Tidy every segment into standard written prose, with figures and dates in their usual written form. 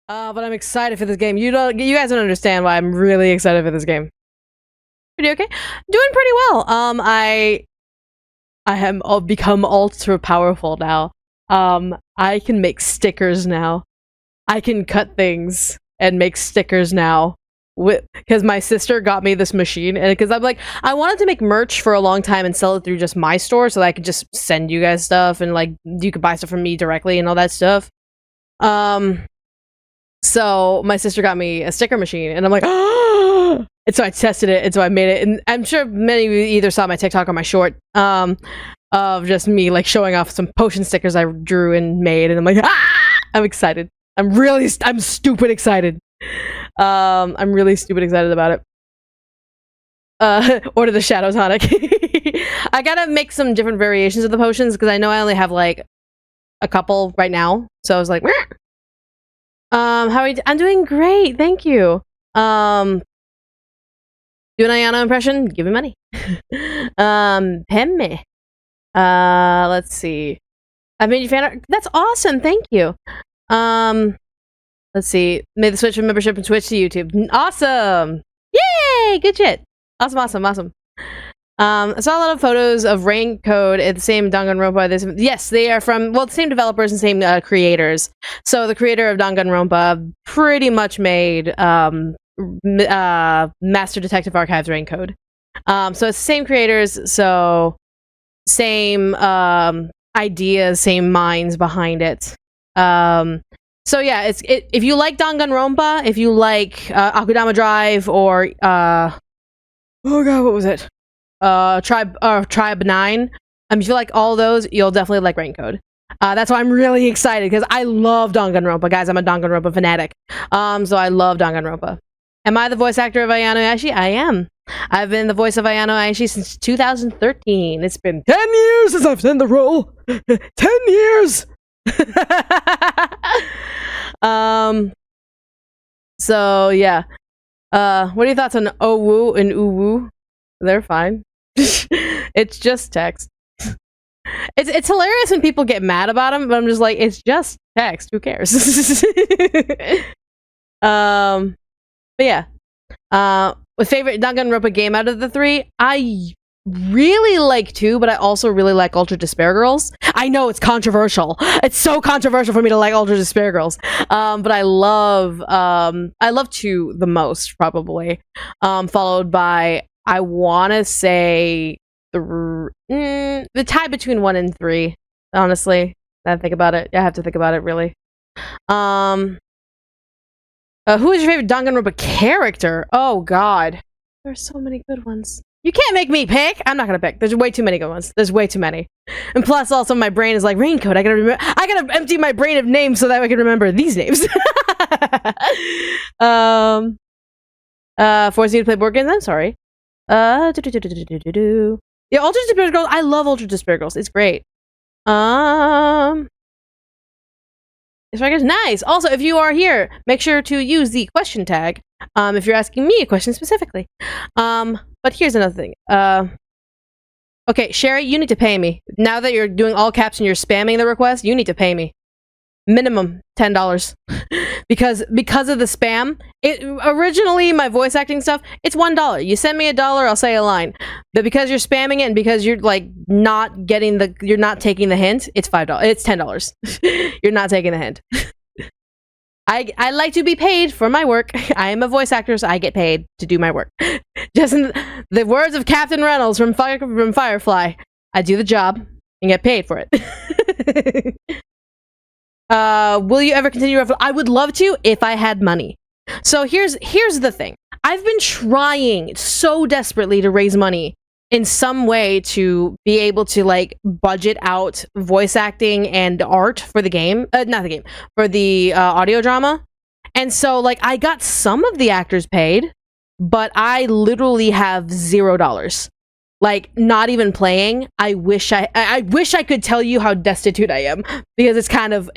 But I'm excited for this game. You guys don't understand why I'm really excited for this game. Pretty okay? Doing pretty well. I have become ultra powerful now. I can make stickers now. I can cut things and make stickers now. Because my sister got me this machine, and because I'm like, I wanted to make merch for a long time and sell it through just my store, so that I could just send you guys stuff, and like you could buy stuff from me directly and all that stuff. So my sister got me a sticker machine, and I'm like, ah! And so I tested it, and so I made it, and I'm sure many of you either saw my TikTok or my short, of just me like showing off some potion stickers I drew and made, and I'm like, ah! I'm excited. I'm stupid excited. I'm really stupid excited about it. Order the Shadow Tonic. I gotta make some different variations of the potions because I know I only have like a couple right now. So I was like, how are you? I'm doing great, thank you. Do an Ayano impression? Give me money. Pemme. Let's see. I made you fan art. That's awesome, thank you. Let's see. Made the switch from membership from Twitch to YouTube. Awesome! Yay! Good shit. Awesome. I saw a lot of photos of RAINCODE at the same Danganronpa. Yes, they are from, well, the same developers and same creators. So the creator of Danganronpa pretty much made Master Detective Archives RAINCODE. So it's the same creators, so same ideas, same minds behind it. So yeah, if you like Danganronpa, if you like Akudama Drive or oh god, what was it? Tribe 9. If you like all those, you'll definitely like RAINCODE. That's why I'm really excited because I love Danganronpa, guys. I'm a Danganronpa fanatic. So I love Danganronpa. Am I the voice actor of Ayano Aishi? I am. I've been the voice of Ayano Aishi since 2013. It's been 10 years since I've done the role. 10 years. So yeah. What are your thoughts on Owu and Uwu? They're fine. It's just text. It's hilarious when people get mad about them, but I'm just like, it's just text. Who cares? But yeah. My favorite Danganronpa game out of the 3, I really like 2, but I also really like Ultra Despair Girls. I know it's controversial. It's so controversial for me to like Ultra Despair Girls. But I love 2 the most, probably. Followed by, I want to say the tie between 1 and 3. Honestly, I think about it. I have to think about it really. Who is your favorite Danganronpa character? Oh god, there's so many good ones. You can't make me pick. I'm not gonna pick. There's way too many good ones. There's way too many. And plus, also my brain is like RAINCODE. I gotta empty my brain of names so that I can remember these names. Forcing you to play board games. I'm sorry. Yeah, Ultra Despair Girls. I love Ultra Despair Girls. It's great. It's nice. Also, if you are here, make sure to use the question tag. If you're asking me a question specifically. But here's another thing. Okay, Sherry, you need to pay me. Now that you're doing all caps and you're spamming the request, you need to pay me. Minimum $10. because of the spam. Originally my voice acting stuff, it's $1. You send me $1, I'll say a line. But because you're spamming it and because you're like not taking the hint, it's $5. It's $10. You're not taking the hint. I like to be paid for my work. I am a voice actor, so I get paid to do my work. Just in the words of Captain Reynolds from Firefly, I do the job and get paid for it. Will you ever continue? I would love to if I had money. So here's the thing. I've been trying so desperately to raise money in some way to be able to like budget out voice acting and art for the game. Not the game, for the audio drama. And so like I got some of the actors paid, but I literally have $0. Like, not even playing. I wish I could tell you how destitute I am, because it's kind of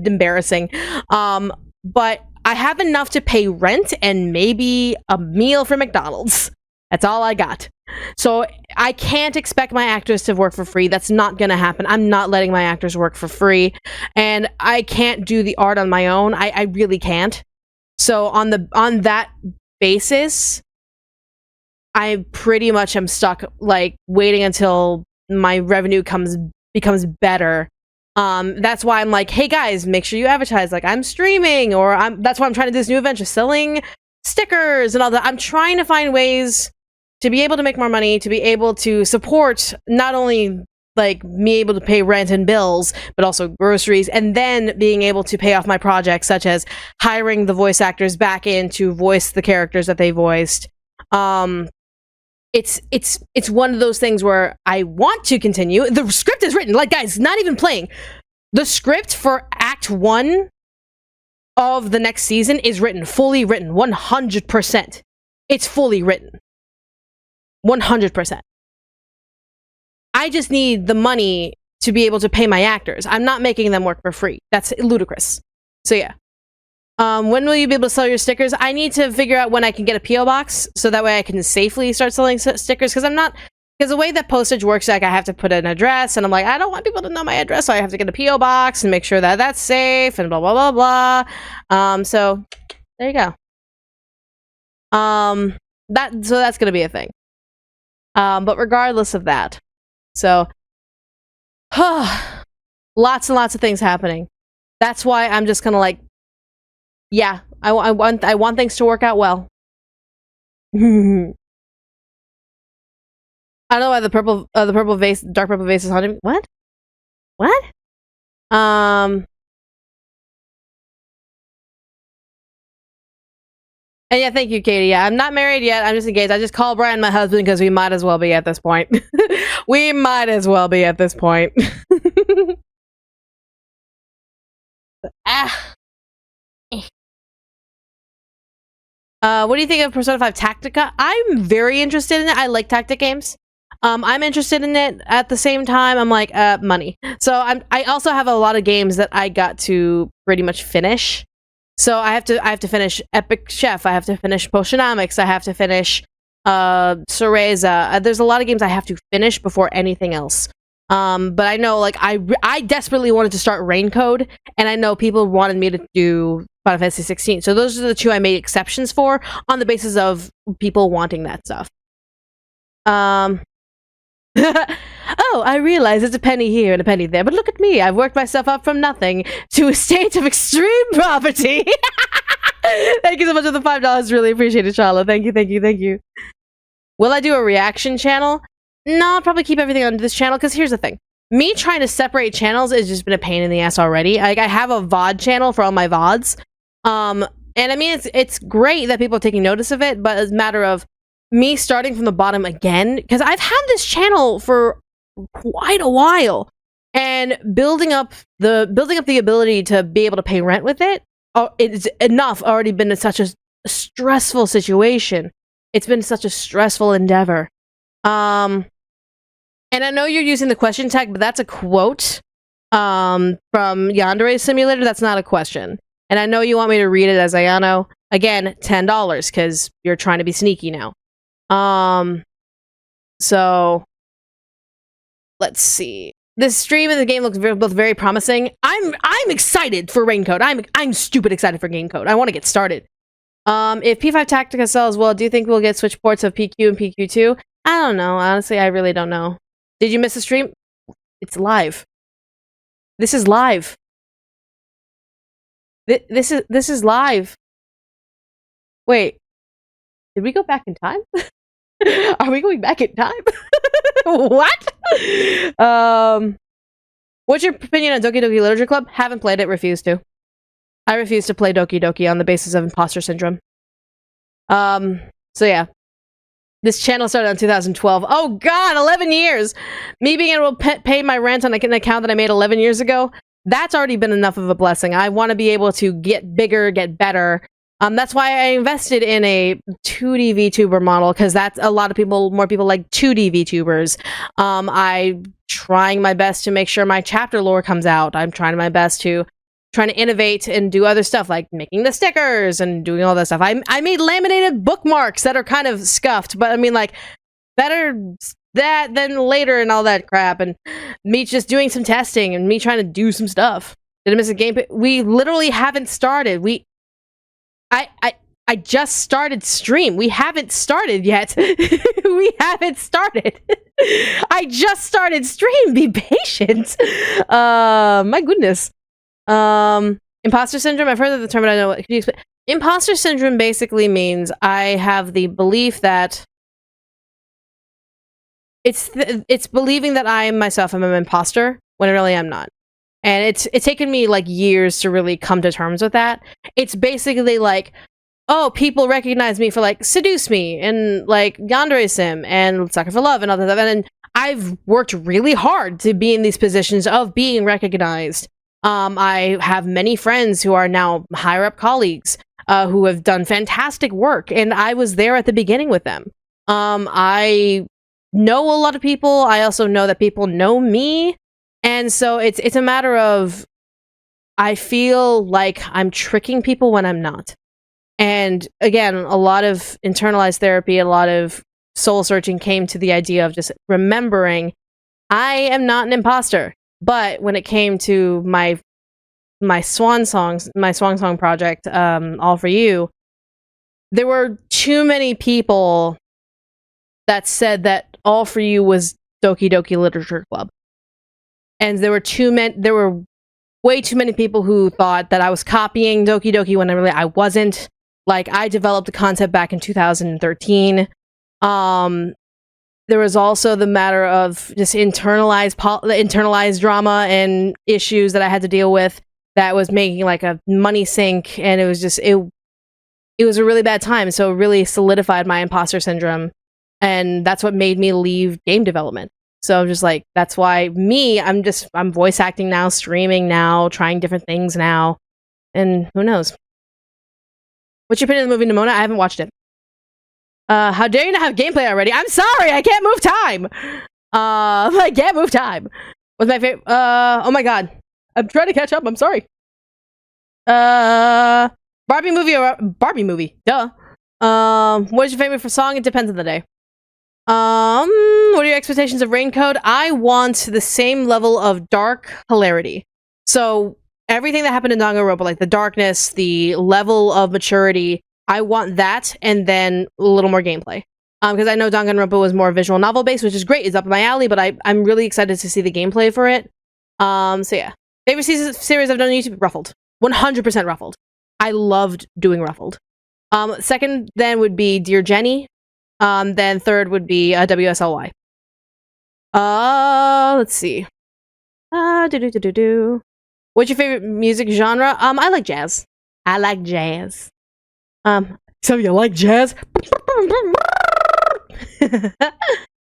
embarrassing. But I have enough to pay rent and maybe a meal from McDonald's. That's all I got. So I can't expect my actors to work for free. That's not gonna happen. I'm not letting my actors work for free. And I can't do the art on my own. I really can't. So on that basis, I pretty much am stuck, like, waiting until my revenue becomes better. That's why I'm like, hey guys, make sure you advertise, like, I'm streaming, or that's why I'm trying to do this new event, just selling stickers and all that. I'm trying to find ways to be able to make more money, to be able to support not only, like, me able to pay rent and bills, but also groceries, and then being able to pay off my projects, such as hiring the voice actors back in to voice the characters that they voiced. It's one of those things where I want to continue. The script is written, like, guys, not even playing. The script for Act 1 of the next season is written, fully written, 100%. It's fully written. 100%. I just need the money to be able to pay my actors. I'm not making them work for free. That's ludicrous. So yeah. When will you be able to sell your stickers? I need to figure out when I can get a P.O. box, so that way I can safely start selling stickers, because the way that postage works, like, I have to put an address, and I'm like, I don't want people to know my address, so I have to get a P.O. box and make sure that that's safe, and blah, blah, blah, blah. So, there you go. So that's gonna be a thing. But regardless of that, so, lots and lots of things happening. That's why I'm just gonna, like, yeah, I want things to work out well. I don't know why the purple vase, dark purple vase is haunting me. What? What? And yeah, thank you, Katie. Yeah, I'm not married yet. I'm just engaged. I just call Brian my husband because we might as well be at this point. We might as well be at this point. What do you think of Persona 5 Tactica? I'm very interested in it. I like tactic games. I'm interested in it. At the same time, I'm like, money. So I also have a lot of games that I got to pretty much finish. So I have to finish Epic Chef. I have to finish Potionomics. I have to finish Cereza. There's a lot of games I have to finish before anything else. But I know, like, I desperately wanted to start RAINCODE, and I know people wanted me to do Final Fantasy 16. So those are the two I made exceptions for, on the basis of people wanting that stuff. Oh, I realize it's a penny here and a penny there, but look at me. I've worked myself up from nothing to a state of extreme poverty. Thank you so much for the $5. Really appreciate it, Charlotte. Thank you, thank you, thank you. Will I do a reaction channel? No, I'll probably keep everything on this channel, because here's the thing. Me trying to separate channels has just been a pain in the ass already. Like, I have a VOD channel for all my VODs. And I mean, it's great that people are taking notice of it, but it's a matter of me starting from the bottom again, because I've had this channel for quite a while, and building up the ability to be able to pay rent with it. It's enough already been such a stressful situation. It's been such a stressful endeavor. And I know you're using the question tag, but that's a quote from Yandere Simulator. That's not a question. And I know you want me to read it as Ayano. Again, $10, because you're trying to be sneaky now. So let's see. This stream and the game looks both very promising. I'm excited for RAINCODE. I'm stupid excited for RAINCODE. I want to get started. If P5 Tactica sells well, do you think we'll get Switch ports of PQ and PQ2? I don't know. Honestly, I really don't know. Did you miss the stream? It's live. This is live. This is live. Wait. Did we go back in time? Are we going back in time? What? What's your opinion on Doki Doki Literature Club? Haven't played it, refuse to. I refuse to play Doki Doki on the basis of imposter syndrome. So yeah. This channel started in 2012. Oh god, 11 years! Me being able to pay my rent on an account that I made 11 years ago, that's already been enough of a blessing. I want to be able to get bigger, get better. That's why I invested in a 2D VTuber model, because that's a lot of people, more people like 2D VTubers. I'm trying my best to make sure my chapter lore comes out. I'm trying my best to innovate and do other stuff, like making the stickers and doing all that stuff. I made laminated bookmarks that are kind of scuffed, but I mean, like, better that than later and all that crap, and me just doing some testing and me trying to do some stuff. Did I miss a game? We literally haven't started. I just started stream. We haven't started yet. We haven't started. I just started stream. Be patient. My goodness. Imposter syndrome. I've heard of the term, but I know what. Can you explain? Imposter syndrome basically means I have the belief that it's believing that I myself am an imposter when really I'm not. And it's taken me like years to really come to terms with that. It's basically like, oh, people recognize me for like Seduce Me and like Yandere Sim and Sucker for Love and all that stuff. And I've worked really hard to be in these positions of being recognized. I have many friends who are now higher up colleagues who have done fantastic work, and I was there at the beginning with them. I know a lot of people. I also know that people know me, and so it's a matter of I feel like I'm tricking people when I'm not. And again, a lot of internalized therapy, a lot of soul searching came to the idea of just remembering I am not an imposter. But when it came to my swan song project, All For You, there were too many people that said that All For You was Doki Doki Literature Club. And there were way too many people who thought that I was copying Doki Doki when I wasn't. Like, I developed the concept back in 2013. There was also the matter of just internalized drama and issues that I had to deal with that was making like a money sink, and it was just it was a really bad time. So it really solidified my imposter syndrome, and that's what made me leave game development. So I'm just like, that's why I'm voice acting now, streaming now, trying different things now, and who knows. What's your opinion of the movie Nimona? I haven't watched it. How dare you not have gameplay already? I'm sorry, I can't move time. I can't move time. What's my favorite? Oh my god, I'm trying to catch up. I'm sorry. Barbie movie. Duh. What's your favorite song? It depends on the day. What are your expectations of RAINCODE? I want the same level of dark hilarity. So everything that happened in Danganronpa, like the darkness, the level of maturity, I want that, and then a little more gameplay. Because I know Danganronpa was more visual novel based, which is great. It's up my alley, but I'm really excited to see the gameplay for it. So yeah. Favorite series I've done on YouTube? Ruffled. 100% Ruffled. I loved doing Ruffled. Second then would be Dear Jenny. Then third would be WSLY. Let's see. What's your favorite music genre? I like jazz. I like jazz. Some of you like jazz?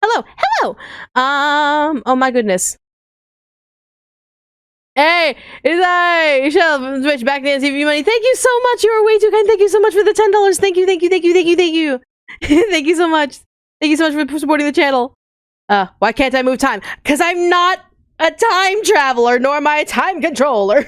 Hello. Oh my goodness. Hey, it's I, Michelle from Twitch, back to TV Money. Thank you so much. You are way too kind. Thank you so much for the $10. Thank you. Thank you so much. Thank you so much for supporting the channel. Why can't I move time? Because I'm not a time traveler, nor am I a time controller.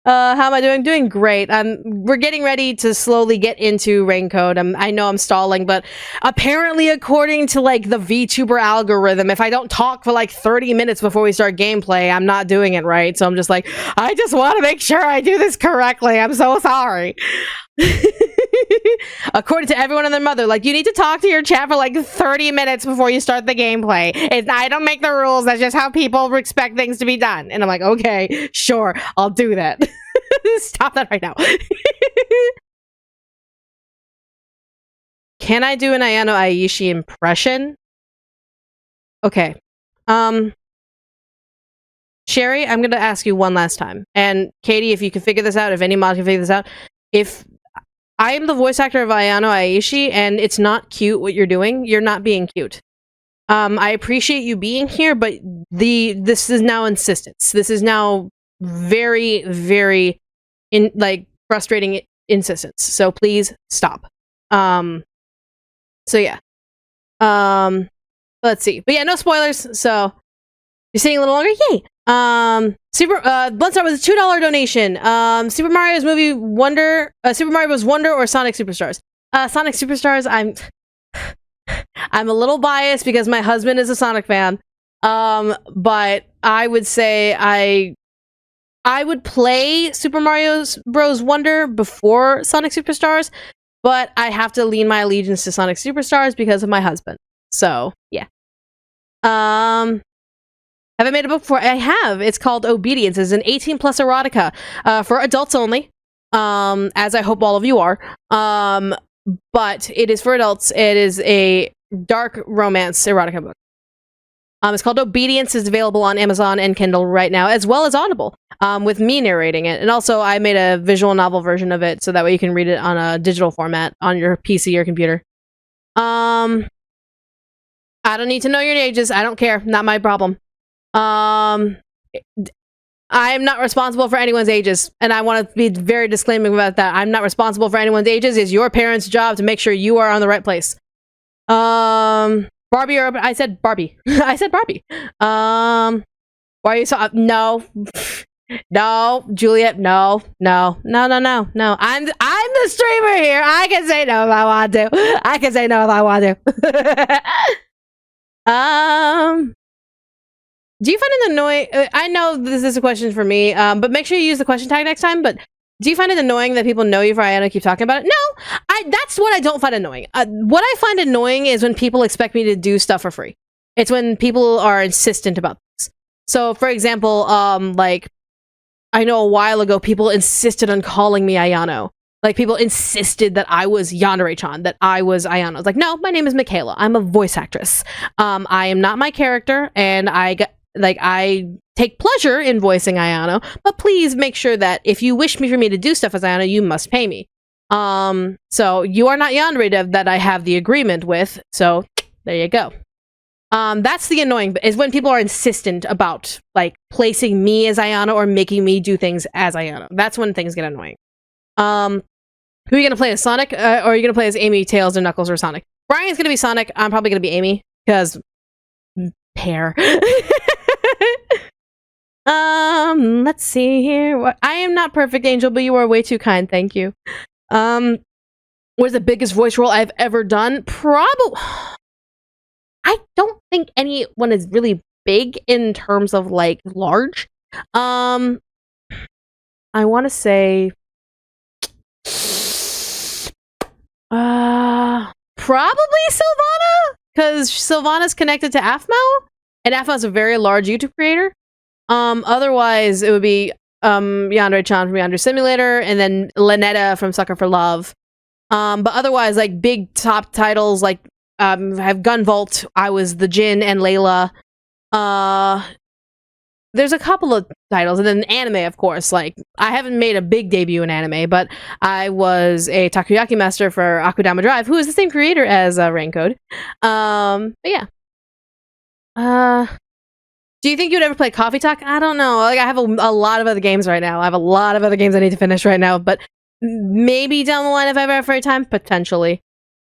How am I doing? Doing great. We're getting ready to slowly get into RAINCODE. I know I'm stalling, but apparently according to like the VTuber algorithm, if I don't talk for like 30 minutes before we start gameplay, I'm not doing it right. So I'm just like, I just want to make sure I do this correctly. I'm so sorry. According to everyone and their mother, like, you need to talk to your chat for like 30 minutes before you start the gameplay. I don't make the rules. That's just how people expect things to be done. And I'm like, okay, sure, I'll do that. Stop that right now. Can I do an Ayano Aishi impression? Okay. Sherry, I'm going to ask you one last time. And Katie, if you can figure this out, if any mod can figure this out, if I am the voice actor of Ayano Aishi, and it's not cute what you're doing, you're not being cute. I appreciate you being here, but this is now insistence. This is now very, very frustrating insistence. So please stop. So yeah. Let's see. But yeah, no spoilers. So you're staying a little longer. Yay. Bloodstar was a $2 donation. Super Mario Bros. Wonder or Sonic Superstars? Sonic Superstars, I'm a little biased because my husband is a Sonic fan. But I would say I would play Super Mario Bros. Wonder before Sonic Superstars, but I have to lean my allegiance to Sonic Superstars because of my husband. So, yeah. Have I made a book before? I have. It's called Obedience. It's an 18+ erotica for adults only, as I hope all of you are. But it is for adults. It is a dark romance erotica book. It's called Obedience. It's available on Amazon and Kindle right now, as well as Audible, with me narrating it. And also, I made a visual novel version of it, so that way you can read it on a digital format on your PC or computer. I don't need to know your ages. I don't care. Not my problem. I am not responsible for anyone's ages, and I want to be very disclaiming about that. I'm not responsible for anyone's ages. It's your parents' job to make sure you are on the right place. Barbie or I said Barbie. I said Barbie. Why are you so no? No, Juliet, no. I'm the streamer here. I can say no if I want to. I can say no if I want to. Do you find it annoying? I know this is a question for me, but make sure you use the question tag next time. But do you find it annoying that people know you for Ayano keep talking about it? No, that's what I don't find annoying. What I find annoying is when people expect me to do stuff for free. It's when people are insistent about this. So, for example, like, I know a while ago, people insisted on calling me Ayano. Like, people insisted that I was Yandere-chan, that I was Ayano. I was like, no, my name is Michaela. I'm a voice actress. I am not my character, and I take pleasure in voicing Ayano, but please make sure that if you wish for me to do stuff as Ayano, you must pay me. So you are not Yandere that I have the agreement with, so there you go. That's the annoying, is when people are insistent about, like, placing me as Ayano or making me do things as Ayano. That's when things get annoying. Who are you gonna play as, Sonic, or are you gonna play as Amy, Tails, or Knuckles, or Sonic? Brian's gonna be Sonic. I'm probably gonna be Amy, because pair. Let's see here. I am not perfect, Angel, but you are way too kind. Thank you. What's the biggest voice role I've ever done? Probably. I don't think anyone is really big in terms of, like, large. I want to say probably Sylvana, because Sylvana's connected to Aphmau, and Aphmau's a very large YouTube creator. Otherwise, it would be Yandere-chan from Yandere Simulator, and then Lynetta from Sucker for Love. But otherwise, like, big top titles, like, have Gunvolt, I was the Jin and Layla. There's a couple of titles, and then anime, of course. Like, I haven't made a big debut in anime, but I was a takoyaki master for Akudama Drive, who is the same creator as RAINCODE. But yeah. Do you think you'd ever play Coffee Talk? I don't know. Like, I have a lot of other games right now. I have a lot of other games I need to finish right now, but maybe down the line if I ever have free time, potentially.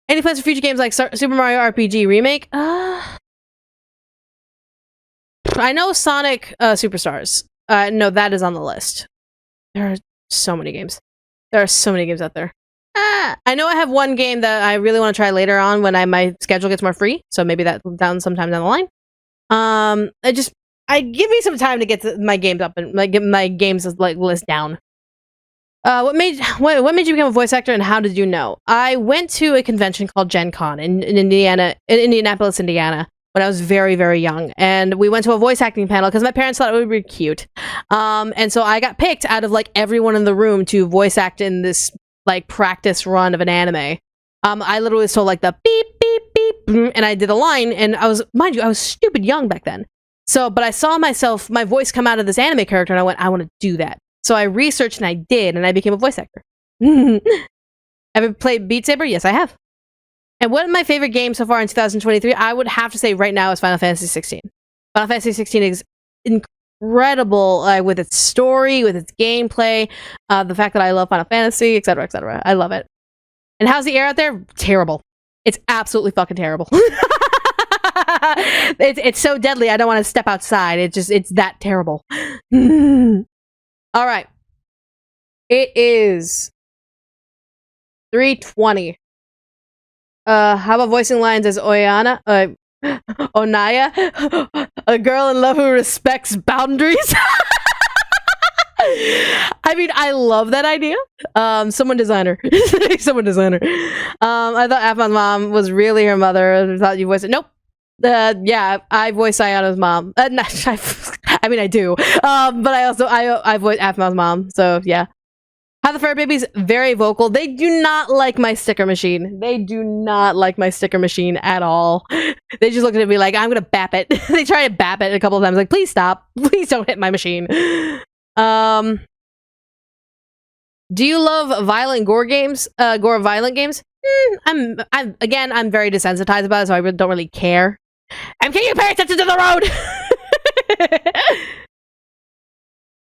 Any plans for future games like Super Mario RPG Remake? I know Sonic Superstars. No, that is on the list. There are so many games. There are so many games out there. I know I have one game that I really want to try later on when my schedule gets more free, so maybe that down sometime down the line. I give me some time to get my games up and get my games list down. What made you become a voice actor, and how did you know? I went to a convention called Gen Con in Indianapolis, Indiana, when I was very, very young, and we went to a voice acting panel because my parents thought it would be cute. And so I got picked out of, like, everyone in the room to voice act in this, like, practice run of an anime. I literally was told, like, the beep beep beep, and I did a line, and I was stupid young back then. So, but I saw my voice come out of this anime character, and I went, I want to do that. So I researched, and I did, and I became a voice actor. Ever played Beat Saber? Yes, I have. And one of my favorite games so far in 2023, I would have to say right now, is Final Fantasy 16. Final Fantasy 16 is incredible with its story, with its gameplay, the fact that I love Final Fantasy, etc., etc. I love it. And how's the air out there? Terrible. It's absolutely fucking terrible. It's so deadly, I don't want to step outside. It's that terrible. All right. It is 3:20. How about voicing lines as Oyana? Onaya? A girl in love who respects boundaries? I mean, I love that idea. Someone design her. Someone design her. I thought Afmon's mom was really her mother. I thought you voiced it. Nope. Yeah, I voice Ayana's mom. I mean, I do. But I voice Afmon's mom. So yeah. How the fur babies very vocal. They do not like my sticker machine. They do not like my sticker machine at all. They just look at me like I'm gonna bap it. They try to bap it a couple of times. Like, please stop. Please don't hit my machine. Do you love violent gore games? Gore violent games? I'm very desensitized about it, so I don't really care. Can you pay attention to the road?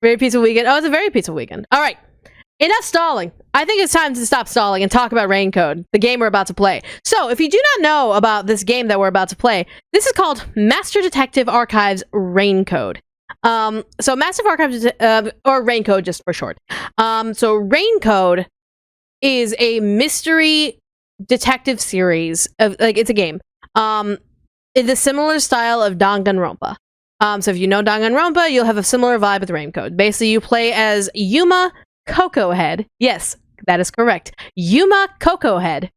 Very peaceful weekend. Oh, it's a very peaceful weekend. All right. Enough stalling. I think it's time to stop stalling and talk about RAINCODE, the game we're about to play. So, if you do not know about this game that we're about to play, this is called Master Detective Archives RAINCODE. So Massive Archives, or RAINCODE just for short. So RAINCODE is a mystery detective series of, like, it's a game. In the similar style of Danganronpa. So if you know Danganronpa, you'll have a similar vibe with RAINCODE. Basically, you play as Yuma Cocohead. Yes, that is correct. Yuma Cocohead.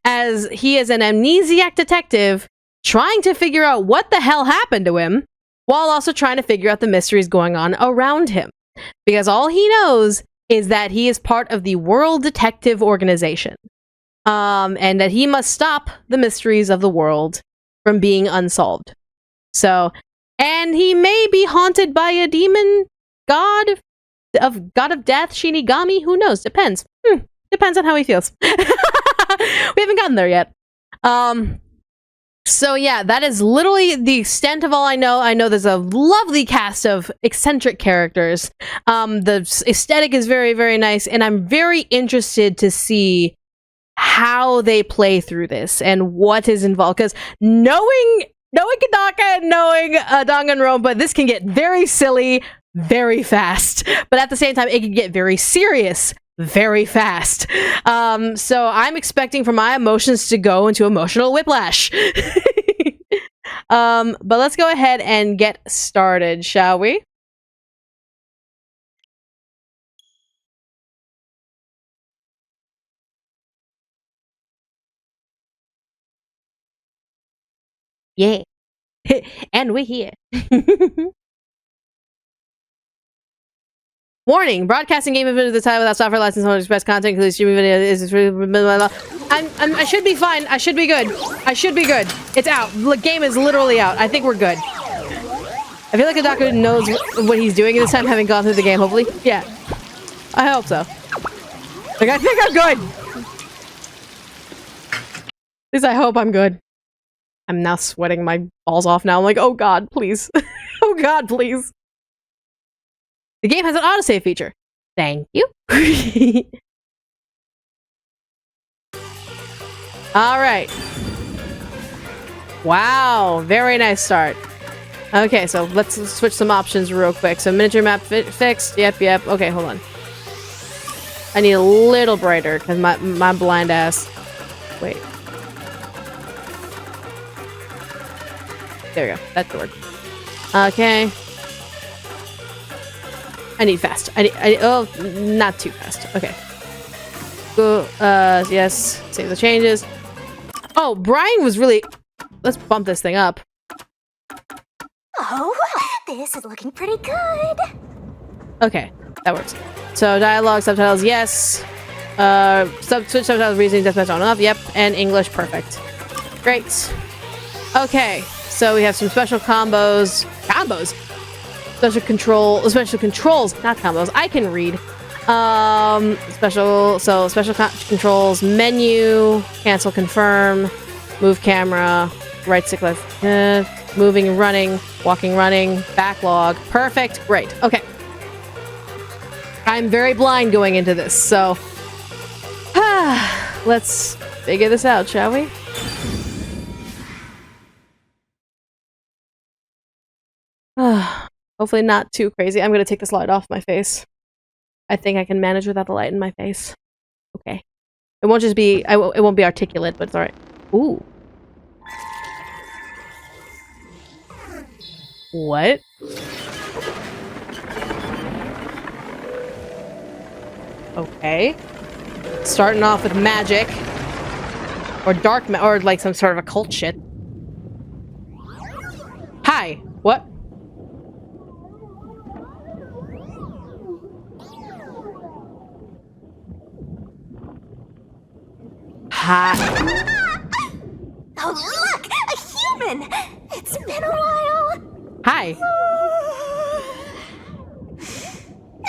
As he is an amnesiac detective trying to figure out what the hell happened to him, while also trying to figure out the mysteries going on around him. Because all he knows is that he is part of the World Detective Organization. And that he must stop the mysteries of the world from being unsolved. So, and he may be haunted by a demon god of death, Shinigami, who knows? Depends. Depends on how he feels. We haven't gotten there yet. So yeah, that is literally the extent of all I know. I know there's a lovely cast of eccentric characters. The aesthetic is very, very nice, and I'm very interested to see how they play through this and what is involved. Because knowing Kadaka and knowing Danganronpa, this can get very silly very fast. But at the same time, it can get very serious very fast. So I'm expecting for my emotions to go into emotional whiplash. But let's go ahead and get started, shall we? Yeah. And we're here. Warning: broadcasting game of the title without software license or express content includes streaming video is I should be fine. I should be good. I should be good. It's out. The game is literally out. I think we're good. I feel like the doctor knows what he's doing this time, having gone through the game, hopefully. Yeah. I hope so. Like, I think I'm good. At least I hope I'm good. I'm now sweating my balls off now. I'm like, oh god, please. Oh god, please. The game has an autosave feature. Thank you. Alright. Wow, very nice start. Okay, so let's switch some options real quick. So miniature map fixed. Yep. Okay, hold on. I need a little brighter because my blind ass. Wait. There we go. That should work. Okay. I need fast. Oh, not too fast. Okay. Go, yes. Save the changes. Oh, Brian was really... Let's bump this thing up. Oh, this is looking pretty good. Okay, that works. So, dialogue, subtitles, yes. Switch subtitles, reasoning, deathmatch on and off, yep. And English, perfect. Great. Okay, so we have some special combos. Special controls, not combos. I can read. Special controls, menu, cancel, confirm, move camera, right stick left, moving and running, walking, running, backlog. Perfect, great. Okay. I'm very blind going into this, so let's figure this out, shall we? Hopefully not too crazy. I'm gonna take this light off my face. I think I can manage without the light in my face. Okay. It won't just be... it won't be articulate, but it's alright. Ooh. What? Okay. Starting off with magic. Or or like some sort of occult shit. Hi. What? Hi. Oh, look! A human! It's been a while! Hi.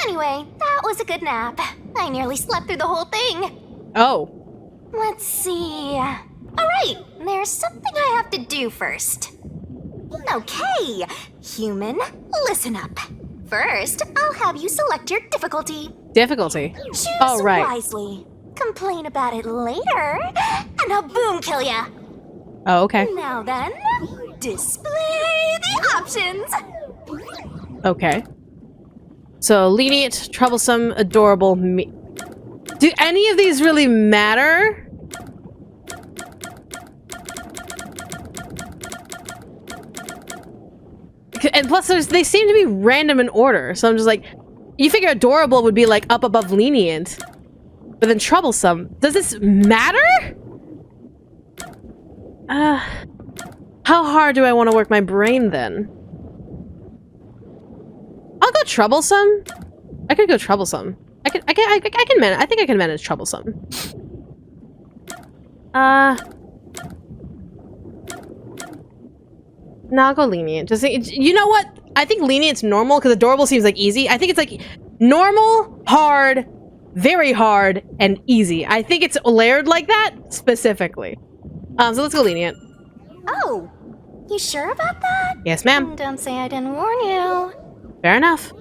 Anyway, that was a good nap. I nearly slept through the whole thing. Oh. Let's see. Alright, there's something I have to do first. Okay, human, listen up. First, I'll have you select your difficulty. Difficulty. Choose Oh, right. wisely. Complain about it later, and I'll boom kill ya. Oh, okay. Now then, display the options. Okay. So, lenient, troublesome, adorable, do any of these really matter? And plus, they seem to be random in order. So I'm just like, you figure adorable would be like up above lenient. But then troublesome. Does this matter? How hard do I want to work my brain then? I'll go troublesome. I could go troublesome. I can manage. I think I can manage troublesome. No, I'll go lenient. Just you know what? I think lenient's normal because adorable seems like easy. I think it's like normal, hard, very hard, and easy. I think it's layered like that specifically. So let's go lenient. Oh, you sure about that? Yes, ma'am. Don't say I didn't warn you. Fair enough.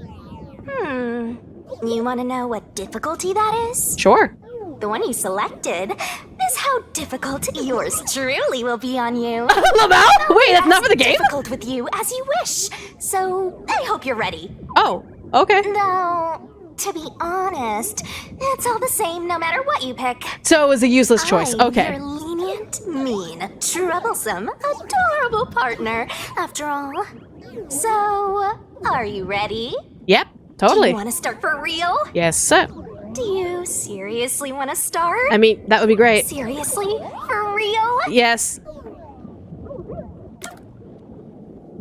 You want to know what difficulty that is? Sure. The one you selected is how difficult yours truly will be on you. Lamau? Wait, that's not for the game? Difficult with you as you wish. So I hope you're ready. Oh, okay. Though, to be honest, it's all the same no matter what you pick. So it was a useless choice. I'm Okay. your lenient, mean, troublesome, adorable partner, after all. So, are you ready? Yep, Do totally. you want to start for real? Yes, sir. Do you seriously want to start? I mean, that would be great. Seriously? For real? Yes.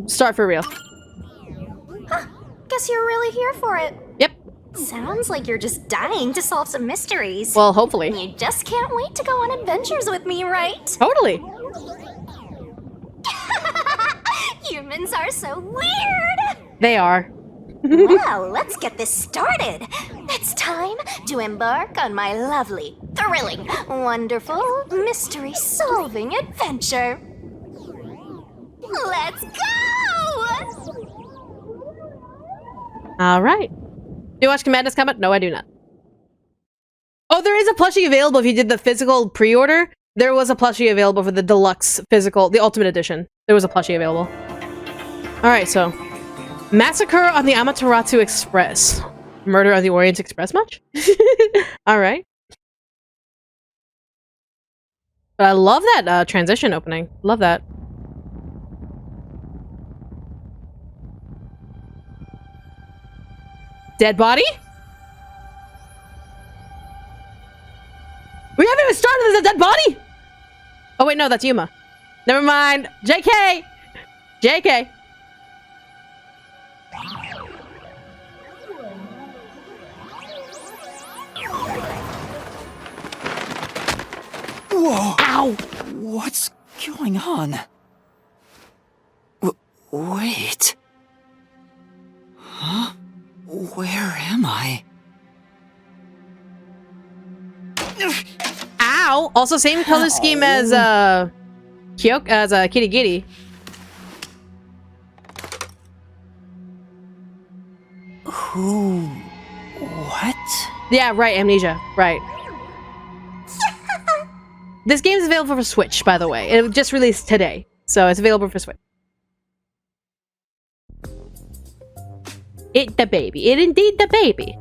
Start for real. Huh. Guess you're really here for it. Yep. Sounds like you're just dying to solve some mysteries. Well, hopefully. You just can't wait to go on adventures with me, right? Totally. Humans are so weird! They are. Well, let's get this started. It's time to embark on my lovely, thrilling, wonderful, mystery-solving adventure. Let's go! All right. Do you watch Commandus Combat? No, I do not. Oh, there is a plushie available if you did the physical pre-order. There was a plushie available for the deluxe physical, the ultimate edition. There was a plushie available. All right, so Massacre on the Amaterasu Express. Murder on the Orient Express much? All right. But I love that transition opening. Love that. Dead body? We haven't even started as a dead body? Oh wait, no, that's Yuma. Never mind. JK! JK. Whoa! Ow! What's going on? Wait. Huh? Where am I? Ow! Also, same color scheme as Kitty Giddy. Who? What? Yeah, right. Amnesia. Right. This game is available for Switch, by the way. It just released today, so it's available for Switch. It the baby. It indeed the baby.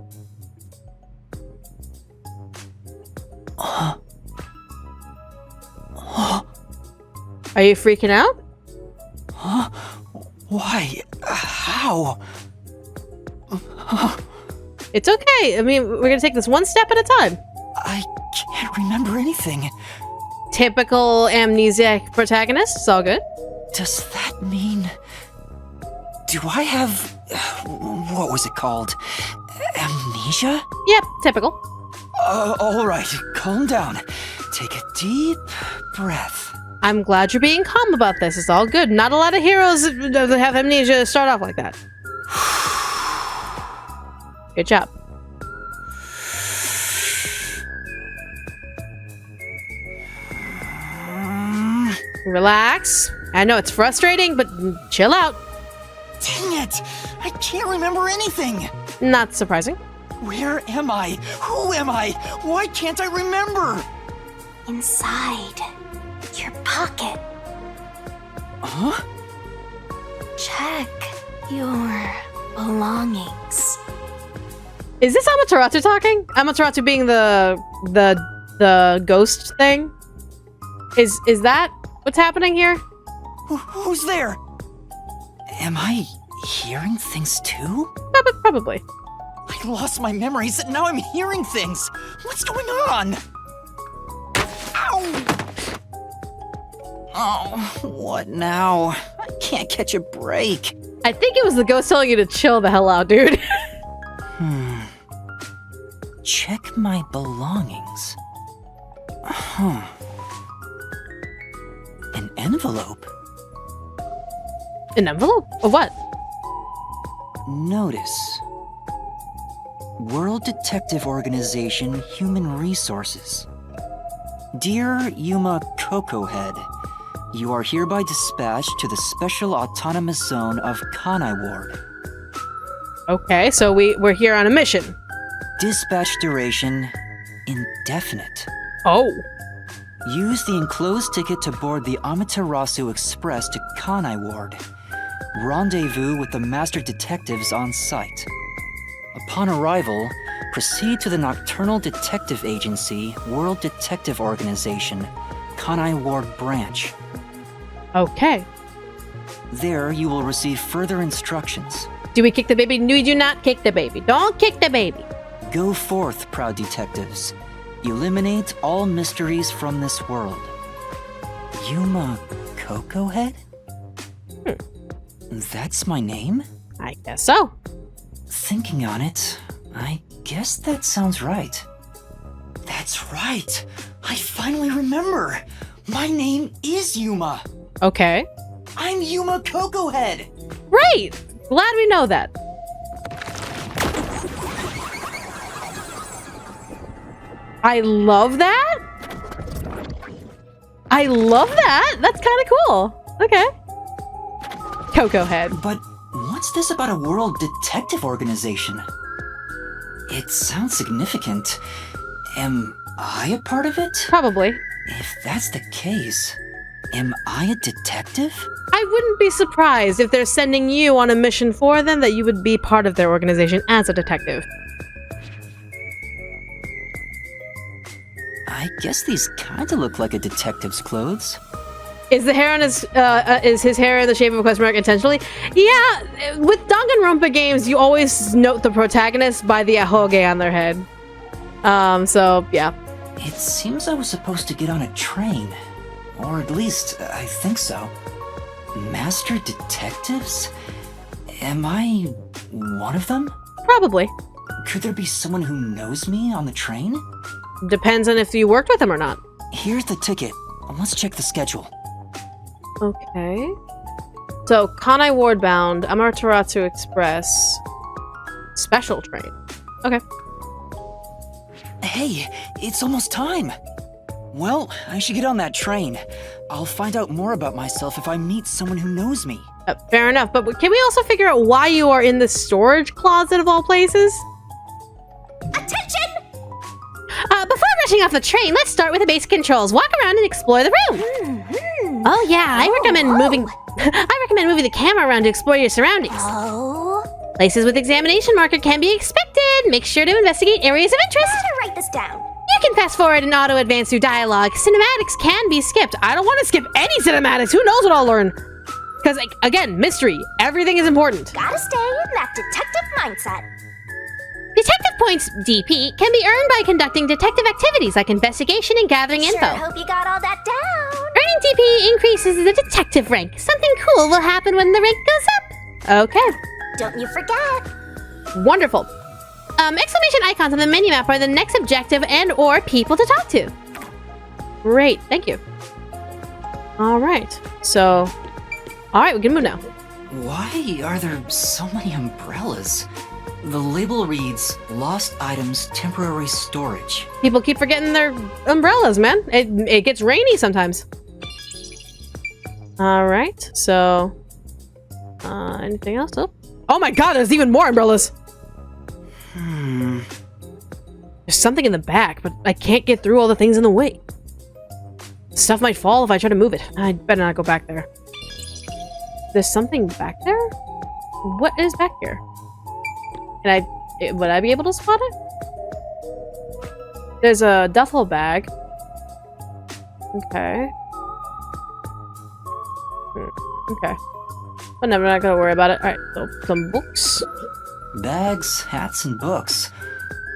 Are you freaking out? Huh? Why? How? It's okay. I mean, we're gonna take this one step at a time. I can't remember anything. Typical amnesiac protagonist. It's all good. Does that mean... Do I have... what was it called? Amnesia? Yep, typical. Alright, calm down. Take a deep breath. I'm glad you're being calm about this. It's all good. Not a lot of heroes that have amnesia start off like that. Good job. Relax. I know it's frustrating, but chill out. Dang it! I can't remember anything! Not surprising. Where am I? Who am I? Why can't I remember? Inside your pocket. Huh? Check your belongings. Is this Amaterasu talking? Amaterasu being the ghost thing? Is that what's happening here? Who's there? Am I hearing things too? Probably. I lost my memories and now I'm hearing things. What's going on? Ow! Oh, what now? I can't catch a break. I think it was the ghost telling you to chill the hell out, dude. Check my belongings. Huh. An envelope? An envelope? Of what? Notice. World Detective Organization Human Resources. Dear Yuma Cocohead, you are hereby dispatched to the Special Autonomous Zone of Kanai Ward. Okay, so we're here on a mission. Dispatch duration indefinite. Oh. Use the enclosed ticket to board the Amaterasu Express to Kanai Ward. Rendezvous with the master detectives on site. Upon arrival, proceed to the Nocturnal Detective Agency, World Detective Organization, Kanai Ward Branch. Okay. There, you will receive further instructions. Do we kick the baby? No, we do not kick the baby. Don't kick the baby. Go forth, proud detectives. Eliminate all mysteries from this world. Yuma Cocohead? That's my name? I guess so. Thinking on it, I guess that sounds right. That's right! I finally remember! My name is Yuma! Okay. I'm Yuma Cocohead! Right! Glad we know that. I love that! I love that! That's kind of cool. Okay. Coco Head. But what's this about a world detective organization? It sounds significant. Am I a part of it? Probably. If that's the case, am I a detective? I wouldn't be surprised if they're sending you on a mission for them that you would be part of their organization as a detective. I guess these kinda look like a detective's clothes. Is the hair on his is his hair in the shape of a question mark intentionally? Yeah, with Danganronpa games, you always note the protagonist by the ahoge on their head. So yeah. It seems I was supposed to get on a train. Or at least, I think so. Master detectives? Am I one of them? Probably. Could there be someone who knows me on the train? Depends on if you worked with him or not. Here's the ticket. Let's check the schedule. Okay. So, Kanai Ward bound, Amaterasu Express, special train. Okay. Hey, it's almost time. Well, I should get on that train. I'll find out more about myself if I meet someone who knows me. Fair enough, but can we also figure out why you are in the storage closet of all places? Attention! Before rushing off the train, let's start with the basic controls. Walk around and explore the room. Oh yeah, I recommend moving the camera around to explore your surroundings. Oh. Places with examination marker can be expected. Make sure to investigate areas of interest. How to write this down? You can fast forward and auto advance through dialogue. Cinematics can be skipped. I don't want to skip any cinematics. Who knows what I'll learn? Because, like, again, mystery. Everything is important. Gotta stay in that detective mindset. Detective points, DP, can be earned by conducting detective activities like investigation and gathering info. Sure hope you got all that down. Earning DP increases the detective rank. Something cool will happen when the rank goes up. Okay. Don't you forget. Wonderful. Exclamation icons on the menu map are the next objective and or people to talk to. Great, thank you. Alright, so... Alright, we can move now. Why are there so many umbrellas? The label reads, Lost Items Temporary Storage. People keep forgetting their umbrellas, man. It gets rainy sometimes. Alright, so... anything else? Oh my god, there's even more umbrellas! There's something in the back, but I can't get through all the things in the way. Stuff might fall if I try to move it. I better not go back there. There's something back there? What is back here? Would I be able to spot it? There's a duffel bag. Okay. Okay. But never, not gonna worry about it. Alright, so some books. Bags, hats, and books.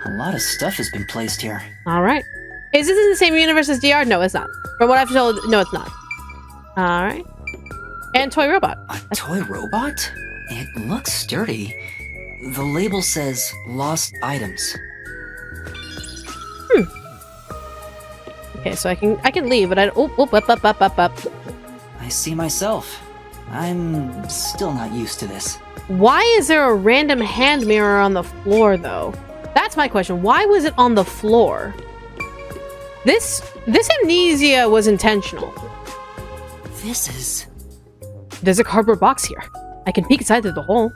A lot of stuff has been placed here. Alright. Is this in the same universe as DR? No, it's not. From what I've told, no, it's not. Alright. And toy robot. A toy robot? It looks sturdy. The label says lost items. Okay, so I can leave, but up. I see myself. I'm still not used to this. Why is there a random hand mirror on the floor, though? That's my question. Why was it on the floor? This amnesia was intentional. There's a cardboard box here. I can peek inside through the hole.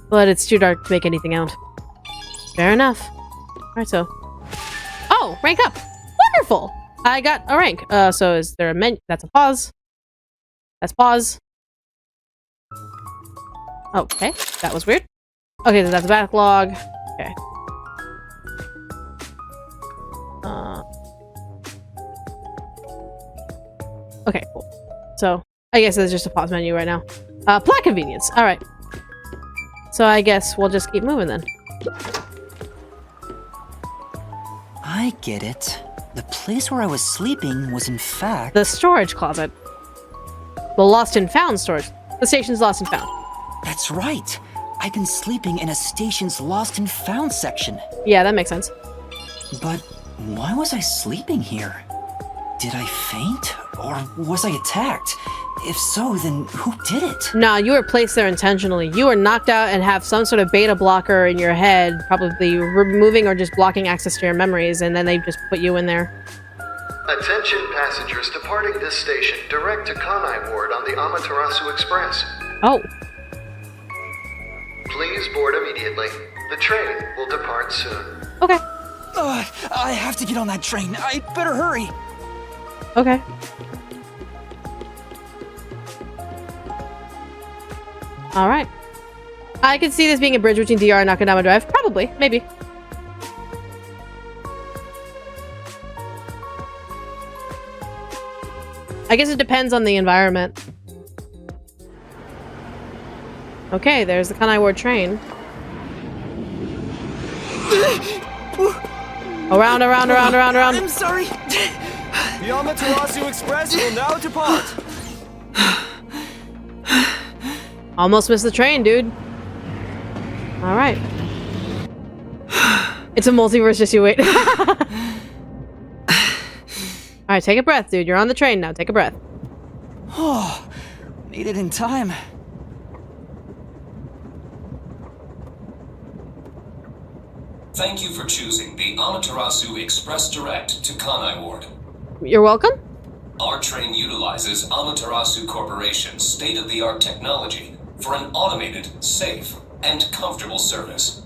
But it's too dark to make anything out. Fair enough. Alright, so... Oh! Rank up! Wonderful! I got a rank. So is there a menu? That's a pause. That's pause. Okay, that was weird. Okay, so that's a backlog. Okay. Okay, cool. So, I guess there's just a pause menu right now. Plot convenience. Alright. So I guess we'll just keep moving then. I get it. The place where I was sleeping was in fact... The storage closet. The lost and found storage. The station's lost and found. That's right. I've been sleeping in a station's lost and found section. Yeah, that makes sense. But why was I sleeping here? Did I faint? Or was I attacked? If so, then who did it? Nah, you were placed there intentionally. You were knocked out and have some sort of beta blocker in your head, probably removing or just blocking access to your memories, and then they just put you in there. Attention passengers departing this station, direct to Kanai Ward on the Amaterasu Express. Oh. Please board immediately. The train will depart soon. Okay. I have to get on that train. I better hurry. Okay. Alright. I could see this being a bridge between DR and Nakadama Drive. Probably. Maybe. I guess it depends on the environment. Okay, there's the Kanai Ward train. Around. I'm sorry. The Amaterasu Express will now depart. Almost missed the train, dude. Alright. It's a multiverse, just you wait. Alright, take a breath, dude. You're on the train now. Take a breath. Oh, made it in time. Thank you for choosing the Amaterasu Express Direct to Kanai Ward. You're welcome. Our train utilizes Amaterasu Corporation's state-of-the-art technology for an automated, safe, and comfortable service.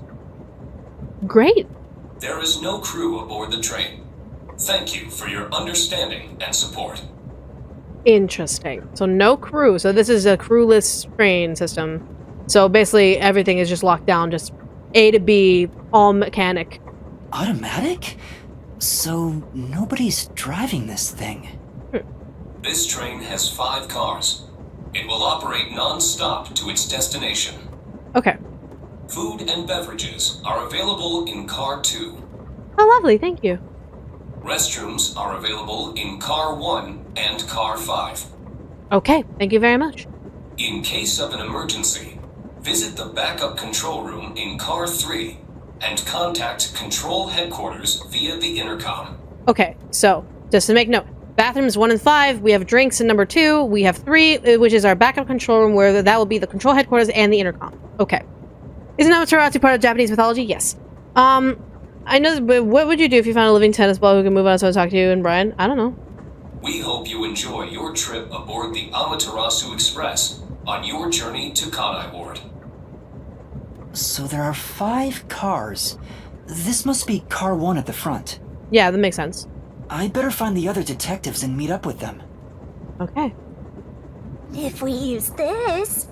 Great. There is no crew aboard the train. Thank you for your understanding and support. Interesting. So no crew. So this is a crewless train system. So basically everything is just locked down, just A to B, all mechanic. Automatic? So, nobody's driving this thing. This train has 5 cars. It will operate non-stop to its destination. Okay. Food and beverages are available in Car 2. Oh, lovely. Thank you. Restrooms are available in Car 1 and Car 5. Okay. Thank you very much. In case of an emergency, visit the backup control room in Car 3 and contact Control Headquarters via the intercom. Okay. So, just to make note. Bathrooms 1 and 5, we have drinks in number 2, we have 3, which is our backup control room, where that will be the control headquarters and the intercom. Okay. Isn't Amaterasu part of Japanese mythology? Yes. I know, but what would you do if you found a living tennis ball who can move on so I talk to you and Brian? I don't know. We hope you enjoy your trip aboard the Amaterasu Express on your journey to Kanai Ward. So there are 5 cars. This must be car 1 at the front. Yeah, that makes sense. I'd better find the other detectives and meet up with them. Okay. If we use this...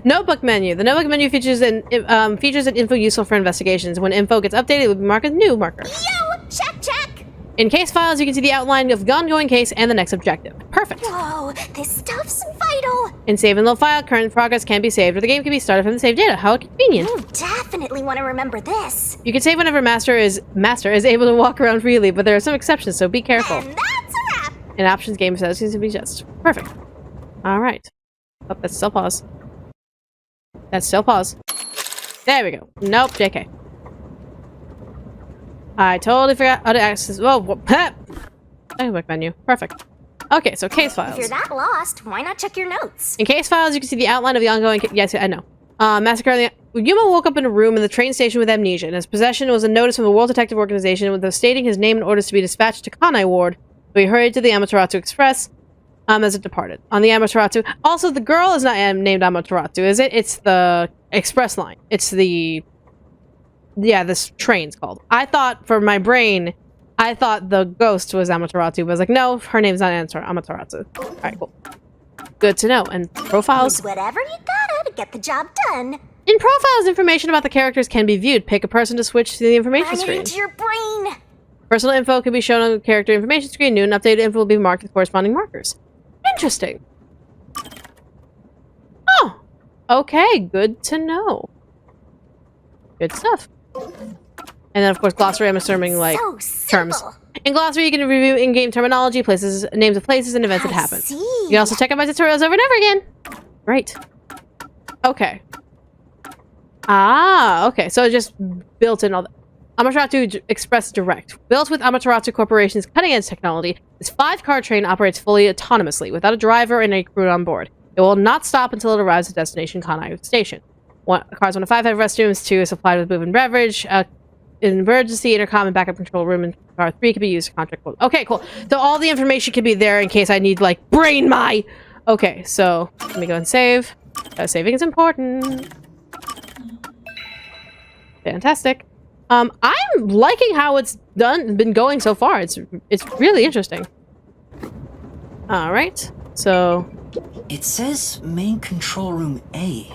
Notebook menu. The notebook menu features an info useful for investigations. When info gets updated, it will be marked as new marker. Yo! Check, check! In case files, you can see the outline of the ongoing case and the next objective. Perfect. Whoa, this stuff's vital! In save and load file, current progress can be saved, or the game can be started from the saved data. How convenient. You definitely want to remember this. You can save whenever master is able to walk around freely, but there are some exceptions, so be careful. And that's a wrap! In options, game says seems to be just. Perfect. Alright. Oh, that's still pause. That's still pause. There we go. Nope, JK. I totally forgot how to access. Whoa, notebook menu. Perfect. Okay, so case files. If you're that lost, why not check your notes? In case files, you can see the outline of the ongoing. Yes, I know. Massacre. Yuma woke up in a room in the train station with amnesia. In his possession was a notice from the World Detective Organization with stating his name and orders to be dispatched to Kanai Ward. So he hurried to the Amaterasu Express as it departed. On the Amaterasu. Also, the girl is not named Amaterasu, is it? It's the express line. It's the. Yeah, this train's called. I thought, for my brain, I thought the ghost was Amaterasu, but I was like, no, her name's not Amaterasu. Alright, cool. Good to know. And profiles. Use whatever you gotta to get the job done. In profiles, information about the characters can be viewed. Pick a person to switch to the information Run it screen. into your brain. Personal info can be shown on the character information screen. New and updated info will be marked with corresponding markers. Interesting. Oh. Okay, good to know. Good stuff. And then, of course, glossary, I'm assuming, like, So terms. simple. In glossary, you can review in-game terminology, places, names of places, and events that I happen. see. You can also check out my tutorials over and over again. Great. Okay. Ah, okay. So it just built in all that. Amaterasu Express Direct. Built with Amaterasu Corporation's cutting-edge technology, this 5-car train operates fully autonomously, without a driver and a crew on board. It will not stop until it arrives at destination Kanai Station. Cars 1 to 5 have restrooms, 2 is supplied with food and beverage, emergency intercom and backup control room, and car 3 can be used for contract. Okay, cool. So all the information can be there in case I need, like, brain my... Okay, so let me go and save. Saving is important. Fantastic. I'm liking how it's been going so far. It's really interesting. All right, so... It says main control room A.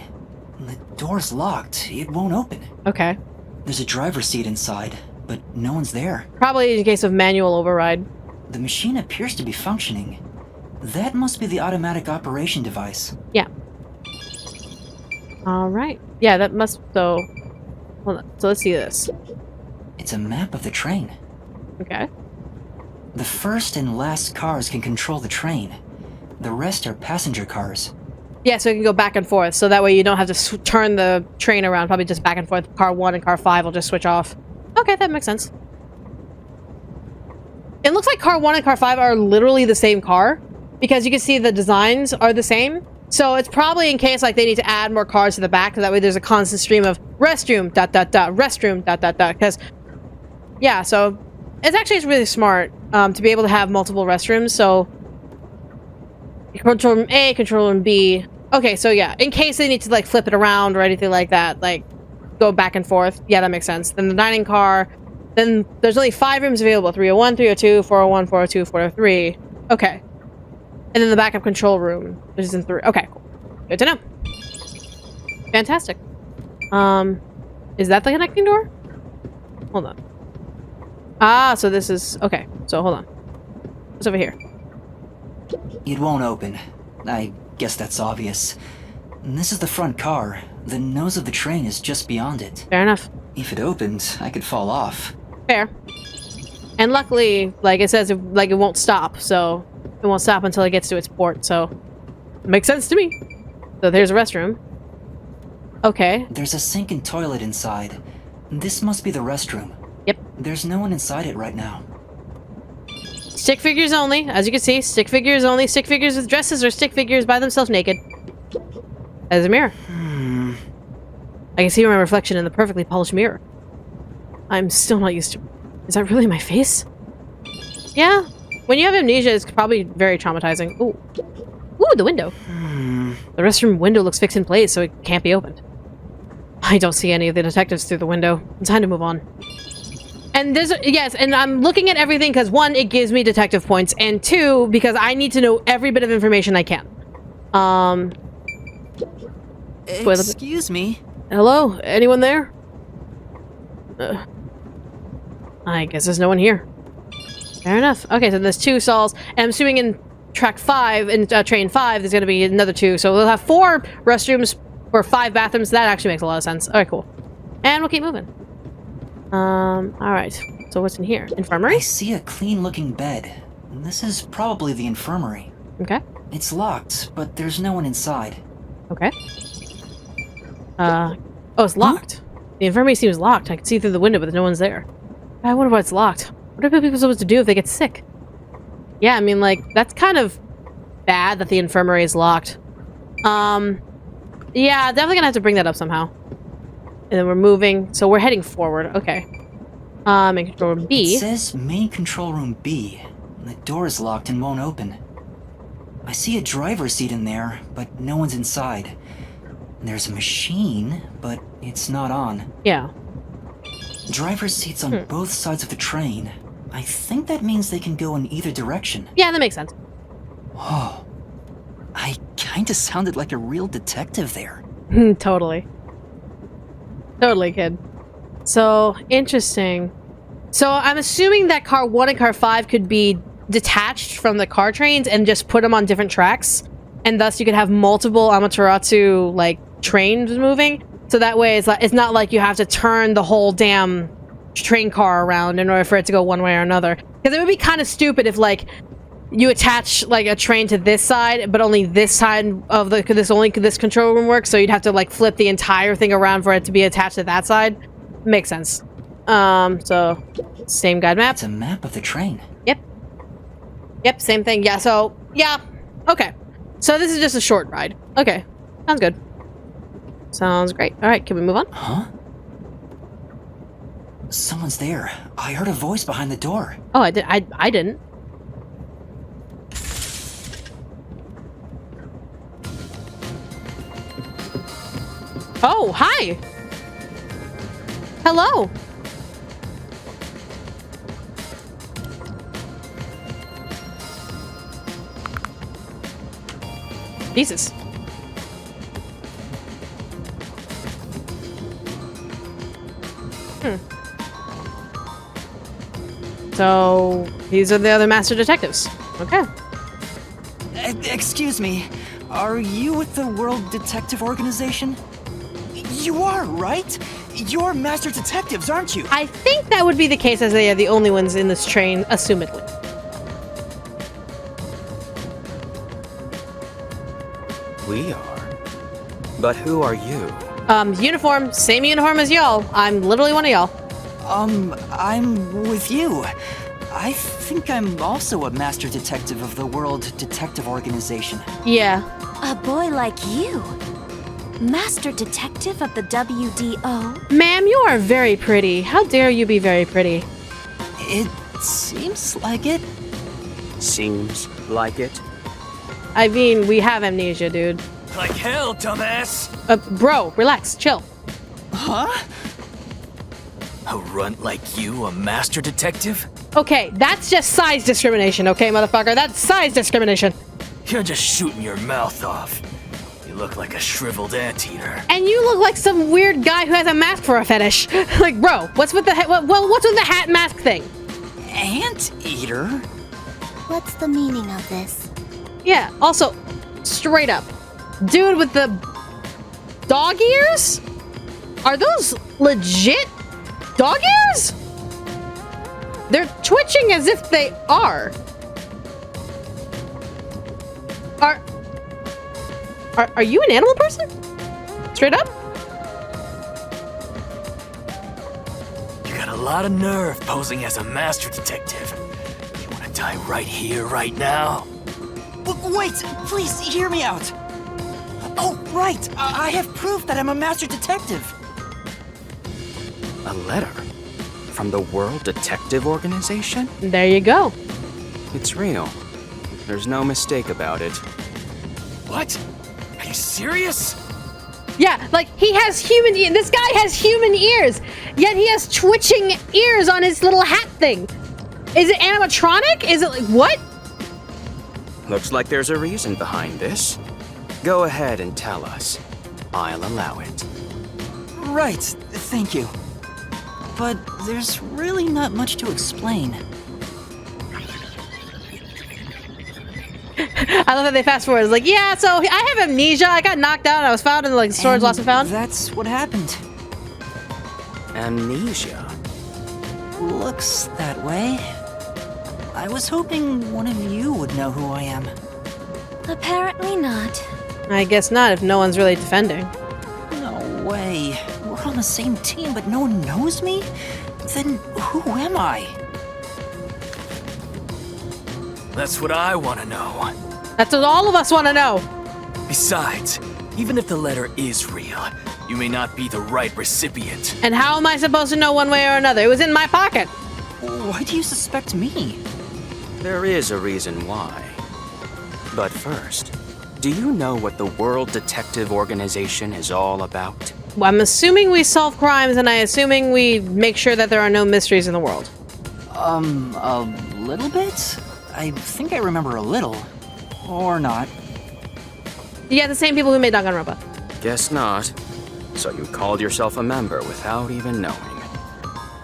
The door's locked. It won't open. Okay. There's a driver's seat inside, but no one's there. Probably in case of manual override. The machine appears to be functioning. That must be the automatic operation device. Yeah. All right. Yeah, that must... So... Hold on. So let's see this. It's a map of the train. Okay. The first and last cars can control the train. The rest are passenger cars. Yeah, so it can go back and forth, so that way you don't have to turn the train around, probably just back and forth. Car 1 and car 5 will just switch off. Okay, that makes sense. It looks like car 1 and car 5 are literally the same car, because you can see the designs are the same. So it's probably in case like they need to add more cars to the back, so that way there's a constant stream of restroom, ... restroom, ... because... Yeah, so it's really smart to be able to have multiple restrooms, so... Control room A, control room B... Okay, so yeah, in case they need to, like, flip it around or anything like that, like, go back and forth. Yeah, that makes sense. Then the dining car, then there's only 5 rooms available. 301, 302, 401, 402, 403. Okay. And then the backup control room, which is in 3. Okay, cool. Good to know. Fantastic. Is that the connecting door? Hold on. Ah, so this is... Okay, so hold on. What's over here? It won't open. I guess that's obvious. And this is the front car. The nose of the train is just beyond it. Fair enough. If it opened, I could fall off. Fair. And luckily, like it says, it won't stop, so... It won't stop until it gets to its port, so... It makes sense to me. So there's a restroom. Okay. There's a sink and toilet inside. This must be the restroom. Yep. There's no one inside it right now. Stick figures only. As you can see, stick figures only. Stick figures with dresses or stick figures by themselves naked. There's a mirror. I can see my reflection in the perfectly polished mirror. I'm still not used to it. Is that really my face? Yeah. When you have amnesia, it's probably very traumatizing. Ooh. Ooh, the window. The restroom window looks fixed in place, so it can't be opened. I don't see any of the detectives through the window. It's time to move on. And there's... Yes, and I'm looking at everything because, one, it gives me detective points, and two, because I need to know every bit of information I can. Excuse me? Hello? Anyone there? I guess there's no one here. Fair enough. Okay, so there's 2 stalls, and I'm assuming in track 5, in train 5, there's gonna be another 2, so we'll have 4 restrooms for 5 bathrooms. That actually makes a lot of sense. Alright, cool. And we'll keep moving. Alright. So what's in here? Infirmary? I see a clean-looking bed. This is probably the infirmary. Okay. It's locked, but there's no one inside. Okay. Oh, it's locked. The infirmary seems locked. I can see through the window, but no one's there. I wonder why it's locked. What are people supposed to do if they get sick? Yeah, I mean, like, that's kind of bad that the infirmary is locked. Yeah, definitely gonna have to bring that up somehow. And then we're moving, so we're heading forward. Okay. Main control room B. It says main control room B. And the door is locked and won't open. I see a driver's seat in there, but no one's inside. There's a machine, but it's not on. Yeah. Driver's seats on both sides of the train. I think that means they can go in either direction. Yeah, that makes sense. Oh. I kinda sounded like a real detective there. Totally. Totally, kid. So, interesting. So, I'm assuming that car 1 and car 5 could be detached from the car trains and just put them on different tracks. And thus you could have multiple Amaterasu, like, trains moving. So that way it's not like you have to turn the whole damn train car around in order for it to go one way or another. Because it would be kind of stupid if, like, you attach, like, a train to this side, but only this side of this control room works, so you'd have to, like, flip the entire thing around for it to be attached to that side. Makes sense. So, same guide map. It's a map of the train. Yep. Yep, same thing. Yeah, so, yeah. Okay. So this is just a short ride. Okay. Sounds good. Sounds great. Alright, can we move on? Huh? Someone's there. I heard a voice behind the door. Oh, I didn't. Oh, hi! Hello! Jesus. So, these are the other master detectives. Okay. Excuse me. Are you with the World Detective Organization? You are, right? You're master detectives, aren't you? I think that would be the case, as they are the only ones in this train, assumedly. We are. But who are you? Uniform. Same uniform as y'all. I'm literally one of y'all. I'm with you. I think I'm also a master detective of the World Detective Organization. Yeah. A boy like you? Master detective of the WDO? Ma'am, you are very pretty. How dare you be very pretty? It seems like it. Seems like it. I mean, we have amnesia, dude. Like hell, dumbass! Bro, relax, chill. Huh? A runt like you, a master detective? Okay, that's just size discrimination, okay, motherfucker? That's size discrimination. You're just shooting your mouth off. You look like a shriveled anteater. And you look like some weird guy who has a mask for a fetish. Like, bro, what's with the what's with the hat mask thing? Anteater? What's the meaning of this? Yeah, also, straight up. Dude with the dog ears? Are those legit dog ears? They're twitching as if they are. Are you an animal person? Straight up? You got a lot of nerve posing as a master detective. You wanna die right here, right now? Wait, please hear me out. Oh, right. I have proof that I'm a master detective. A letter? From the World Detective Organization? There you go. It's real. There's no mistake about it. What? Are you serious? Yeah, like he has human ears. This guy has human ears, yet he has twitching ears on his little hat thing. Is it animatronic? Is it like what? Looks like there's a reason behind this. Go ahead and tell us. I'll allow it. Right, thank you. But there's really not much to explain. I love that they fast forward. It's like, yeah, so I have amnesia. I got knocked out and I was found in like storage lost and found. That's what happened. Amnesia? Looks that way. I was hoping one of you would know who I am. Apparently not. I guess not if no one's really defending. No way. We're on the same team, but no one knows me? Then who am I? That's what I want to know. That's what all of us want to know. Besides, even if the letter is real, you may not be the right recipient. And how am I supposed to know one way or another? It was in my pocket. Why do you suspect me? There is a reason why. But first, do you know what the World Detective Organization is all about? Well, I'm assuming we solve crimes, and I'm assuming we make sure that there are no mysteries in the world. A little bit? I think I remember a little. Or not. Yeah, the same people who made Danganronpa. Guess not. So you called yourself a member without even knowing.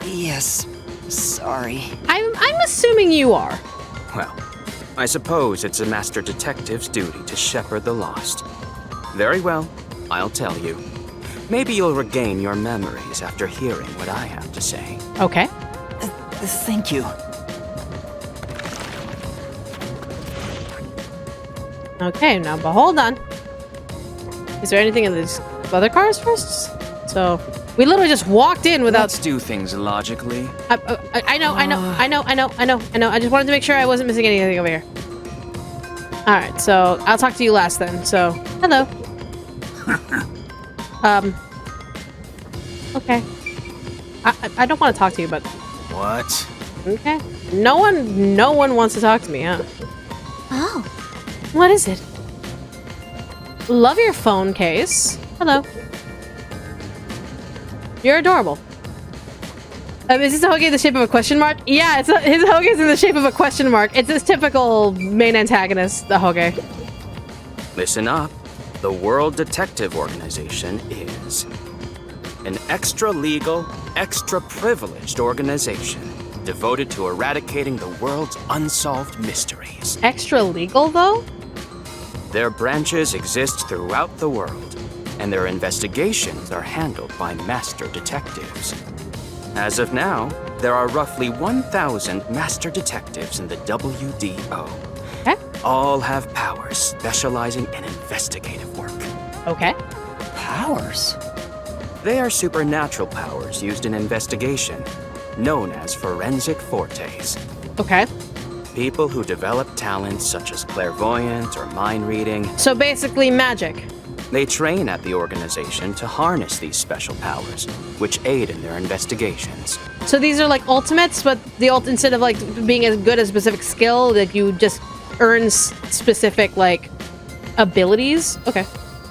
Yes. Sorry. I'm assuming you are. Well, I suppose it's a master detective's duty to shepherd the lost. Very well, I'll tell you. Maybe you'll regain your memories after hearing what I have to say. Okay. Thank you. Okay, now, but hold on. Is there anything in these other cars first? So, we literally just walked in without... Let's do things logically. I know. I just wanted to make sure I wasn't missing anything over here. Alright, so I'll talk to you last then. So, hello. Okay. I don't want to talk to you, but... What? Okay. No one wants to talk to me, huh? Oh. What is it? Love your phone case. Hello. You're adorable. Is this Hoge in the shape of a question mark? Yeah, his Hoge is in the shape of a question mark. It's his typical main antagonist, the Hoge. Listen up. The World Detective Organization is an extra-legal, extra-privileged organization devoted to eradicating the world's unsolved mysteries. Extra legal, though? Their branches exist throughout the world, and their investigations are handled by master detectives. As of now, there are roughly 1,000 master detectives in the WDO. Okay. All have powers specializing in investigative work. Okay. Powers? They are supernatural powers used in investigation, known as forensic fortes. Okay. People who develop talents such as clairvoyance or mind reading. So basically magic. They train at the organization to harness these special powers, which aid in their investigations. So these are like ultimates, but instead of like being as good as a specific skill, like you just earn specific like abilities. Okay.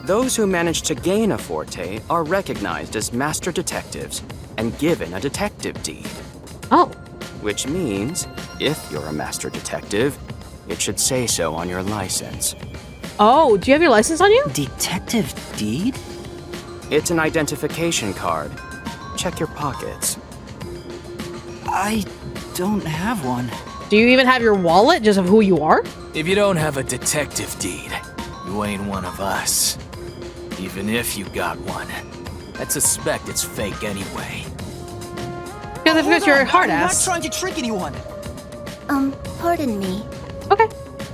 Those who manage to gain a forte are recognized as master detectives and given a detective deed. Oh. Which means, if you're a master detective, it should say so on your license. Oh, do you have your license on you? Detective deed? It's an identification card. Check your pockets. I don't have one. Do you even have your wallet just of who you are? If you don't have a detective deed, you ain't one of us. Even if you got one, I'd suspect it's fake anyway. Because if it's your hard I'm not ass. trying to trick anyone. Pardon me. Okay.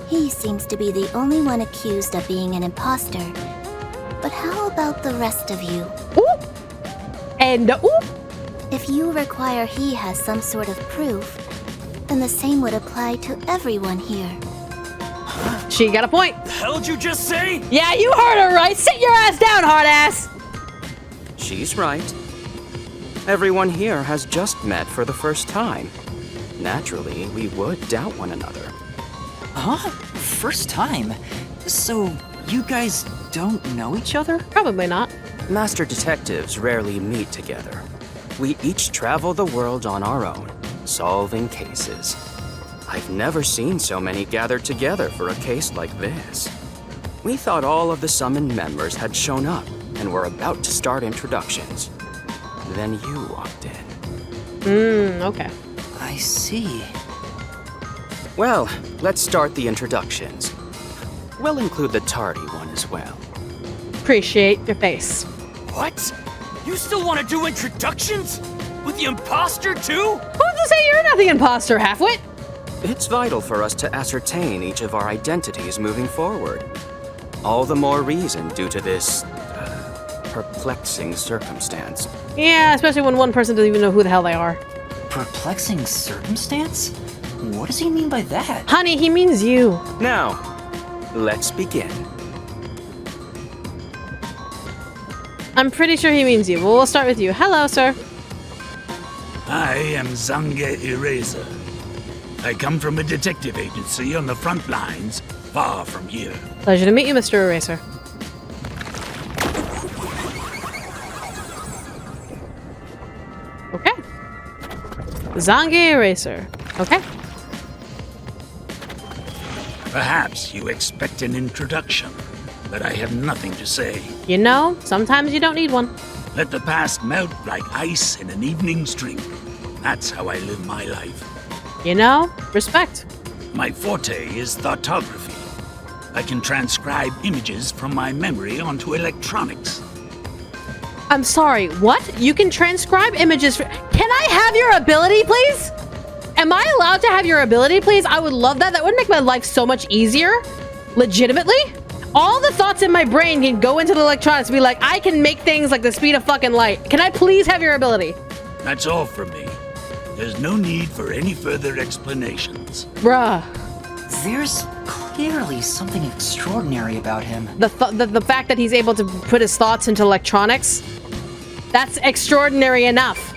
He seems to be the only one accused of being an imposter. But how about the rest of you? Ooh. And ooh. If you require he has some sort of proof, then the same would apply to everyone here. She got a point. The hell'd you just say? Yeah, you heard her right. Sit your ass down, hard ass. She's right. Everyone here has just met for the first time. Naturally, we would doubt one another. Huh? First time? So, you guys don't know each other? Probably not. Master detectives rarely meet together. We each travel the world on our own, solving cases. I've never seen so many gathered together for a case like this. We thought all of the summoned members had shown up and were about to start introductions. Then you walked in. Okay. I see. Well, let's start the introductions. We'll include the tardy one as well. Appreciate your face. What? You still want to do introductions? With the imposter too? Who's to say you're not the imposter, halfwit? It's vital for us to ascertain each of our identities moving forward. All the more reason due to this perplexing circumstance. Yeah, especially when one person doesn't even know who the hell they are. Perplexing circumstance? What does he mean by that? Honey, he means you. Now, let's begin. I'm pretty sure he means you. Well, we'll start with you. Hello, sir. I am Zange Eraser. I come from a detective agency on the front lines, far from here. Pleasure to meet you, Mr. Eraser. Okay. Zange Eraser. Okay. Perhaps you expect an introduction, but I have nothing to say. You know, sometimes you don't need one. Let the past melt like ice in an evening's drink. That's how I live my life. You know, respect. My forte is thoughtography. I can transcribe images from my memory onto electronics. I'm sorry, what? You can transcribe images for— Can I have your ability, please? Am I allowed to have your ability, please? I would love that. That would make my life so much easier. Legitimately. All the thoughts in my brain can go into the electronics and be like, I can make things like the speed of fucking light. Can I please have your ability? That's all from me. There's no need for any further explanations. Bruh. There's clearly something extraordinary about him. The fact that he's able to put his thoughts into electronics, that's extraordinary enough.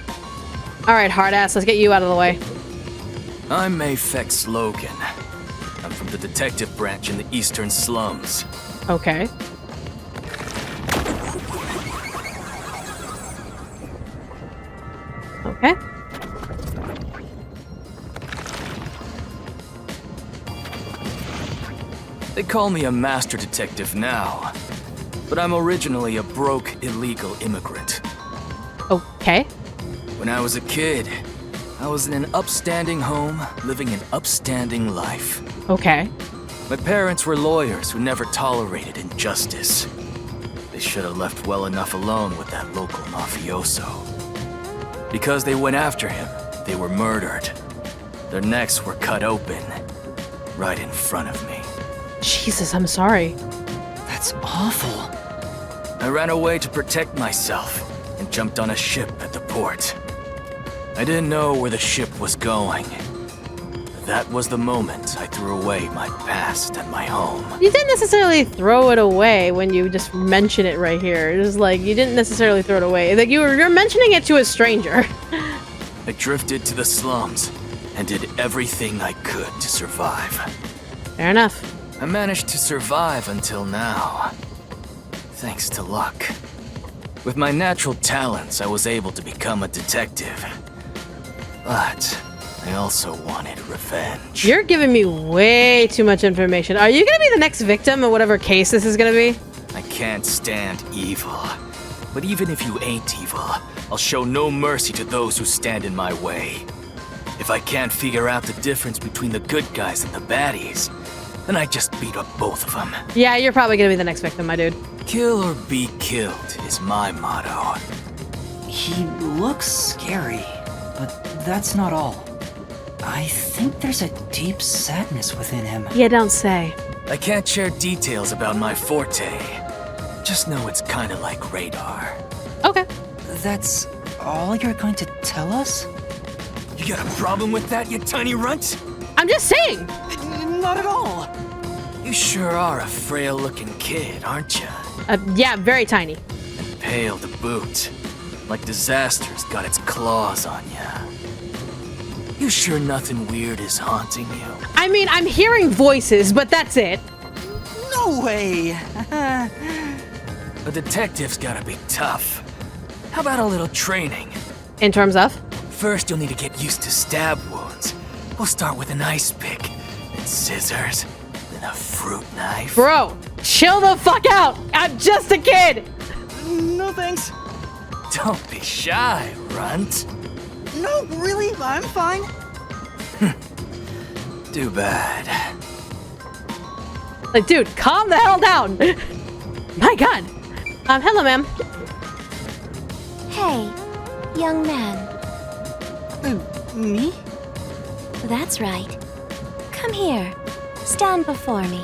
All right, hard ass, let's get you out of the way. I'm Mayfex Logan. I'm from the detective branch in the eastern slums. Okay. Okay. They call me a master detective now, but I'm originally a broke, illegal immigrant. Okay. When I was a kid, I was in an upstanding home, living an upstanding life. Okay. My parents were lawyers who never tolerated injustice. They should have left well enough alone with that local mafioso. Because they went after him, they were murdered. Their necks were cut open, right in front of me. Jesus, I'm sorry. That's awful. I ran away to protect myself and jumped on a ship at the port. I didn't know where the ship was going. That was the moment I threw away my past and my home. You didn't necessarily throw it away when you just mention it right here. It's just like you didn't necessarily throw it away. Like you're mentioning it to a stranger. I drifted to the slums and did everything I could to survive. Fair enough. I managed to survive until now, thanks to luck. With my natural talents, I was able to become a detective. But I also wanted revenge. You're giving me way too much information. Are you gonna be the next victim of whatever case this is gonna be? I can't stand evil. But even if you ain't evil, I'll show no mercy to those who stand in my way. If If I can't figure out the difference between the good guys and the baddies, then I just beat up both of them. Yeah, you're probably gonna be the next victim, my dude. Kill or be killed is my motto. He looks scary, but that's not all. I think there's a deep sadness within him. Yeah, don't say. I can't share details about my forte. Just know it's kinda like radar. Okay. That's all you're going to tell us? You got a problem with that, you tiny runt? I'm just saying! Not at all. You sure are a frail-looking kid, aren't you? Yeah, very tiny. And pale to boot. Like disaster's got its claws on ya. You sure nothing weird is haunting you? I mean, I'm hearing voices, but that's it. No way! A detective's gotta be tough. How about a little training? In terms of? First, you'll need to get used to stab wounds. We'll start with an ice pick, then scissors, then a fruit knife. Bro, chill the fuck out! I'm just a kid! No thanks. Don't be shy, runt. No, really, I'm fine. Too bad. Like, dude, calm the hell down! My god! Hello, ma'am. Hey, young man. Me? That's right. Come here. Stand before me.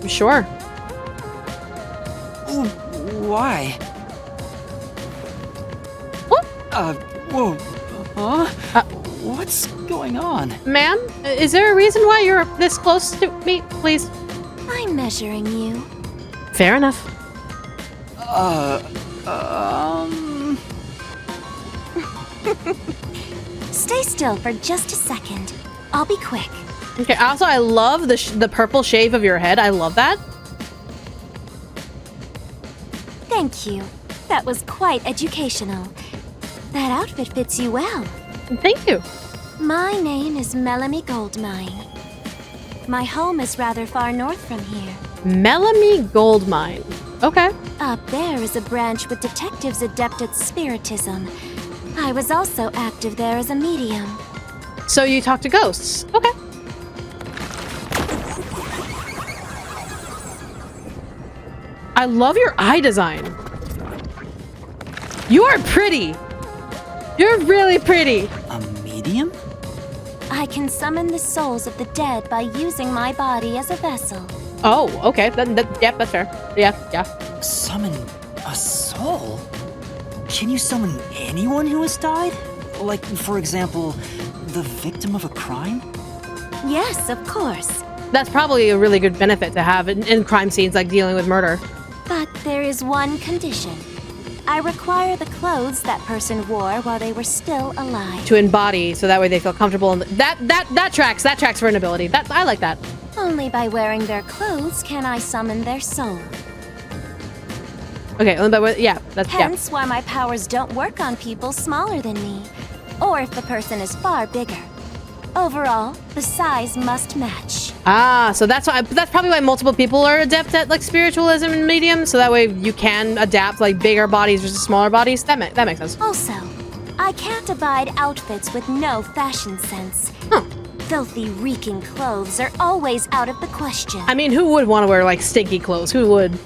Sure. Why? What? Whoa. Huh? What's going on? Ma'am, is there a reason why you're this close to me, please? I'm measuring you. Fair enough. Stay still for just a second. I'll be quick. Okay, also, I love the purple shave of your head. I love that. Thank you. That was quite educational. That outfit fits you well. Thank you. My name is Melanie Goldmine. My home is rather far north from here. Melanie Goldmine. Okay. Up there is a branch with detectives adept at spiritism. I was also active there as a medium. So you talk to ghosts. Okay. I love your eye design. You are pretty. You're really pretty. A medium? I can summon the souls of the dead by using my body as a vessel. Oh, okay. Yep, that's fair. Yeah. Summon a soul? Can you summon anyone who has died? Like, for example, the victim of a crime? Yes, of course. That's probably a really good benefit to have in crime scenes, like dealing with murder. But there is one condition. I require the clothes that person wore while they were still alive. To embody, so that way they feel comfortable. And that tracks. That tracks for an ability. I like that. Only by wearing their clothes can I summon their soul. Okay, yeah, that's Hence why my powers don't work on people smaller than me, or if the person is far bigger. Overall, the size must match. Ah, so that's probably why multiple people are adept at like spiritualism and medium, so that way you can adapt like bigger bodies versus smaller bodies. That makes sense. Also, I can't abide outfits with no fashion sense. Huh. Filthy, reeking clothes are always out of the question. I mean, who would want to wear like stinky clothes? Who would?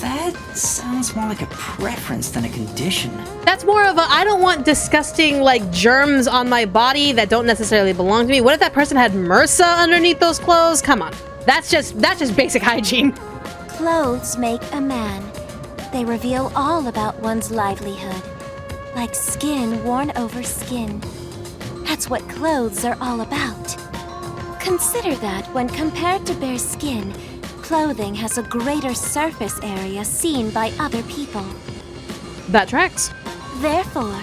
That sounds more like a preference than a condition. That's more of a I don't want disgusting like germs on my body that don't necessarily belong to me. What if that person had MRSA underneath those clothes? Come on. That's just basic hygiene. Clothes make a man. They reveal all about one's livelihood. Like skin worn over skin. That's what clothes are all about. Consider that when compared to bare skin, clothing has a greater surface area seen by other people. That tracks. Therefore,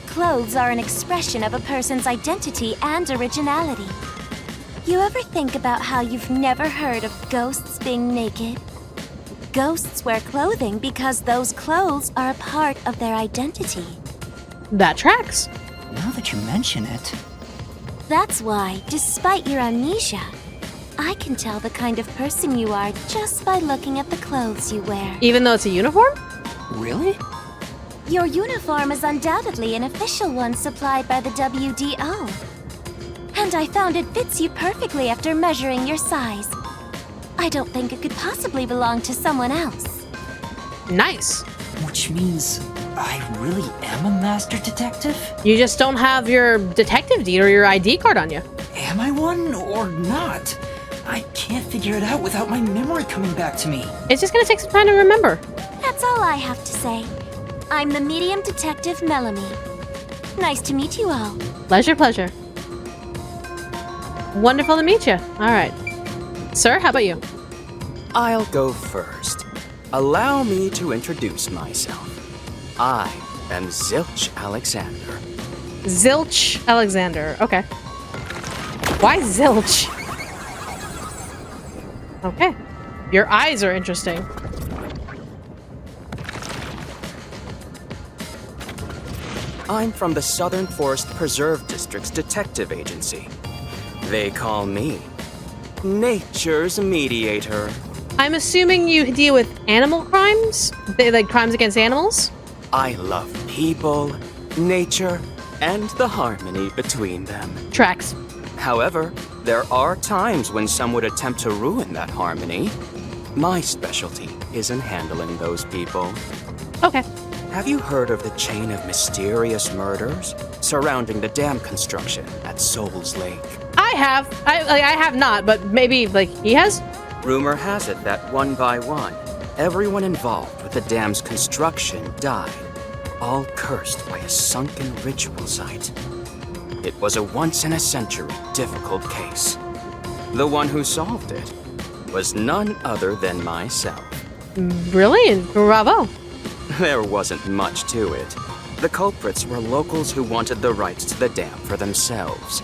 clothes are an expression of a person's identity and originality. You ever think about how you've never heard of ghosts being naked? Ghosts wear clothing because those clothes are a part of their identity. That tracks. Now that you mention it... That's why, despite your amnesia, I can tell the kind of person you are just by looking at the clothes you wear. Even though it's a uniform? Really? Your uniform is undoubtedly an official one supplied by the WDO. And I found it fits you perfectly after measuring your size. I don't think it could possibly belong to someone else. Nice. Which means I really am a master detective? You just don't have your detective deed or your ID card on you. Am I one or not? I can't figure it out without my memory coming back to me. It's just gonna take some time to remember. That's all I have to say. I'm the medium detective Melanie. Nice to meet you all. Pleasure, pleasure. Wonderful to meet you. All right. Sir, how about you? I'll go first. Allow me to introduce myself. I am Zilch Alexander. Zilch Alexander. Okay. Why Zilch? Okay. Your eyes are interesting. I'm from the Southern Forest Preserve District's detective agency. They call me Nature's Mediator. I'm assuming you deal with animal crimes? Like crimes against animals? I love people, nature, and the harmony between them. Tracks. However, there are times when some would attempt to ruin that harmony. My specialty is in handling those people. Okay. Have you heard of the chain of mysterious murders surrounding the dam construction at Souls Lake? I have. I have not, but maybe, like, he has? Rumor has it that one by one, everyone involved with the dam's construction died, all cursed by a sunken ritual site. It was a once-in-a-century difficult case. The one who solved it was none other than myself. Really? Bravo. There wasn't much to it. The culprits were locals who wanted the rights to the dam for themselves.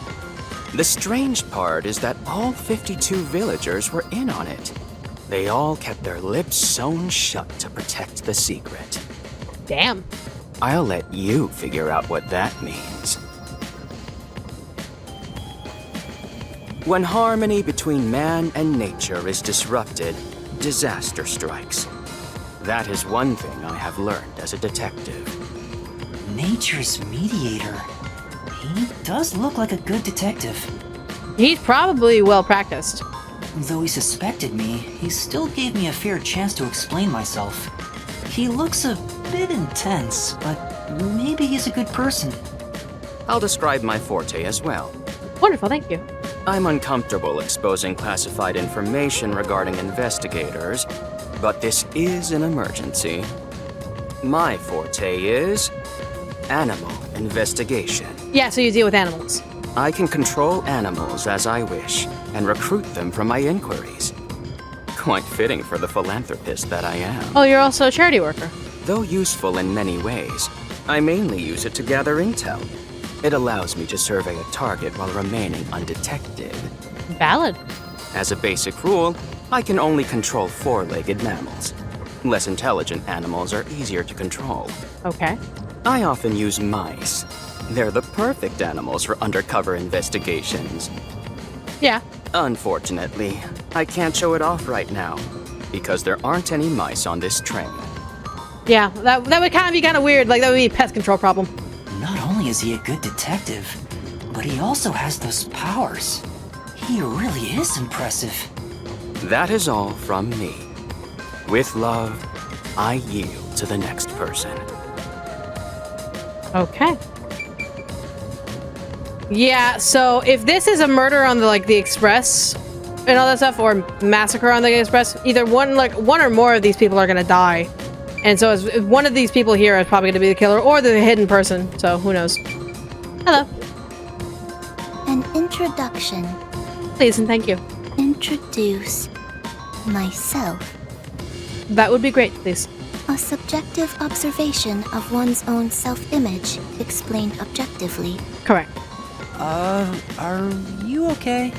The strange part is that all 52 villagers were in on it. They all kept their lips sewn shut to protect the secret. Damn. I'll let you figure out what that means. When harmony between man and nature is disrupted, disaster strikes. That is one thing I have learned as a detective. Nature's mediator. He does look like a good detective. He's probably well practiced. Though he suspected me, he still gave me a fair chance to explain myself. He looks a bit intense, but maybe he's a good person. I'll describe my forte as well. Wonderful, thank you. I'm uncomfortable exposing classified information regarding investigators, but this is an emergency. My forte is animal investigation. Yeah, so you deal with animals. I can control animals as I wish and recruit them from my inquiries. Quite fitting for the philanthropist that I am. Oh, you're also a charity worker. Though useful in many ways, I mainly use it to gather intel. It allows me to survey a target while remaining undetected. Valid. As a basic rule, I can only control four-legged mammals. Less intelligent animals are easier to control. Okay. I often use mice. They're the perfect animals for undercover investigations. Yeah. Unfortunately, I can't show it off right now, because there aren't any mice on this train. Yeah, that would kind of be kind of weird. Like, that would be a pest control problem. Not only is he a good detective, but he also has those powers. He really is impressive. That is all from me. With love, I yield to the next person. Okay. Yeah, so if this is a murder on the Express and all that stuff, or massacre on the Express, either one or more of these people are gonna die. And so one of these people here is probably gonna be the killer or the hidden person, so who knows. Hello. An introduction. Please and thank you. Introduce myself. That would be great, please. A subjective observation of one's own self-image, explained objectively. Correct. Are you okay?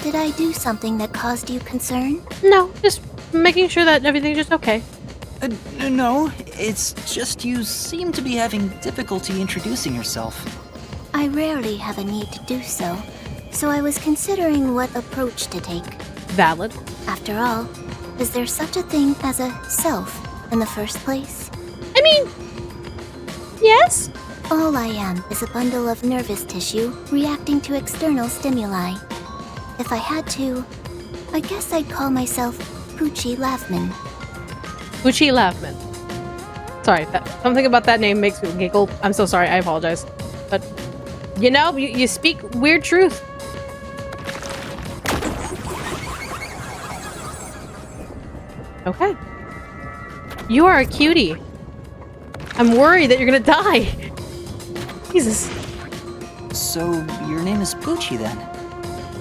Did I do something that caused you concern? No, just making sure that everything's just okay. No, it's just you seem to be having difficulty introducing yourself. I rarely have a need to do so, so I was considering what approach to take. Valid. After all, is there such a thing as a self in the first place? I mean, yes. All I am is a bundle of nervous tissue reacting to external stimuli. If I had to, I guess I'd call myself Poochie Laughman. Poochie Laughman. Sorry, something about that name makes me giggle. I'm so sorry, I apologize. But, you know, you speak weird truth. Okay. You are a cutie. I'm worried that you're gonna die. Jesus. So, your name is Poochie then?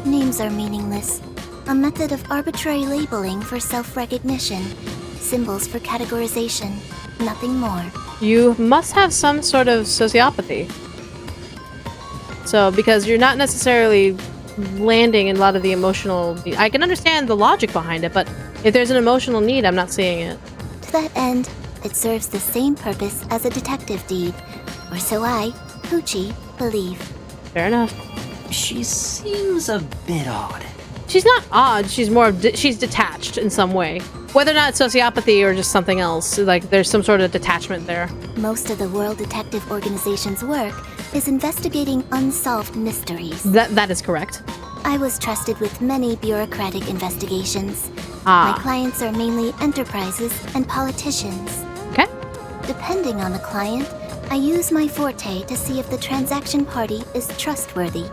Names are meaningless. A method of arbitrary labeling for self-recognition. Symbols for categorization. Nothing more. You must have some sort of sociopathy. So, because you're not necessarily landing in a lot of the emotional... I can understand the logic behind it, but if there's an emotional need, I'm not seeing it. To that end, it serves the same purpose as a detective deed. Or so I, Poochie, believe. Fair enough. She seems a bit odd. She's not odd, she's more... she's detached in some way. Whether or not it's sociopathy or just something else, like there's some sort of detachment there. Most of the World Detective Organization's work is investigating unsolved mysteries. That is correct. I was trusted with many bureaucratic investigations. Ah. My clients are mainly enterprises and politicians. Okay. Depending on the client, I use my forte to see if the transaction party is trustworthy.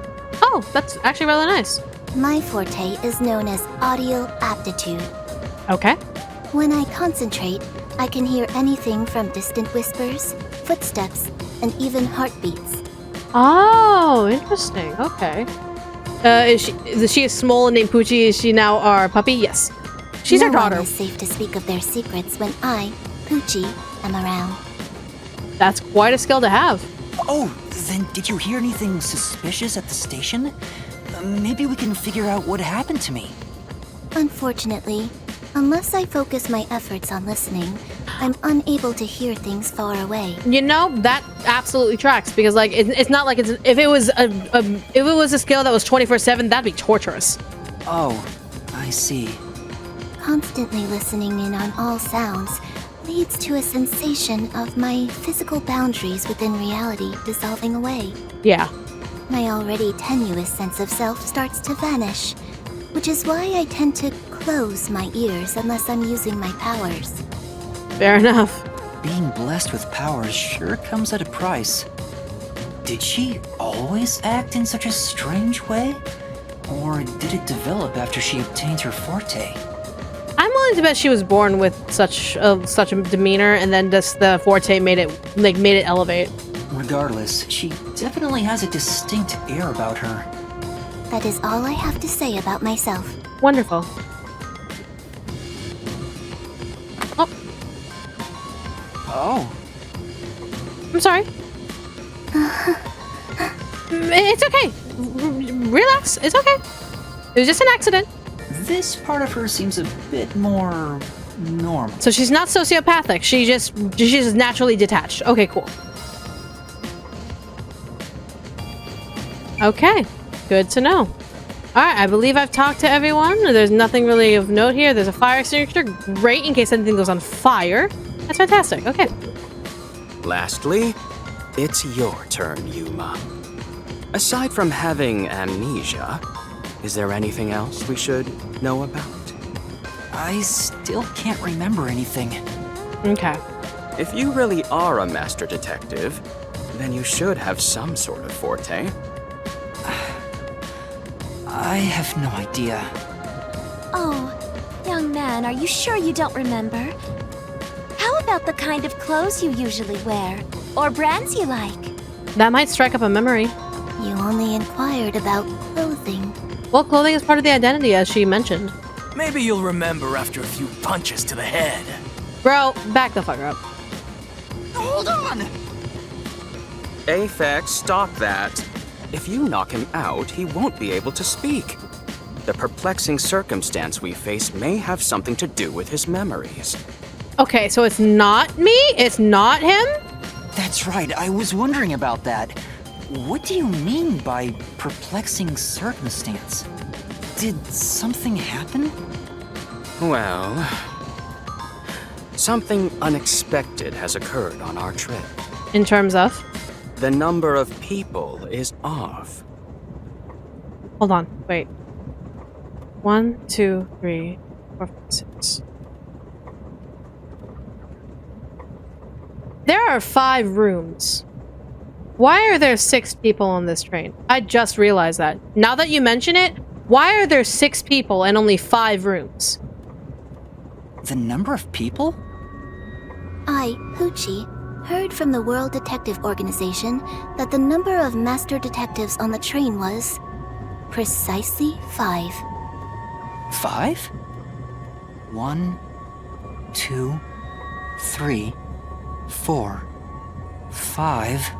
Oh, that's actually really nice. My forte is known as audio aptitude. Okay. When I concentrate, I can hear anything from distant whispers, footsteps, and even heartbeats. Oh, interesting. Okay. Is she a small and named Poochie? Is she now our puppy? Yes. She's our daughter. No one is safe to speak of their secrets when I, Poochie, am around. That's quite a skill to have. Oh, then did you hear anything suspicious at the station? Maybe we can figure out what happened to me. Unfortunately, unless I focus my efforts on listening, I'm unable to hear things far away. You know, that absolutely tracks because, like, it's not like it's if it was a skill that was 24/7, that'd be torturous. Oh, I see. Constantly listening in on all sounds leads to a sensation of my physical boundaries within reality dissolving away. Yeah. My already tenuous sense of self starts to vanish, which is why I tend to close my ears unless I'm using my powers. Fair enough. Being blessed with powers sure comes at a price. Did she always act in such a strange way? Or did it develop after she obtained her forte? I'm willing to bet she was born with such a demeanor, and then just the forte made it elevate. Regardless, she definitely has a distinct air about her. That is all I have to say about myself. Wonderful. Oh. Oh. I'm sorry. It's okay. Relax. It's okay. It was just an accident. This part of her seems a bit more normal. So she's not sociopathic. She's just naturally detached. Okay, cool. Okay, good to know. Alright, I believe I've talked to everyone. There's nothing really of note here. There's a fire extinguisher. Great, in case anything goes on fire. That's fantastic. Okay. Lastly, it's your turn, Yuma. Aside from having amnesia, is there anything else we should know about? I still can't remember anything. Okay. If you really are a master detective, then you should have some sort of forte. I have no idea. Oh, young man, are you sure you don't remember? How about the kind of clothes you usually wear? Or brands you like? That might strike up a memory. You only inquired about clothing. Well, clothing is part of the identity, as she mentioned. Maybe you'll remember after a few punches to the head. Bro, back the fucker up. Hold on! Aphex, stop that. If you knock him out, he won't be able to speak. The perplexing circumstance we face may have something to do with his memories. Okay, so it's not me? It's not him? That's right, I was wondering about that. What do you mean by perplexing circumstance? Did something happen? Well, something unexpected has occurred on our trip. In terms of? the number of people is off. Hold on, wait. 1, 2, 3, 4, 5, 6. There are 5 rooms. Why are there 6 people on this train? I just realized that. Now that you mention it, why are there 6 people and only 5 rooms? The number of people? I, Hoochie, heard from the World Detective Organization that the number of master detectives on the train was precisely 5. 5? 1, 2, 3, 4, 5.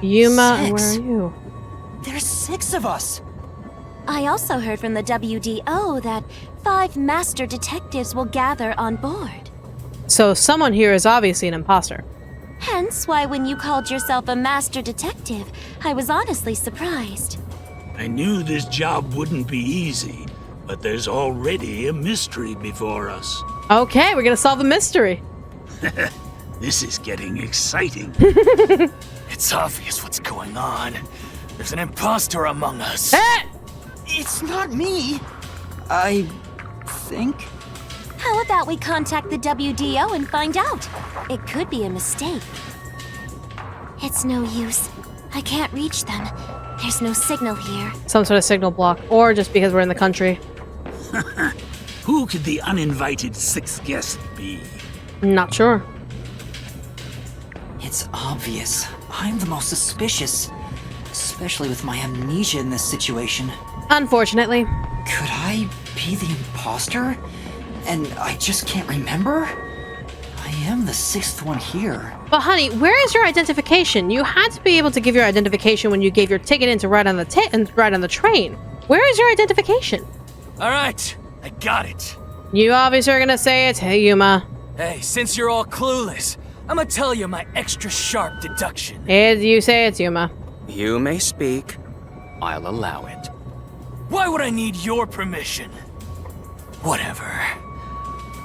Yuma, 6. where are you? There's 6 of us! I also heard from the WDO that 5 master detectives will gather on board. So someone here is obviously an imposter. Hence why when you called yourself a master detective, I was honestly surprised. I knew this job wouldn't be easy, but there's already a mystery before us. Okay, we're gonna solve a mystery. This is getting exciting. It's obvious what's going on. There's an imposter among us. Eh! It's not me! I think. How about we contact the WDO and find out? It could be a mistake. It's no use. I can't reach them. There's no signal here. Some sort of signal block, or just because we're in the country. Who could the uninvited 6th guest be? Not sure. It's obvious. I'm the most suspicious. Especially with my amnesia in this situation. Unfortunately. Could I be the imposter? And I just can't remember? I am the 6th one here. But honey, where is your identification? You had to be able to give your identification when you gave your ticket in to ride on the train. Where is your identification? All right, I got it. You obviously are gonna say it's hey Yuma. Hey, since you're all clueless, I'm gonna tell you my extra sharp deduction. You say it's Yuma. You may speak. I'll allow it. Why would I need your permission? Whatever.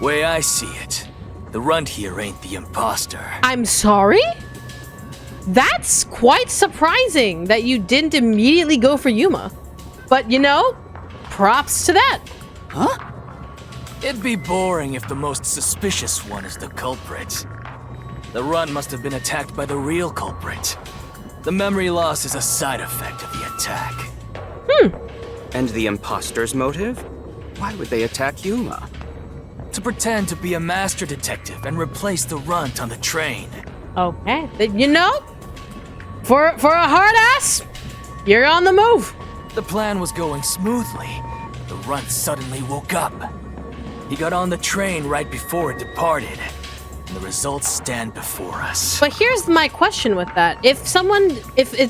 Way I see it, the runt here ain't the imposter. I'm sorry? That's quite surprising that you didn't immediately go for Yuma. But you know, props to that. Huh? It'd be boring if the most suspicious one is the culprit. The runt must have been attacked by the real culprit. The memory loss is a side effect of the attack. And the imposter's motive? Why would they attack Yuma? To pretend to be a master detective and replace the runt on the train. Okay, you know, for a hard ass, you're on the move. The plan was going smoothly. The runt suddenly woke up. He got on the train right before it departed. And the results stand before us. But here's my question with that. If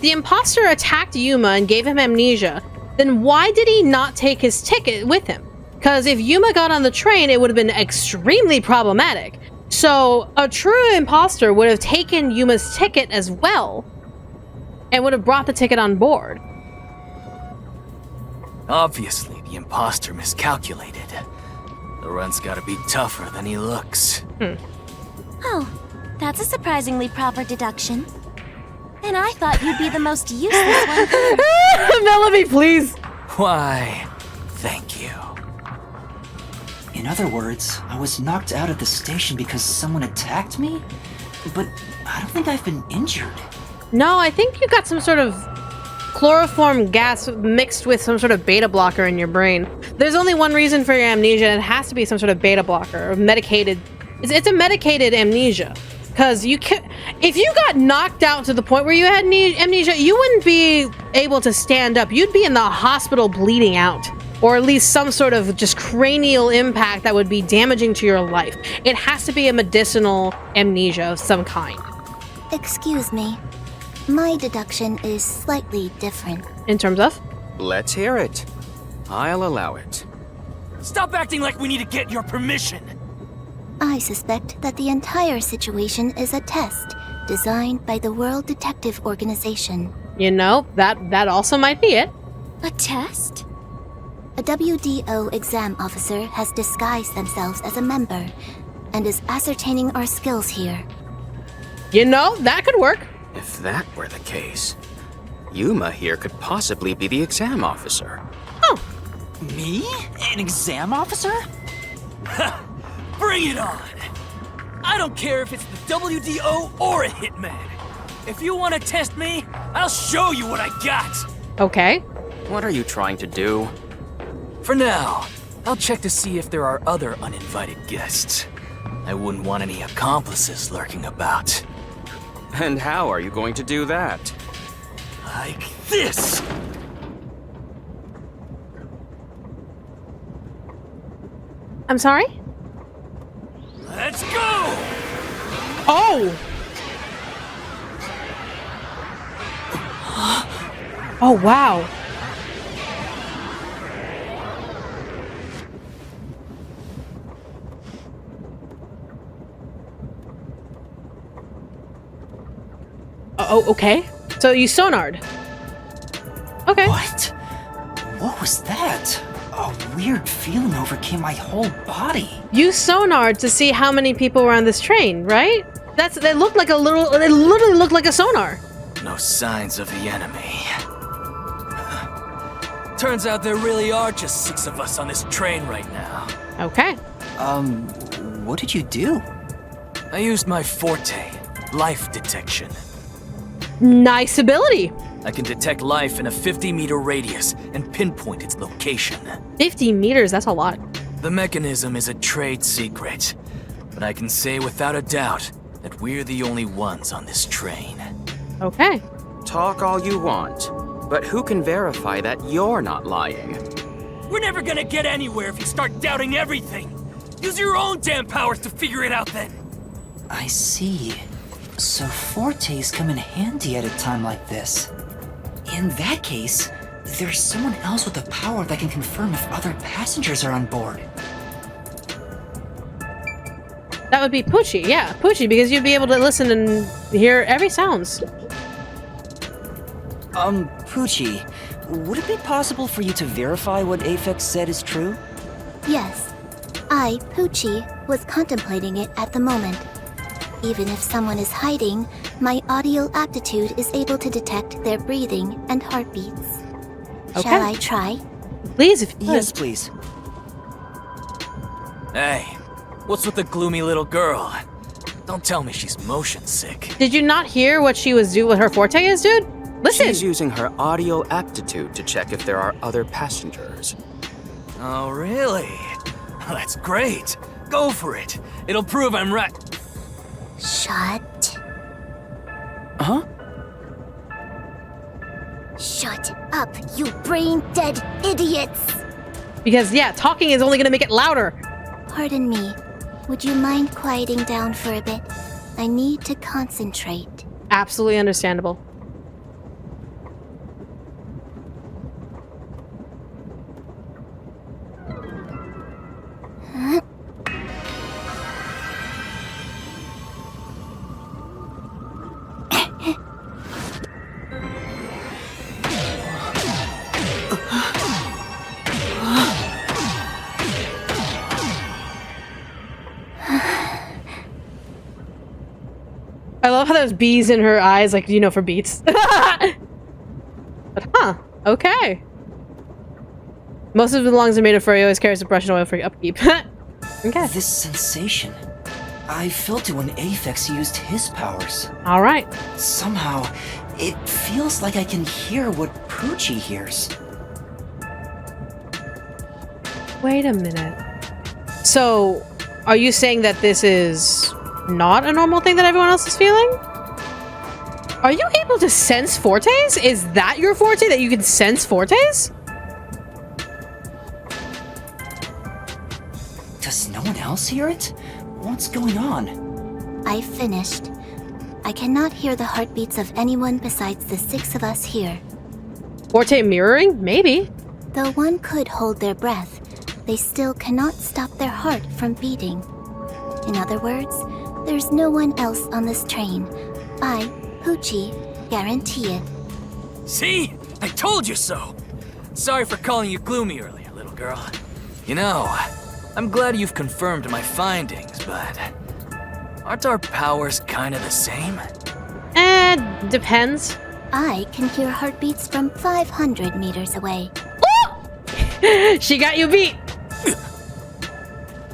the imposter attacked Yuma and gave him amnesia, then why did he not take his ticket with him? Because if Yuma got on the train, it would have been extremely problematic. So a true imposter would have taken Yuma's ticket as well and would have brought the ticket on board. Obviously, the imposter miscalculated. The runt's gotta be tougher than he looks. Oh, that's a surprisingly proper deduction. And I thought you'd be the most useless one here. Melody, please. Why, thank you. In other words, I was knocked out at the station because someone attacked me? But I don't think I've been injured. No, I think you got some sort of chloroform gas mixed with some sort of beta blocker in your brain. There's only one reason for your amnesia, and it has to be some sort of beta blocker or medicated. It's a medicated amnesia. Because if you got knocked out to the point where you had amnesia, you wouldn't be able to stand up. You'd be in the hospital bleeding out. Or at least some sort of just cranial impact that would be damaging to your life. It has to be a medicinal amnesia of some kind. Excuse me. My deduction is slightly different. In terms of? Let's hear it. I'll allow it. Stop acting like we need to get your permission. I suspect that the entire situation is a test designed by the World Detective Organization. You know, that also might be it. A test? A WDO exam officer has disguised themselves as a member and is ascertaining our skills here. You know, that could work. If that were the case, Yuma here could possibly be the exam officer. Oh, Me? An exam officer? Bring it on! I don't care if it's the WDO or a hitman. If you want to test me, I'll show you what I got. okay. What are you trying to do? For now, I'll check to see if there are other uninvited guests. I wouldn't want any accomplices lurking about. And how are you going to do that? Like this! I'm sorry? Let's go! Oh! Oh, wow. Oh, okay. So you sonared. Okay. What? What was that? A weird feeling overcame my whole body. You sonared to see how many people were on this train, right? They looked like a little, they literally looked like a sonar. No signs of the enemy. Turns out there really are just 6 of us on this train right now. Okay. What did you do? I used my forte, life detection. Nice ability. I can detect life in a 50-meter radius and pinpoint its location. 50 meters, that's a lot. The mechanism is a trade secret, but I can say without a doubt that we're the only ones on this train. Okay. Talk all you want, but who can verify that you're not lying? We're never gonna get anywhere if you start doubting everything. Use your own damn powers to figure it out then. I see. So fortes come in handy at a time like this. In that case, there's someone else with the power that can confirm if other passengers are on board. That would be Poochie, yeah, Poochie, because you'd be able to listen and hear every sounds. Poochie, would it be possible for you to verify what Aphex said is true? Yes. I, Poochie, was contemplating it at the moment. Even if someone is hiding, my audio aptitude is able to detect their breathing and heartbeats. Okay. Shall I try? Please, if you Yes, could. please. Hey, what's with the gloomy little girl? Don't tell me she's motion sick. Did you not hear what she was doing, what her forte is, dude? Listen. She's using her audio aptitude to check if there are other passengers. Oh, really? That's great. Go for it. It'll prove I'm right. Shut. Huh? Shut up, you brain-dead idiots! Because, yeah, talking is only gonna make it louder. Pardon me. Would you mind quieting down for a bit? I need to concentrate. Absolutely understandable. I love how there's bees in her eyes, like, you know, for beats. But, huh, okay. Most of the lungs are made of fur. He always carries a brush and oil for upkeep. Okay. This sensation. I felt it when Aphex used his powers. All right. Somehow, it feels like I can hear what Poochie hears. Wait a minute. So, are you saying that this is not a normal thing that everyone else is feeling? Are you able to sense fortes? Is that your forte, that you can sense fortes? Does no one else hear it? What's going on? I finished. I cannot hear the heartbeats of anyone besides the 6 of us here. Forte mirroring? Maybe. Though one could hold their breath, they still cannot stop their heart from beating. In other words, there's no one else on this train. I, Poochie, guarantee it. See? I told you so! Sorry for calling you gloomy earlier, little girl. You know, I'm glad you've confirmed my findings, but aren't our powers kind of the same? Depends. I can hear heartbeats from 500 meters away. She got you beat.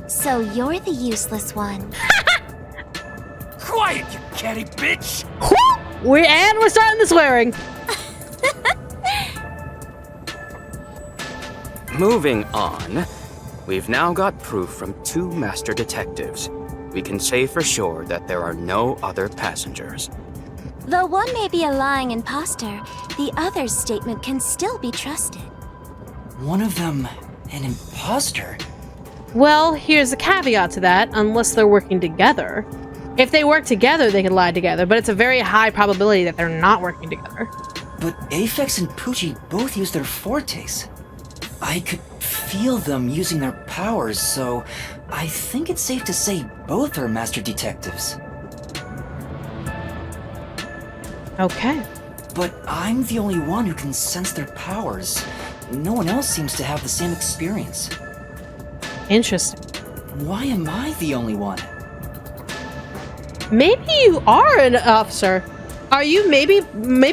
So you're the useless one. Quiet, you catty bitch! We're starting the swearing. Moving on, we've now got proof from 2 master detectives. We can say for sure that there are no other passengers. Though one may be a lying imposter, the other's statement can still be trusted. One of them, an imposter? Well, here's a caveat to that, unless they're working together. If they work together, they can lie together, but it's a very high probability that they're not working together. But Aphex and Poochie both use their fortes. I could feel them using their powers, so I think it's safe to say both are master detectives. Okay. But I'm the only one who can sense their powers. No one else seems to have the same experience. Interesting. Why am I the only one? Maybe you are an officer. Are you? Maybe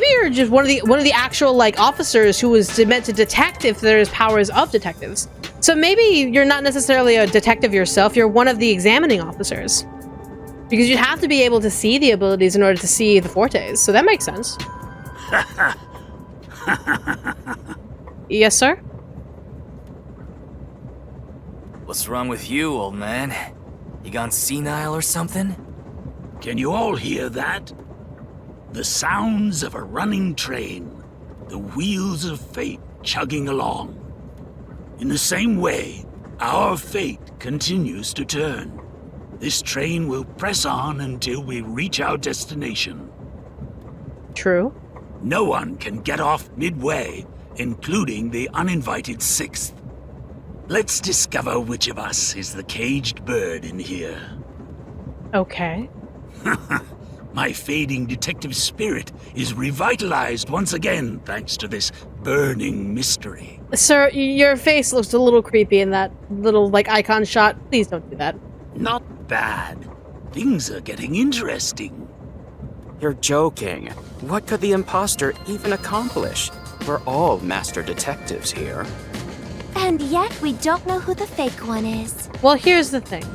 you're just one of the actual like officers who was meant to detect if there's powers of detectives. So maybe you're not necessarily a detective yourself. You're one of the examining officers, because you'd have to be able to see the abilities in order to see the fortes. So that makes sense. Yes, sir. What's wrong with you, old man? You gone senile or something? Can you all hear that? The sounds of a running train, the wheels of fate chugging along. In the same way, our fate continues to turn. This train will press on until we reach our destination. True. No one can get off midway, including the uninvited 6th. Let's discover which of us is the caged bird in here. Okay. My fading detective spirit is revitalized once again thanks to this burning mystery. Sir, your face looks a little creepy in that little like icon shot. Please don't do that. Not bad. Things are getting interesting. You're joking. What could the imposter even accomplish? We're all master detectives here. And yet we don't know who the fake one is. Well, here's the thing.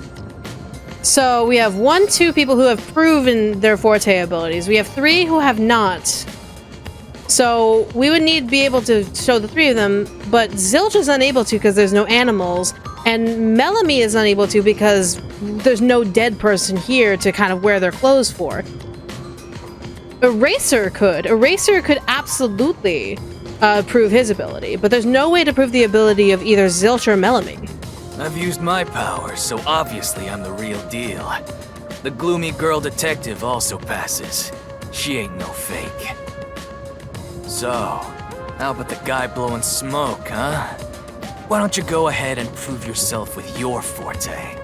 So we have 2 people who have proven their forte abilities. We have 3 who have not. So we would need to be able to show the 3 of them, but Zilch is unable to because there's no animals, and Melanie is unable to because there's no dead person here to kind of wear their clothes for. Eraser could. Eraser could absolutely prove his ability, but there's no way to prove the ability of either Zilch or Melanie. I've used my powers, so obviously I'm the real deal. The gloomy girl detective also passes. She ain't no fake. So, how about the guy blowing smoke, huh? Why don't you go ahead and prove yourself with your forte?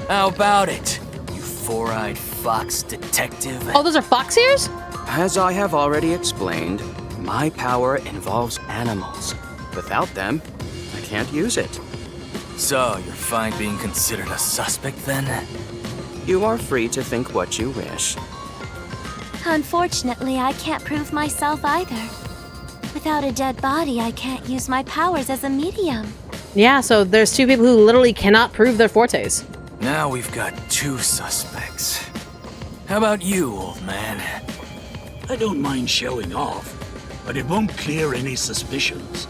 How about it, you four-eyed fox detective? Oh, those are fox ears? As I have already explained, my power involves animals. Without them, I can't use it. So, you're fine being considered a suspect then? You are free to think what you wish. Unfortunately, I can't prove myself either. Without a dead body, I can't use my powers as a medium. Yeah, so there's 2 people who literally cannot prove their fortes. Now we've got 2 suspects. How about you, old man? I don't mind showing off, but it won't clear any suspicions.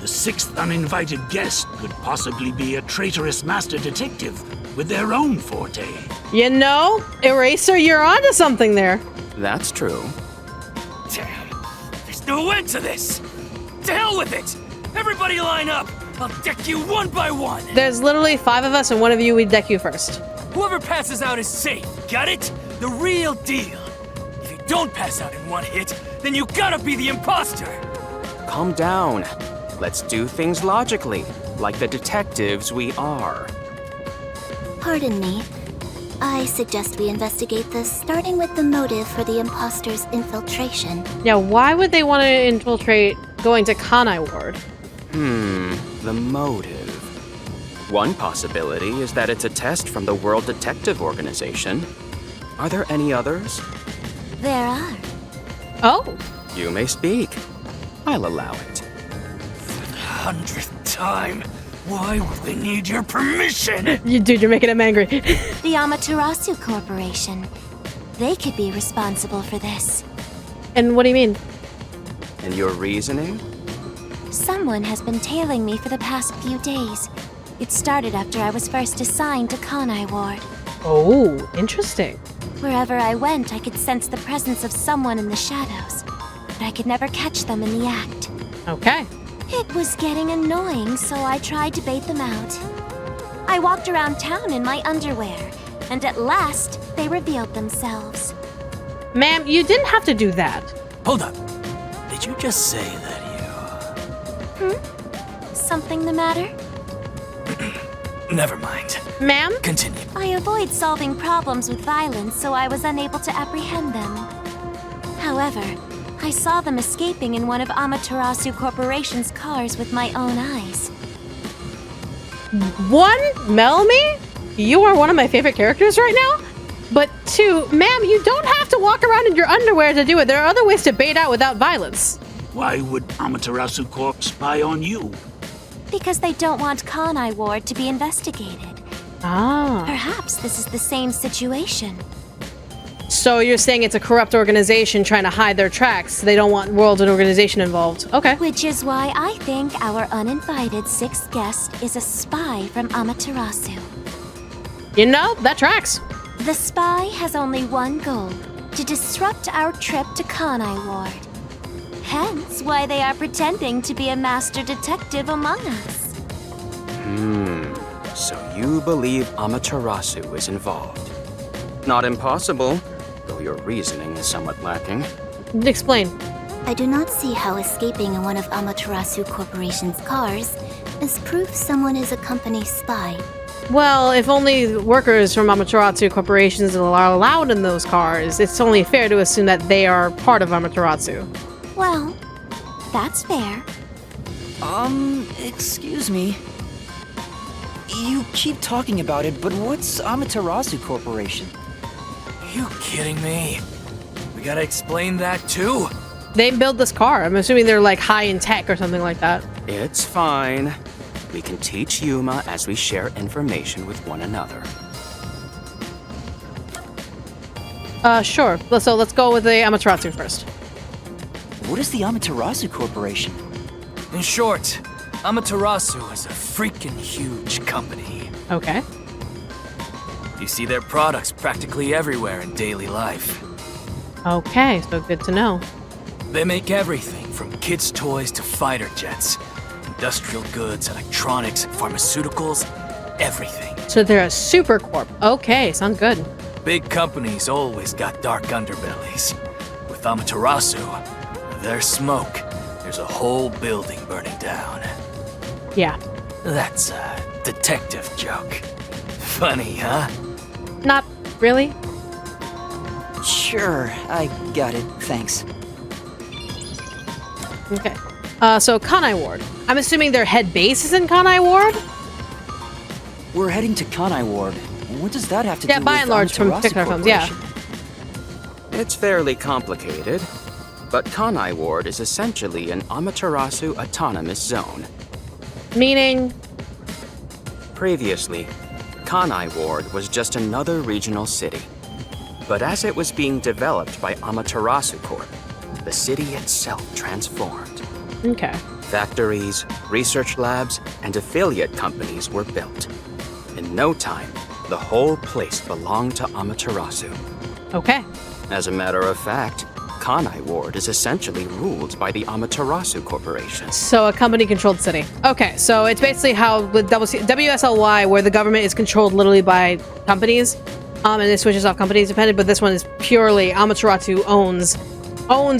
The 6th uninvited guest could possibly be a traitorous master detective with their own forte. You know, Eraser, you're onto something there. That's true. Damn, there's no end to this! To hell with it! Everybody line up! I'll deck you one by one! There's literally 5 of us, and one of you, we deck you first. Whoever passes out is safe, got it? The real deal! If you don't pass out in one hit, then you gotta be the imposter! Calm down. Let's do things logically, like the detectives we are. Pardon me. I suggest we investigate this, starting with the motive for the imposter's infiltration. Yeah, why would they want to infiltrate going to Kanai Ward? The motive. One possibility is that it's a test from the World Detective Organization. Are there any others? There are. Oh. You may speak. I'll allow it. 100th time. Why would they need your permission? Dude, you're making him angry. The Amaterasu Corporation. They could be responsible for this. And what do you mean? And your reasoning? Someone has been tailing me for the past few days. It started after I was first assigned to Kanai Ward. Oh, interesting. Wherever I went, I could sense the presence of someone in the shadows, but I could never catch them in the act. Okay. It was getting annoying, so I tried to bait them out. I walked around town in my underwear, and at last, they revealed themselves. Ma'am, you didn't have to do that. Hold up. Did you just say that Something the matter? you... Never mind. Ma'am? Continue. I avoid solving problems with violence, so I was unable to apprehend them. However, I saw them escaping in one of Amaterasu Corporation's cars with my own eyes. One, Melmy? You are one of my favorite characters right now? But two, ma'am, you don't have to walk around in your underwear to do it. There are other ways to bait out without violence. Why would Amaterasu Corp spy on you? Because they don't want Kanai Ward to be investigated. Ah. Perhaps this is the same situation. So you're saying it's a corrupt organization trying to hide their tracks. They don't want World and Organization involved. Okay. Which is why I think our uninvited sixth guest is a spy from Amaterasu. You know, that tracks. The spy has only one goal, to disrupt our trip to Kanai Ward. Hence why they are pretending to be a master detective among us. So you believe Amaterasu is involved. Not impossible, though your reasoning is somewhat lacking. Explain. I do not see how escaping in one of Amaterasu Corporation's cars is proof someone is a company spy. Well, if only workers from Amaterasu corporations are allowed in those cars, it's only fair to assume that they are part of Amaterasu. Well, that's fair. Excuse me. You keep talking about it, but what's Amaterasu Corporation? You kidding me? We gotta explain that too? They build this car. I'm assuming they're like high in tech or something like that. It's fine. We can teach Yuma as we share information with one another. Sure. So let's go with the Amaterasu first. What is the Amaterasu Corporation? In short, Amaterasu is a freaking huge company. Okay. You see their products practically everywhere in daily life. Okay, so good to know. They make everything from kids' toys to fighter jets, industrial goods, electronics, pharmaceuticals, everything. So they're a super corp. Okay, sounds good. Big companies always got dark underbellies. With Amaterasu, there's smoke. There's a whole building burning down. Yeah. That's a detective joke. Funny, huh? Not really. Sure, I got it. Thanks. Okay. So Kanai Ward. I'm assuming their head base is in Kanai Ward? We're heading to Kanai Ward. What does that have to do with by and large from Amaterasu Pixar films, yeah. Corporation? It's fairly complicated, but Kanai Ward is essentially an Amaterasu autonomous zone. Meaning? Previously, Kanai Ward was just another regional city. But as it was being developed by Amaterasu Corp, the city itself transformed. Okay. Factories, research labs, and affiliate companies were built. In no time, the whole place belonged to Amaterasu. Okay. As a matter of fact, Kanai Ward is essentially ruled by the Amaterasu Corporation. So a company-controlled city. Okay, so it's basically how with WSLY, where the government is controlled literally by companies, and it switches off companies dependent, but this one is purely Amaterasu owns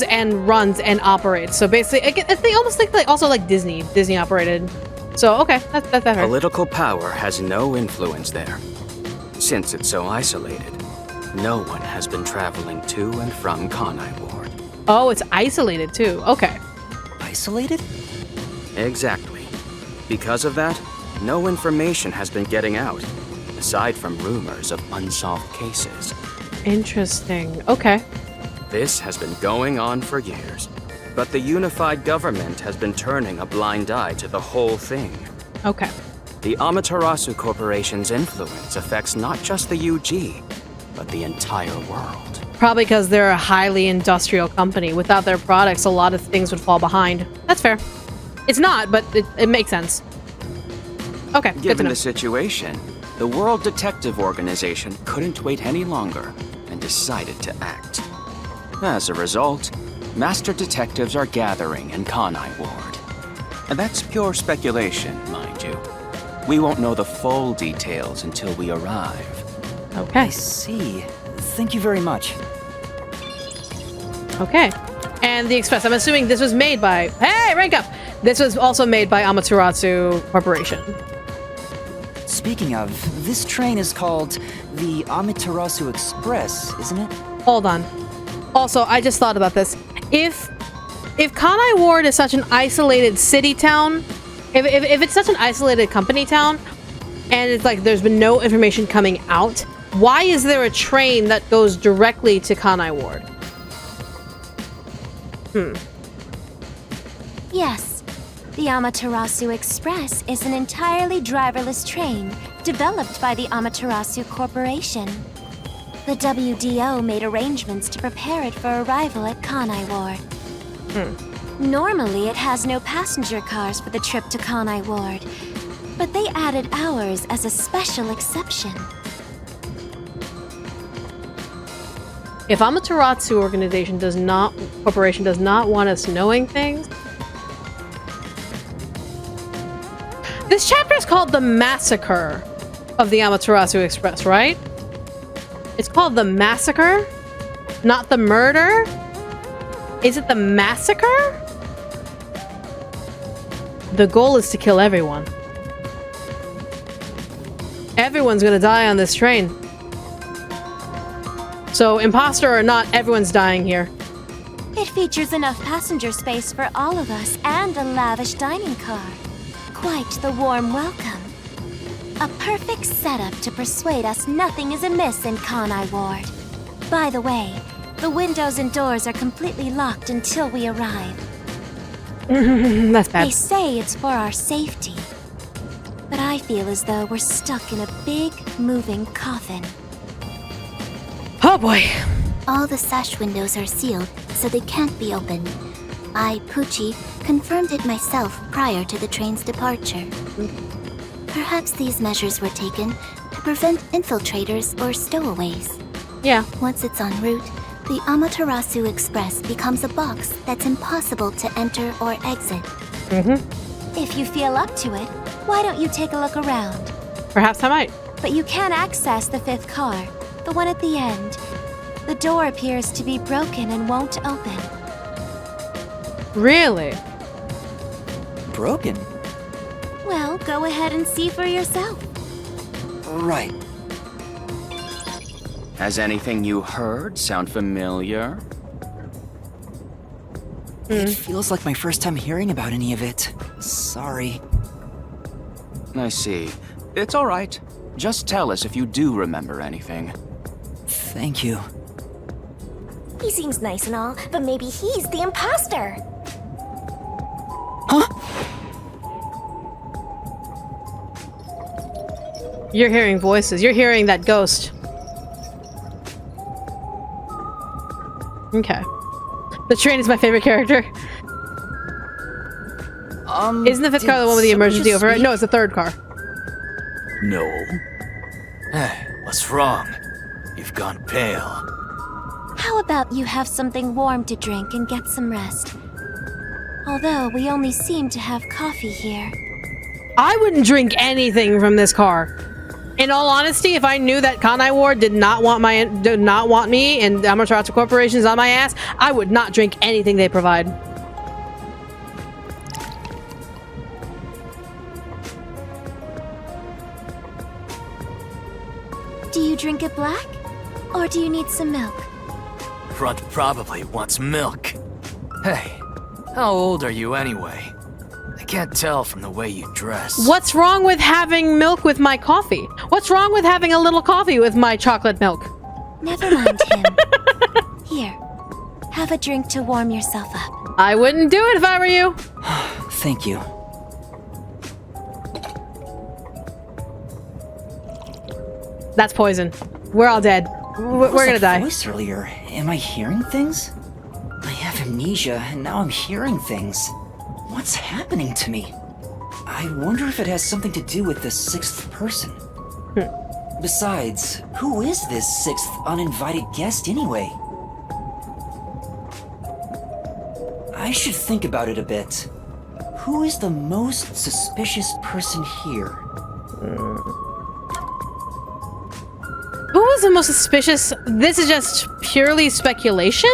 and runs and operates. So basically, they almost think like also like Disney operated. So okay, that's that. Political power has no influence there. Since it's so isolated, no one has been traveling to and from Kanai Ward. Oh, it's isolated too. Okay. Isolated? Exactly. Because of that, no information has been getting out, aside from rumors of unsolved cases. Interesting. Okay. This has been going on for years, but the unified government has been turning a blind eye to the whole thing. Okay. The Amaterasu Corporation's influence affects not just the UG, but the entire world. Probably because they're a highly industrial company. Without their products, a lot of things would fall behind. That's fair. It's not, but it makes sense. Okay, good to Given know. the situation, the World Detective Organization couldn't wait any longer and decided to act. As a result, master detectives are gathering in Kanai Ward. And that's pure speculation, mind you. We won't know the full details until we arrive. Okay. I see. Thank you very much. Okay. And the Express. I'm assuming this was made by... Hey, rank up! This was also made by Amaterasu Corporation. Speaking of, this train is called the Amaterasu Express, isn't it? Hold on. Also, I just thought about this. If Kanai Ward is such an isolated city town, if it's such an isolated company town, and it's like there's been no information coming out, why is there a train that goes directly to Kanai Ward? Yes, the Amaterasu Express is an entirely driverless train developed by the Amaterasu Corporation. The WDO made arrangements to prepare it for arrival at Kanai Ward. Normally, it has no passenger cars for the trip to Kanai Ward, but they added ours as a special exception. If Amaterasu Corporation does not want us knowing things... This chapter is called The Massacre of the Amaterasu Express, right? It's called The Massacre? Not the murder? Is it the massacre? The goal is to kill everyone. Everyone's gonna die on this train. So, imposter or not, everyone's dying here. It features enough passenger space for all of us and a lavish dining car. Quite the warm welcome. A perfect setup to persuade us nothing is amiss in Kanai Ward. By the way, the windows and doors are completely locked until we arrive. That's bad. They say it's for our safety. But I feel as though we're stuck in a big, moving coffin. Oh boy. All the sash windows are sealed, so they can't be opened. I, Poochie, confirmed it myself prior to the train's departure. Perhaps these measures were taken to prevent infiltrators or stowaways. Yeah. Once it's en route, the Amaterasu Express becomes a box that's impossible to enter or exit. If you feel up to it, why don't you take a look around? Perhaps I might. But you can't access the fifth car, the one at the end. The door appears to be broken and won't open. Really? Broken? Well, go ahead and see for yourself. Right. Has anything you heard sound familiar? It feels like my first time hearing about any of it. Sorry. I see. It's all right. Just tell us if you do remember anything. Thank you. He seems nice and all, but maybe he's the imposter. Huh? You're hearing voices. You're hearing that ghost. Okay. The train is my favorite character. Isn't the fifth car the one with the emergency override? No, it's the third car. No. Hey, what's wrong? You've gone pale. How about you have something warm to drink and get some rest? Although we only seem to have coffee here. I wouldn't drink anything from this car. In all honesty, if I knew that Kanai Ward did not want me and Amaterasu Corporation is on my ass, I would not drink anything they provide. Do you drink it black? Or do you need some milk? Front probably wants milk. Hey, how old are you anyway? I can't tell from the way you dress. What's wrong with having milk with my coffee? What's wrong with having a little coffee with my chocolate milk? Never mind him. Here, Have a drink to warm yourself up. I wouldn't do it if I were you. Thank you. That's poison. We're all dead. We're gonna die. Voice earlier. Am I hearing things? I have amnesia, and now I'm hearing things. What's happening to me? I wonder if it has something to do with the sixth person. Besides, who is this sixth uninvited guest anyway? I should think about it a bit. Who is the most suspicious person here? Who is the most suspicious? This is just purely speculation?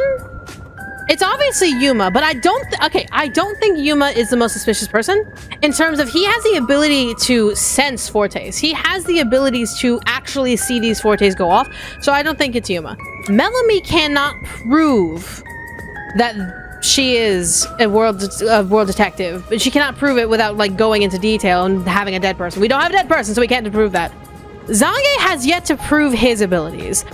It's obviously Yuma, but I don't think Yuma is the most suspicious person in terms of he has the ability to sense fortes. He has the abilities to actually see these fortes go off, so I don't think it's Yuma. Melanie cannot prove that she is a world detective, but she cannot prove it without like going into detail and having a dead person. We don't have a dead person, so we can't prove that. Zange has yet to prove his abilities.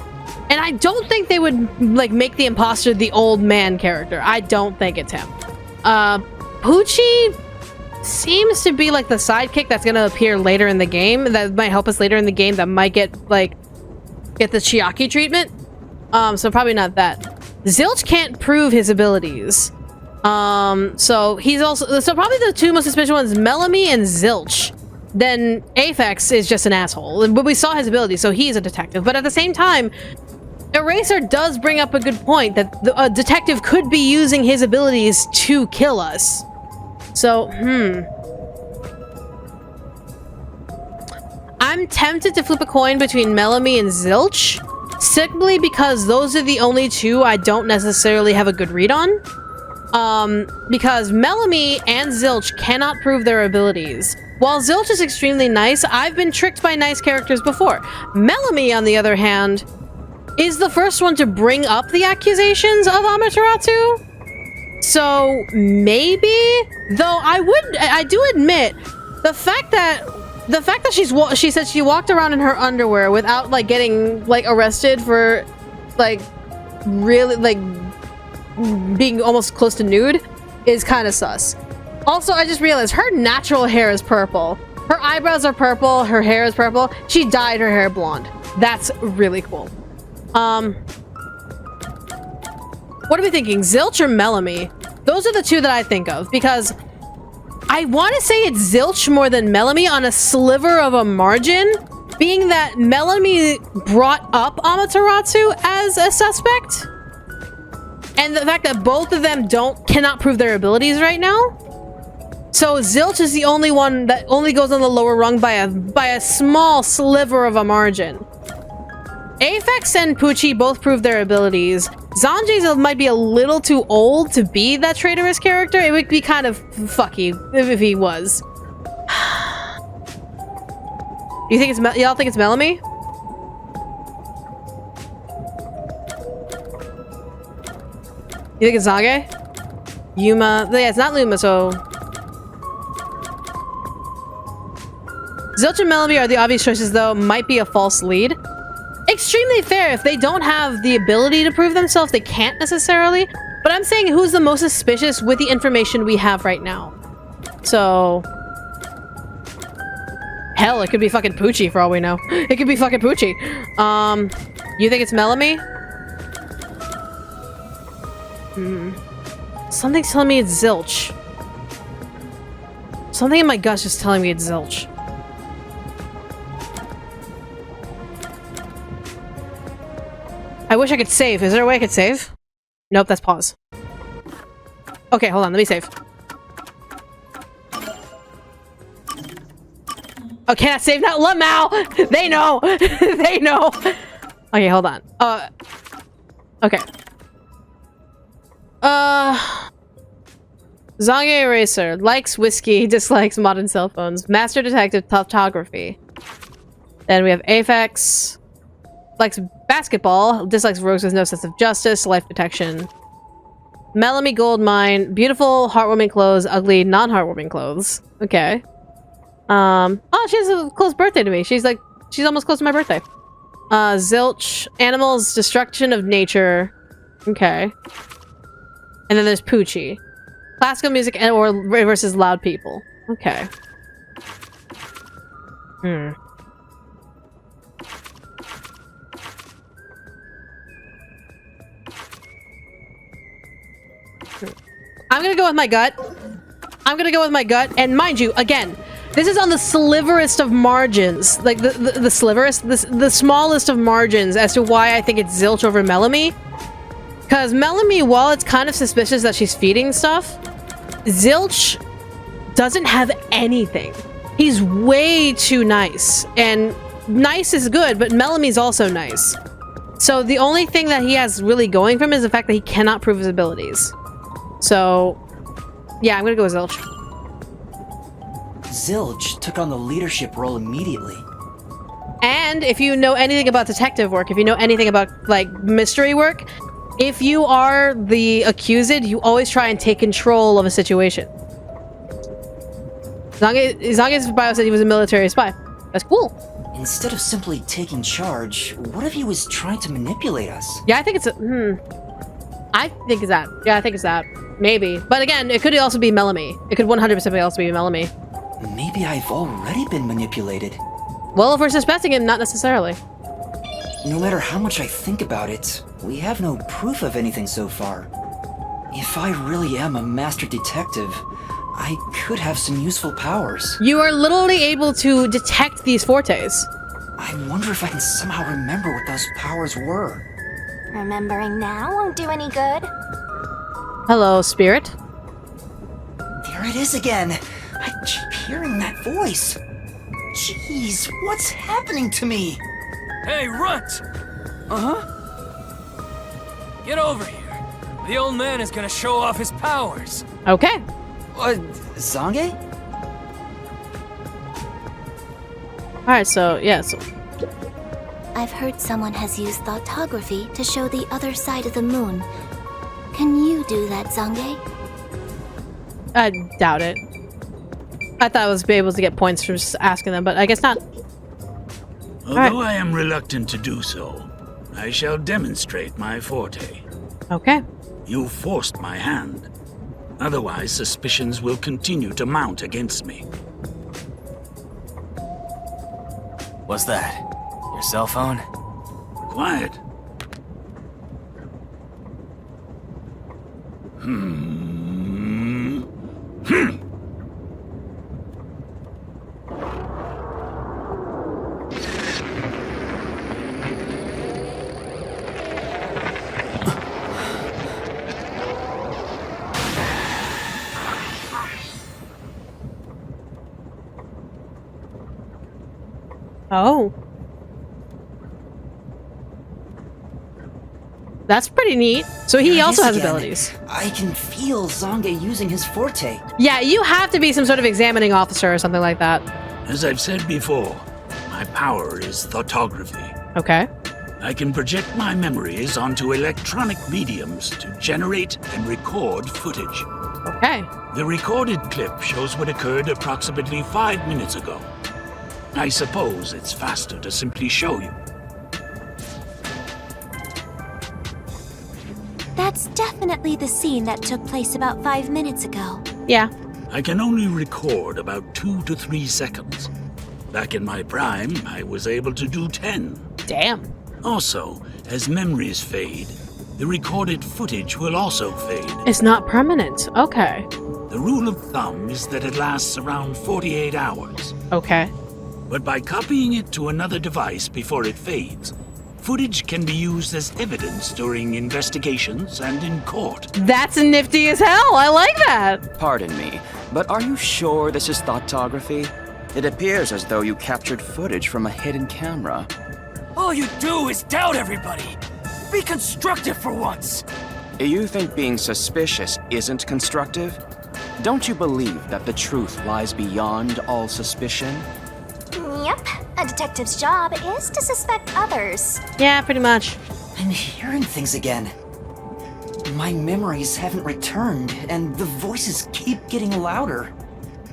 And I don't think they would, like, make the imposter the old man character. I don't think it's him. Poochie seems to be, like, the sidekick that's gonna appear later in the game. That might help us later in the game. That might get the Chiaki treatment. So probably not that. Zilch can't prove his abilities. So he's also... So probably the two most suspicious ones, Melanie and Zilch. Then Aphex is just an asshole. But we saw his abilities, so he's a detective. But at the same time... Eraser does bring up a good point that a detective could be using his abilities to kill us. So, I'm tempted to flip a coin between Melanie and Zilch, simply because those are the only two I don't necessarily have a good read on. Because Melanie and Zilch cannot prove their abilities. While Zilch is extremely nice, I've been tricked by nice characters before. Melanie, on the other hand, is the first one to bring up the accusations of Amaterasu. So maybe, though I do admit the fact that she said she walked around in her underwear without like getting like arrested for like really like being almost close to nude is kind of sus. Also, I just realized her natural hair is purple. Her eyebrows are purple, her hair is purple. She dyed her hair blonde. That's really cool. What are we thinking? Zilch or Melanie? Those are the two that I think of, because I want to say it's Zilch more than Melanie on a sliver of a margin, being that Melanie brought up Amaterasu as a suspect, and the fact that both of them cannot prove their abilities right now. So Zilch is the only one that only goes on the lower rung by a small sliver of a margin. Aphex and Poochie both prove their abilities. Zange's might be a little too old to be that traitorous character. It would be kind of fucky if he was. You think it's y'all think it's Melanie? You think it's Zange? Yuma? Yeah, it's not Luma, so... Zilch and Melanie are the obvious choices, though. Might be a false lead. Extremely fair. If they don't have the ability to prove themselves, they can't necessarily. But I'm saying who's the most suspicious with the information we have right now. So... Hell, it could be fucking Poochie for all we know. It could be fucking Poochie. You think it's Melanie? Something's telling me it's Zilch. Something in my gut's just telling me it's Zilch. I wish I could save. Is there a way I could save? Nope, that's pause. Okay, hold on. Let me save. Oh, can I save now? Lamau! They know! They know! Okay, hold on. Okay. Zange Eraser. Likes whiskey, dislikes modern cell phones. Master Detective Photography. Then we have Aphex. Likes basketball, dislikes rogues with no sense of justice, life protection. Melanie Goldmine, beautiful, heartwarming clothes, ugly, non-heartwarming clothes. Okay. Oh, she has a close birthday to me. She's almost close to my birthday. Zilch, animals, destruction of nature. Okay. And then there's Poochie. Classical music or versus loud people. Okay. I'm gonna go with my gut. And mind you, again, this is on the sliverest of margins. Like, the smallest of margins as to why I think it's Zilch over Melanie. Because Melanie, while it's kind of suspicious that she's feeding stuff, Zilch doesn't have anything. He's way too nice. And nice is good, but Melanie's also nice. So the only thing that he has really going for him is the fact that he cannot prove his abilities. So, yeah, I'm gonna go with Zilch. Zilch took on the leadership role immediately. And if you know anything about detective work, if you know anything about, like, mystery work, if you are the accused, you always try and take control of a situation. As long as Bio said he was a military spy. That's cool. Instead of simply taking charge, what if he was trying to manipulate us? Yeah, I think it's I think it's that. Yeah, I think it's that. Maybe. But again, it could also be Melanie. It could 100% also be Melanie. Maybe I've already been manipulated. Well, if we're suspecting him, not necessarily. No matter how much I think about it, we have no proof of anything so far. If I really am a master detective, I could have some useful powers. You are literally able to detect these fortes. I wonder if I can somehow remember what those powers were. Remembering now won't do any good. Hello, spirit. There it is again. I keep hearing that voice. Jeez, what's happening to me? Hey, Runt! Get over here. The old man is gonna show off his powers. Okay. Zange? Alright, so, yeah, so... I've heard someone has used thoughtography to show the other side of the moon. Can you do that, Zange? I doubt it. I thought I was able to get points for just asking them, but I guess not. Although I am reluctant to do so, I shall demonstrate my forte. Okay. You forced my hand. Otherwise, suspicions will continue to mount against me. What's that? Your cell phone? Quiet. Oh. That's pretty neat. So he also has abilities. I can feel Zange using his forte. Yeah, you have to be some sort of examining officer or something like that. As I've said before, my power is thoughtography. Okay. I can project my memories onto electronic mediums to generate and record footage. Okay. The recorded clip shows what occurred approximately 5 minutes ago. I suppose it's faster to simply show you. That's definitely the scene that took place about 5 minutes ago. Yeah. I can only record about 2 to 3 seconds. Back in my prime, I was able to do 10. Damn. Also, as memories fade, the recorded footage will also fade. It's not permanent. Okay. The rule of thumb is that it lasts around 48 hours. Okay. But by copying it to another device before it fades, footage can be used as evidence during investigations and in court. That's nifty as hell. I like that. Pardon me, but are you sure this is thoughtography? It appears as though you captured footage from a hidden camera. All you do is doubt everybody. Be constructive for once. You think being suspicious isn't constructive? Don't you believe that the truth lies beyond all suspicion? Yep, a detective's job is to suspect others. Yeah, pretty much. I'm hearing things again. My memories haven't returned, and the voices keep getting louder.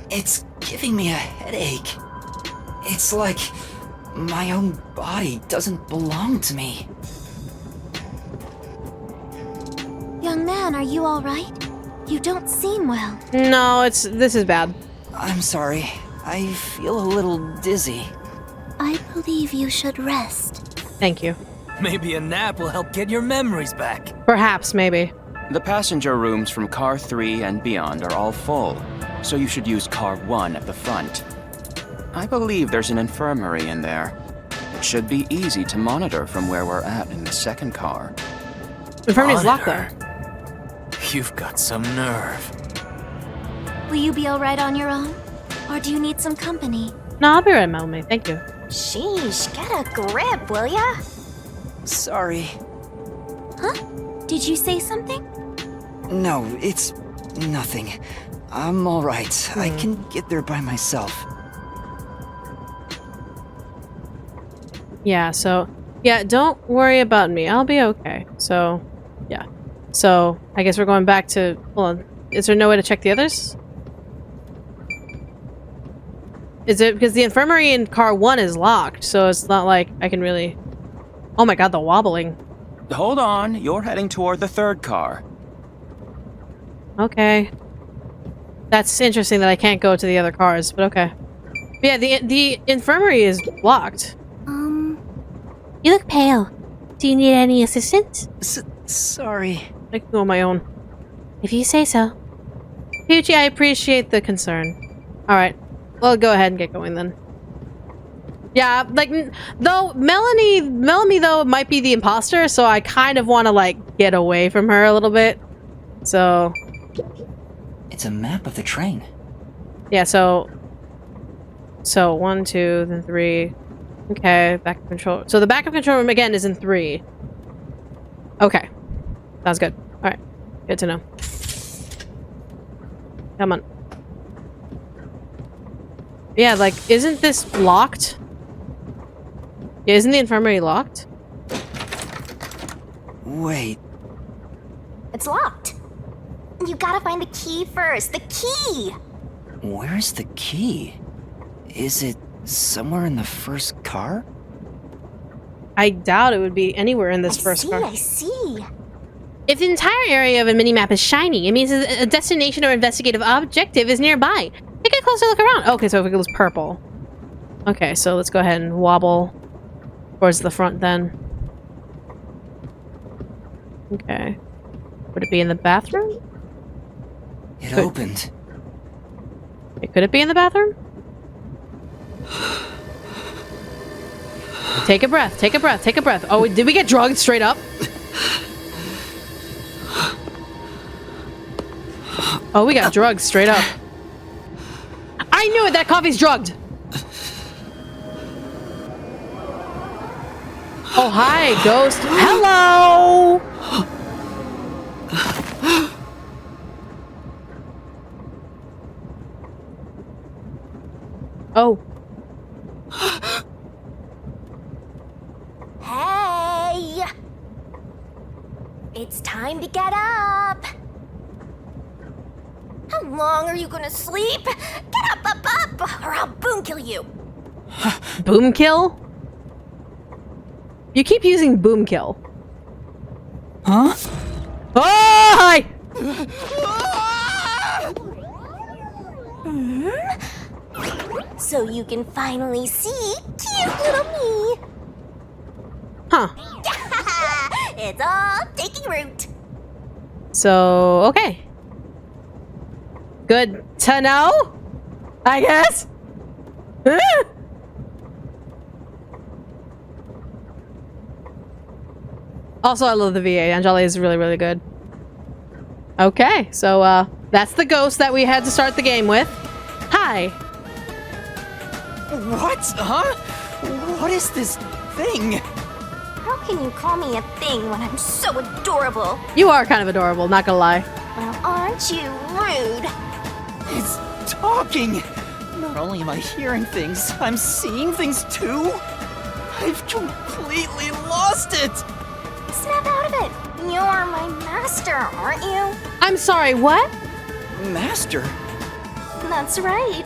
It's giving me a headache. It's like my own body doesn't belong to me. Young man. man, are you alright? You don't seem well. No, this is bad. I'm sorry. I feel a little dizzy. I believe you should rest. Thank you. Maybe a nap will help get your memories back. Perhaps, maybe. The passenger rooms from Car 3 and beyond are all full, so you should use Car 1 at the front. I believe there's an infirmary in there. It should be easy to monitor from where we're at in the second car. Infirmary's locked there. You've got some nerve. Will you be alright on your own? Or do you need some company? No, I'll be right, Melanie. Thank you. Sheesh, get a grip, will ya? Sorry. Huh? Did you say something? No, it's nothing. I'm alright. I can get there by myself. Yeah, so... Yeah, don't worry about me. I'll be okay. So, yeah. So, I guess we're going back to... Hold on. Is there no way to check the others? Is it... Because the infirmary in car 1 is locked, so it's not like I can really... Oh my god, the wobbling. Hold on, you're heading toward the third car. Okay. That's interesting that I can't go to the other cars, but okay. But yeah, the infirmary is locked. You look pale. Do you need any assistance? Sorry. I can go on my own. If you say so. Pucci, I appreciate the concern. Alright. Well, go ahead and get going then. Yeah, like, though, Melanie, though, might be the imposter, so I kind of want to, like, get away from her a little bit. So... It's a map of the train. Yeah, so 1, 2, then 3. Okay, backup control. So the backup control room again is in 3. Okay. Sounds good. Alright. Good to know. Come on. Yeah, like, isn't this locked? Yeah, isn't the infirmary locked? Wait. It's locked. You gotta find the key first. The key! Where's the key? Is it somewhere in the first car? I doubt it would be anywhere in this first car. I see. If the entire area of a minimap is shiny, it means a destination or investigative objective is nearby. Take a closer look around. Okay, so if it goes purple. Okay, so let's go ahead and wobble towards the front then. Okay. Would it be in the bathroom? It opened. Could it be in the bathroom? Take a breath, take a breath, take a breath. Oh, did we get drugged straight up? Oh, we got drugged straight up. I knew it! That coffee's drugged! Oh, hi, ghost. Hello! Oh. Hey! It's time to get up! How long are you gonna sleep? Get up, or I'll boom kill you! Boom kill? You keep using boom kill. Huh? Oh, hi! So you can finally see cute little me! Huh. It's all taking root! So, okay. Good to know, I guess. Also, I love the VA. Angeli is really, really good. Okay, so that's the ghost that we had to start the game with. Hi. What? Huh? What is this thing? How can you call me a thing when I'm so adorable? You are kind of adorable, not gonna lie. Well, aren't you rude? It's talking. Not only am I hearing things, I'm seeing things too. I've completely lost it. Snap out of it! You're my master, aren't you? I'm sorry, what? Master? That's right.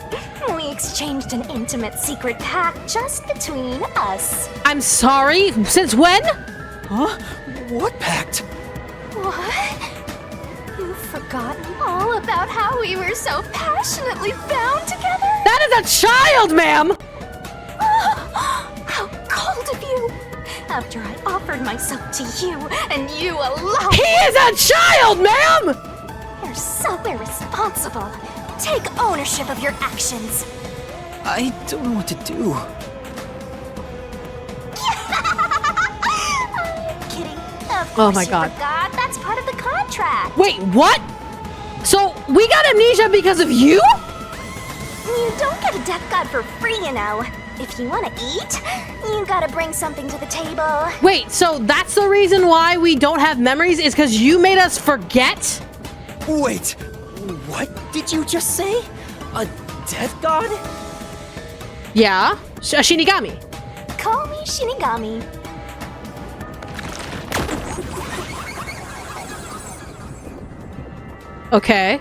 We exchanged an intimate secret pact just between us. I'm sorry? Since when? Huh? What pact? What? forgotten all about how we were so passionately bound together? That is a child, ma'am! How cold of you! After I offered myself to you, and you alone! He is a child, ma'am! You're so irresponsible. Take ownership of your actions. I don't know what to do. I'm kidding. Of course Oh my you God. forgot. That's part of the contract. Wait, what? So, we got amnesia because of you? You don't get a death god for free, you know. If you want to eat, you gotta bring something to the table. Wait, so that's the reason why we don't have memories is because you made us forget? Wait, what did you just say? A death god? Yeah, a Shinigami. Call me Shinigami. Okay.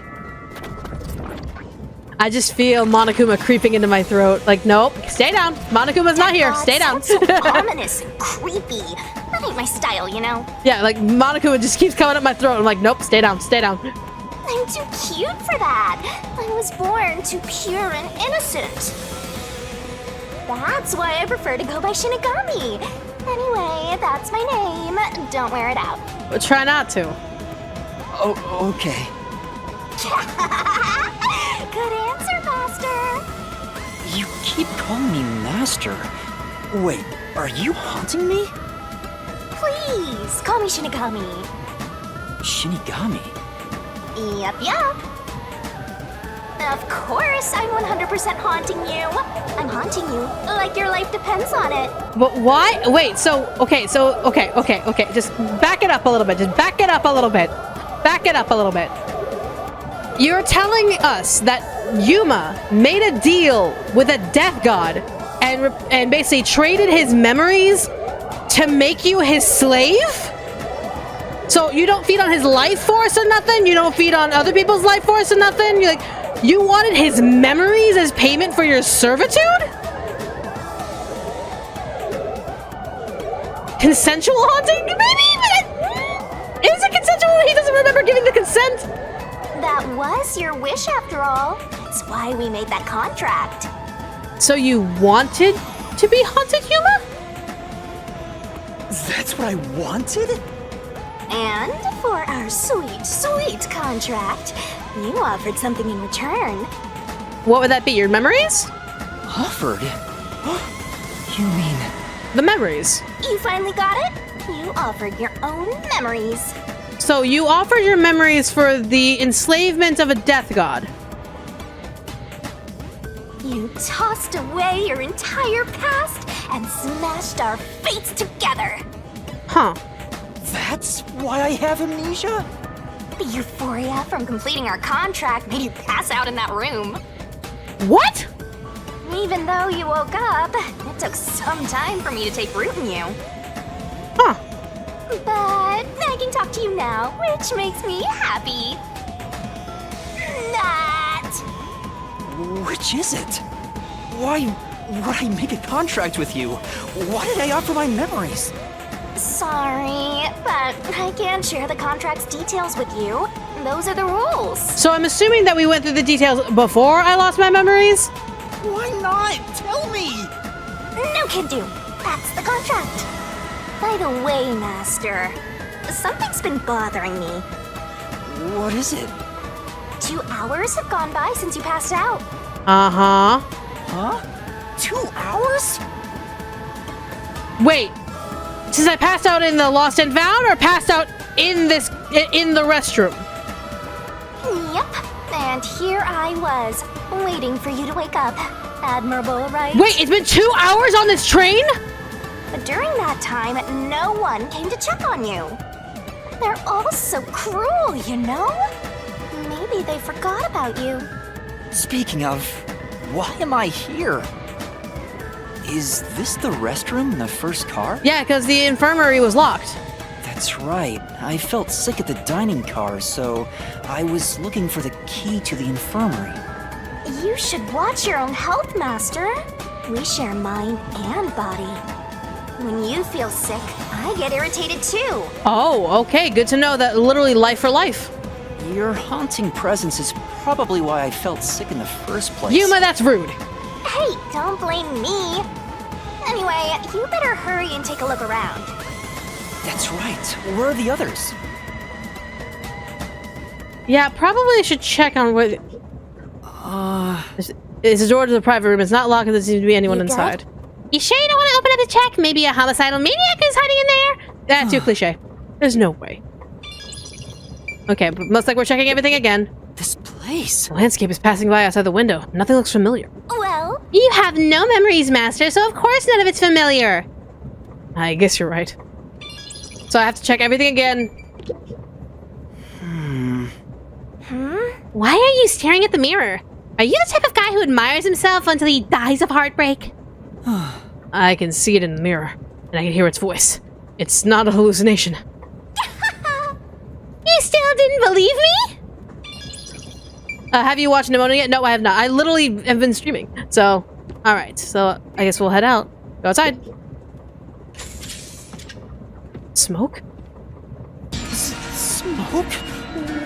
I just feel Monokuma creeping into my throat. Like, nope, stay down. Monokuma's not here. Stay down. So ominous and creepy. That ain't my style, you know. Yeah, like Monokuma just keeps coming up my throat. I'm like, nope, stay down, stay down. I'm too cute for that. I was born too pure and innocent. That's why I prefer to go by Shinigami. Anyway, that's my name. Don't wear it out. But try not to. Oh, okay. Good answer, Master. You keep calling me Master. Wait, are you haunting me? Please, call me Shinigami. Shinigami? Yup. Of course, I'm 100% haunting you. I'm haunting you like your life depends on it. But why? Wait, okay. Just back it up a little bit. Back it up a little bit. You're telling us that Yuma made a deal with a death god and basically traded his memories to make you his slave? So you don't feed on his life force or nothing? You don't feed on other people's life force or nothing? You wanted his memories as payment for your servitude? Consensual haunting? Maybe? Is it consensual? He doesn't remember giving the consent. That was your wish after all. That's why we made that contract. So you wanted to be haunted, Yuma? That's what I wanted? And for our sweet contract, you offered something in return. What would that be? Your memories? Offered? You mean... The memories. You finally got it? You offered your own memories. So you offered your memories for the enslavement of a death god. You tossed away your entire past and smashed our fates together. Huh. That's why I have amnesia? The euphoria from completing our contract made you pass out in that room. What? Even though you woke up, it took some time for me to take root in you. Huh. But I can talk to you now, which makes me happy. That. Which is it? Why would I make a contract with you? Why did I offer my memories? Sorry, but I can't share the contract's details with you. Those are the rules. So I'm assuming that we went through the details before I lost my memories? Why not? Tell me! No can do. That's the contract. By the way, Master, something's been bothering me. What is it? 2 hours have gone by since you passed out. Uh-huh. Huh? 2 hours? Wait. Since I passed out in the Lost and Found or passed out in the restroom? Yep. And here I was, waiting for you to wake up. Admirable, right? Wait, it's been 2 hours on this train? But during that time, no one came to check on you. They're all so cruel, you know? Maybe they forgot about you. Speaking of, why am I here? Is this the restroom in the first car? Yeah, because the infirmary was locked. That's right. I felt sick at the dining car, so I was looking for the key to the infirmary. You should watch your own health, Master. We share mind and body. When you feel sick, I get irritated too. Oh, okay. Good to know that literally life for life. Your haunting presence is probably why I felt sick in the first place. Yuma, that's rude. Hey, don't blame me. Anyway, you better hurry and take a look around. That's right. Where are the others? Yeah, probably should check on where... It's a door to the private room. It's not locked and there seems to be anyone inside. You sure you don't want to open up to check? Maybe a homicidal maniac is hiding in there? That's too cliche. There's no way. Okay, but looks like we're checking everything again. This place. The landscape is passing by outside the window. Nothing looks familiar. Well, You have no memories, Master, so of course none of it's familiar. I guess you're right. So I have to check everything again. Why are you staring at the mirror? Are you the type of guy who admires himself until he dies of heartbreak? I can see it in the mirror, and I can hear its voice. It's not a hallucination. You still didn't believe me? Have you watched Nimona yet? No, I have not. I literally have been streaming. So, alright. So, I guess we'll head out. Go outside. Smoke? Smoke?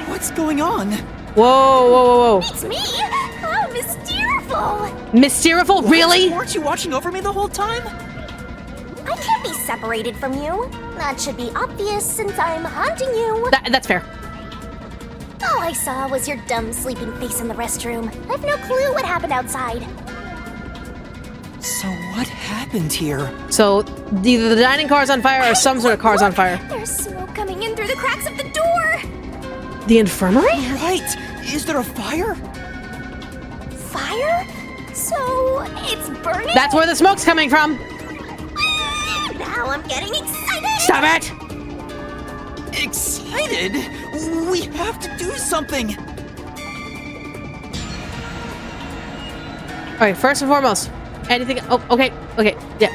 What's going on? Whoa, whoa, whoa, whoa. it's me! Oh, Mysteriful! Mysteriful? Really? Weren't you watching over me the whole time? I can't be separated from you. That should be obvious since I'm haunting you. That's fair. All I saw was your dumb sleeping face in the restroom. I've no clue what happened outside. So what happened here? So, either the dining car's on fire or some sort of car's on fire. There's smoke coming in through the cracks of the door! The infirmary? Right! Is there a fire? Fire? So, it's burning? That's where the smoke's coming from. Now I'm getting excited! Stop it! Excited? We have to do something! Alright, first and foremost, anything... Oh, okay, yeah.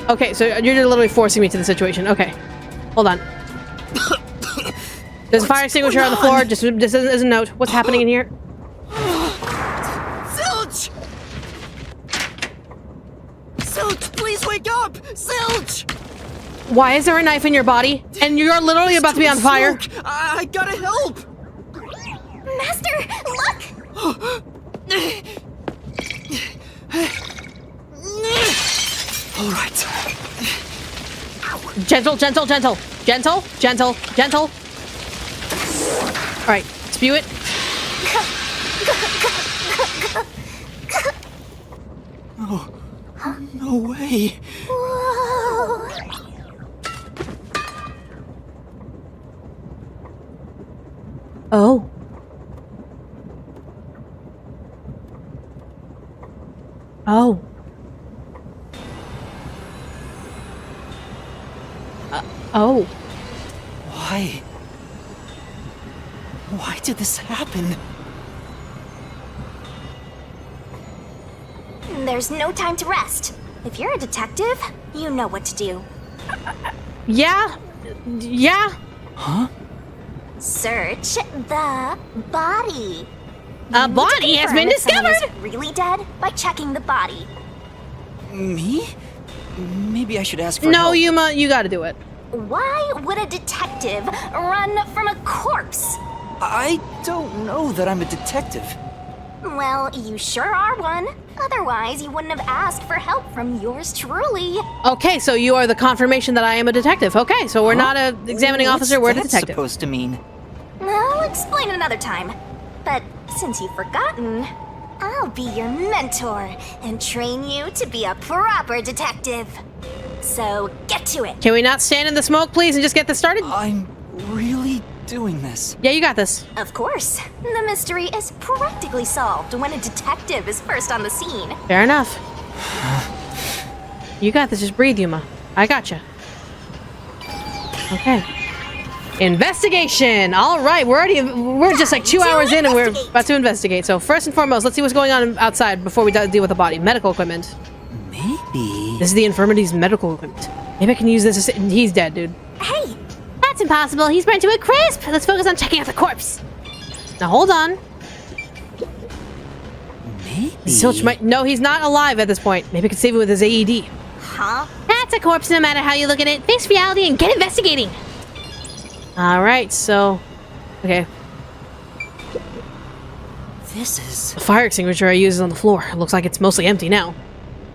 Okay, so you're literally forcing me to the situation. Okay, hold on. There's a fire extinguisher on the floor, just as a note. What's happening in here? Zilch! Zilch, please wake up! Zilch! Why is there a knife in your body? And you're literally about to be on fire. I gotta help! Master, look! Alright. Gentle, gentle, gentle. Gentle, gentle, gentle. Alright, spew it. Oh, no way. Whoa. Oh. Oh. Oh. Why? Why did this happen? There's no time to rest. If you're a detective, you know what to do. Yeah? Yeah? Huh? Search the body. A body has been Confirm if someone discovered! is really dead by checking the body. Me? Maybe I should ask for No, help. Yuma, you gotta do it. Why would a detective run from a corpse? I don't know that I'm a detective. Well, you sure are one. Otherwise, you wouldn't have asked for help from yours truly. Okay, so you are the confirmation that I am a detective. Okay, so we're not a examining officer, we're a What's that detective. supposed to mean? I'll explain another time. But since you've forgotten, I'll be your mentor and train you to be a proper detective. So get to it. Can we not stand in the smoke, please, and just get this started? I'm really doing this. Yeah, you got this. Of course, the mystery is practically solved when a detective is first on the scene. Fair enough. You got this. Just breathe, Yuma. I gotcha. Okay. Investigation. All right, we're just like 2 hours in, and we're about to investigate. So first and foremost, let's see what's going on outside before we deal with the body. Medical equipment. Maybe. This is the infirmity's medical equipment. Maybe I can use this. He's dead, dude. Hey, That's impossible. He's burnt to a crisp. Let's focus on checking out the corpse. Now hold on. Maybe. Silch might. No, he's not alive at this point. Maybe I could save him with his AED. huh? That's a corpse no matter how you look at it. Face reality and get investigating. Alright, so Okay. This is... The fire extinguisher I used is on the floor. It looks like it's mostly empty now.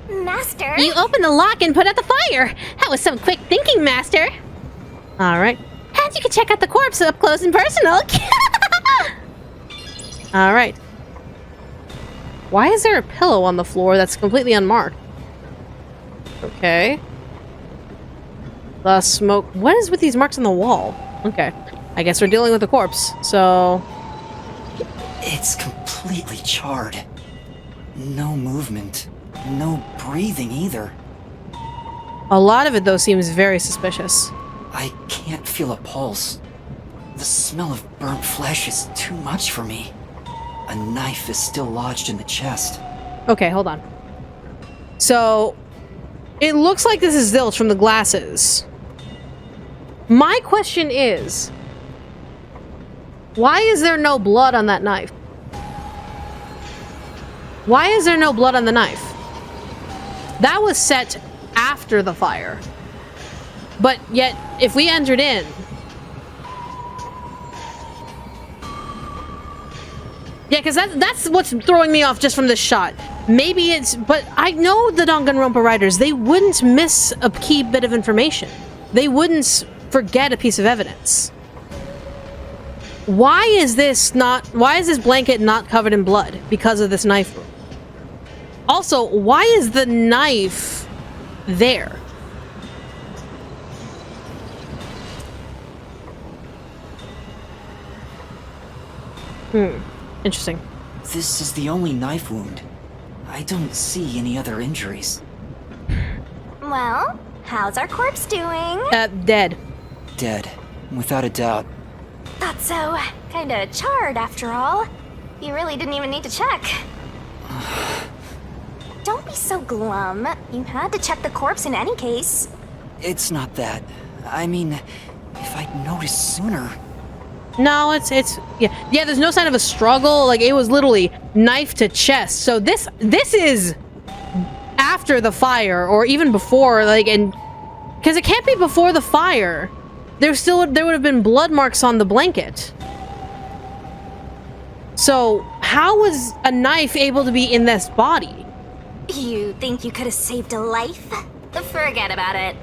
Master? You opened the lock and put out the fire! That was some quick thinking, Master! Alright. And you can check out the corpse up close and personal! Alright. Why is there a pillow on the floor that's completely unmarked? Okay. The smoke... What is with these marks on the wall? Okay. I guess we're dealing with the corpse, so... It's completely charred. No movement. No breathing either. A lot of it, though, seems very suspicious. I can't feel a pulse. The smell of burnt flesh is too much for me. A knife is still lodged in the chest. Okay, hold on. So, it looks like this is zilch from the glasses. My question is, why is there no blood on that knife? Why is there no blood on the knife? That was set after the fire. But yet, if we entered in... Yeah, because that's what's throwing me off just from this shot. Maybe it's... But I know the Danganronpa writers. They wouldn't miss a key bit of information. They wouldn't forget a piece of evidence. Why is this blanket not covered in blood because of this knife wound? Also, why is the knife there? Interesting. This is the only knife wound. I don't see any other injuries. Well, how's our corpse doing? Dead. Dead, without a doubt. Thought so. Kinda charred after all. You really didn't even need to check. Don't be so glum. You had to check the corpse in any case. It's not that. I mean, if I'd noticed sooner... No, it's yeah, there's no sign of a struggle. Like, it was literally knife to chest. So this is after the fire, or even before, like, and because it can't be before the fire. There would have been blood marks on the blanket. So how was a knife able to be in this body? You think you could have saved a life? Forget about it.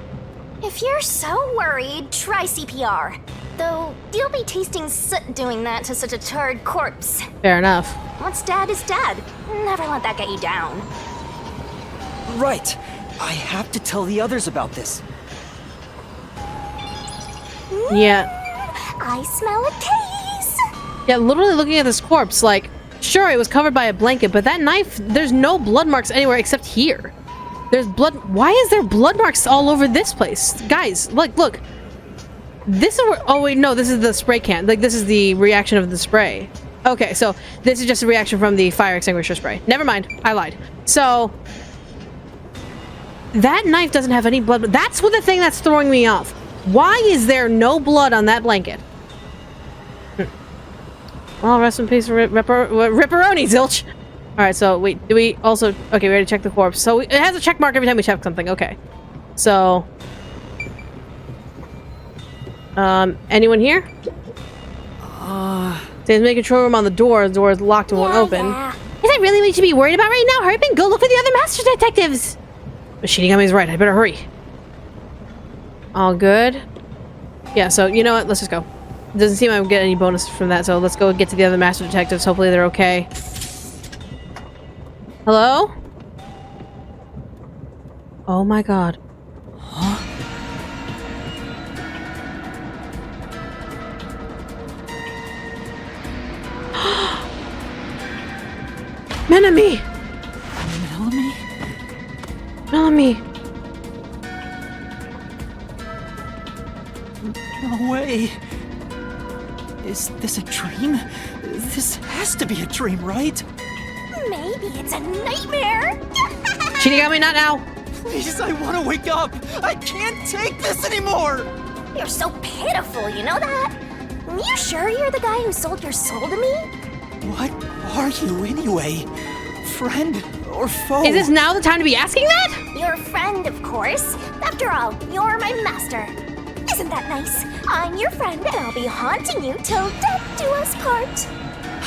If you're so worried, try CPR. Though, you'll be tasting soot doing that to such a charred corpse. Fair enough. What's dead is dead. Never let that get you down. Right! I have to tell the others about this. Yeah. I smell a case! Yeah, literally looking at this corpse, like, sure, it was covered by a blanket, but that knife, there's no blood marks anywhere except here. There's blood. Why is there blood marks all over this place? Guys, look. This is where, oh wait, no, this is the spray can. Like, this is the reaction of the spray. Okay, so this is just a reaction from the fire extinguisher spray. Never mind, I lied. So, that knife doesn't have any blood. That's what the thing that's throwing me off. Why is there no blood on that blanket? Well, rest in peace, Ripperoni, Zilch. Alright, so, wait, do we also... Okay, we already checked the corpse. So, it has a check mark every time we check something. Okay. So... anyone here? There's a control room on the door. The door is locked and won't open. Yeah. Is that really what you should be worried about right now? Hurry up and go look for the other master detectives! But Shinigami's right. I better hurry. All good? Yeah, so, you know what? Let's just go. It doesn't seem I'm getting any bonus from that, so let's go get to the other master detectives. Hopefully they're okay. Hello? Oh my god. Huh? Menami! Melanie? Menami! No way. Is this a dream? This has to be a dream, right? Maybe it's a nightmare! Shinigami, not now! Please, I want to wake up! I can't take this anymore! You're so pitiful, you know that? You sure you're the guy who sold your soul to me? What are you anyway? Friend or foe? Is this now the time to be asking that? Your friend, of course. After all, you're my master. Isn't that nice? I'm your friend, and I'll be haunting you till death do us part.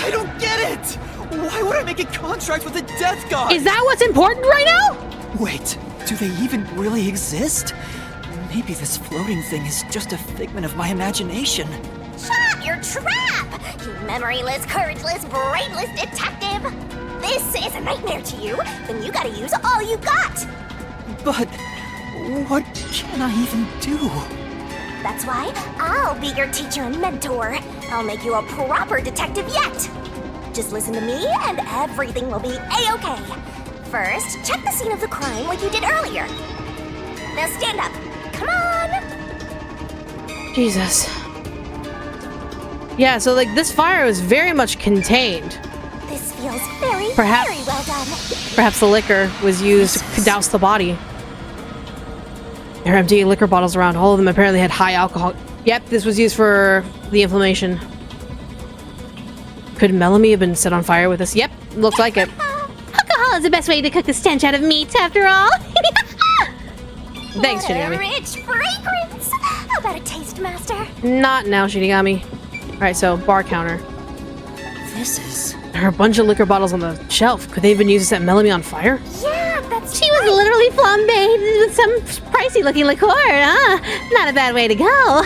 I don't get it! Why would I make a contract with a death god? Is that what's important right now? Wait, do they even really exist? Maybe this floating thing is just a figment of my imagination. Shut up, your trap! You memoryless, courageless, brainless detective! This is a nightmare to you, then you gotta use all you got! But what can I even do? That's why I'll be your teacher and mentor. I'll make you a proper detective yet! Just listen to me and everything will be a-okay. First, check the scene of the crime like you did earlier. Now stand up. Come on! Jesus. Yeah, so like this fire was very much contained. This feels very, Perhaps- very well done. Perhaps the liquor was used to douse the body. There are empty liquor bottles around. All of them apparently had high alcohol. Yep, this was used for the inflammation. Could Melanie have been set on fire with this? Yep, looks like it. Alcohol is the best way to cook the stench out of meat, after all. Thanks, What a Shinigami. rich fragrance! How about a taste, Master? Not now, Shinigami. Alright, so bar counter. This is... There are a bunch of liquor bottles on the shelf. Could they have been used to set Melanie on fire? Yeah, that's She was literally flambéed with some pricey-looking liqueur, huh? Not a bad way to go.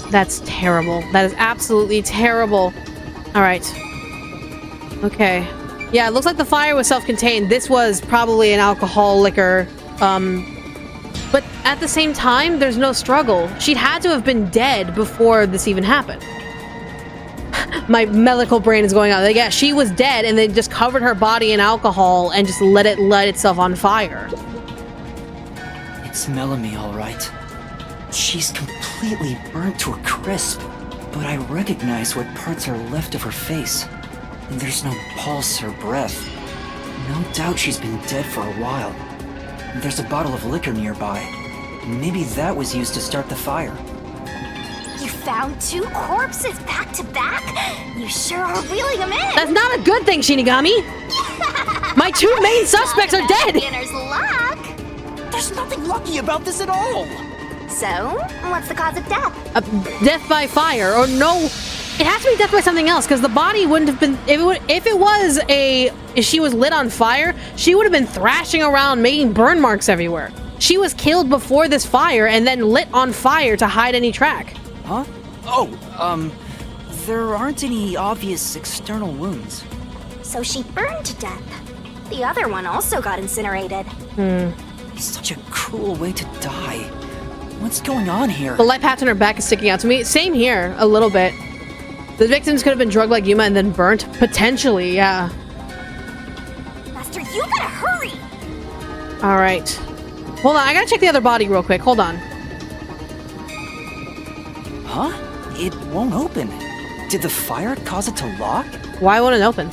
That's terrible. That is absolutely terrible. Alright. Okay. Yeah, it looks like the fire was self-contained. This was probably an alcohol liquor. But at the same time, there's no struggle. She'd had to have been dead before this even happened. My medical brain is going on. Like, yeah, she was dead and they just covered her body in alcohol and just let it light itself on fire. It's Melanie, all right. She's completely burnt to a crisp, but I recognize what parts are left of her face. And there's no pulse or breath. No doubt she's been dead for a while. There's a bottle of liquor nearby. Maybe that was used to start the fire. You found 2 corpses back to back? You sure are reeling them in! That's not a good thing, Shinigami! My 2 main suspects are dead! Beginner's luck! There's nothing lucky about this at all! So, what's the cause of death? Death by fire, or no... It has to be death by something else, because the body wouldn't have been... If she was lit on fire, she would have been thrashing around, making burn marks everywhere. She was killed before this fire, and then lit on fire to hide any track. Huh? Oh, there aren't any obvious external wounds. So she burned to death. The other one also got incinerated. Such a cruel way to die. What's going on here? The light patch on her back is sticking out to me. Same here, a little bit. The victims could have been drugged like Yuma and then burnt. Potentially, yeah. Master, you gotta hurry! Alright. Hold on, I gotta check the other body real quick. Hold on. Huh? It won't open. Did the fire cause it to lock? Why won't it open?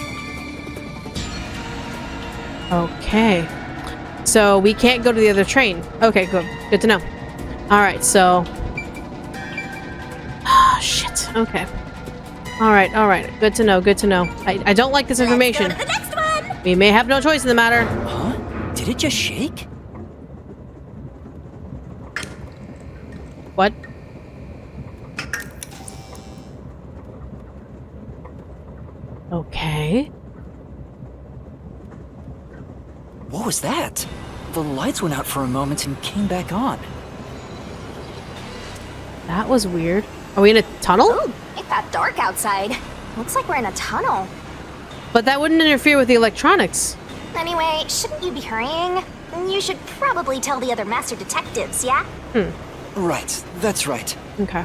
Okay. So we can't go to the other train. Okay, good. Good to know. Alright, so... Ah, shit. Okay. Alright. Good to know, good to know. I don't like this information. Let's go to the next one! We may have no choice in the matter. Huh? Did it just shake? What? Okay. What was that? The lights went out for a moment and came back on. That was weird. Are we in a tunnel? Ooh, it got dark outside. Looks like we're in a tunnel. But that wouldn't interfere with the electronics. Anyway, shouldn't you be hurrying? You should probably tell the other master detectives, yeah? Right, that's right. Okay.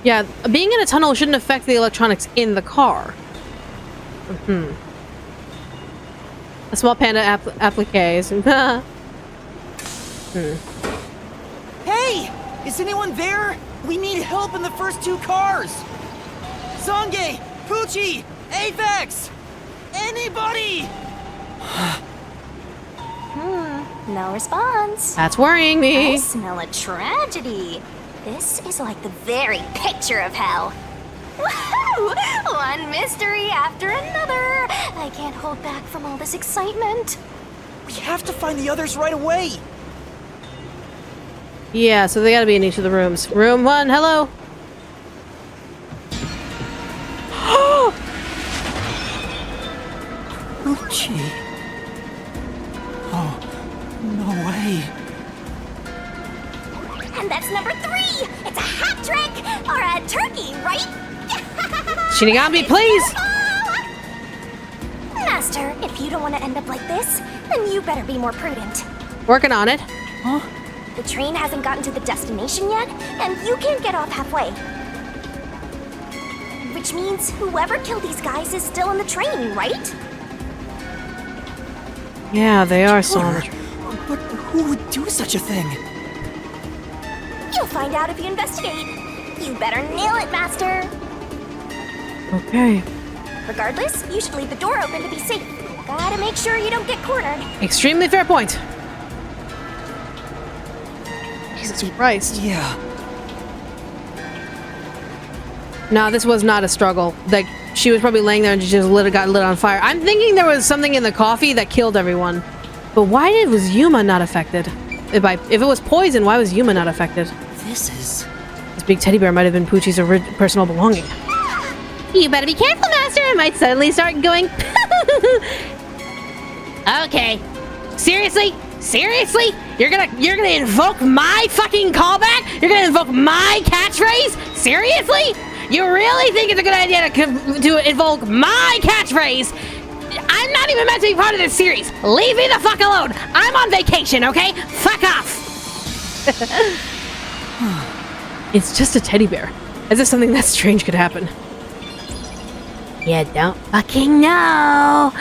Yeah, being in a tunnel shouldn't affect the electronics in the car. A small panda appliques. Hey! Is anyone there? We need help in the first 2 cars! Zange! Pucci! Apex! Anybody! No response. That's worrying I me. smell a tragedy. This is like the very picture of hell. Woohoo! One mystery after another. I can't hold back from all this excitement. We have to find the others right away! Yeah, so they gotta be in each of the rooms. Room 1, hello! Pucci. Oh, no way. And that's number 3! It's a hat trick! Or a turkey, right? Shinigami, please! Master, if you don't want to end up like this, then you better be more prudent. Working on it. Huh? The train hasn't gotten to the destination yet, and you can't get off halfway. Which means whoever killed these guys is still on the train, right? Yeah, they are still on the train. But who would do such a thing? You'll find out if you investigate. You better nail it, Master. Okay. Regardless, you should leave the door open to be safe. Gotta make sure you don't get cornered. Extremely fair point. Jesus Christ. Yeah. No, this was not a struggle. Like, she was probably laying there and she just got lit on fire. I'm thinking there was something in the coffee that killed everyone. But why was Yuma not affected? If it was poison, why was Yuma not affected? This big teddy bear might have been Poochie's personal belonging. You better be careful, Master. I might suddenly start going... Okay. Seriously? Seriously? You're gonna invoke my fucking callback? You're gonna invoke my catchphrase? Seriously? You really think it's a good idea to invoke my catchphrase? I'm not even meant to be part of this series. Leave me the fuck alone. I'm on vacation, okay? Fuck off. It's just a teddy bear. As if something that strange could happen. You don't fucking know.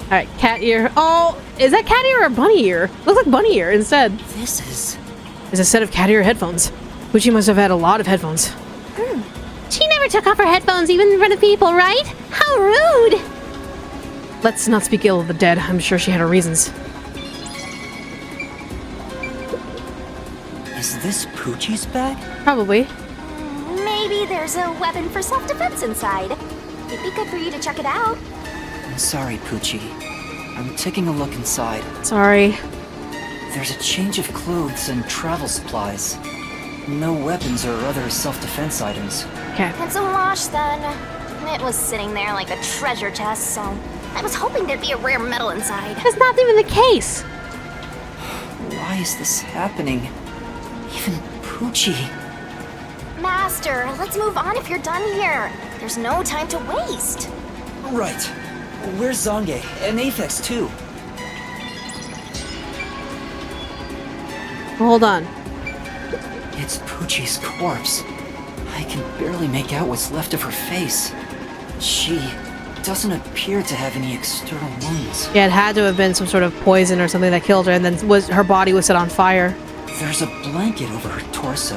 Alright, cat ear. Oh, is that cat ear or bunny ear? Looks like bunny ear instead. is... There's a set of cat ear headphones. Poochie must have had a lot of headphones. She never took off her headphones even in front of people, right? How rude! Let's not speak ill of the dead. I'm sure she had her reasons. Is this Poochie's bag? Probably. Maybe there's a weapon for self-defense inside. It'd be good for you to check it out. I'm sorry, Poochie. I'm taking a look inside. Sorry. There's a change of clothes and travel supplies. No weapons or other self-defense items. Okay. It's a wash then. It was sitting there like a treasure chest, so I was hoping there'd be a rare metal inside. That's not even the case. Why is this happening? Even Poochie. Master, let's move on if you're done here. There's no time to waste. Right. Where's Zange? And Aphex, too. Hold on. It's Poochie's corpse. I can barely make out what's left of her face. She doesn't appear to have any external wounds. Yeah, it had to have been some sort of poison or something that killed her, and then her body was set on fire. There's a blanket over her torso.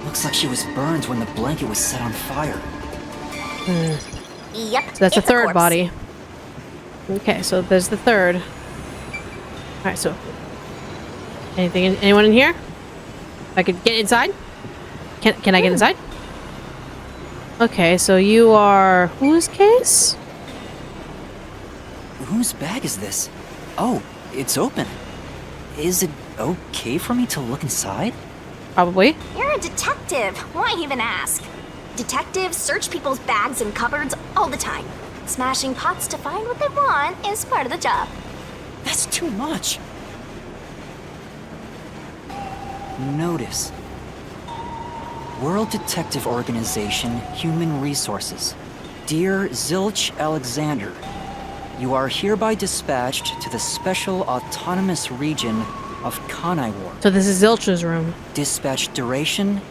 Looks like she was burned when the blanket was set on fire. Yep. So that's the it's third corpse. body. Okay, so there's the third. Alright, so... Anyone in here? I could get inside? Can I get inside? Okay, so you are... Whose case? Whose bag is this? Oh, it's open. Is it okay for me to look inside? Probably. You're a detective. Why even ask? Detectives search people's bags and cupboards all the time. Smashing pots to find what they want is part of the job. That's too much. Notice. World Detective Organization, Human Resources. Dear Zilch Alexander, you are hereby dispatched to the Special Autonomous Region of Kanai Ward. So this is Zilch's room. Dispatch duration,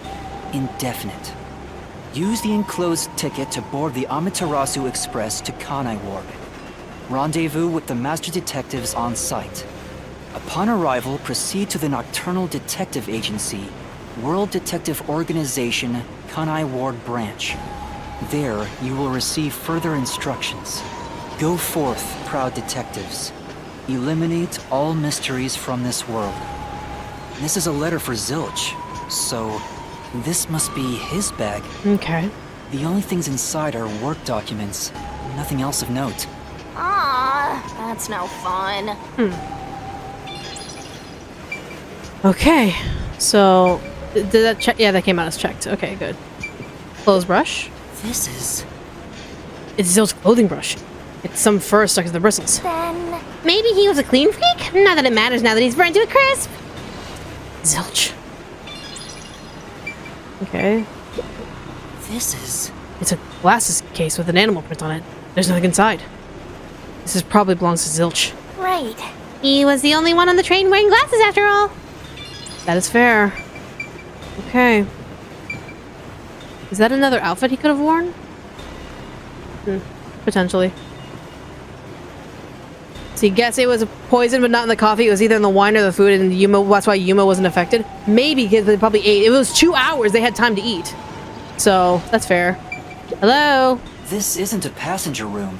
indefinite. Use the enclosed ticket to board the Amaterasu Express to Kanai Ward. Rendezvous with the Master Detectives on site. Upon arrival, proceed to the Nocturnal Detective Agency, World Detective Organization, Kanai Ward Branch. There, you will receive further instructions. Go forth, proud detectives. Eliminate all mysteries from this world. This is a letter for Zilch, so this must be his bag. Okay. The only things inside are work documents, nothing else of note. Ah, that's no fun. Okay, so did that check? Yeah, that came out as checked. Okay, good. Clothes brush. This is... It's Zilch's clothing brush. It's some fur stuck to the bristles. Then Maybe he was a clean freak? Not that it matters now that he's burned to a crisp. Zilch. Okay. This is... It's a glasses case with an animal print on it. There's nothing inside. This probably belongs to Zilch. right. He was the only one on the train wearing glasses after all. That is fair. Okay. Is that another outfit he could have worn? Potentially. So you guess it was a poison, but not in the coffee. It was either in the wine or the food, and Yuma, that's why Yuma wasn't affected. Maybe because they probably ate. It was 2 hours. They had time to eat. So, that's fair. Hello? This isn't a passenger room.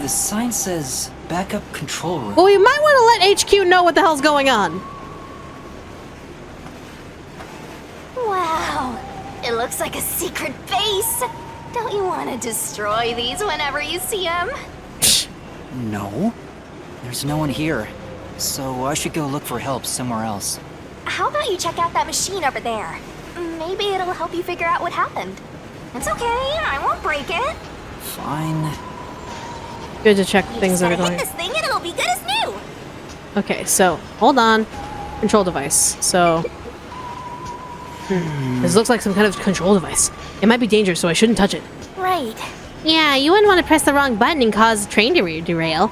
The sign says backup control room. Well, you might want to let HQ know what the hell's going on. Wow. It looks like a secret base. Don't you want to destroy these whenever you see them? No. There's no one here. So I should go look for help somewhere else. How about you check out that machine over there? Maybe it'll help you figure out what happened. It's okay, I won't break it. Fine. Good to check You things just that are gotta going. hit this thing and it'll be good as new. Okay, so hold on. Control device. So this looks like some kind of control device. It might be dangerous, so I shouldn't touch it. Right. Yeah, you wouldn't want to press the wrong button and cause the train to derail.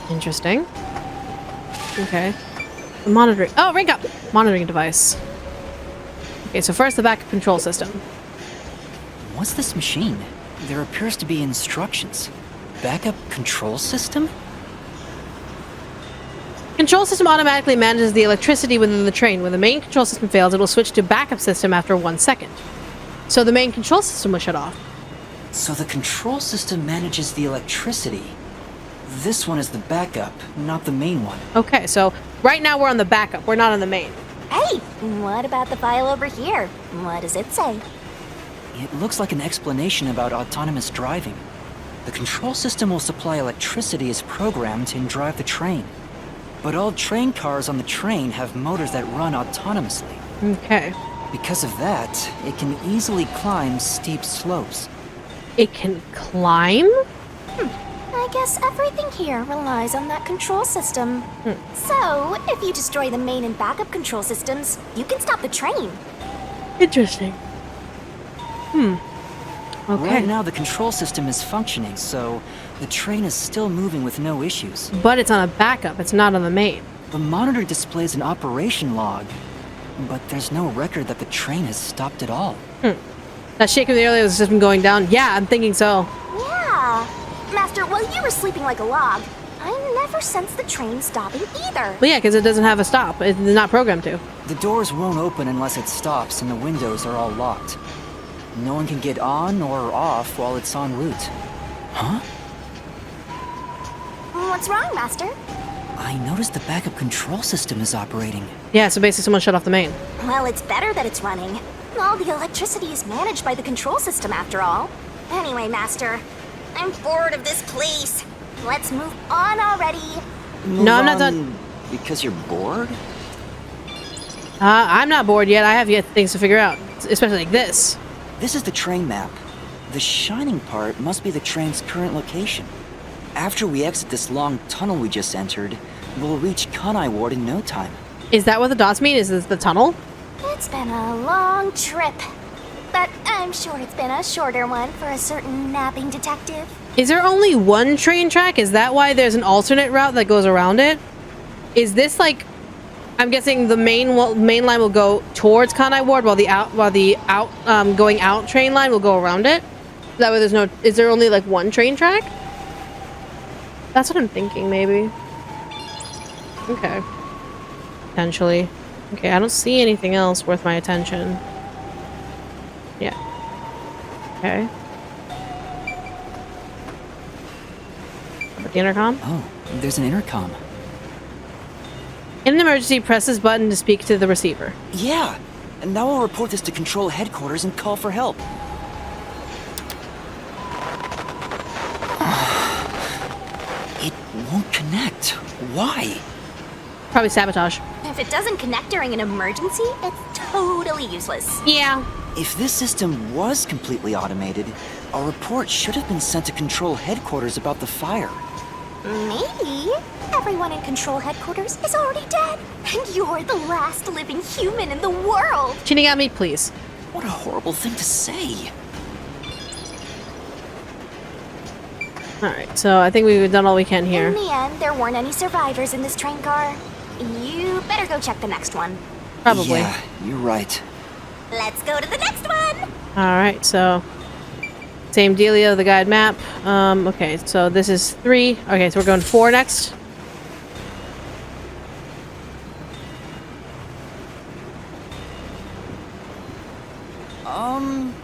Interesting. Okay. The monitoring. Oh, rank up! Monitoring device. Okay, so first the backup control system. What's this machine? There appears to be instructions. Backup control system? Control system automatically manages the electricity within the train. When the main control system fails, it will switch to backup system after 1 second. So the main control system was shut off. So the control system manages the electricity. This one is the backup, not the main one. Okay, so right now we're on the backup. We're not on the main. Hey, what about the file over here? What does it say? It looks like an explanation about autonomous driving. The control system will supply electricity as programmed and drive the train. But all train cars on the train have motors that run autonomously. Okay. Because of that, it can easily climb steep slopes. It can climb? I guess everything here relies on that control system. So, if you destroy the main and backup control systems, you can stop the train. Interesting. Okay. Right now, the control system is functioning, so the train is still moving with no issues. But it's on a backup. It's not on the main. The monitor displays an operation log, but there's no record that the train has stopped at all. That shake from the earlier was the system going down. Yeah, I'm thinking so. Yeah. Master, while you were sleeping like a log, I never sensed the train stopping either. Well, yeah, because it doesn't have a stop. It's not programmed to. The doors won't open unless it stops, and the windows are all locked. No one can get on or off while it's en route. Huh? What's wrong, Master? I noticed the backup control system is operating. Yeah, so basically someone shut off the main. Well, it's better that it's running. All the electricity is managed by the control system after all. Anyway, Master, I'm bored of this place. Let's move on already. No, I'm not done. Because you're bored? I'm not bored yet. I have yet things to figure out. Especially like this. This is the train map. The shining part must be the train's current location. After we exit this long tunnel we just entered, we'll reach Kanai Ward in no time. Is that what the dots mean? Is this the tunnel? It's been a long trip. But I'm sure it's been a shorter one for a certain napping detective. Is there only one train track? Is that why there's an alternate route that goes around it? Is this like... I'm guessing the main line will go towards Kanai Ward while the going out train line will go around it? That way there's no... Is there only like one train track? That's what I'm thinking, maybe. Okay. Potentially. Okay, I don't see anything else worth my attention. Yeah. Okay. The intercom? Oh, there's an intercom. In an emergency, press this button to speak to the receiver. Yeah! And now I'll report this to Control Headquarters and call for help. It won't connect. Why? Probably sabotage. If it doesn't connect during an emergency, it's totally useless. Yeah. If this system was completely automated, a report should have been sent to Control Headquarters about the fire. Maybe everyone in Control Headquarters is already dead, and you're the last living human in the world. Shinigami, please. What a horrible thing to say. Alright, so I think we've done all we can In here. the end, there weren't any survivors in this train car. You better go check the next one. Probably. Yeah, you're right. Let's go to the next one! Alright, so same dealio, the guide map. Okay, so this is 3. Okay, so we're going 4 next.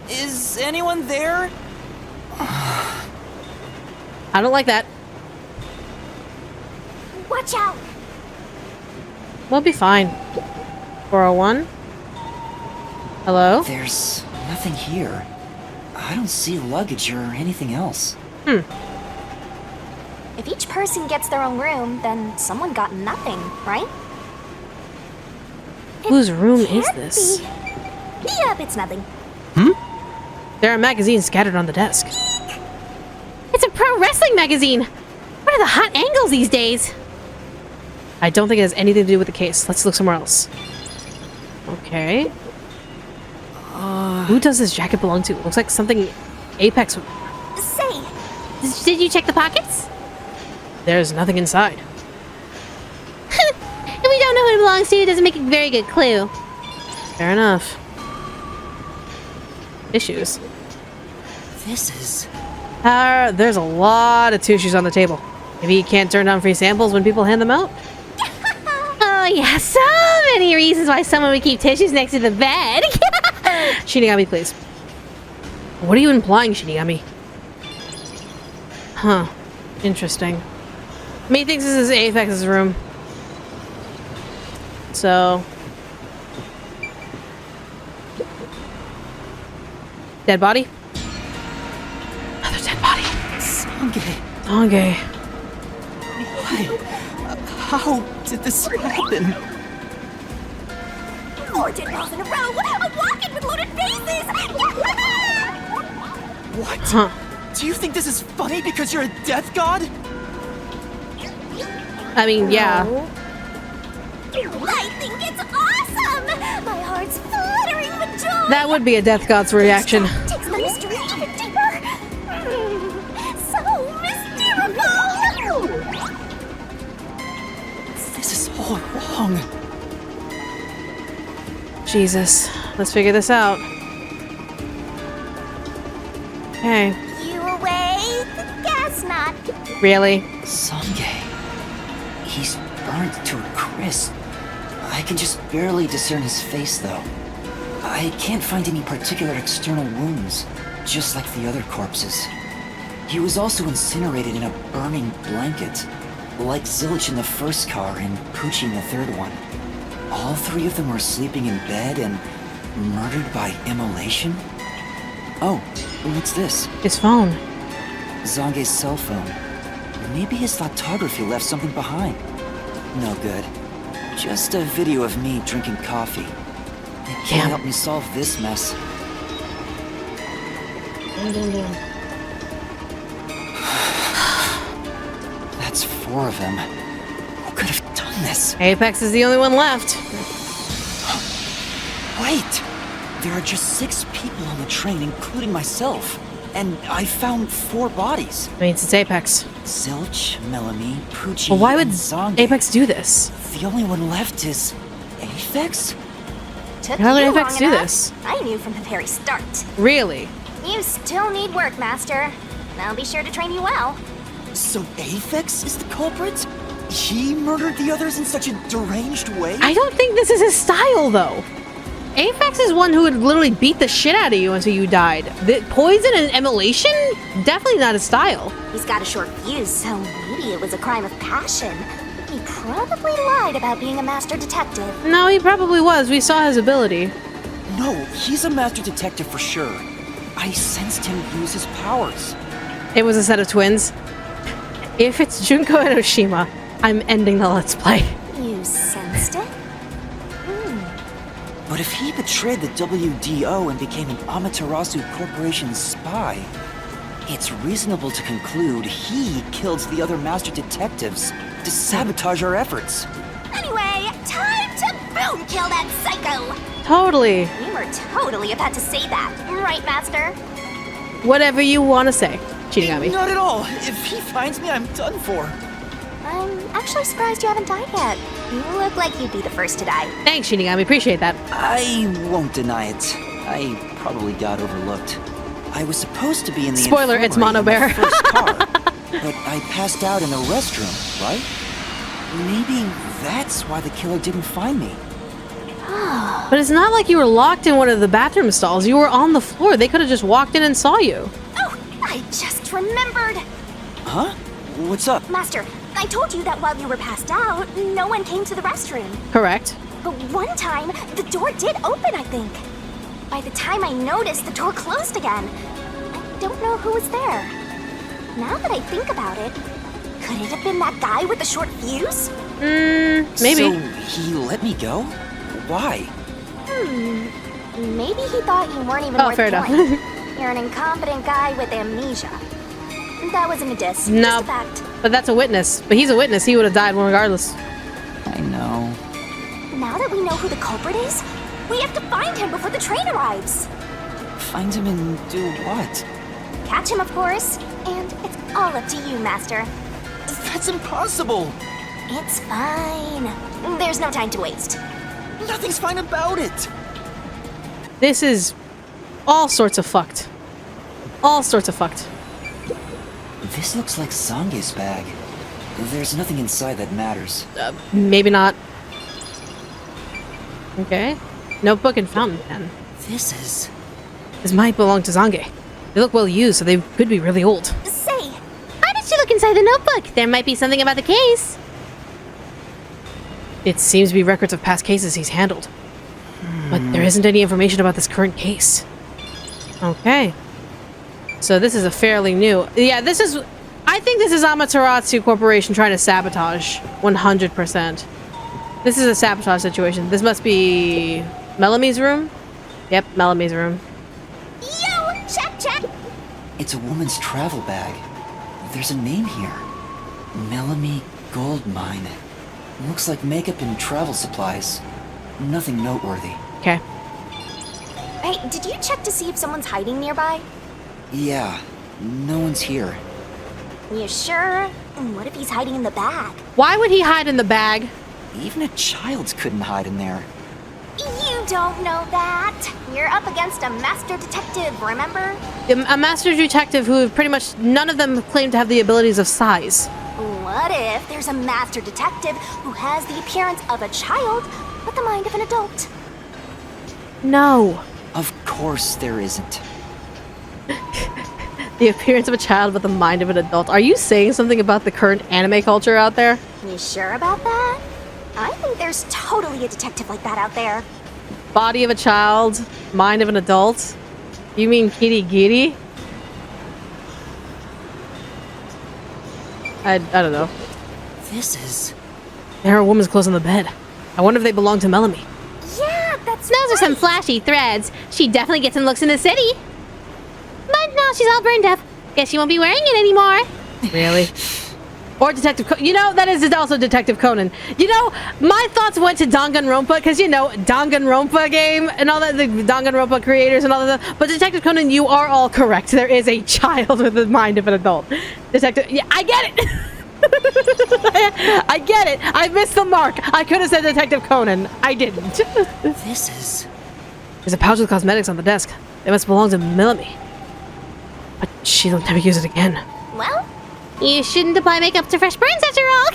Is anyone there? I don't like that. Watch out! We'll be fine. 401. Hello? There's nothing here. I don't see luggage or anything else. If each person gets their own room, then someone got nothing, right? Whose room is Can't this? be. Yep, it's nothing. There are magazines scattered on the desk. It's a pro wrestling magazine! What are the hot angles these days? I don't think it has anything to do with the case. Let's look somewhere else. Okay. Who does this jacket belong to? Looks like something Apex... Say, Did you check the pockets? There's nothing inside. If we don't know who it belongs to, it doesn't make a very good clue. Fair enough. Tissues. This is... There's a lot of tissues on the table. Maybe you can't turn down free samples when people hand them out? Oh yeah, so many reasons why someone would keep tissues next to the bed. Shinigami, please. What are you implying, Shinigami? Huh. Interesting. Me thinks this is Aphex's room. So... Dead body? Another dead body. Sange. Sange. Why? How did this happen? 4 dead balls in a row! I'm walking with loaded faces! What? Huh. Do you think this is funny because you're a death god? I mean, yeah. I think it's awesome! My heart's fluttering with joy! That would be a death god's reaction. Takes the mystery even deeper! So mystical! This is all wrong. Jesus. Let's figure this out. Okay. You awake? Guess not. Really? Sange. He's burnt to a crisp. I can just barely discern his face, though. I can't find any particular external wounds, just like the other corpses. He was also incinerated in a burning blanket, like Zilch in the first car and Poochie in the third one. All 3 of them were sleeping in bed and murdered by immolation? Oh, what's this? His phone. Zange's cell phone. Maybe his photography left something behind. No good. Just a video of me drinking coffee. It can't Damn. help me solve this mess. That's 4 of them. Who could have done this? Apex is the only one left. Wait! There are just 6 people on the train, including myself. And I found 4 bodies. Means it's Apex. Zilch, Melanie, Poochie, But why would and Zange. Apex do this? The only one left is... Apex? Took How would you Apex long do enough. this? I knew from the very start. Really? You still need work, Master. I'll be sure to train you well. So Apex is the culprit? He murdered the others in such a deranged way? I don't think this is his style, though. Apex is one who would literally beat the shit out of you until you died. The poison and immolation? Definitely not his style. He's got a short fuse, so maybe it was a crime of passion. He probably lied about being a master detective. No, he probably was. We saw his ability. No, he's a master detective for sure. I sensed him use his powers. It was a set of twins. If it's Junko and Oshima, I'm ending the Let's Play. You sensed it? But if he betrayed the WDO and became an Amaterasu Corporation spy, it's reasonable to conclude he killed the other master detectives to sabotage our efforts. Anyway, time to boom kill that psycho! Totally. You were totally about to say that, right, Master? Whatever you want to say. Cheating on me. Not at all. If he finds me, I'm done for. I'm actually surprised you haven't died yet. You look like you'd be the first to die. Thanks, Shinigami. Appreciate that. I won't deny it. I probably got overlooked. I was supposed to be in the Spoiler, it's infirmary Mono in the Bear. first car, but I passed out in the restroom, right? Maybe that's why the killer didn't find me. But it's not like you were locked in one of the bathroom stalls. You were on the floor. They could have just walked in and saw you. Oh, I just remembered! Huh? What's up? Master, I told you that while you were passed out, no one came to the restroom. Correct. But one time, the door did open, I think. By the time I noticed, the door closed again. I don't know who was there. Now that I think about it, could it have been that guy with the short fuse? Maybe. So he let me go? Why? Maybe he thought you weren't even Oh, worth fair enough. killing. You're an incompetent guy with amnesia. That wasn't a diss, No. just a fact. But that's a witness. But he's a witness. He would have died regardless. I know. Now that we know who the culprit is, we have to find him before the train arrives. Find him and do what? Catch him, of course. And it's all up to you, Master. That's impossible! It's fine. There's no time to waste. Nothing's fine about it! This is all sorts of fucked. All sorts of fucked. This looks like Zange's bag. There's nothing inside that matters. Maybe not. Okay. Notebook and fountain pen. This might belong to Zange. They look well used, so they could be really old. Say, Why did you look inside the notebook? There might be something about the case. It seems to be records of past cases he's handled. But there isn't any information about this current case. Okay. So this is a fairly new... Yeah, this is... I think this is Amaterasu Corporation trying to sabotage. 100%. This is a sabotage situation. This must be... Melamie's room? Yep, Melamie's room. yo, check. It's a woman's travel bag. There's a name here. Melamie Gold Mine. Looks like makeup and travel supplies. Nothing noteworthy. Okay. Hey, did you check to see if someone's hiding nearby? Yeah, no one's here. You sure? What if he's hiding in the bag? Why would he hide in the bag? Even a child couldn't hide in there. You don't know that. You're up against a master detective, remember? A master detective who pretty much none of them claim to have the abilities of size. What if there's a master detective who has the appearance of a child, but the mind of an adult? No. Of course there isn't. The appearance of a child with the mind of an adult. Are you saying something about the current anime culture out there? You sure about that? I think there's totally a detective like that out there. Body of a child, mind of an adult? You mean Kitty Giri? I don't know. There are women's clothes on the bed. I wonder if they belong to Melamie. Yeah, that's Those are some flashy threads. She definitely gets some looks in the city. But now she's all burned up. Guess she won't be wearing it anymore. Really? Or Detective Conan. You know, that is also Detective Conan. You know, my thoughts went to Danganronpa, because, you know, Danganronpa game and all that, the Danganronpa creators and all that. But Detective Conan, you are all correct. There is a child with the mind of an adult. Detective... Yeah, I get it! I get it. I missed the mark. I could have said Detective Conan. I didn't. There's a pouch with cosmetics on the desk. It must belong to Melamie. But she'll never use it again. Well, You shouldn't apply makeup to fresh burns after all.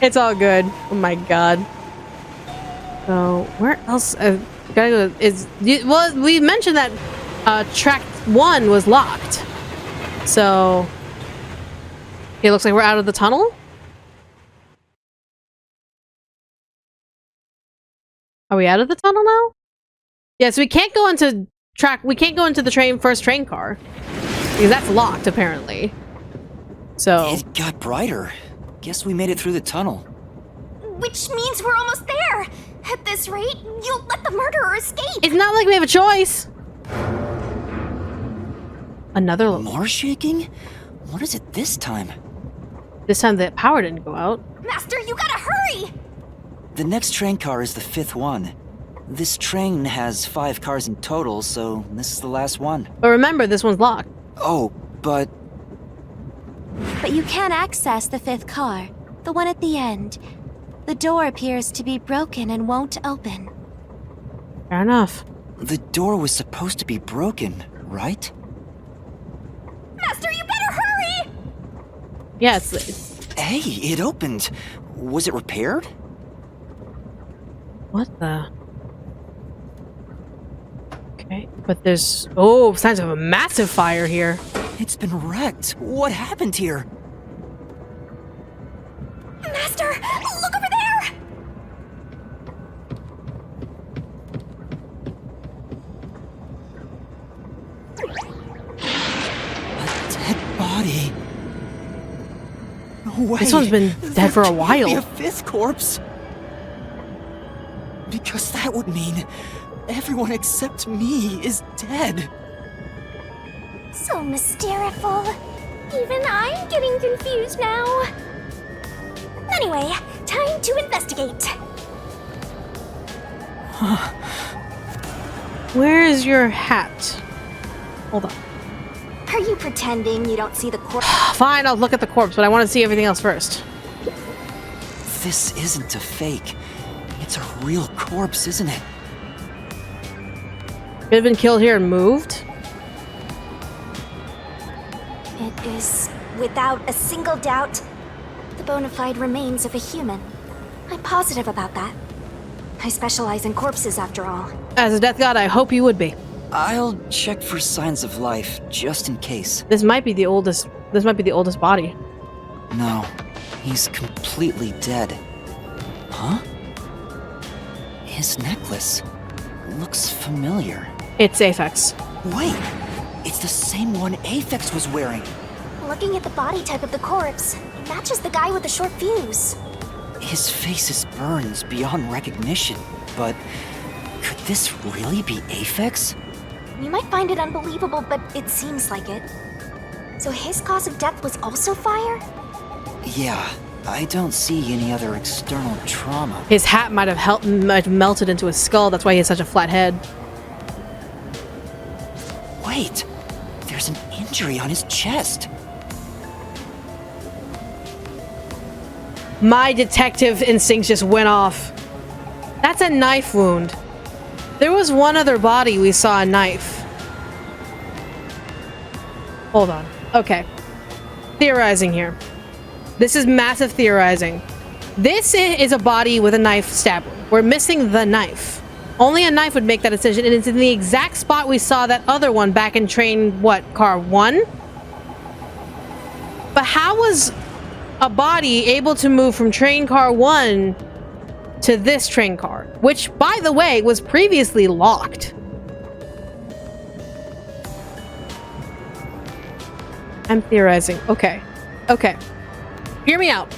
It's all good. Oh my god. So where else? Gotta go. Well, we mentioned that track 1 was locked. So it looks like we're out of the tunnel. Are we out of the tunnel now? Yes, we can't go into track. We can't go into the first train car because that's locked apparently. So It got brighter. Guess we made it through the tunnel. Which means we're almost there. At this rate, you'll let the murderer escape. it's not like we have a choice. Another More shaking? What is it this time? This time the power didn't go out. Master, you gotta hurry! The next train car is the 5th one. This train has 5 cars in total, so this is the last one. But remember, this one's locked. Oh, but But you can access the 5th car, the one at the end. The door appears to be broken and won't open. Fair enough. the door was supposed to be broken, right? Master, you better hurry! Yeah, it's Hey, it opened. Was it repaired? what the? Okay, but there's signs of a massive fire here. It's been wrecked. What happened here? Master, look over there! A dead body. No way. This one's been dead for a There can't be while. a 5th corpse. Because that would mean everyone except me is dead. So mysteriful. Even I'm getting confused now. Anyway, time to investigate. Where is your hat? Hold on. Are you pretending you don't see the corpse? Fine, I'll look at the corpse, but I want to see everything else first. This isn't a fake. It's a real corpse, isn't it? Could have been killed here and moved. It is, without a single doubt, the bona fide remains of a human. I'm positive about that. I specialize in corpses, after all. As a death god, I hope you would be. I'll check for signs of life, just in case. This might be the oldest. This might be the oldest body. No, he's completely dead. Huh? His necklace looks familiar. It's Aphex. Wait, it's the same one Aphex was wearing. Looking at the body type of the corpse, it matches the guy with the short fuse. His face is burned beyond recognition, but could this really be Aphex? You might find it unbelievable, but it seems like it. So his cause of death was also fire? Yeah, I don't see any other external trauma. His hat might have melted into his skull. That's why he has such a flat head. Wait, there's an injury on his chest. My detective instincts just went off. That's a knife wound. There was one other body we saw a knife. Hold on. Okay. Theorizing here. This is massive theorizing. This is a body with a knife stab wound. We're missing the knife. Only a knife would make that decision, and it's in the exact spot we saw that other one back in train, car 1? But how was a body able to move from train car 1 to this train car, which, by the way, was previously locked? I'm theorizing. Okay. Okay. Hear me out.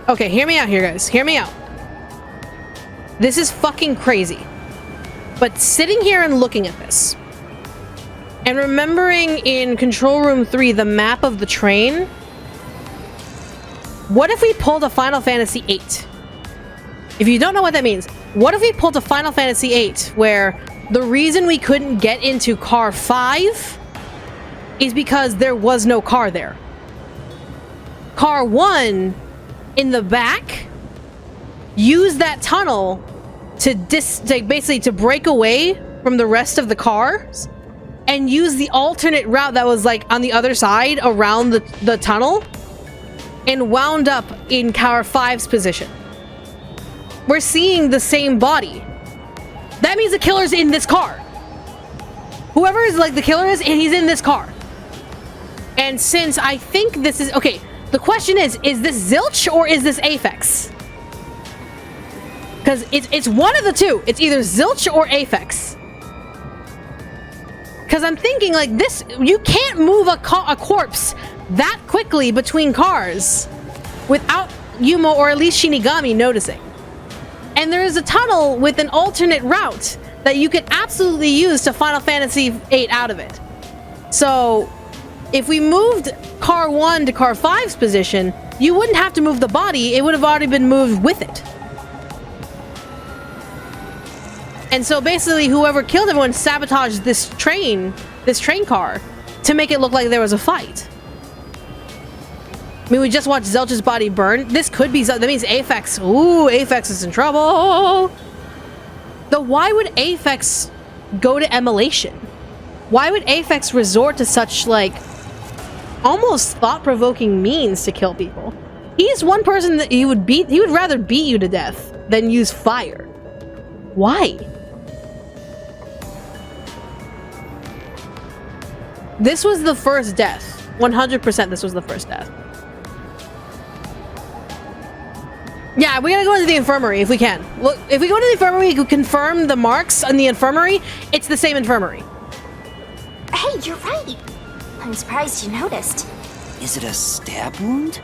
Okay, hear me out here, guys. Hear me out. This is fucking crazy. But sitting here and looking at this, and remembering in Control Room 3 the map of the train, what if we pulled a Final Fantasy VIII? If you don't know what that means, what if we pulled a Final Fantasy VIII where the reason we couldn't get into car 5 is because there was no car there? Car 1 in the back used that tunnel to basically to break away from the rest of the cars and use the alternate route that was like on the other side around the tunnel and wound up in car 5's position. We're seeing the same body. That means the killer's in this car. Whoever is like the killer is, and he's in this car. And since I think this is okay, the question is this Zilch or is this Aphex? Because it's one of the two. It's either Zilch or Aphex. Because I'm thinking like this, you can't move a corpse that quickly between cars without Yuma or at least Shinigami noticing. And there is a tunnel with an alternate route that you could absolutely use to Final Fantasy VIII out of it. So, if we moved car 1 to car 5's position, you wouldn't have to move the body, it would have already been moved with it. And so basically whoever killed everyone sabotaged this train car to make it look like there was a fight. I mean, we just watched Zelch's body burn. This could be, that means Aphex. Ooh, Aphex is in trouble. Though why would Aphex go to immolation? Why would Aphex resort to such, like, almost thought-provoking means to kill people? He's one person that he would rather beat you to death than use fire. Why? This was the first death. 100% this was the first death. Yeah, we gotta go into the infirmary if we can. Look, if we go to the infirmary, we can confirm the marks on the infirmary. It's the same infirmary. Hey, you're right. I'm surprised you noticed. Is it a stab wound?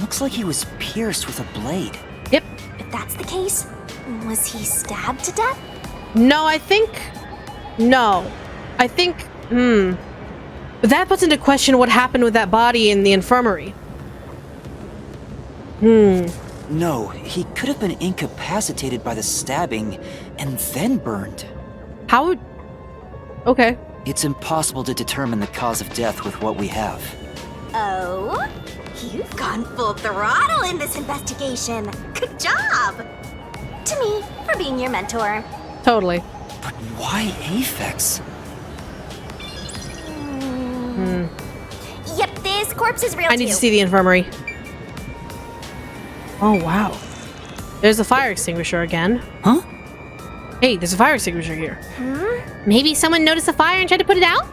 Looks like he was pierced with a blade. Yep. If that's the case, was he stabbed to death? No, I think... No. I think... But that puts into question what happened with that body in the infirmary. No, he could have been incapacitated by the stabbing and then burned. How would... Okay. It's impossible to determine the cause of death with what we have. Oh? You've gone full throttle in this investigation. Good job! To me, for being your mentor. Totally. But why Aphex? Yep, this corpse is real I need to see the infirmary. Oh, wow. There's a fire extinguisher again. Huh? Hey, there's a fire extinguisher here. Maybe someone noticed a fire and tried to put it out?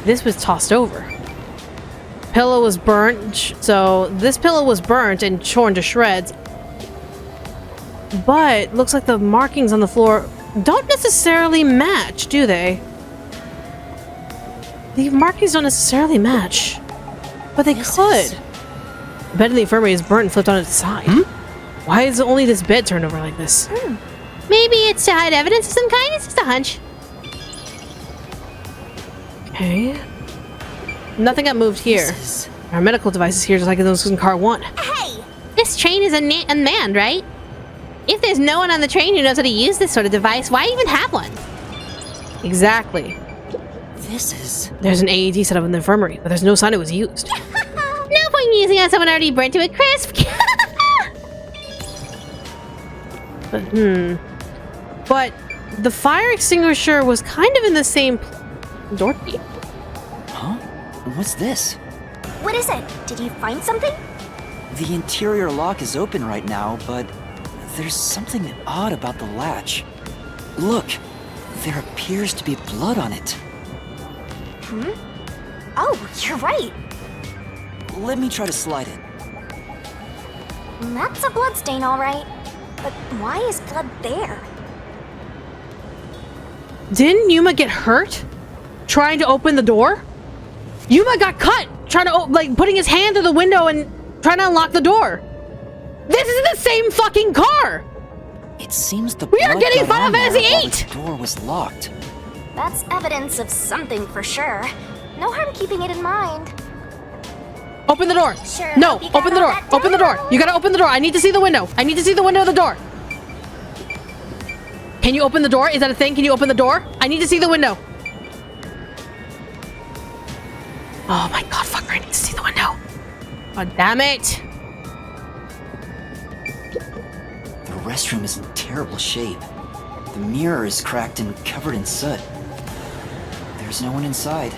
This was tossed over. Pillow was burnt, so this pillow was burnt and torn to shreds. But looks like the markings on the floor don't necessarily match, do they? The markings don't necessarily match. But they could. The bed in the infirmary is burnt and flipped on its side. Why is only this bed turned over like this? Maybe it's to hide evidence of some kind. It's just a hunch. Okay. Nothing got moved here. Our medical devices here, just like those in car 1. Hey! This train is unmanned, right? If there's no one on the train who knows how to use this sort of device, why even have one? Exactly. There's an AED set up in the infirmary, but there's no sign it was used. No point in using on someone already burnt to a crisp. But the fire extinguisher was kind of in the same Dorothy. Huh? What's this? What is it? Did you find something? The interior lock is open right now, but there's something odd about the latch. Look, there appears to be blood on it. Oh, you're right. Let me try to slide it. That's a blood stain, all right. But why is blood there? Didn't Yuma get hurt trying to open the door? Yuma got cut trying to, like, putting his hand through the window and trying to unlock the door. This is the same fucking car! It seems the We are blood getting got Final on there Fantasy while VIII! the door was locked. That's evidence of something for sure. No harm keeping it in mind. Open the door. Sure, No, hope you got open the all door. that Open the door. down. You gotta open the door. I need to see the window. I need to see the window of the door. Can you open the door? Is that a thing? Can you open the door? I need to see the window. Oh my god, fucker. I need to see the window. God damn it. The restroom is in terrible shape. The mirror is cracked and covered in soot. There's no one inside.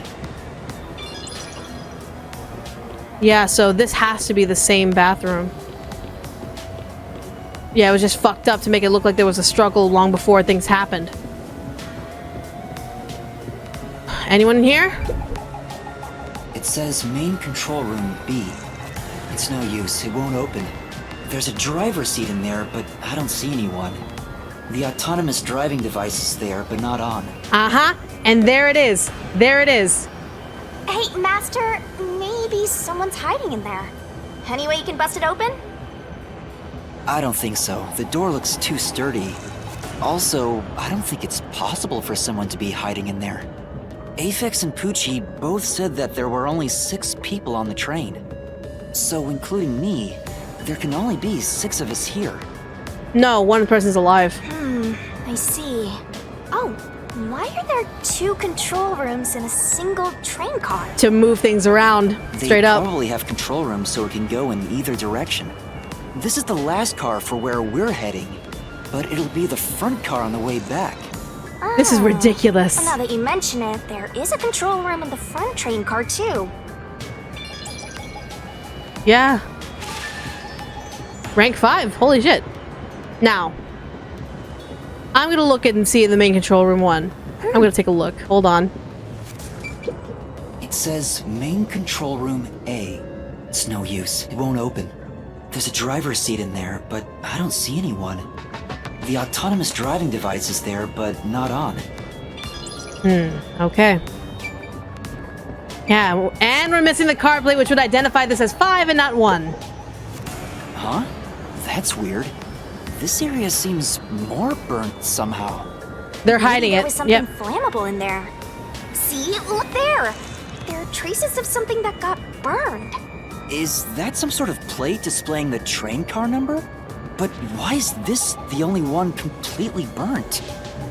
Yeah, so this has to be the same bathroom. Yeah, it was just fucked up to make it look like there was a struggle long before things happened. Anyone in here? It says main control room B. It's no use, it won't open. There's a driver's seat in there, but I don't see anyone. The autonomous driving device is there, but not on. Uh-huh. And there it is. There it is. Hey, Master, maybe someone's hiding in there. Any way you can bust it open? I don't think so. The door looks too sturdy. Also, I don't think it's possible for someone to be hiding in there. Aphex and Poochie both said that there were only 6 people on the train. So, including me, there can only be 6 of us here. No, one person's alive. I see. Oh, why are there 2 control rooms in a single train car? To move things around. Straight up. They probably have control rooms so it can go in either direction. This is the last car for where we're heading, but it'll be the front car on the way back. This is ridiculous. Now that you mention it, there is a control room in the front train car too. Yeah. Rank 5. Holy shit. Now, I'm gonna look at and see in the main control room 1. I'm gonna take a look. Hold on. It says main control room A. It's no use. It won't open. There's a driver's seat in there, but I don't see anyone. The autonomous driving device is there, but not on. Okay. Yeah, and we're missing the card plate, which would identify this as 5 and not 1. Huh? That's weird. This area seems more burnt somehow. They're hiding Maybe it. there was something Yep. flammable in there. See? Look there! There are traces of something that got burned. Is that some sort of plate displaying the train car number? But why is this the only one completely burnt?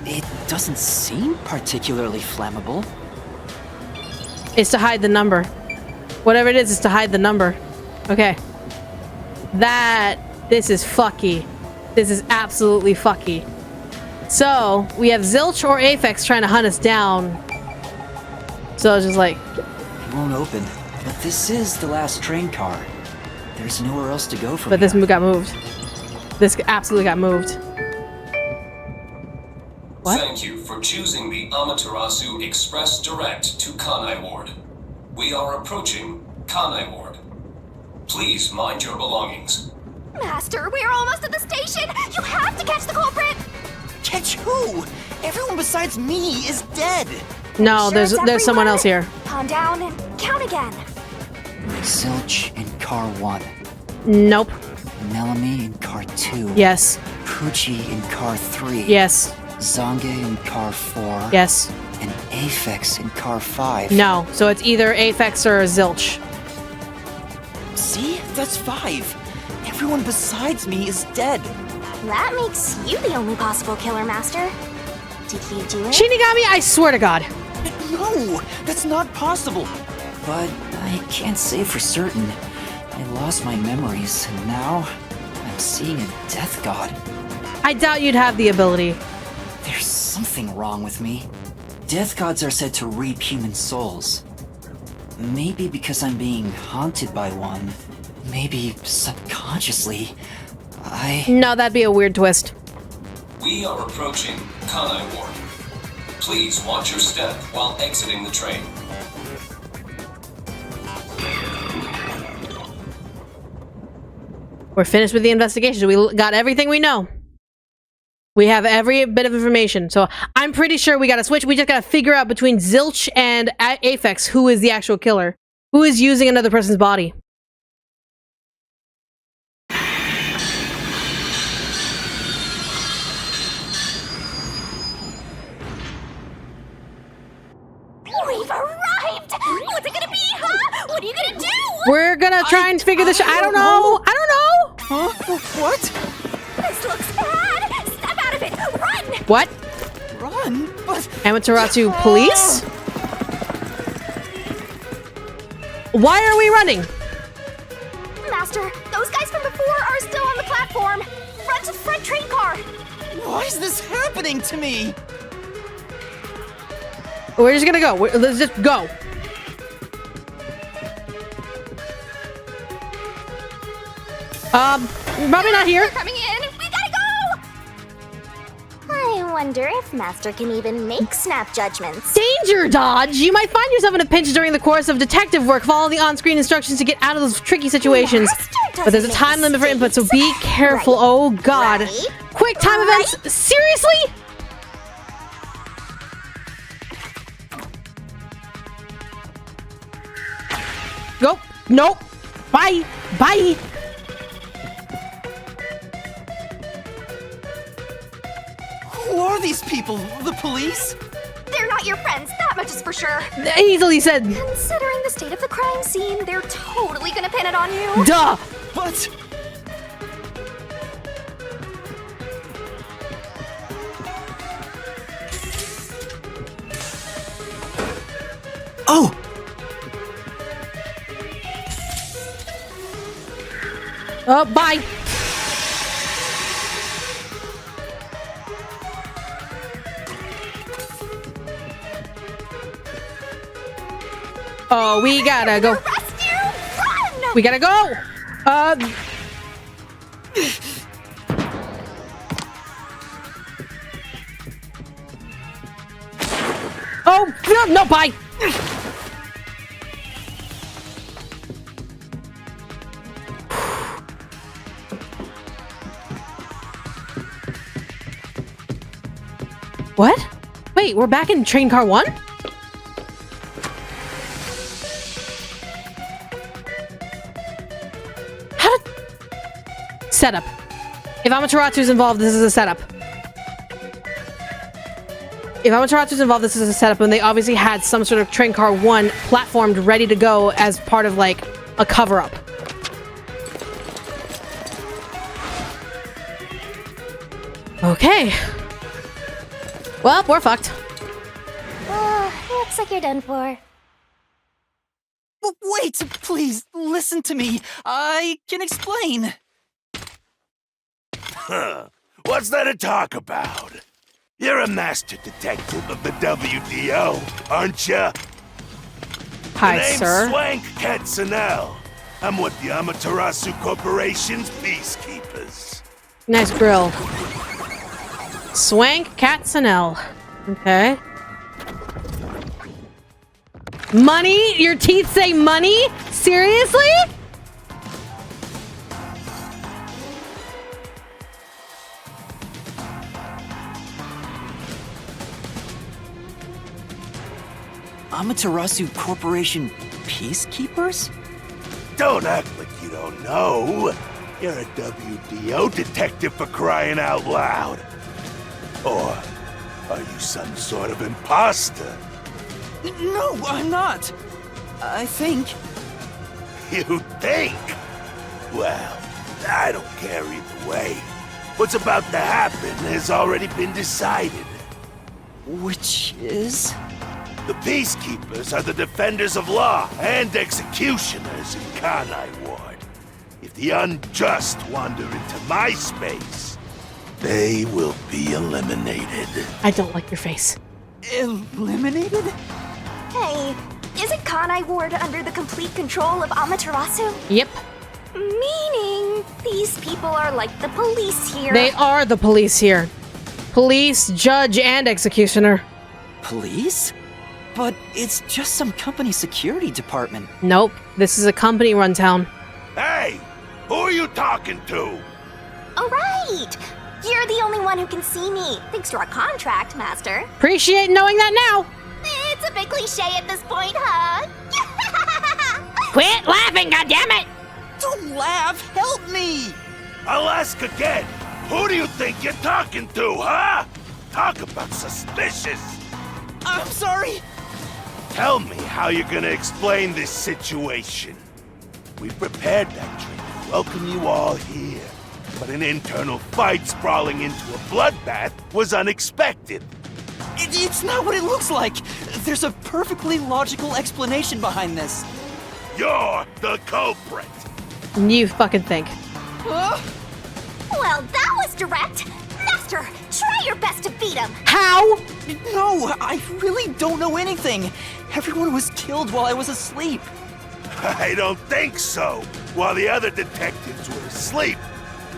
It doesn't seem particularly flammable. It's to hide the number. Whatever it is to hide the number. Okay. This is fucky. This is absolutely fucky. So, we have Zilch or Aphex trying to hunt us down. So it's just like... It won't open, but this is the last train car. There's nowhere else to go from But this here. got moved. This absolutely got moved. What? Thank you for choosing the Amaterasu Express Direct to Kanai Ward. We are approaching Kanai Ward. Please mind your belongings. Master, we are almost at the station! You have to catch the culprit! Catch who? Everyone besides me is dead. No, Sure there's it's someone everyone? else here. Calm down and count again. Zilch in car 1. Nope. Melanie in car 2. Yes. Poochie in car 3. Yes. Zange in car 4. Yes. And Aphex in car 5. No. So it's either Aphex or Zilch. See? That's 5. Everyone besides me is dead. That makes you the only possible killer, Master. Did you do it? Shinigami, I swear to God. No, that's not possible. But I can't say for certain. I lost my memories, and now I'm seeing a death god. I doubt you'd have the ability. There's something wrong with me. Death gods are said to reap human souls. Maybe because I'm being haunted by one. Maybe subconsciously. No, that'd be a weird twist. We are approaching Kanai Ward. Please watch your step while exiting the train. We're finished with the investigation. We got everything we know. We have every bit of information. So I'm pretty sure we got to switch. We just got to figure out between Zilch and Aphex who is the actual killer. Who is using another person's body. We've arrived! What's it gonna be, huh? What are you gonna do? We're gonna try and figure this out. I don't know. I don't know. Huh? What? This looks bad! Step out of it! Run! What? Run? But... Amaterasu police? Why are we running? Master, those guys from before are still on the platform. Run to the front train car. Why is this happening to me? We're just gonna go. Let's just go. Probably not here. They're coming in. We gotta go. I wonder if Master can even make snap judgments. Danger dodge! You might find yourself in a pinch during the course of detective work. Follow the on-screen instructions to get out of those tricky situations. But there's a time limit for input, so be careful. Right. Oh god. Ready? quick time events? Seriously? Go. Nope. Bye. Bye. Who are these people? The police? They're not your friends, that much is for sure. Easily said. Considering the state of the crime scene, they're totally gonna pin it on you. Duh. But... Oh! Bye. Oh, we gotta go. Arrest you! Run! We gotta go. Oh, no, bye. What? Wait, we're back in train car 1? How did... Setup. If Amaterasu's involved, this is a setup. If Amaterasu's involved, this is a setup, and they obviously had some sort of train car 1 platformed ready to go as part of, like, a cover-up. Okay. Well, we're fucked. Looks like you're done for. Wait, please, listen to me. I can explain. Huh. What's there to talk about? You're a master detective of the WDO, aren't you? Hi, name's sir. Swank Katzenell. I'm with the Amaterasu Corporation's peacekeepers. Nice grill. Swank Katzenell. Okay. Money? Your teeth say money? Seriously? Amaterasu Corporation peacekeepers? Don't act like you don't know. You're a WDO detective for crying out loud. Or are you some sort of imposter? No, I'm not. I think. You think? Well, I don't care either way. What's about to happen has already been decided. Which is? The peacekeepers are the defenders of law and executioners in Kanai Ward. If the unjust wander into my space, they will be eliminated. I don't like your face. Eliminated? Hey, isn't Kanai Ward under the complete control of Amaterasu? Yep. Meaning, these people are like the police here. They are the police here. Police, judge, and executioner. Police? But it's just some company security department. Nope. This is a company-run town. Hey! Who are you talking to? Oh, right! You're the only one who can see me, thanks to our contract, Master. Appreciate knowing that now. It's a bit cliche at this point, huh? Quit laughing, goddammit! Don't laugh! Help me! I'll ask again. Who do you think you're talking to, huh? Talk about suspicious. I'm sorry! Tell me how you're gonna explain this situation. We prepared that train to welcome you all here, but an internal fight sprawling into a bloodbath was unexpected. It's not what it looks like! There's a perfectly logical explanation behind this. You're the culprit! You fucking think. Well, that was direct. Master, try your best to beat him. How? No, I really don't know anything. Everyone was killed while I was asleep. I don't think so. While the other detectives were asleep,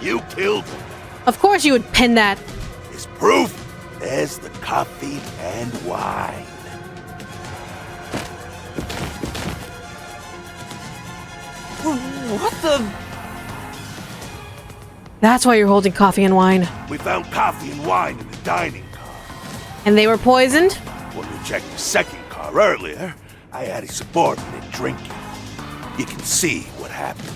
you killed them. Of course you would pin that. As proof, there's the coffee and wine. What the... That's why you're holding coffee and wine. We found coffee and wine in the dining car. And they were poisoned? When we checked the second car earlier, I had a subordinate drinking. You can see what happened.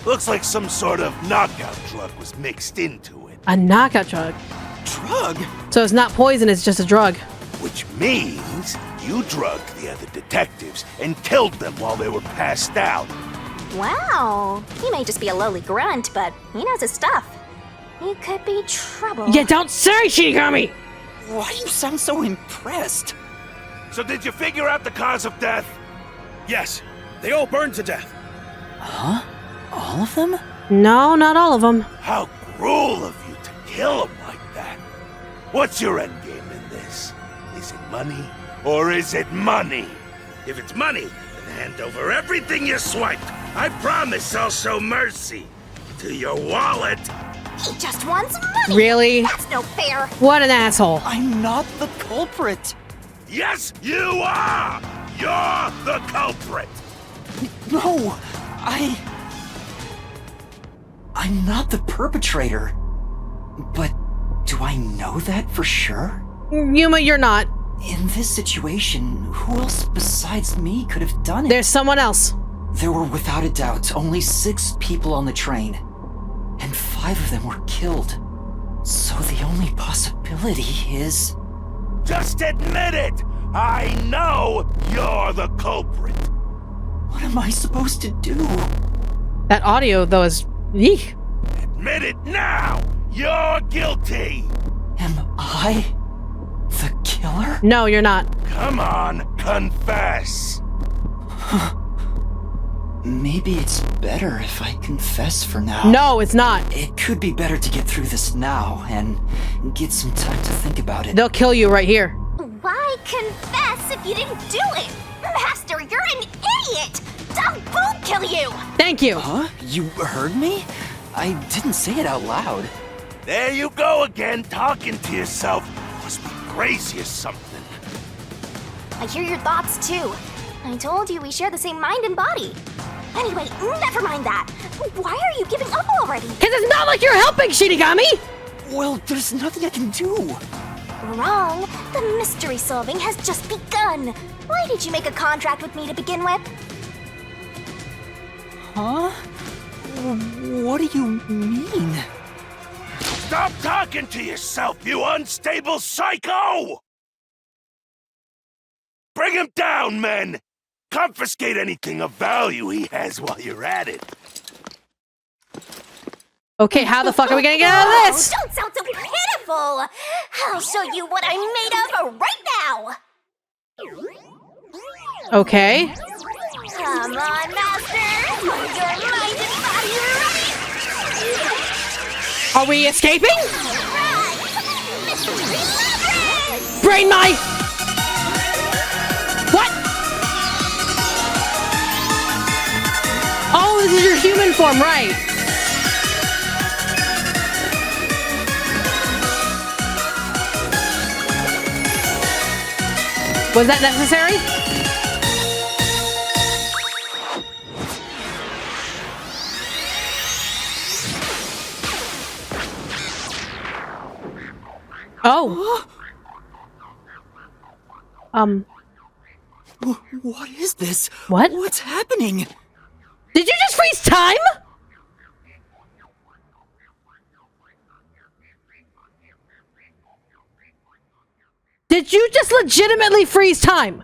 Looks like some sort of knockout drug was mixed into it. A knockout drug? Drug? So it's not poison, it's just a drug. Which means you drugged the other detectives and killed them while they were passed out. Wow. He may just be a lowly grunt, but he knows his stuff. He could be trouble. Yeah, don't say Shinigami! Why do you sound so impressed? So did you figure out the cause of death? Yes, they all burned to death. Huh? All of them? No, not all of them. How cruel of you to kill them like that. What's your endgame in this? Is it money or is it money? If it's money, then hand over everything you swiped. I promise I'll show mercy to your wallet. He just wants money. Really? That's no fair. What an asshole. I'm not the culprit. Yes, you are! You're the culprit! No, I'm not the perpetrator. But do I know that for sure? Yuma, you're not. In this situation, who else besides me could have done it? There's someone else. There were without a doubt only 6 people on the train, and 5 of them were killed. So the only possibility is... Just admit it! I know you're the culprit! What am I supposed to do? That audio, though, is... Eek. Admit it now! You're guilty! Am I the killer? No, you're not. Come on, confess! Maybe it's better if I confess for now. No, it's not. It could be better to get through this now and get some time to think about it. They'll kill you right here. Why confess if you didn't do it? Master, you're an idiot! Doug won't kill you! Thank you. Huh? You heard me? I didn't say it out loud. There you go again, talking to yourself. Must be crazy or something. I hear your thoughts too. I told you we share the same mind and body. Anyway, never mind that. Why are you giving up already? Because it's not like you're helping, Shinigami! Well, there's nothing I can do. Wrong. The mystery solving has just begun. Why did you make a contract with me to begin with? Huh? What do you mean? Stop talking to yourself, you unstable psycho! Bring him down, men! Confiscate anything of value he has while you're at it. Okay, how the fuck are we gonna get out of this? Don't sound so pitiful! I'll show you what I'm made of right now! Okay. Come on, Master! Put your mind and body right! Are we escaping? Right! Mystery Labyrinth! Brain my... What? Oh, this is your human form, right? Was that necessary? Oh. What is this? What? What's happening? Did you just freeze time? Did you just legitimately freeze time?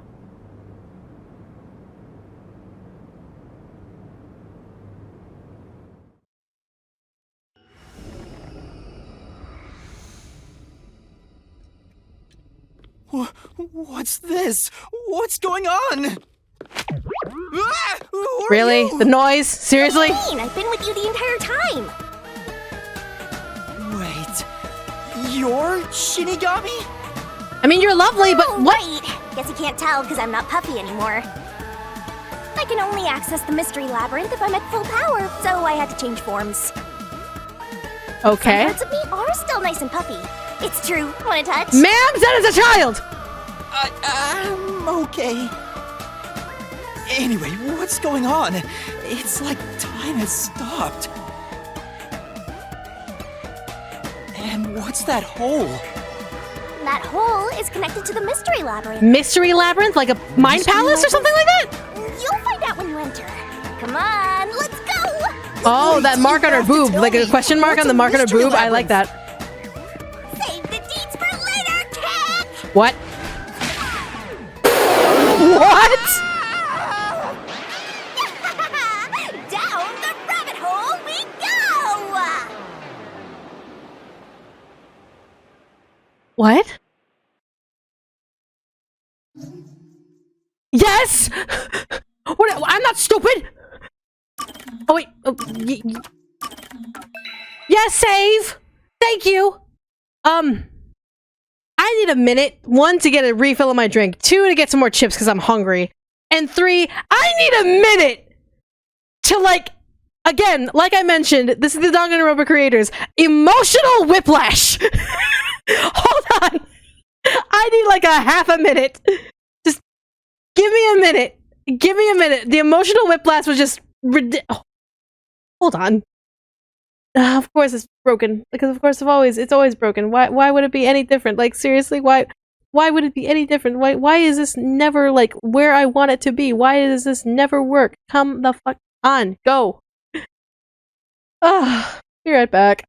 What's this? What's going on? Ah! Who are Really? you? The noise? Seriously? I've been with you the entire time! Wait, you're Shinigami? I mean, you're lovely, but what? Wait! Guess you can't tell because I'm not puffy anymore. I can only access the mystery labyrinth if I'm at full power, so I had to change forms. Okay. Parts of me are still nice and puffy. It's true. Want a touch? Ma'am said as a child! I'm okay. Anyway, what's going on? It's like time has stopped. And what's that hole? That hole is connected to the mystery labyrinth. Mystery labyrinth? Like a mind palace or something like that? You'll find out when you enter. Come on, let's go! Oh, that mark on her boob. Like a question mark on the mark on her boob. I like that. Save the deets for later, cat! What? What? Down the rabbit hole we go! What? Yes! What? I'm not stupid! Oh, wait. Oh, yes, save! Thank you! I need a minute. 1, to get a refill of my drink. 2, to get some more chips because I'm hungry. And 3, I need a minute to, like, again, like I mentioned, this is the Danganronpa creators. Emotional whiplash! Hold on! I need, like, a half a minute. Just give me a minute. Give me a minute. The emotional whiplash was just ridiculous. Oh, hold on. Of course it's broken. Because of course it's always broken. Why would it be any different? Like, seriously, why would it be any different? Why is this never, like, where I want it to be? Why does this never work? Come the fuck on. Go. Ah, be right back.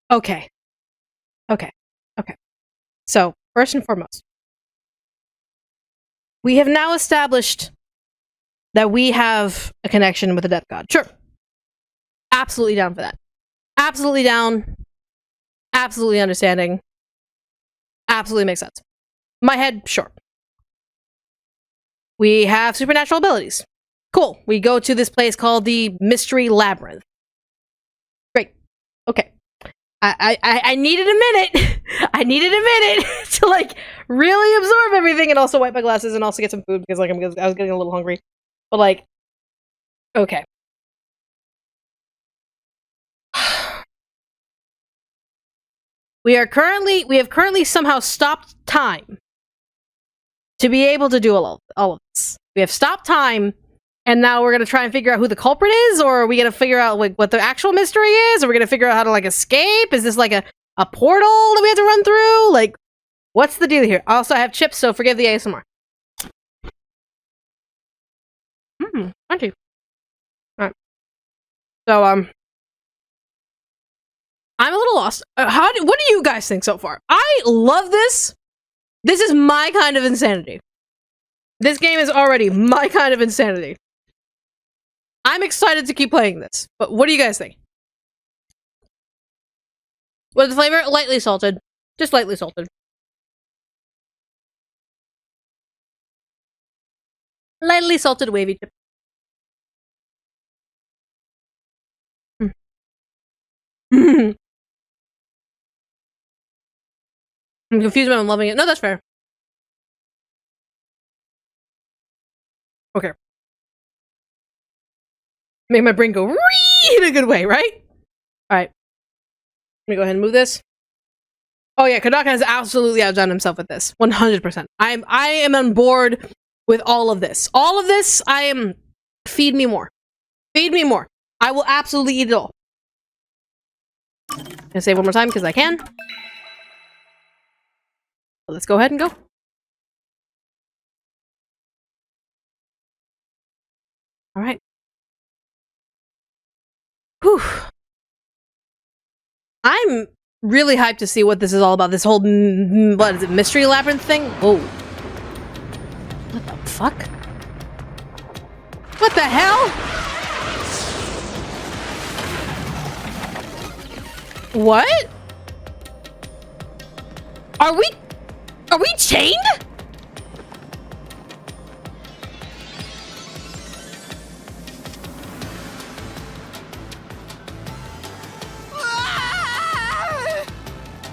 Okay. Okay. Okay. So, first and foremost, we have now established that we have a connection with the death god. Sure. Absolutely down for that. Absolutely down. Absolutely understanding. Absolutely makes sense. My head, sure. We have supernatural abilities. Cool. We go to this place called the Mystery Labyrinth. Great. Okay. I needed a minute. I needed a minute to, like, really absorb everything and also wipe my glasses and also get some food because, like, I was getting a little hungry. But, like, okay. We have currently somehow stopped time to be able to do all of this. We have stopped time, and now we're gonna try and figure out who the culprit is, or are we gonna figure out, like, what the actual mystery is? Are we gonna figure out how to, like, escape? Is this like a portal that we have to run through? Like, what's the deal here? Also, I have chips, so forgive the ASMR. Crunchy. Alright. So, I'm a little lost. What do you guys think so far? I love this. This is my kind of insanity. This game is already my kind of insanity. I'm excited to keep playing this, but what do you guys think? What's the flavor? Lightly salted. Just lightly salted. Lightly salted wavy chip. I'm confused, but I'm loving it. No, that's fair. Okay. Make my brain go in a good way, right? Alright. Let me go ahead and move this. Oh yeah, Kodaka has absolutely outdone himself with this. 100%. I am on board with all of this. All of this, I am... Feed me more. Feed me more. I will absolutely eat it all. I'm gonna save one more time because I can. Let's go ahead and go. Alright. Whew. I'm really hyped to see what this is all about. This whole, what is it, mystery labyrinth thing? Whoa. What the fuck? What the hell? What? Are we chained?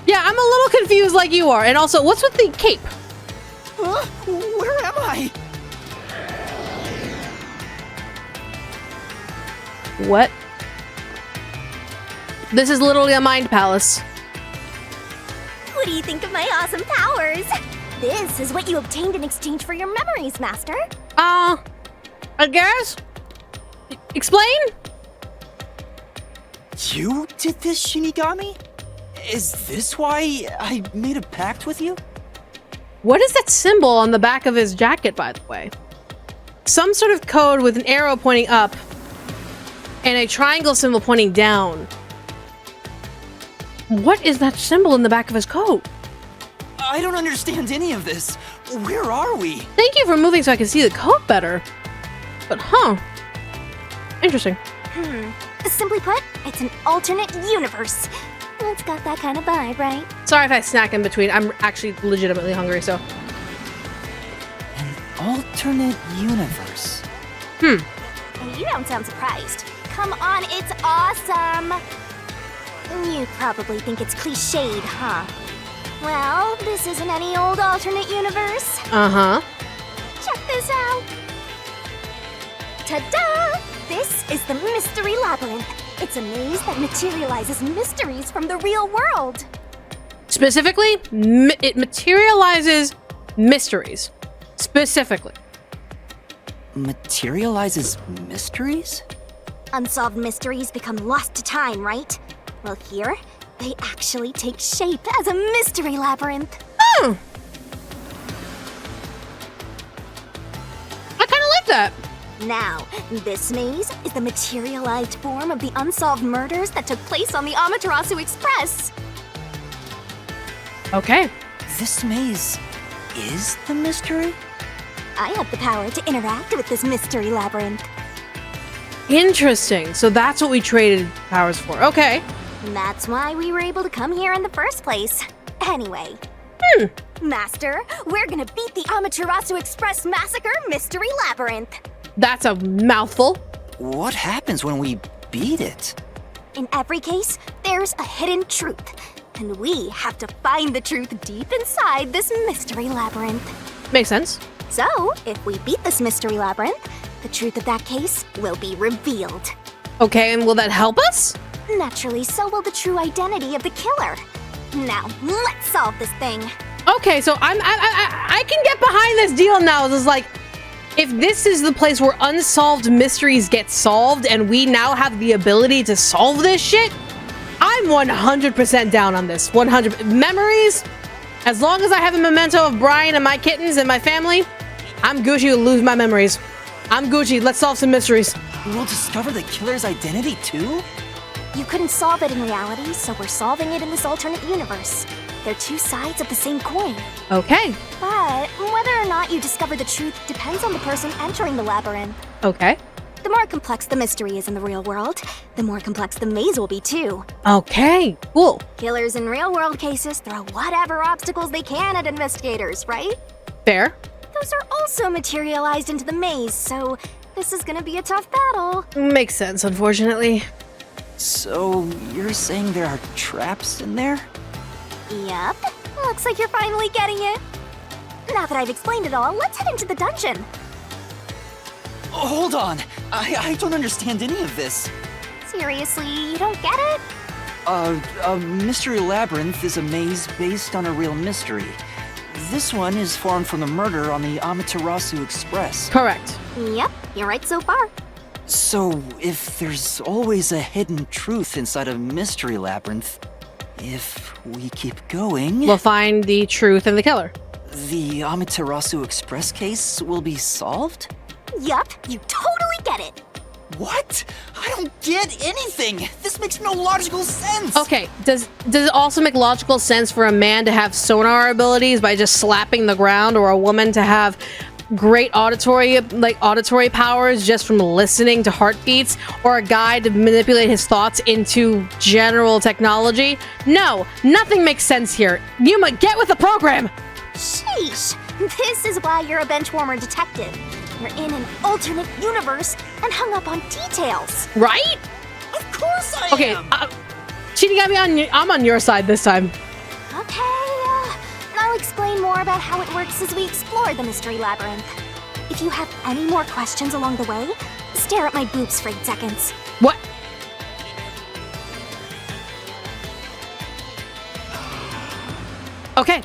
Yeah, I'm a little confused like you are. And also, what's with the cape? Huh? Where am I? What? This is literally a mind palace. What do you think of my awesome powers? This is what you obtained in exchange for your memories, Master. I guess? Explain? You did this, Shinigami? Is this why I made a pact with you? What is that symbol on the back of his jacket, by the way? Some sort of code with an arrow pointing up and a triangle symbol pointing down. What is that symbol in the back of his coat? I don't understand any of this. Where are we? Thank you for moving so I can see the coat better. But interesting. Simply put, it's an alternate universe. It's got that kind of vibe, right? Sorry if I snack in between. I'm actually legitimately hungry, so. An alternate universe. You don't sound surprised. Come on, it's awesome! You probably think it's cliched, huh? Well, this isn't any old alternate universe. Uh-huh. Check this out! Ta-da! This is the Mystery Labyrinth. It's a maze that materializes mysteries from the real world. Specifically, it materializes mysteries. Specifically. Materializes mysteries? Unsolved mysteries become lost to time, right? Well, here, they actually take shape as a mystery labyrinth. I kind of like that. Now, this maze is the materialized form of the unsolved murders that took place on the Amaterasu Express. Okay. This maze is the mystery? I have the power to interact with this mystery labyrinth. Interesting. So that's what we traded powers for. Okay. That's why we were able to come here in the first place. Anyway. Master, we're gonna beat the Amaterasu Express Massacre Mystery Labyrinth. That's a mouthful. What happens when we beat it? In every case, there's a hidden truth. And we have to find the truth deep inside this mystery labyrinth. Makes sense. So, if we beat this mystery labyrinth, the truth of that case will be revealed. Okay, and will that help us? Naturally, so will the true identity of the killer. Now, let's solve this thing. Okay, so I can get behind this deal now. It's like, if this is the place where unsolved mysteries get solved and we now have the ability to solve this shit, I'm 100% down on this. 100 memories. As long as I have a memento of Brian and my kittens and my family, I'm Gucci to lose my memories. I'm Gucci. Let's solve some mysteries. We'll discover the killer's identity too? You couldn't solve it in reality, so we're solving it in this alternate universe. They're two sides of the same coin. Okay. But whether or not you discover the truth depends on the person entering the labyrinth. Okay. The more complex the mystery is in the real world, the more complex the maze will be too. Okay, cool. Killers in real-world cases throw whatever obstacles they can at investigators, right? Fair. Those are also materialized into the maze, so this is gonna be a tough battle. Makes sense, unfortunately. So, you're saying there are traps in there? Yep. Looks like you're finally getting it. Now that I've explained it all, let's head into the dungeon. Oh, hold on! I don't understand any of this. Seriously, you don't get it? A mystery labyrinth is a maze based on a real mystery. This one is formed from the murder on the Amaterasu Express. Correct. Yep, you're right so far. So, if there's always a hidden truth inside a mystery labyrinth, if we keep going... We'll find the truth and the killer. The Amaterasu Express case will be solved? Yup, you totally get it. What? I don't get anything! This makes no logical sense! Okay, does it also make logical sense for a man to have sonar abilities by just slapping the ground, or a woman to have great auditory powers just from listening to heartbeats, or a guy to manipulate his thoughts into general technology? No, nothing makes sense here. Yuma, get with the program! Sheesh, this is why you're a benchwarmer detective. You're in an alternate universe and hung up on details. Right? Of course I am! Okay, Cheating got me I'm on your side this time. Okay, I'll explain more about how it works as we explore the mystery labyrinth. If you have any more questions along the way, stare at my boobs for 8 seconds. What? Okay.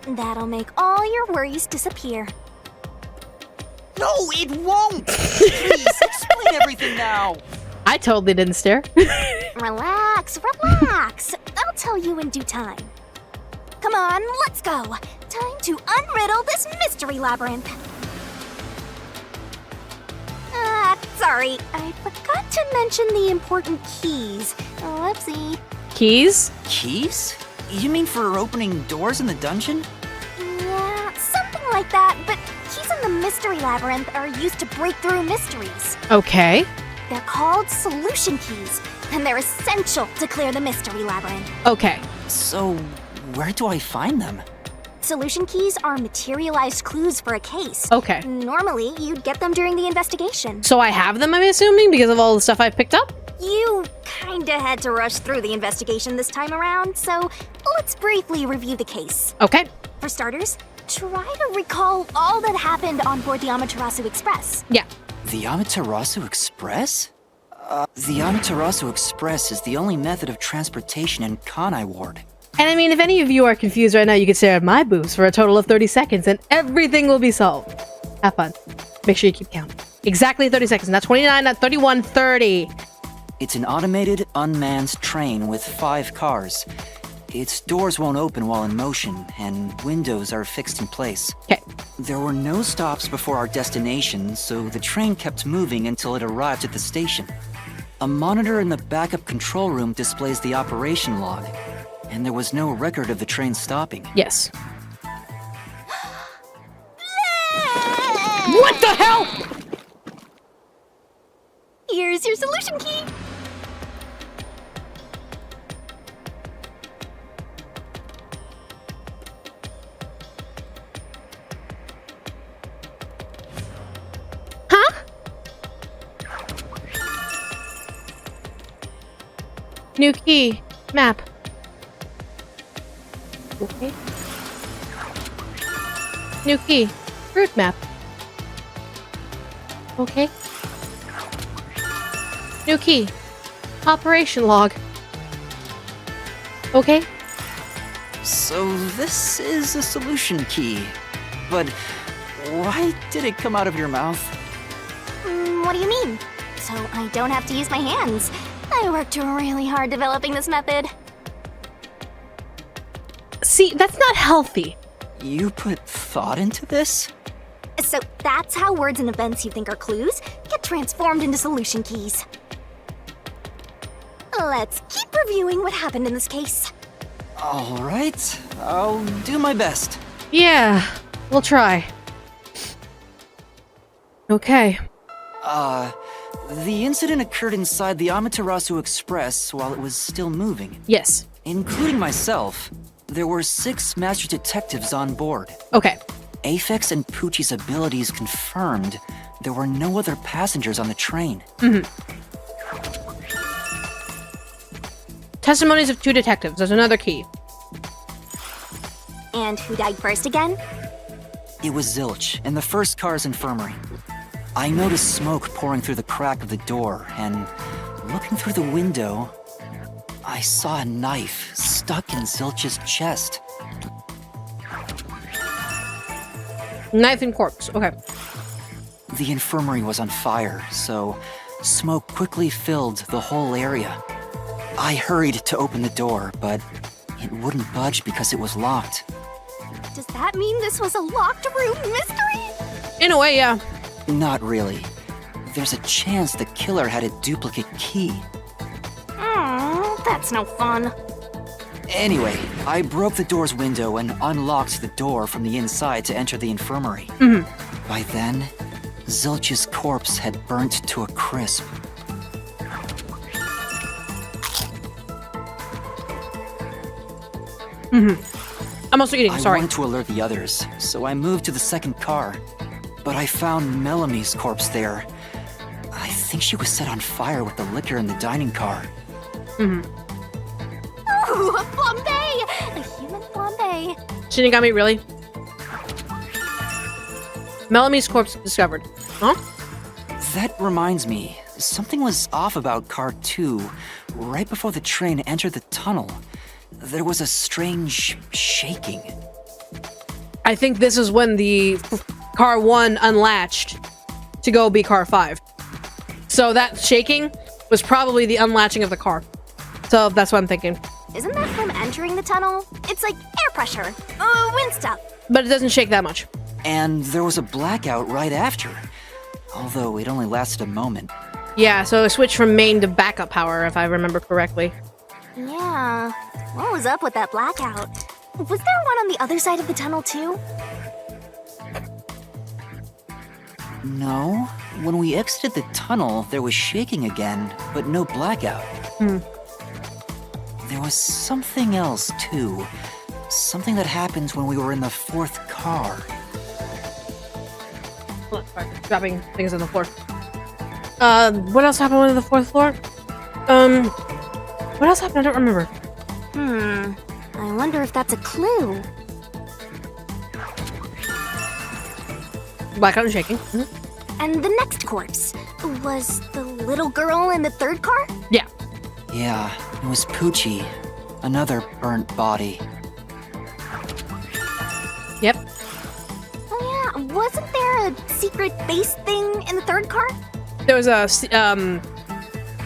That'll make all your worries disappear. No, it won't! Please, explain everything now! I totally didn't stare. Relax, relax. I'll tell you in due time. Come on, let's go. Time to unriddle this mystery labyrinth. Sorry, I forgot to mention the important keys. Whoopsie. Keys? Keys? You mean for opening doors in the dungeon? Yeah, something like that, but keys in the mystery labyrinth are used to break through mysteries. Okay. They're called solution keys, and they're essential to clear the mystery labyrinth. Okay. So, where do I find them? Solution keys are materialized clues for a case. Okay. Normally, you'd get them during the investigation. So I have them, I'm assuming, because of all the stuff I've picked up? You kinda had to rush through the investigation this time around, so let's briefly review the case. Okay. For starters, try to recall all that happened on board the Amaterasu Express. Yeah. The Amaterasu Express? The Amaterasu Express is the only method of transportation in Kanai Ward. And I mean, if any of you are confused right now, you can stare at my boobs for a total of 30 seconds and everything will be solved. Have fun. Make sure you keep counting. Exactly 30 seconds, not 29, not 31, 30. It's an automated, unmanned train with 5 cars. Its doors won't open while in motion, and windows are fixed in place. Okay. There were no stops before our destination, so the train kept moving until it arrived at the station. A monitor in the backup control room displays the operation log, and there was no record of the train stopping. Yes. What the hell? Here's your solution key. Huh? New key. Map. Okay. New key. Route map. Okay. New key. Operation log. Okay. So this is a solution key. But why did it come out of your mouth? What do you mean? So I don't have to use my hands. I worked really hard developing this method. See, that's not healthy. You put thought into this? So that's how words and events you think are clues get transformed into solution keys. Let's keep reviewing what happened in this case. All right, I'll do my best. Yeah, we'll try. Okay. The incident occurred inside the Amaterasu Express while it was still moving. Yes. Including myself, there were 6 master detectives on board. Okay. Aphex and Poochie's abilities confirmed there were no other passengers on the train. Mm-hmm. testimonies of 2 detectives. There's another key. And who died first again? It was Zilch, in the first car's infirmary. I noticed smoke pouring through the crack of the door, and looking through the window, I saw a knife stuck in Zilch's chest. Knife and corpse. Okay. The infirmary was on fire, so smoke quickly filled the whole area. I hurried to open the door, but it wouldn't budge because it was locked. Does that mean this was a locked room mystery? In a way, yeah. Not really. There's a chance the killer had a duplicate key. That's no fun. Anyway, I broke the door's window and unlocked the door from the inside to enter the infirmary. By then, Zilch's corpse had burnt to a crisp. I'm also eating, sorry. I wanted to alert the others, so I moved to the second car. But I found Melamie's corpse there. I think she was set on fire with the liquor in the dining car. Ooh, a flambe! A human flambe. Shinigami, really? Melamie's corpse discovered. Huh? That reminds me, something was off about car 2. Right before the train entered the tunnel, there was a strange shaking. I think this is when the car 1 unlatched to go be car 5. So that shaking was probably the unlatching of the car. So that's what I'm thinking. Isn't that from entering the tunnel? It's like air pressure. Wind stuff. But it doesn't shake that much. And there was a blackout right after. Although it only lasted a moment. Yeah, so it switched from main to backup power, if I remember correctly. Yeah. What was up with that blackout? Was there one on the other side of the tunnel, too? No. When we exited the tunnel, there was shaking again, but no blackout. There was something else, too. Something that happened when we were in the 4th car. Oh, sorry, dropping things on the floor. What else happened on the 4th floor? What else happened? I don't remember. I wonder if that's a clue. Blackout and shaking. And the next corpse was the little girl in the 3rd car? Yeah. Yeah, it was Poochie. Another burnt body. Yep. Oh yeah, wasn't there a secret base thing in the 3rd car? There was a,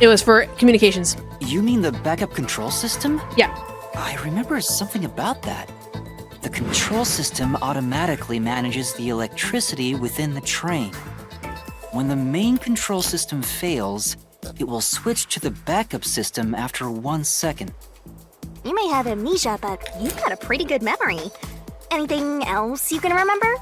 it was for communications. You mean the backup control system? Yeah. I remember something about that. The control system automatically manages the electricity within the train. When the main control system fails, it will switch to the backup system after 1 second. You may have amnesia, but you've got a pretty good memory. Anything else you can remember?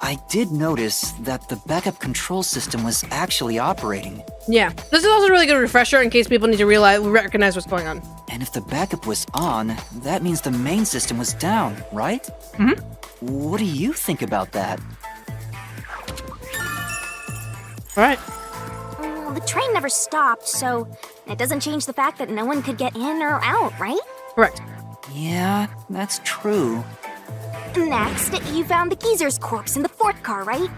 I did notice that the backup control system was actually operating. Yeah. This is also a really good refresher in case people need to recognize what's going on. And if the backup was on, that means the main system was down, right? What do you think about that? Alright. Well, the train never stopped, so it doesn't change the fact that no one could get in or out, right? Correct. Yeah, that's true. Next, you found the geezer's corpse in the 4th car, right?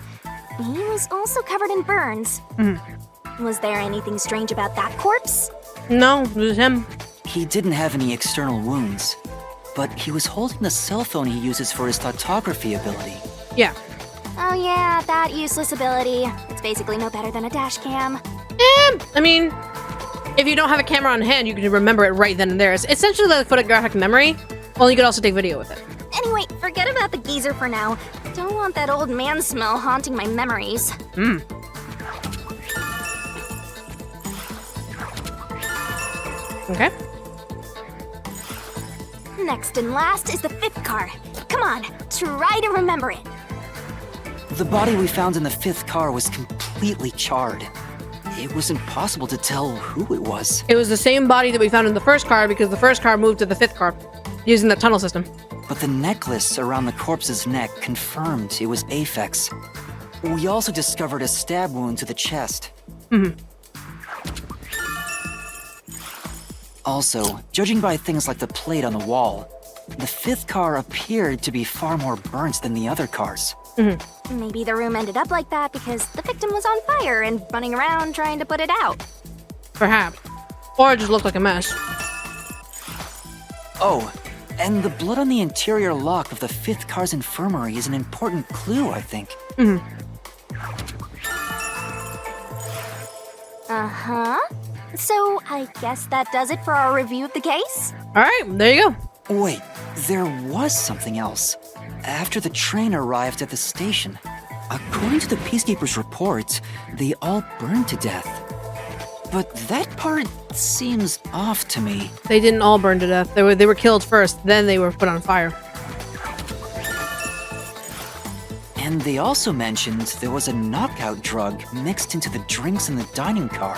He was also covered in burns. Was there anything strange about that corpse? No, it was him. He didn't have any external wounds, but he was holding the cell phone he uses for his tautography ability. Yeah. Oh yeah, that useless ability. It's basically no better than a dash cam. I mean, if you don't have a camera on hand, you can remember it right then and there. It's essentially like photographic memory, only you could also take video with it. Anyway, forget about the geezer for now. Don't want that old man smell haunting my memories. Okay. Next and last is the 5th car. Come on, try to remember it. The body we found in the 5th car was completely charred. It was impossible to tell who it was. It was the same body that we found in the 1st car because the 1st car moved to the 5th car using the tunnel system. But the necklace around the corpse's neck confirmed it was Aphex. We also discovered a stab wound to the chest. Also, judging by things like the plate on the wall, the 5th car appeared to be far more burnt than the other cars. Maybe the room ended up like that because the victim was on fire and running around trying to put it out. Perhaps. Or it just looked like a mess. Oh, and the blood on the interior lock of the 5th car's infirmary is an important clue, I think. Uh-huh. So, I guess that does it for our review of the case? Alright, there you go. Wait, there was something else. After the train arrived at the station, according to the Peacekeepers' report, they all burned to death. But that part seems off to me. They didn't all burn to death. They were killed first, then they were put on fire. And they also mentioned there was a knockout drug mixed into the drinks in the dining car.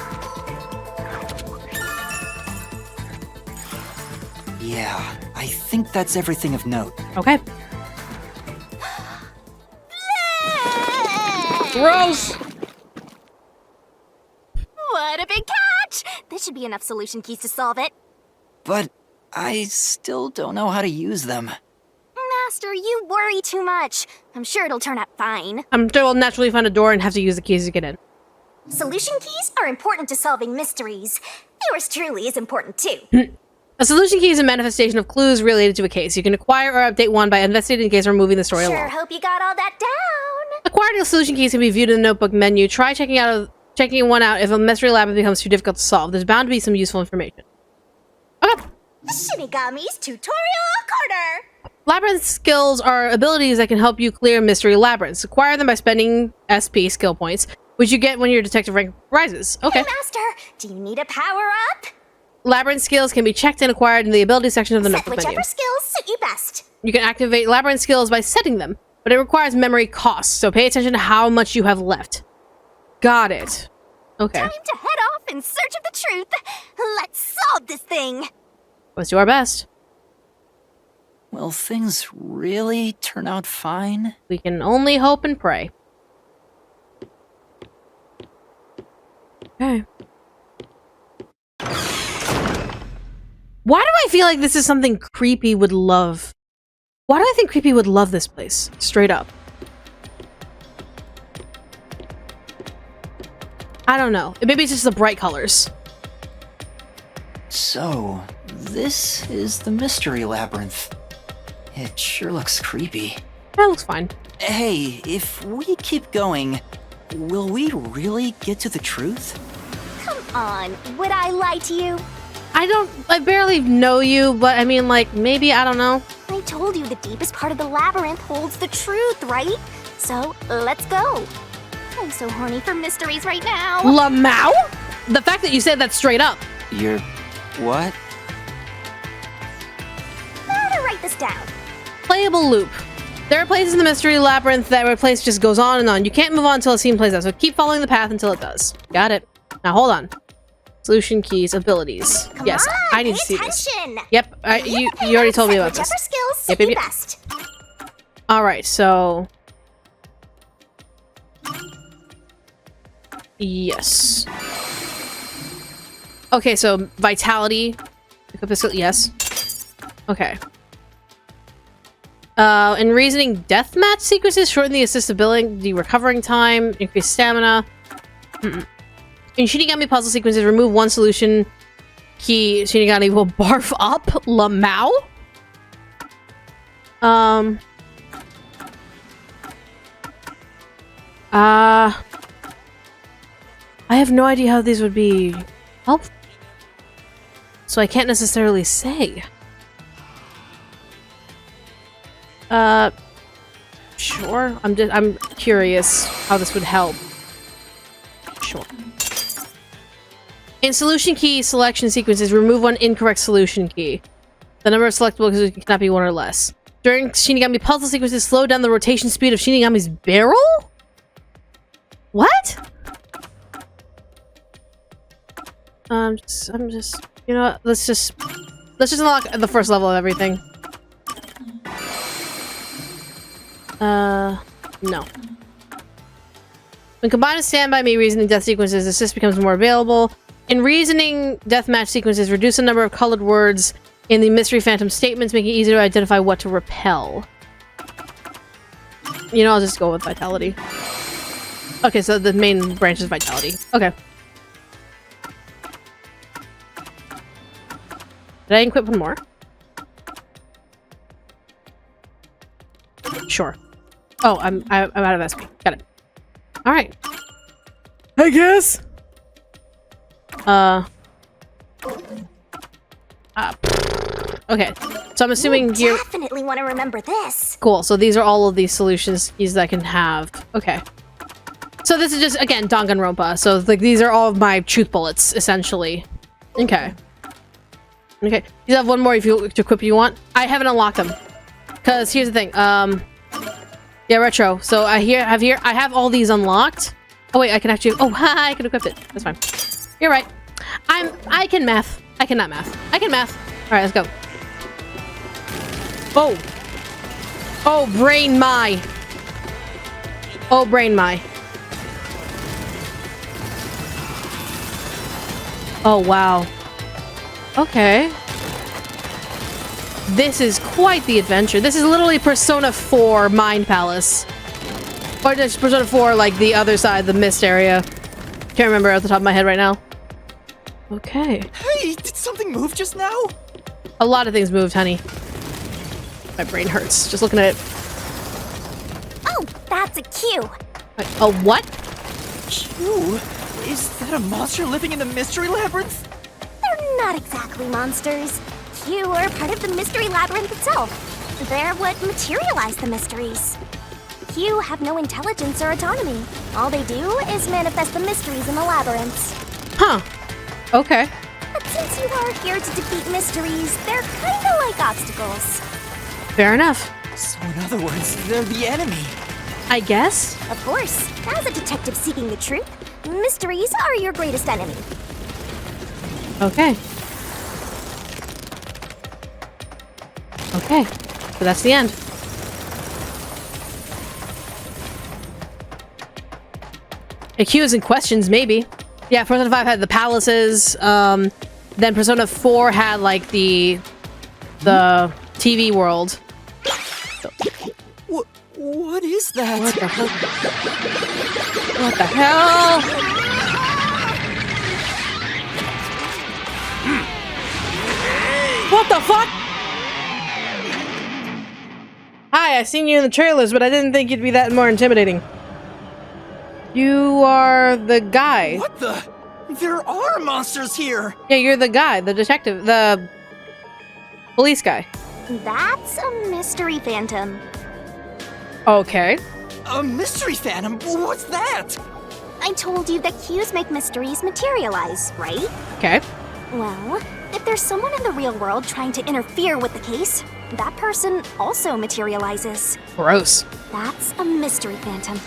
Yeah, I think that's everything of note. Okay. Gross! What a big catch! This should be enough solution keys to solve it. But I still don't know how to use them. Master, you worry too much. I'm sure it'll turn out fine. I'm sure we'll naturally find a door and have to use the keys to get in. Solution keys are important to solving mysteries. Yours truly is important too. A solution key is a manifestation of clues related to a case. You can acquire or update one by investigating the case or moving the story Sure along. hope you got all that down. Acquiring solution keys can be viewed in the notebook menu. Try checking one out if a mystery labyrinth becomes too difficult to solve. There's bound to be some useful information. Okay. Shinigami's Tutorial Corner! Labyrinth skills are abilities that can help you clear mystery labyrinths. Acquire them by spending SP skill points, which you get when your detective rank rises. Okay. Hey, Master, do you need a power-up? Labyrinth skills can be checked and acquired in the ability section of the Set notebook whichever menu. skills suit you best. You can activate labyrinth skills by setting them, but it requires memory costs, so pay attention to how much you have left. Got it. Okay. Time to head off in search of the truth. Let's solve this thing. Let's do our best. Will things really turn out fine? We can only hope and pray. Okay. Why do I feel like this is something Creepy would love? Why do I think Creepy would love this place? Straight up. I don't know. Maybe it's just the bright colors. So, this is the mystery labyrinth. It sure looks creepy. That looks fine. Hey, if we keep going, will we really get to the truth? Come on, would I lie to you? I barely know you, but I mean, like, maybe, I don't know. I told you the deepest part of the labyrinth holds the truth, right? So, let's go. I'm so horny for mysteries right now. Lamau? The fact that you said that straight up. You're... what? Gotta write this down. Playable loop. There are places in the mystery labyrinth that where a place just goes on and on. You can't move on until a scene plays out, so keep following the path until it does. Got it. Now hold on. Solution abilities. Come yes, on, I need to pay see this. attention. Yep, you already told me about this. Whichever skills Yep, suit yep, you yep. best. Alright, so... Yes. Okay, so Vitality. Equip this, yes. Okay. In reasoning, deathmatch sequences shorten the assisted billing, the recovering time, increase stamina. In Shinigami puzzle sequences, remove one solution key. Shinigami will barf up. Lamau? I have no idea how these would be helpful. So I can't necessarily say. Sure. I'm curious how this would help. Sure. In solution key selection sequences, remove one incorrect solution key. The number of selectable keys cannot be one or less. During Shinigami puzzle sequences, slow down the rotation speed of Shinigami's barrel? What? I'm just, you know what? Let's just unlock the first level of everything. No. When combined with Stand By Me reasoning death sequences, assist becomes more available. In reasoning deathmatch sequences, reduce the number of colored words in the mystery phantom statements, making it easier to identify what to repel. You know, I'll just go with vitality. Okay, so the main branch is vitality. Okay. Did I equip one more? Sure. Oh, I'm out of SP. Got it. All right. I guess. Okay. So I'm assuming you definitely want to remember this. Cool. So these are all of these solutions keys that I can have. Okay. So this is just, again, Danganronpa. So like these are all of my truth bullets, essentially. Okay. Okay. You have one more if you to equip you want. I haven't unlocked them. Because here's the thing. Yeah, retro. So I have all these unlocked. Oh wait, I can actually I can equip it. That's fine. You're right. I can math. I cannot math. I can math. Alright, let's go. Oh. Oh, brain my. Oh, brain my. Oh, wow. Okay. This is quite the adventure. This is literally Persona 4 Mind Palace. Or just Persona 4, like the other side, the mist area. Can't remember off the top of my head right now. Okay. Hey, did something move just now? A lot of things moved, honey. My brain hurts just looking at it. Oh, that's a Q. Wait, a what? Q? Is that a monster living in the mystery labyrinth? They're not exactly monsters. Q are part of the mystery labyrinth itself. They're what materialize the mysteries. Q have no intelligence or autonomy. All they do is manifest the mysteries in the labyrinths. Huh. Okay. But since you are here to defeat mysteries, they're kinda like obstacles. Fair enough. So in other words, they're the enemy. I guess. Of course. As a detective seeking the truth, mysteries are your greatest enemy. Okay. Okay. So that's the end. Accused and questions, maybe. Yeah, Persona 5 had the palaces. Then Persona 4 had like the TV world. What is that? What the hell? What the hell? What the fuck? Hi, I seen you in the trailers, but I didn't think you'd be that more intimidating. You are the guy. What the? There are monsters here! Yeah, you're the guy, the detective, the police guy. That's a mystery phantom. Okay. A mystery phantom? What's that? I told you that Qs make mysteries materialize, right? Okay. Well, if there's someone in the real world trying to interfere with the case, that person also materializes. Gross. That's a mystery phantom.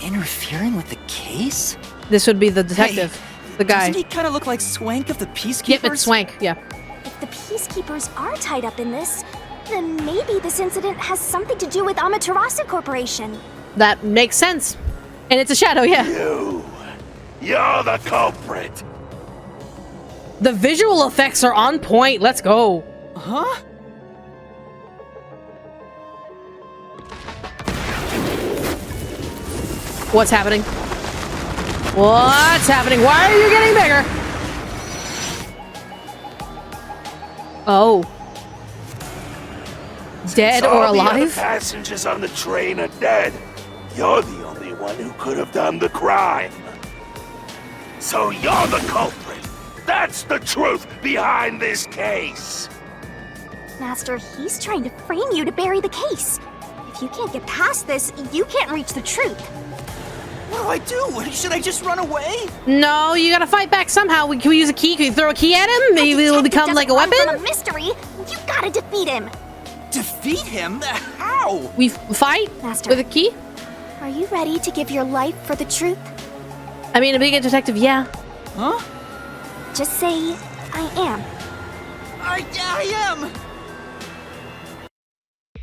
Interfering with the case? This would be the detective. Hey, the guy. Doesn't he kind of look like Swank of the Peacekeepers? Yep, it's Swank, yeah. If the Peacekeepers are tied up in this, then maybe this incident has something to do with Amaterasu Corporation. That makes sense. And it's a shadow, yeah. You're the culprit. The visual effects are on point. Let's go. Huh? What's happening? What's happening? Why are you getting bigger? Oh. Dead or All the other alive? passengers on the train are dead. You're the only one who could have done the crime. So you're the culprit. That's the truth behind this case. Master, he's trying to frame you to bury the case. If you can't get past this, you can't reach the truth. What do I do? Should I just run away? No, you gotta fight back somehow. Can we use a key? Can you throw a key at him? Maybe it'll become like a weapon? From a mystery, you gotta defeat him. Defeat him? How? We fight Master, with a key? Are you ready to give your life for the truth? I mean, being a detective, yeah. Huh? Just say, I am. I am!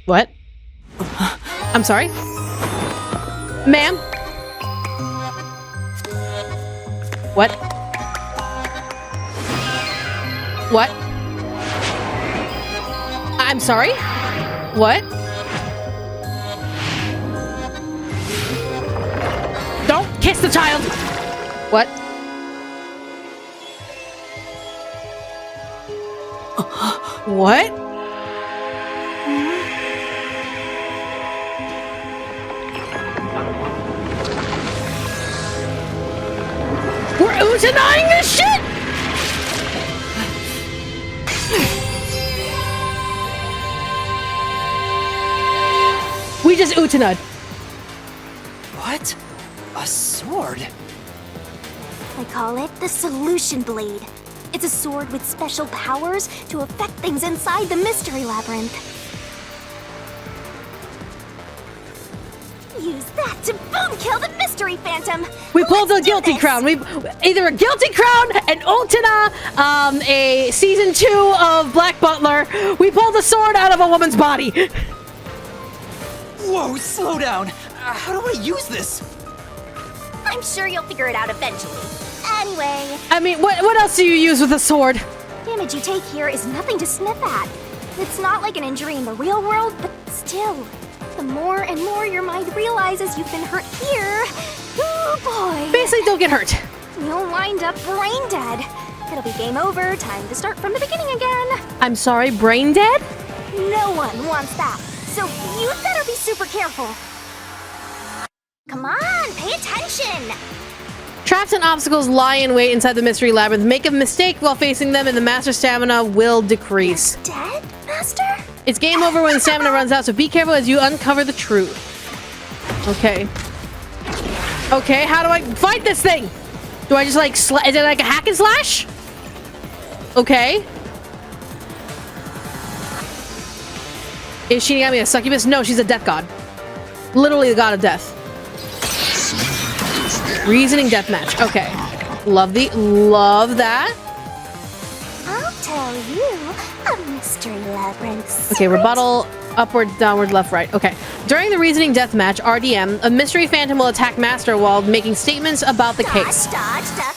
What? I'm sorry? Ma'am? What? What? I'm sorry? What? Don't kiss the child! What? What? We're denying this shit! We just Utana'd. What? A sword? I call it the Solution Blade. It's a sword with special powers to affect things inside the Mystery Labyrinth. Use that to boom kill the Mystery Phantom! We pulled a guilty crown. We either a guilty crown, an Utana, a season 2 of Black Butler. We pulled a sword out of a woman's body. Whoa, slow down. How do I use this? I'm sure you'll figure it out eventually. Anyway, I mean, what else do you use with a sword? damage you take here is nothing to sniff at. It's not like an injury in the real world, but still. The more and more your mind realizes you've been hurt here, oh boy. Basically, don't get hurt. You'll wind up brain dead. It'll be game over, time to start from the beginning again. I'm sorry, brain dead? No one wants that, so you'd better be super careful. Come on, pay attention! Traps and obstacles lie in wait inside the Mystery Labyrinth. Make a mistake while facing them and the Master stamina will decrease. Dead, Master? It's game over when the stamina runs out, so be careful as you uncover the truth. Okay. Okay, how do I fight this thing? Do I just like, is it like a hack and slash? Okay. Is Shinigami a succubus? No, she's a death god. Literally the god of death. Reasoning deathmatch. Okay. Love that. I'll tell you a Mystery Labyrinth. Okay, rebuttal, upward, downward, left, right. Okay. During the reasoning deathmatch, RDM, a mystery phantom will attack Master while making statements about the case. Dodge, dodge.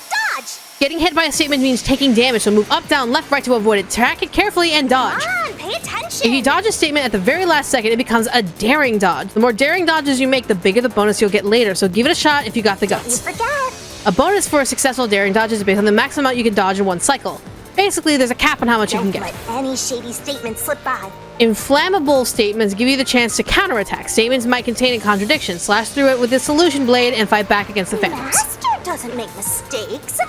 Getting hit by a statement means taking damage, so move up, down, left, right to avoid it. Track it carefully and dodge. Come on, pay attention. If you dodge a statement at the very last second, it becomes a daring dodge. The more daring dodges you make, the bigger the bonus you'll get later, so give it a shot if you got the guts. You forget. A bonus for a successful daring dodge is based on the maximum amount you can dodge in one cycle. Basically, there's a cap on how much you can get. Don't let any shady statement slip by. Inflammable statements give you the chance to counterattack. Statements might contain a contradiction. Slash through it with the solution blade and fight back against the phantoms. Master doesn't make mistakes,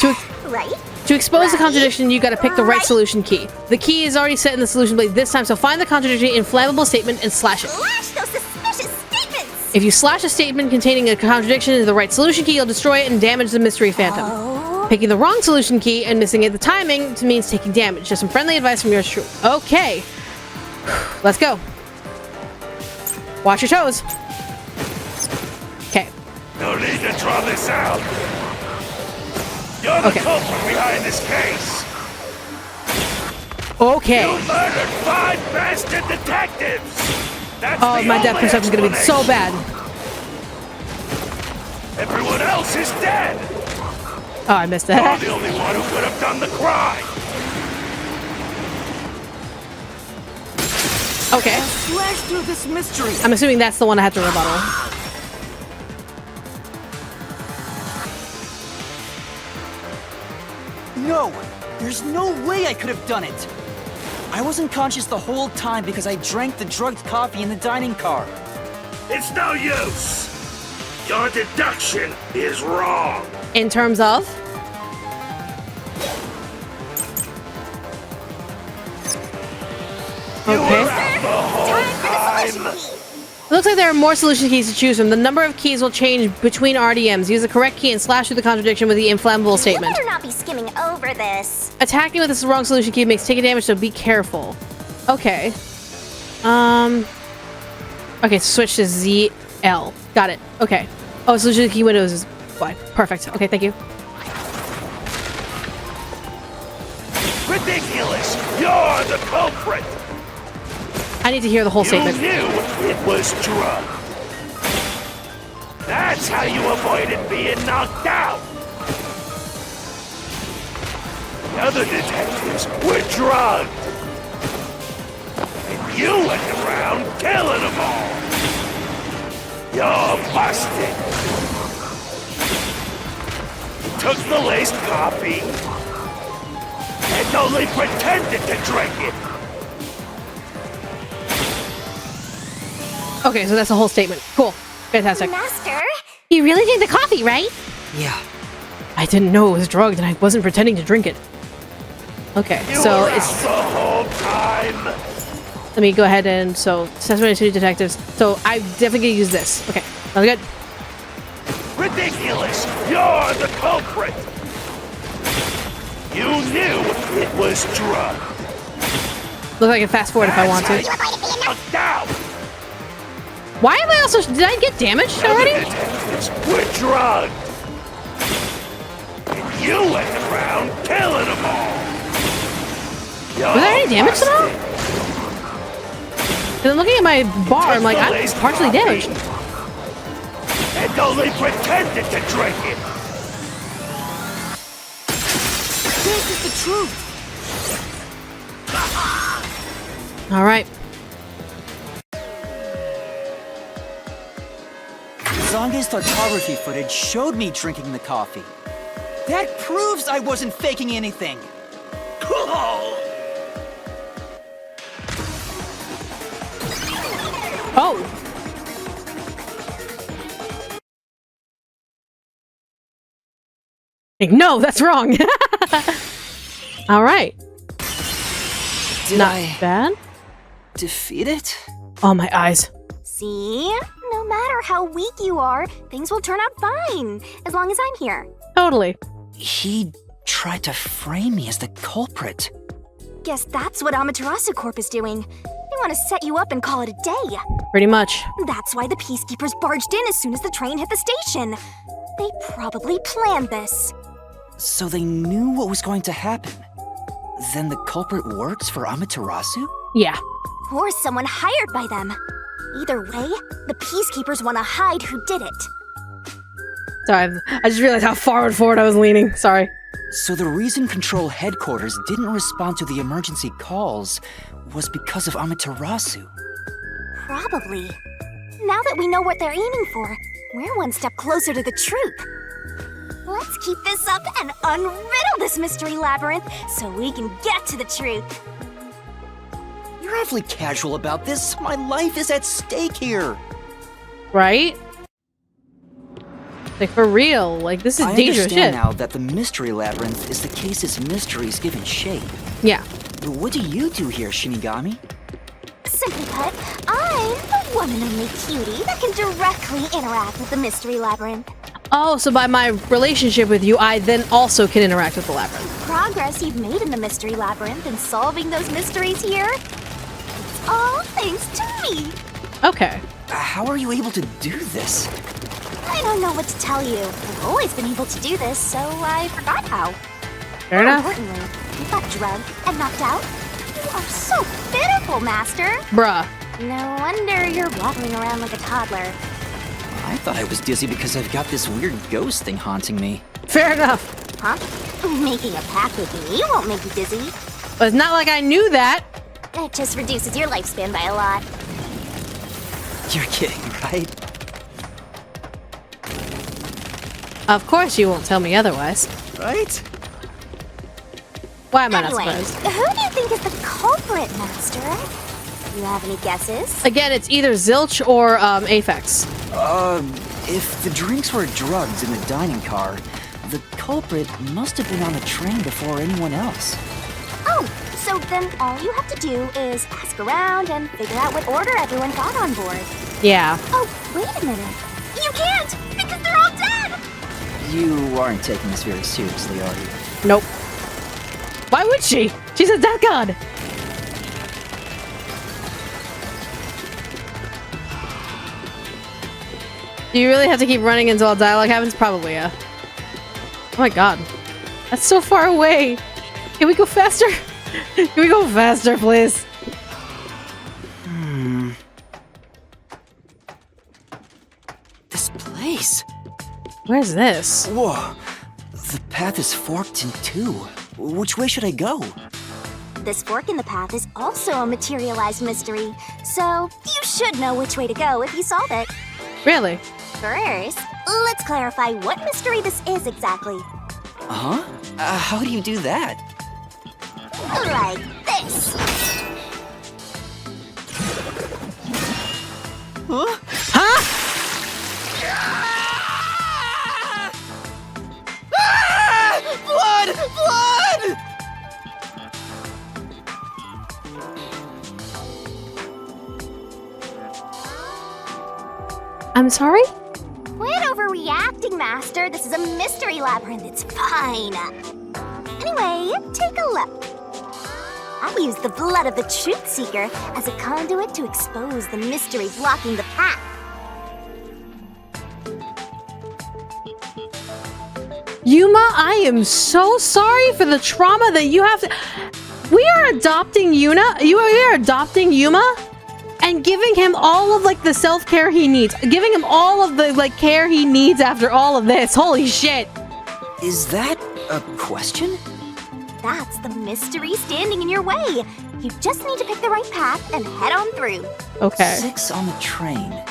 right? To expose the contradiction, you gotta pick the right solution key. The key is already set in the solution blade this time, so find the contradictory inflammable statement and slash it. Slash those suspicious statements! If you slash a statement containing a contradiction into the right solution key, you'll destroy it and damage the mystery phantom. Oh. Picking the wrong solution key and missing it the timing means taking damage. Just some friendly advice from yours truly. Okay. Let's go. Watch your toes. Okay. No need to draw this out. You're the culprit behind this case. Okay. You murdered 5 bastard detectives. That's Oh, my death perception is gonna be so bad. Everyone else is dead. Oh, I missed You're that. the only one who could have done the crime. Okay. Slash through this mystery. I'm assuming that's the one I have to rebuttal. No, there's no way I could have done it. I wasn't conscious the whole time because I drank the drugged coffee in the dining car. It's no use. Your deduction is wrong. In terms of? Okay. It looks like there are more solution keys to choose from. The number of keys will change between RDMs. Use the correct key and slash through the contradiction with the inflammable statement. You better not be skimming over this. Attacking with the wrong solution key makes taking damage, so be careful. Okay. Okay, switch to ZL. Got it. Okay. Oh, solution key windows is wide. Perfect. Okay, thank you. Ridiculous! You're the culprit! I need to hear the whole statement. You knew it was drugged. That's how you avoided being knocked out. The other detectives were drugged. And you went around killing them all. You're busted. You took the laced coffee and only pretended to drink it. Okay, so that's the whole statement. Cool. Fantastic. Master? You really drink the coffee, right? Yeah. I didn't know it was drugged and I wasn't pretending to drink it. Okay, You so were it's... out the whole time. Let me go ahead and... So, Sesame City Detectives. So, I definitely gonna use this. Okay, sounds good. Ridiculous! You're the culprit! You knew it was drugged. Look like I can fast forward if I want to. Down. Why am I also... Did I get damaged already? The detectives were drugged. And you went around killing them all. Was there any damage to them? Because I'm looking at my bar, I'm like, I'm partially damaged. And only pretended to drink it. This is the truth. Alright. Zange's photography footage showed me drinking the coffee. That proves I wasn't faking anything. Oh! Like, no, that's wrong! Alright. Did Not I bad. defeat it? Oh, my eyes. See? No matter how weak you are, things will turn out fine, as long as I'm here. Totally. He tried to frame me as the culprit. Guess that's what Amaterasu Corp is doing. They want to set you up and call it a day. Pretty much. That's why the peacekeepers barged in as soon as the train hit the station. They probably planned this. So they knew what was going to happen. Then the culprit works for Amaterasu? Yeah. Or someone hired by them. Either way, the peacekeepers want to hide who did it. Sorry, I just realized how far forward I was leaning. Sorry. So the reason Control Headquarters didn't respond to the emergency calls was because of Amaterasu. Probably. Now that we know what they're aiming for, we're one step closer to the truth. Let's keep this up and unriddle this mystery labyrinth so we can get to the truth. You're awfully casual about this. My life is at stake here. Right? Like, for real. Like, this is I dangerous understand shit. now that the mystery labyrinth is the case's mysteries given shape. Yeah. What do you do here, Shinigami? Simply put, I'm the one and only cutie that can directly interact with the mystery labyrinth. Oh, so by my relationship with you, I then also can interact with the labyrinth. Progress you've made in the mystery labyrinth and solving those mysteries here, it's all thanks to me. Okay. How are you able to do this? I don't know what to tell you. I've always been able to do this, so I forgot how. Fair More enough. importantly, you got drugged and knocked out. You are so pitiful, Master. Bruh. No wonder you're waddling around like a toddler. I thought I was dizzy because I've got this weird ghost thing haunting me. Fair enough. Huh? Making a pact with me won't make you dizzy. But it's not like I knew that. It just reduces your lifespan by a lot. You're kidding, right? Of course you won't tell me otherwise. Right? Why am I not Anyway, surprised? who do you think is the culprit, Master? You have any guesses? Again, it's either Zilch or Aphex. If the drinks were drugged in the dining car, the culprit must have been on the train before anyone else. Oh, so then all you have to do is ask around and figure out what order everyone got on board. Yeah. Oh, wait a minute. You can't, because they're all dead! You aren't taking this very seriously, are you? Nope. Why would she? She's a death god. Do you really have to keep running until all dialogue happens? Probably, yeah. Oh my god. That's so far away. Can we go faster? Can we go faster, please? This place. Where's this? Whoa. The path is forked in two. Which way should I go? This fork in the path is also a materialized mystery, so you should know which way to go if you solve it. Really? First, let's clarify what mystery this is exactly. Huh? How do you do that? Like this. Huh? Huh? Blood! Blood! I'm sorry? Quit overreacting, Master. This is a mystery labyrinth. It's fine. Anyway, take a look. I use the blood of the Truth Seeker as a conduit to expose the mystery blocking the path. Yuma, I am so sorry for the trauma that you have to... We are adopting Yuna. We are adopting Yuma and giving him all of, like, the self-care he needs. Giving him all of the, like, care he needs after all of this. Holy shit. Is that a question? That's the mystery standing in your way. You just need to pick the right path and head on through. Okay. 6 on the train.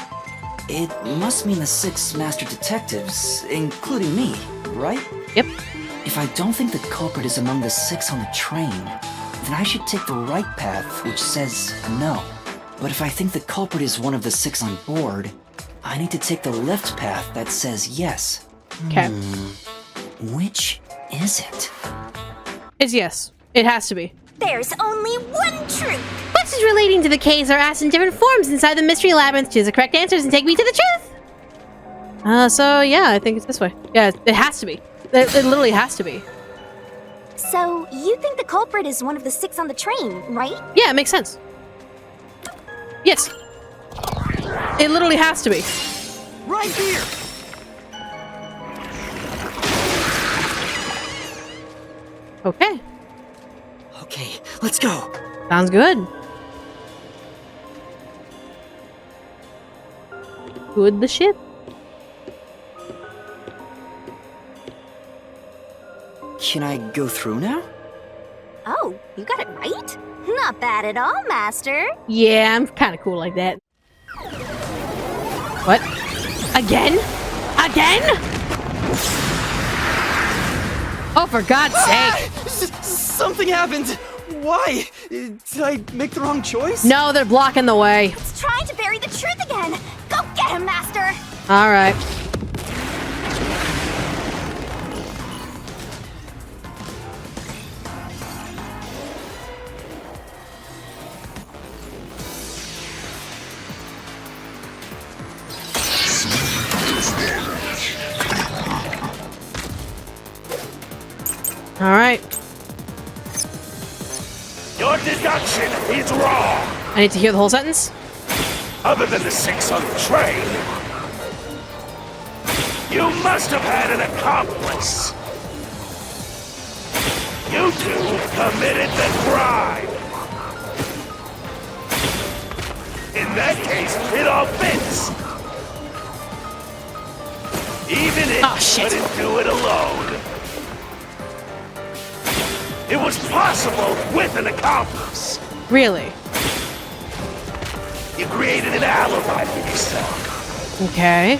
It must mean the 6 master detectives, including me, right? Yep. If I don't think the culprit is among the 6 on the train, then I should take the right path, which says no. But if I think the culprit is one of the 6 on board, I need to take the left path that says yes. Okay. Which is it? It's yes. It has to be. There's only one truth. Questions relating to the case are asked in different forms inside the mystery labyrinth. Choose the correct answers and take me to the truth. So yeah, I think it's this way. Yeah, it has to be. It literally has to be. So, you think the culprit is one of the 6 on the train, right? Yeah, it makes sense. Yes. It literally has to be. Right here! Okay. Okay, let's go. Sounds good. Good the ship. Can I go through now? Oh, you got it right? Not bad at all, Master. Yeah, I'm kind of cool like that. What? Again? Again? Oh, for God's sake. Something happened. Why? Did I make the wrong choice? No, they're blocking the way. It's trying to bury the truth again. Go get him, Master. All right. All right. Your deduction is wrong. I need to hear the whole sentence. Other than the 6 on the train, you must have had an accomplice. You two committed the crime. In that case, it all fits. Even if you couldn't do it alone. It was possible with an accomplice. Really? You created an alibi for yourself. Okay.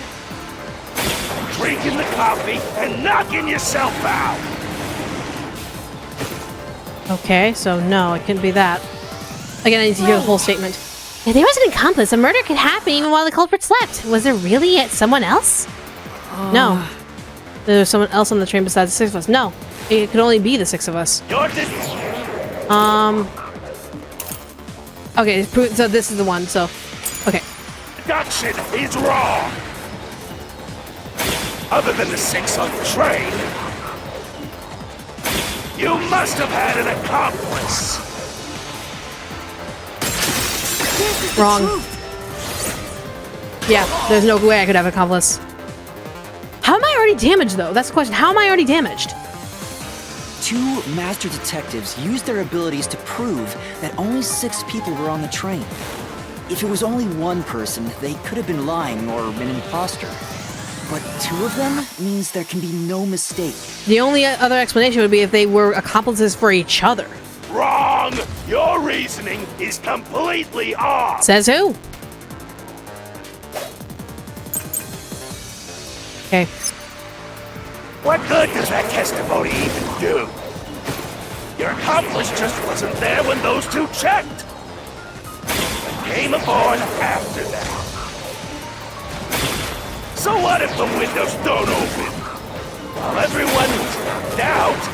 Drinking the coffee and knocking yourself out. Okay, so no, it couldn't be that. Again, I need to hear the whole statement. If there was an accomplice, a murder could happen even while the culprit slept. Was there really someone else? No. There's someone else on the train besides the 6 of us. No. It could only be the 6 of us. Okay, so this is the one, so... Okay. Deduction is wrong. Other than the 6 on the train, you must have had an accomplice. Wrong. Yeah, there's no way I could have an accomplice. How am I already damaged, though? That's the question. How am I already damaged? 2 master detectives used their abilities to prove that only 6 people were on the train. If it was only one person, they could have been lying or an imposter. But two of them means there can be no mistake. The only other explanation would be if they were accomplices for each other. Wrong! Your reasoning is completely off! Says who? Okay. What good does that testimony even do? Your accomplice just wasn't there when those two checked. But came aboard after that. So what if the windows don't open? While everyone was in doubt,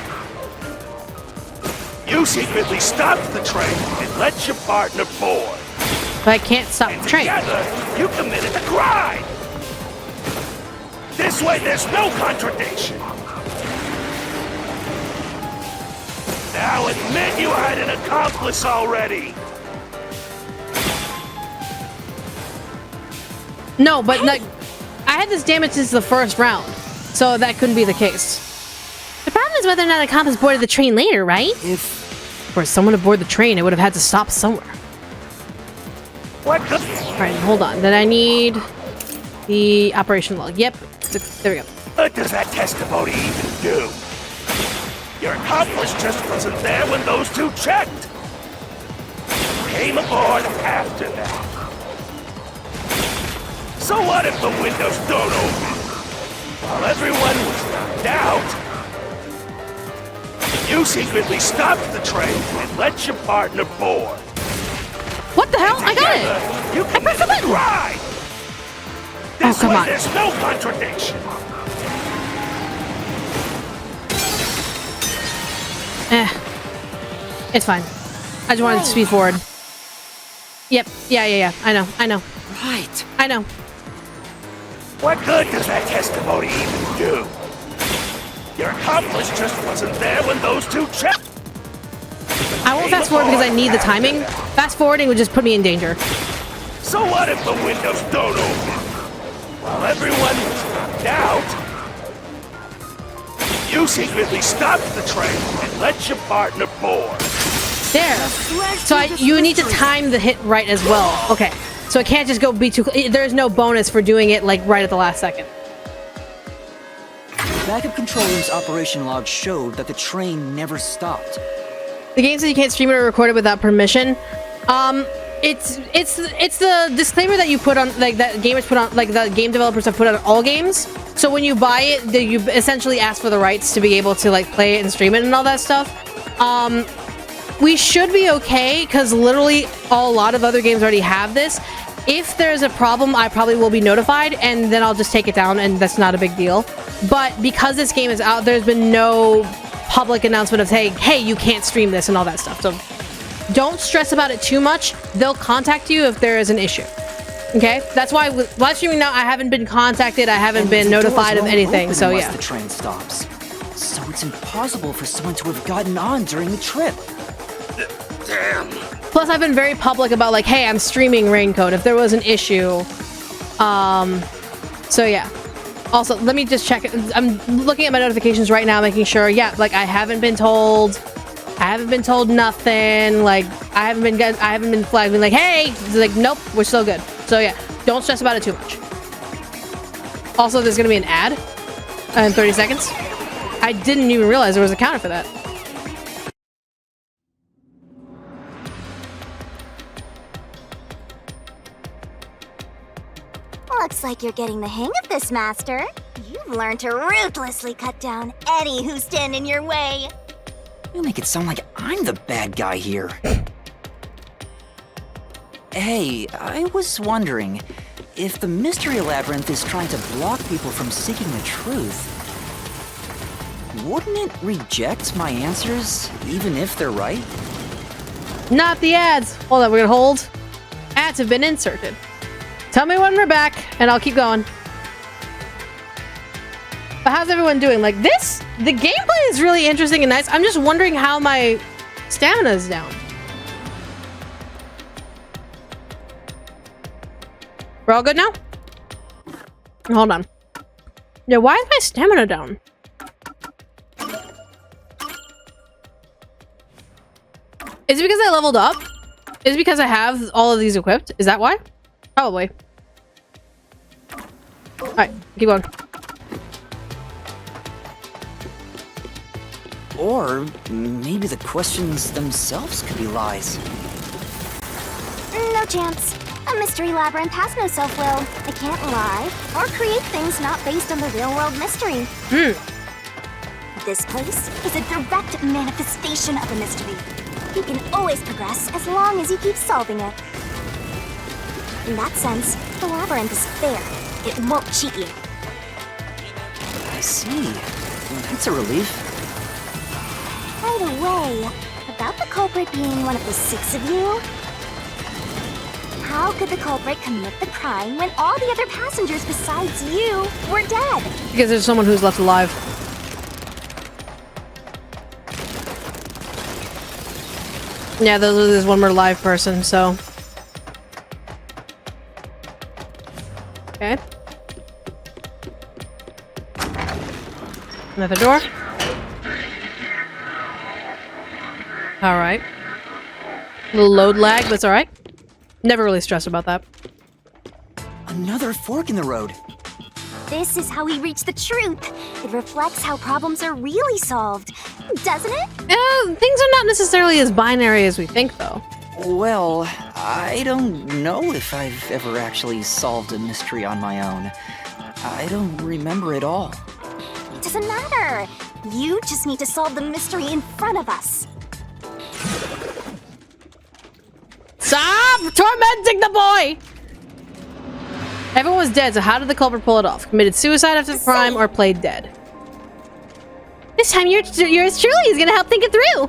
you secretly stopped the train and let your partner board. But I can't stop the train. Together, you committed a crime. This way, there's no contradiction. Now admit you had an accomplice already. No, but like, I had this damage since the first round, so that couldn't be the case. The problem is whether or not the accomplice boarded the train later, right? If for someone to board the train, it would have had to stop somewhere. What? Alright, hold on. Then I need the operation log. Yep. There we go. What does that testimony even do? Your accomplice just wasn't there when those two checked. Came aboard after that. So what if the windows don't open? While everyone was in doubt, you secretly stopped the train and let your partner board. What the hell? I got it! You pressed the button! Right. Oh, come on. There's no contradiction. It's fine. I just wanted to speed forward. Yep. Yeah. I know. Right. I know. What good does that testimony even do? Your accomplice just wasn't there when those two checked. I won't fast forward because I need the timing. Fast forwarding would just put me in danger. So what if the windows don't open? While everyone was in doubt, you secretly stopped the train and let your partner board. There. So you need to time the hit right as well. Okay. So it can't just go be too. There's no bonus for doing it like right at the last second. The backup control room's operation log showed that the train never stopped. The game says you can't stream it or record it without permission. It's the disclaimer that you put on, like that gamers put on, like the game developers have put on all games. So when you buy it, you essentially ask for the rights to be able to like play it and stream it and all that stuff. We should be okay because literally a lot of other games already have this. If there's a problem, I probably will be notified and then I'll just take it down and that's not a big deal. But because this game is out, there's been no public announcement of saying, hey, you can't stream this and all that stuff. So don't stress about it too much. They'll contact you if there is an issue. Okay? That's why with live streaming now, I haven't been contacted. I haven't been notified of anything. So yeah. The train stops. So it's impossible for someone to have gotten on during the trip. Damn. Plus, I've been very public about like, hey, I'm streaming RAINCODE if there was an issue. So yeah. Also, let me just check. I'm looking at my notifications right now, making sure. Yeah, like I haven't been told. I haven't been told nothing. Like I haven't been flagged. Being like, hey, it's like, nope, we're still good. So yeah, don't stress about it too much. Also, there's gonna be an ad in 30 seconds. I didn't even realize there was a counter for that. Looks like you're getting the hang of this, Master. You've learned to ruthlessly cut down any who stand in your way. You make it sound like I'm the bad guy here. Hey, I was wondering, if the Mystery Labyrinth is trying to block people from seeking the truth, wouldn't it reject my answers, even if they're right? Not the ads. Hold on, we're gonna hold. Ads have been inserted. Tell me when we're back, and I'll keep going. But how's everyone doing? Like this? The gameplay is really interesting and nice. I'm just wondering how my stamina is down. We're all good now? Hold on. Yeah, why is my stamina down? Is it because I leveled up? Is it because I have all of these equipped? Is that why? Probably. Alright, keep going. Or maybe the questions themselves could be lies. No chance. A mystery labyrinth has no self-will. It can't lie or create things not based on the real-world mystery. This place is a direct manifestation of a mystery. You can always progress as long as you keep solving it. In that sense, the labyrinth is fair. It won't cheat you. I see. That's a relief. By the way, about the culprit being one of the 6 of you, how could the culprit commit the crime when all the other passengers besides you were dead? Because there's someone who's left alive. Yeah, there's one more live person, so... Okay. Another door. Alright. A little load lag, but it's alright. Never really stressed about that. Another fork in the road. This is how we reach the truth. It reflects how problems are really solved, doesn't it? Things are not necessarily as binary as we think, though. Well, I don't know if I've ever actually solved a mystery on my own. I don't remember it all. It doesn't matter. You just need to solve the mystery in front of us. Stop tormenting the boy! Everyone was dead, so how did the culprit pull it off? Committed suicide after the crime or played dead? This time yours truly is gonna help think it through.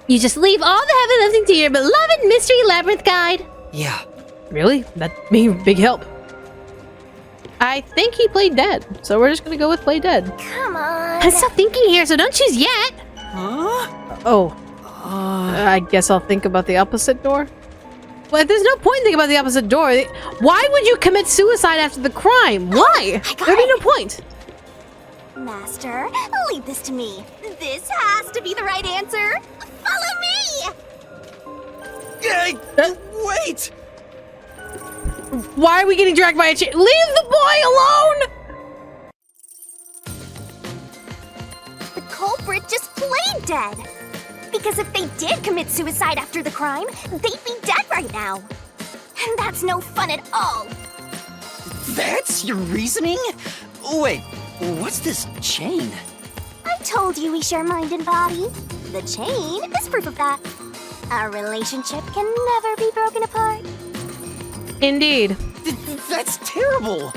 You just leave all the heavy lifting to your beloved Mystery Labyrinth guide. Yeah. Really? That'd be a big help. I think he played dead, so we're just gonna go with play dead. Come on. I'm still thinking here, so don't choose yet. Huh? Oh. I guess I'll think about the opposite door. But there's no point in thinking about the opposite door. Why would you commit suicide after the crime? Why? There'd be no point. Master, leave this to me. This has to be the right answer. Follow me! Hey, wait! Why are we getting dragged by a chain? Leave the boy alone! The culprit just played dead. Because if they did commit suicide after the crime, they'd be dead right now. And that's no fun at all. That's your reasoning? Wait, what's this chain? I told you we share mind and body. The chain is proof of that. Our relationship can never be broken apart. Indeed. That's terrible.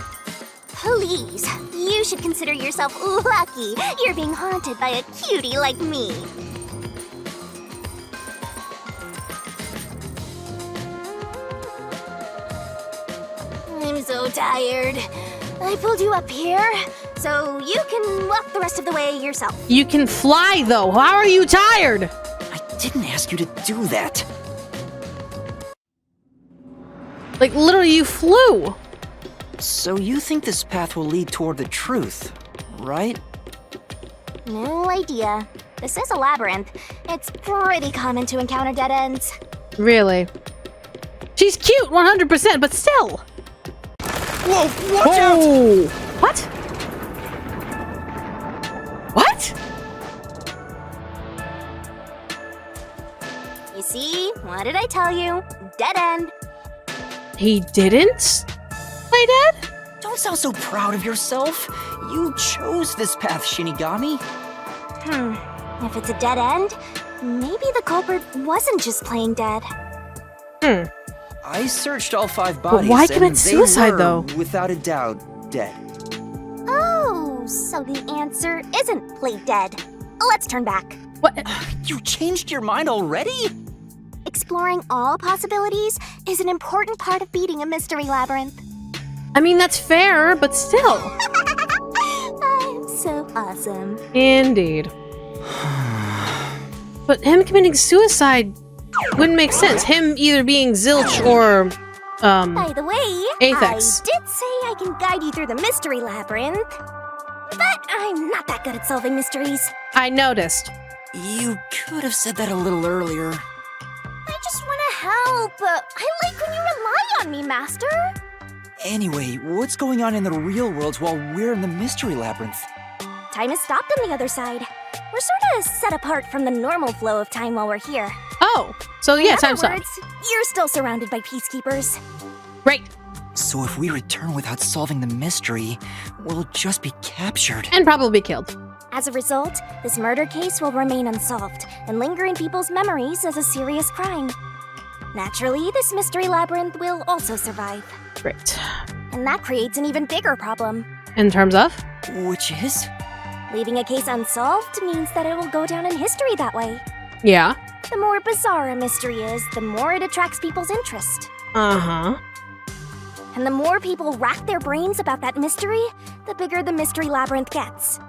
Please, you should consider yourself lucky you're being haunted by a cutie like me. I'm so tired. I pulled you up here, so you can walk the rest of the way yourself. You can fly, though. How are you tired? I didn't ask you to do that. Like, literally, you flew. So you think this path will lead toward the truth, right? No idea. This is a labyrinth. It's pretty common to encounter dead ends. Really? She's cute, 100%, but still. Whoa, watch out! What? What? You see? What did I tell you? Dead end. He didn't play dead? Don't sound so proud of yourself. You chose this path, Shinigami. If it's a dead end, maybe the culprit wasn't just playing dead. I searched all 5 bodies, but why and commit suicide, they were, though? without a doubt, dead. Oh, so the answer isn't play dead. Let's turn back. What? You changed your mind already? Exploring all possibilities is an important part of beating a mystery labyrinth. I mean, that's fair, but still. I'm so awesome. Indeed. But him committing suicide wouldn't make sense. Him either being Zilch or, By the way, Aphex. I did say I can guide you through the mystery labyrinth. But I'm not that good at solving mysteries. I noticed. You could have said that a little earlier. I just want to help. I like when you rely on me, Master. Anyway, what's going on in the real world while we're in the mystery labyrinth? Time has stopped on the other side. We're sort of set apart from the normal flow of time while we're here. Oh, so yeah, In time other stop. words, you're still surrounded by peacekeepers. Great. So if we return without solving the mystery, we'll just be captured. And probably killed. As a result, this murder case will remain unsolved and linger in people's memories as a serious crime. Naturally, this mystery labyrinth will also survive. Great. And that creates an even bigger problem. In terms of? Which is? Leaving a case unsolved means that it will go down in history that way. Yeah. The more bizarre a mystery is, the more it attracts people's interest. Uh-huh. And the more people rack their brains about that mystery, the bigger the mystery labyrinth gets.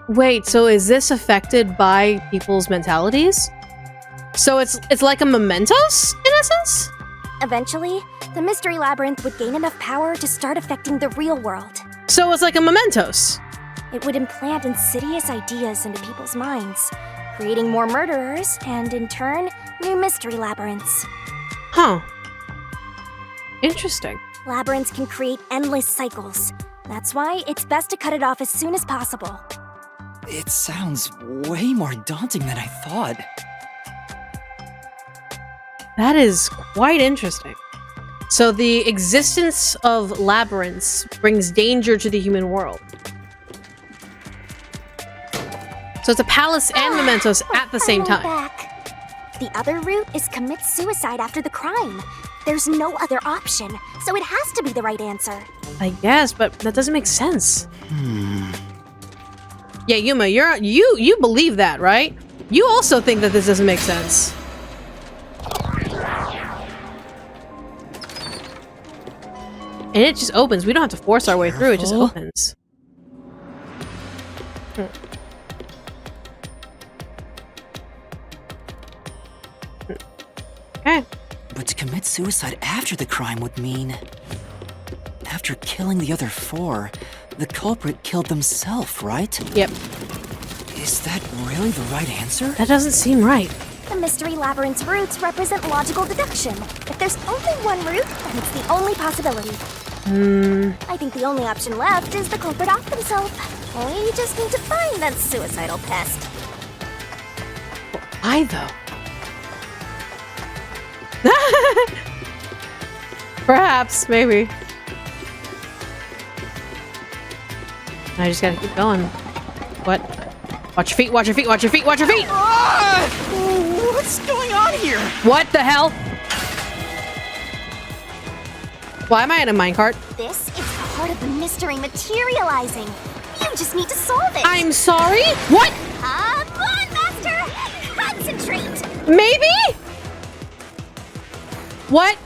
Wait, so is this affected by people's mentalities? So it's like a mementos, in essence? Eventually, the mystery labyrinth would gain enough power to start affecting the real world. So it's like a mementos. It would implant insidious ideas into people's minds, creating more murderers and, in turn, new mystery labyrinths. Huh. Interesting. Labyrinths can create endless cycles. That's why it's best to cut it off as soon as possible. It sounds way more daunting than I thought. That is quite interesting. So the existence of labyrinths brings danger to the human world. So it's a palace and mementos at the same time. Back. The other route is commit suicide after the crime. There's no other option, so it has to be the right answer. I guess, but that doesn't make sense. Yeah, Yuma, you believe that, right? You also think that this doesn't make sense. And it just opens. We don't have to force our way through. It just opens. Okay. But to commit suicide after the crime would mean... After killing the other four, the culprit killed themselves, right? Yep. Is that really the right answer? That doesn't seem right. The mystery labyrinth's routes represent logical deduction. If there's only one route, then it's the only possibility. I think the only option left is the culprit off themselves. We just need to find that suicidal pest. Why though? Perhaps, maybe. I just gotta keep going. What? Watch your feet, watch your feet, watch your feet, watch your feet! What's going on here? What the hell? Why am I in a minecart? This is part of the mystery materializing. You just need to solve it. I'm sorry? What? Come on, Master! Concentrate! Maybe? What?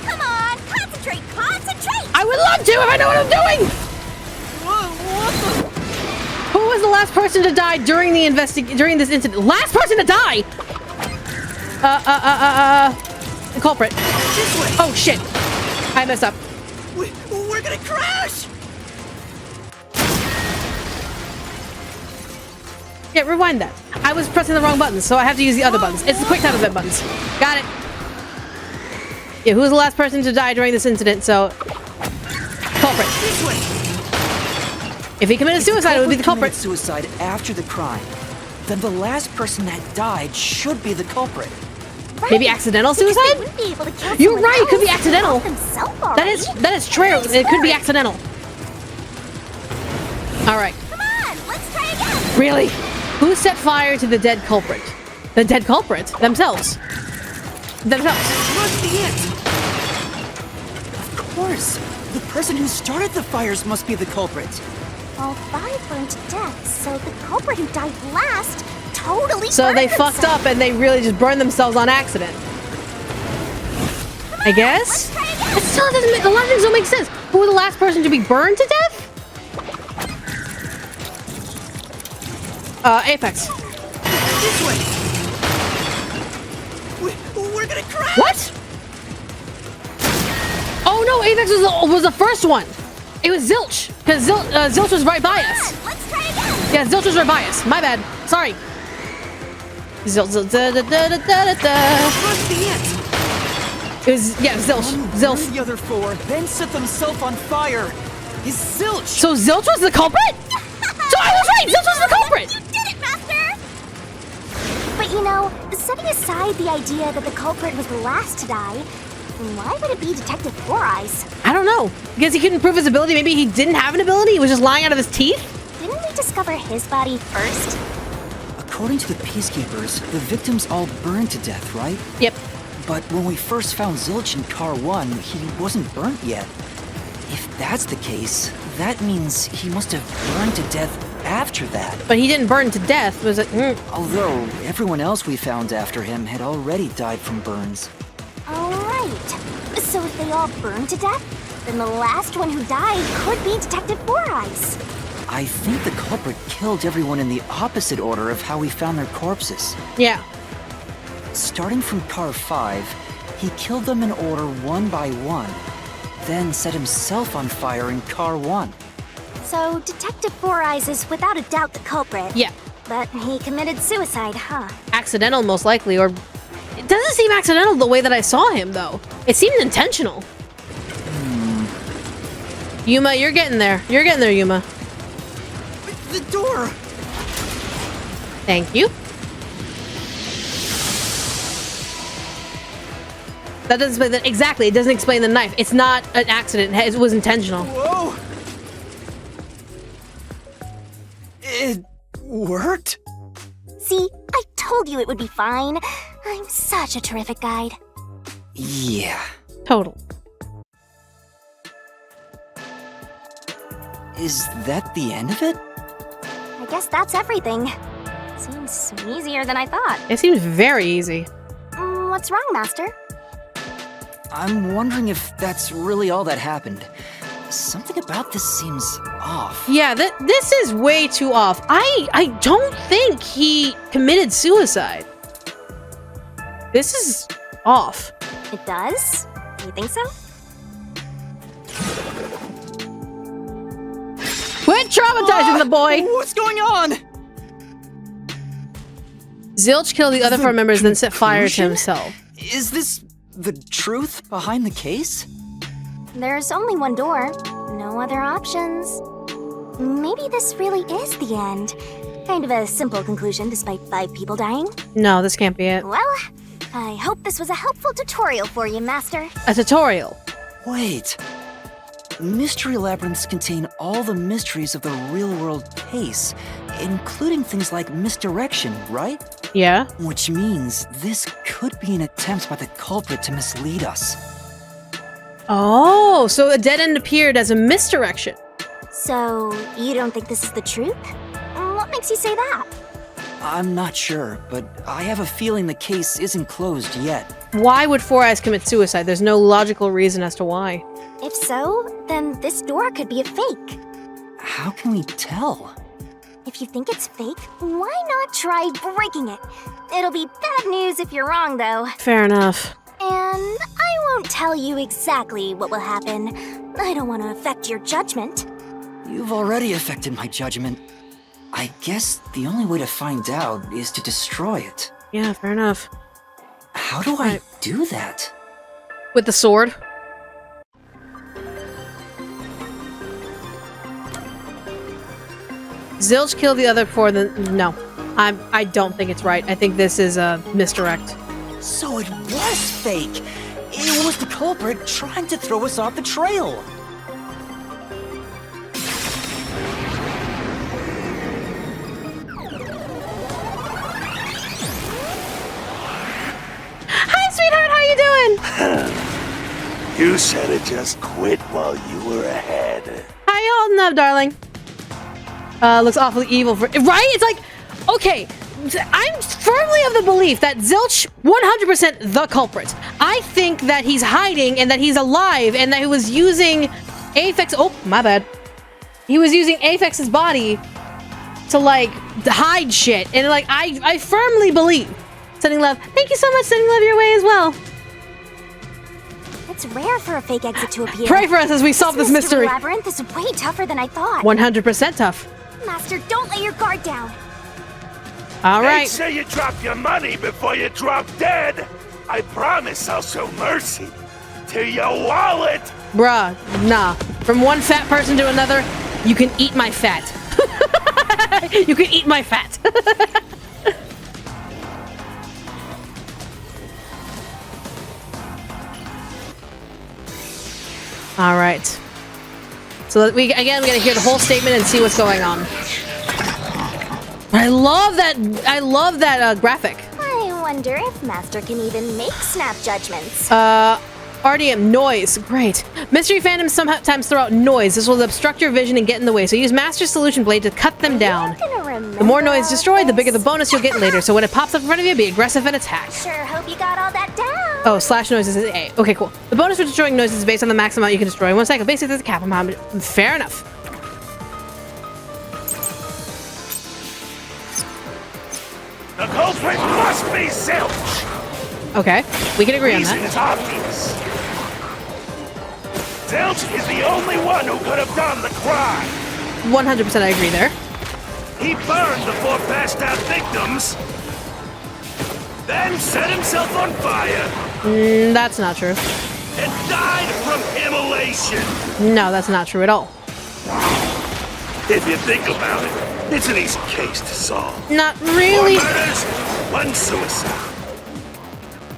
Come on, concentrate, concentrate! I would love to if I know what I'm doing! Who was the last person to die during the during this incident? Last person to die! The culprit. Oh shit! I messed up. We're gonna crash! Yeah, rewind that. I was pressing the wrong buttons, so I have to use the other buttons. It's the quick time event buttons. Got it. Yeah, who was the last person to die during this incident? So, culprit. This way. If he committed suicide, it would be the culprit. Suicide after the crime. Then the last person that died should be the culprit. Right. Maybe accidental suicide? They wouldn't be able to kill You're someone right. It could be else accidental. That is true. It could be accidental. All right. Come on, let's try again. Really? Who set fire to the dead culprit? The dead culprit themselves. Must be it. Of course. The person who started the fires must be the culprit. All 5 burned to death, so the culprit who died last totally So burned they fucked himself. up and they really just burned themselves on accident. I guess? It still doesn't make, a lot of things don't make sense. Who was the last person to be burned to death? Apex. This way. We're gonna crash. What? Oh no, Apex was the first one. It was Zilch, because Zilch was right by us. Let's try again. Yeah, Zilch was right by us. My bad. Sorry. Zilch. Must be it. It was, yeah, Zilch. Zilch. The other four, then set themselves on fire. It's Zilch! So Zilch was the culprit? So I was right! Zilch was the culprit! You did it, Master! But you know, setting aside the idea that the culprit was the last to die, why would it be Detective Four Eyes? I don't know. Because he couldn't prove his ability. Maybe he didn't have an ability. He was just lying out of his teeth. Didn't we discover his body first? According to the Peacekeepers, the victims all burned to death, right? Yep. But when we first found Zilch in Car 1, he wasn't burnt yet. If that's the case, that means he must have burned to death after that. But he didn't burn to death. Was it? Although everyone else we found after him had already died from burns. Alright. So if they all burned to death, then the last one who died could be Detective Four Eyes. I think the culprit killed everyone in the opposite order of how we found their corpses. Yeah. Starting from Car 5, he killed them in order one by one, then set himself on fire in Car 1. So Detective Four Eyes is without a doubt the culprit. Yeah. But he committed suicide, huh? Accidental, most likely, or... It doesn't seem accidental the way that I saw him, though. It seemed intentional. Yuma, you're getting there. You're getting there, Yuma. The door! Thank you. That doesn't explain that exactly. It doesn't explain the knife. It's not an accident. It was intentional. Whoa! It worked? See, I told you it would be fine. I'm such a terrific guide. Yeah. Total. Is that the end of it? I guess that's everything. Seems easier than I thought. It seems very easy. What's wrong, Master? I'm wondering if that's really all that happened. Something about this seems off. Yeah, this is way too off. I don't think he committed suicide. This is off. It does? You think so? Quit traumatizing the boy! What's going on? Zilch killed the other four members, then set fire to himself. Is this the truth behind the case? There's only one door. No other options. Maybe this really is the end. Kind of a simple conclusion despite 5 people dying. No, this can't be it. Well, I hope this was a helpful tutorial for you, Master. A tutorial? Wait. Mystery labyrinths contain all the mysteries of the real-world case, including things like misdirection, right? Yeah. Which means this could be an attempt by the culprit to mislead us. Oh, so a dead end appeared as a misdirection. So, you don't think this is the truth? What makes you say that? I'm not sure, but I have a feeling the case isn't closed yet. Why would Four Eyes commit suicide? There's no logical reason as to why. If so, then this door could be a fake. How can we tell? If you think it's fake, why not try breaking it? It'll be bad news if you're wrong, though. Fair enough. And I won't tell you exactly what will happen. I don't want to affect your judgment. You've already affected my judgment. I guess the only way to find out is to destroy it. Yeah, fair enough. How do I do that? With the sword? Zilch killed the other four, then no. I don't think it's right. I think this is a misdirect. So it was fake! It was the culprit trying to throw us off the trail! Hi, sweetheart, how you doing? You should have just quit while you were ahead. How you holding up, darling? Looks awfully evil for- Right? It's like, okay, I'm firmly of the belief that Zilch, 100% the culprit. I think that he's hiding and that he's alive and that he was using Aphex- oh, my bad. He was using Aphex's body to, like, hide shit. And, like, I firmly believe. Sending love. Thank you so much, sending love your way as well. It's rare for a fake exit to appear. Pray for us as we solve this mystery. Labyrinth is way tougher than I thought. 100% tough. Master, don't let your guard down. All right. Make sure you drop your money before you drop dead. I promise I'll show mercy. To your wallet! Bruh, nah. From one fat person to another, you can eat my fat. You can eat my fat. All right. So we gotta hear the whole statement and see what's going on. I love that graphic. I wonder if Master can even make snap judgments. RDM, noise. Great. Mystery fandoms sometimes throw out noise. This will obstruct your vision and get in the way, so use Master Solution Blade to cut them down. The more noise destroyed, the bigger the bonus you'll get later, so when it pops up in front of you, be aggressive and attack. Sure hope you got all that down. Oh, slash noises is A. Okay, cool. The bonus for destroying noises is based on the max amount you can destroy in 1 cycle. Basically, there's a cap amount. Fair enough. The culprit must be Zilch! Okay, we can agree on Reason that. is obvious. Zilch is the only one who could have done the crime. 100% I agree there. He burned the 4 passed out victims, then set himself on fire. That's not true. And died from immolation. No, that's not true at all. If you think about it, it's an easy case to solve. Not really. 4 murders, 1 suicide.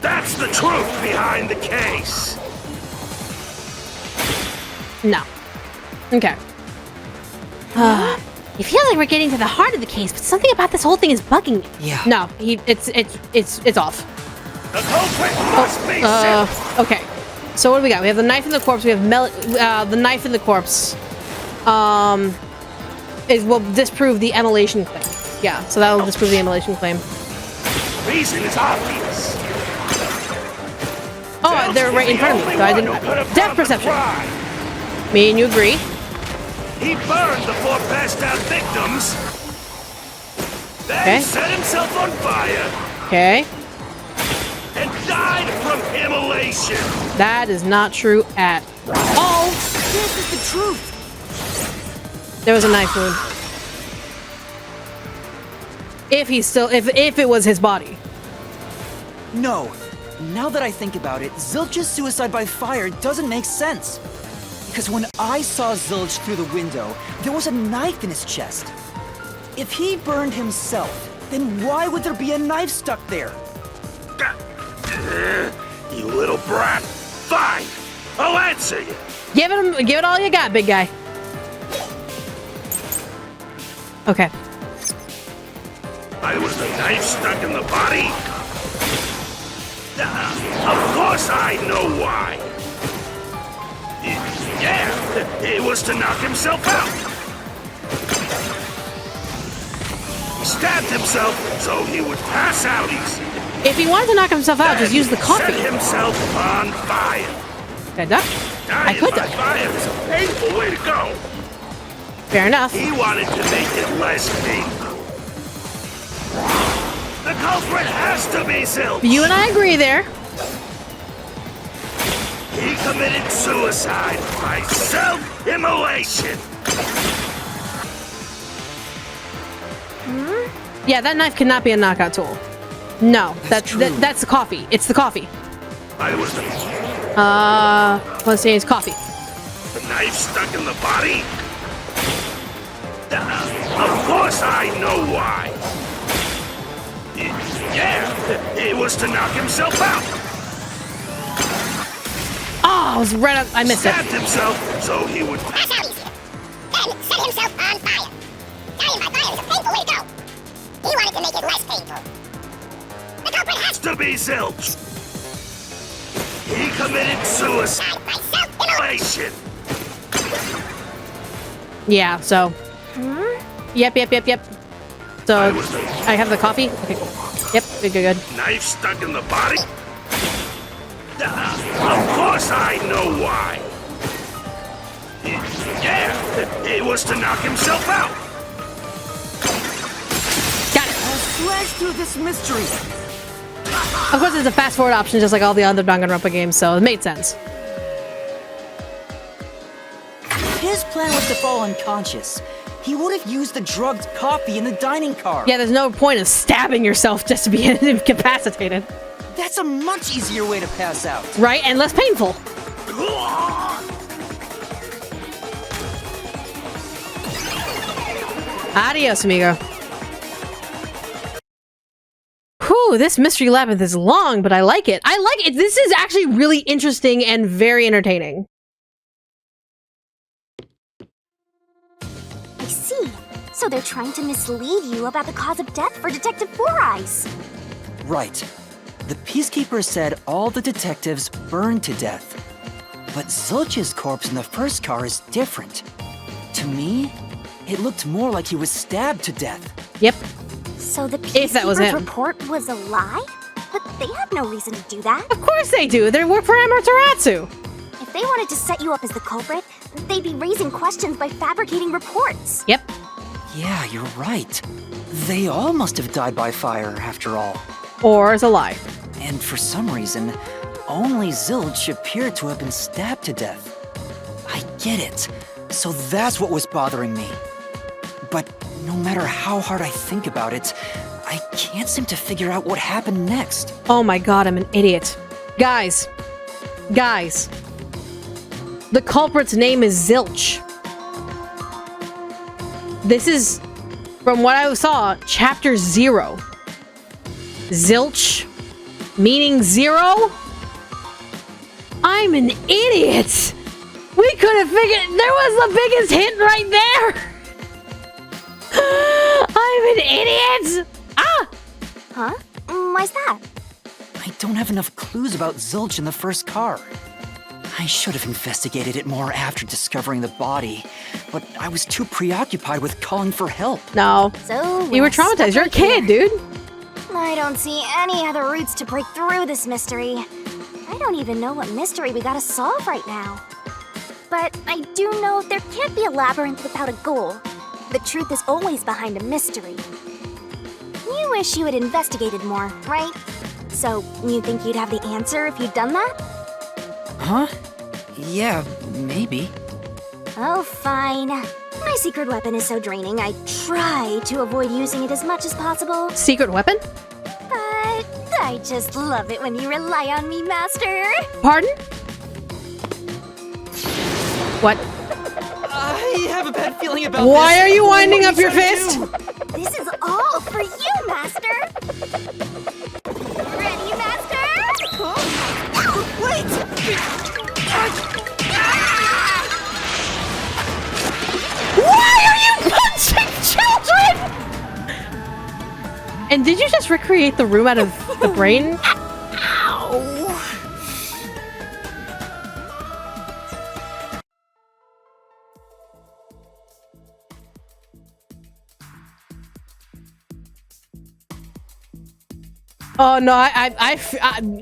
That's the truth behind the case. No. Okay. It feels like we're getting to the heart of the case, but something about this whole thing is bugging me. Yeah. No, it's off. The culprit must be Zilch. Okay. So what do we got? We have the knife in the corpse. We have the knife in the corpse. Will disprove the immolation claim. Yeah, so that'll disprove the immolation claim. Reason is obvious. Oh, they're right in front of me, so I didn't. Depth perception. Me and you agree. He burned the 4 passed out victims, then Okay. set himself on fire, Okay. and died from immolation. That is not true at all. This is the truth. There was a knife wound. If it was his body. No. Now that I think about it, Zilch's suicide by fire doesn't make sense. Because when I saw Zilch through the window, there was a knife in his chest. If he burned himself, then why would there be a knife stuck there? You little brat. Fine. I'll answer you. Give it all you got, big guy. Okay. I was the knife stuck in the body? Of course I know why. Yeah, it was to knock himself out. He stabbed himself so he would pass out easy. If he wanted to knock himself out, just use the coffee. Set himself on fire. Could I duck? I could Dying by duck. fire is a painful way to go. Fair enough. He wanted to make it less painful. The culprit has to be Zilch. You and I agree there. He committed suicide by self-immolation. Yeah, that knife cannot be a knockout tool. No, that's the coffee. It's the coffee. I was the Let's say it's coffee. knife stuck in the body. Of course I know why. Yeah, it was to knock himself out. Oh, I was right up. I missed it. Stabbed himself so he would Pass out easier. Then set himself on fire. Dying by fire is a painful way to go. He wanted to make it less painful. The culprit has to be Zilch. He committed suicide by self-immolation. Yeah, so. Yep. So, I have the coffee? Okay, cool. Yep, good. Knife stuck in the body? Of course I know why. Yeah, it was to knock himself out. Got it. I'll slash through this mystery. Of course, it's a fast forward option just like all the other Danganronpa games, so it made sense. His plan was to fall unconscious. He would have used the drugged coffee in the dining car. Yeah, there's no point of stabbing yourself just to be incapacitated. That's a much easier way to pass out. Right? And less painful. Adios, amigo. Whew, this mystery labyrinth is long, but I like it. I like it. This is actually really interesting and very entertaining. I see. So they're trying to mislead you about the cause of death for Detective Four Eyes. Right. The Peacekeeper said all the detectives burned to death. But Zilch's corpse in the first car is different. To me, it looked more like he was stabbed to death. Yep. So the If that was Peacekeeper's him. report was a lie? But they have no reason to do that. Of course they do. They work for Amaterasu. If they wanted to set you up as the culprit, they'd be raising questions by fabricating reports. Yep. Yeah, you're right. They all must have died by fire, after all. Or as a lie. And for some reason, only Zilch appeared to have been stabbed to death. I get it. So that's what was bothering me. But no matter how hard I think about it, I can't seem to figure out what happened next. Oh my god, I'm an idiot. Guys. The culprit's name is Zilch. This is, from what I saw, chapter 0. Zilch, meaning 0? I'm an idiot! We could have figured, there was the biggest hint right there! I'm an idiot! Ah! Huh? Why's that? I don't have enough clues about Zilch in the first car. I should have investigated it more after discovering the body, but I was too preoccupied with calling for help. No. So You were traumatized. You're a kid, dude. I don't see any other routes to break through this mystery. I don't even know what mystery we gotta solve right now. But I do know there can't be a labyrinth without a goal. The truth is always behind a mystery. You wish you had investigated more, right? So, you think you'd have the answer if you'd done that? Huh? Yeah, maybe. Oh, fine. My secret weapon is so draining, I try to avoid using it as much as possible. Secret weapon? But I just love it when you rely on me, Master. Pardon? What? I have a bad feeling about Why this. are you winding What up your are you fist? trying to do? This is all for you, Master. Ready, Master? Wait! Why are you punching children? And did you just recreate the room out of the brain? Ow! Oh no!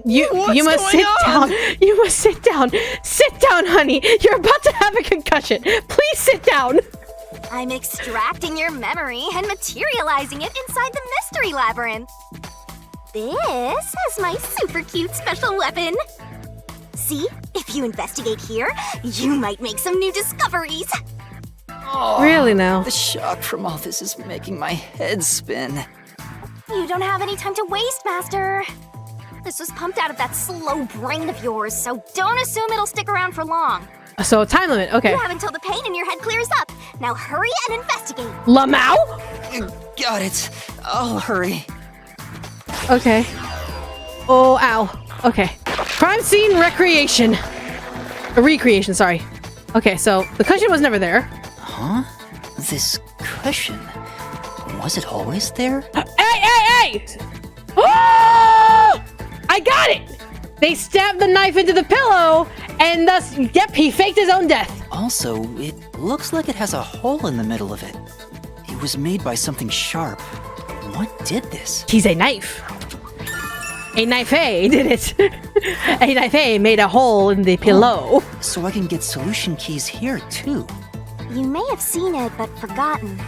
You must sit down. You must sit down. Sit down, honey. You're about to have a concussion. Please sit down. I'm extracting your memory and materializing it inside the mystery labyrinth. This is my super cute special weapon. See, if you investigate here, you might make some new discoveries. Oh, Really now? The shock from all this is making my head spin. You don't have any time to waste, Master. This was pumped out of that slow brain of yours, so don't assume it'll stick around for long. So time limit. Okay. You have until the pain in your head clears up. Now hurry and investigate. Lamau? Got it. I'll hurry. Okay. Oh, ow. Okay. Crime scene recreation. Recreation, sorry. Okay, so the cushion was never there. Huh? This cushion? Was it always there? Hey! Oh! I got it! They stabbed the knife into the pillow, and thus, yep, he faked his own death. Also, it looks like it has a hole in the middle of it. It was made by something sharp. What did this? He's a knife. A knife did it. A knife made a hole in the pillow. So I can get solution keys here, too. You may have seen it, but forgotten.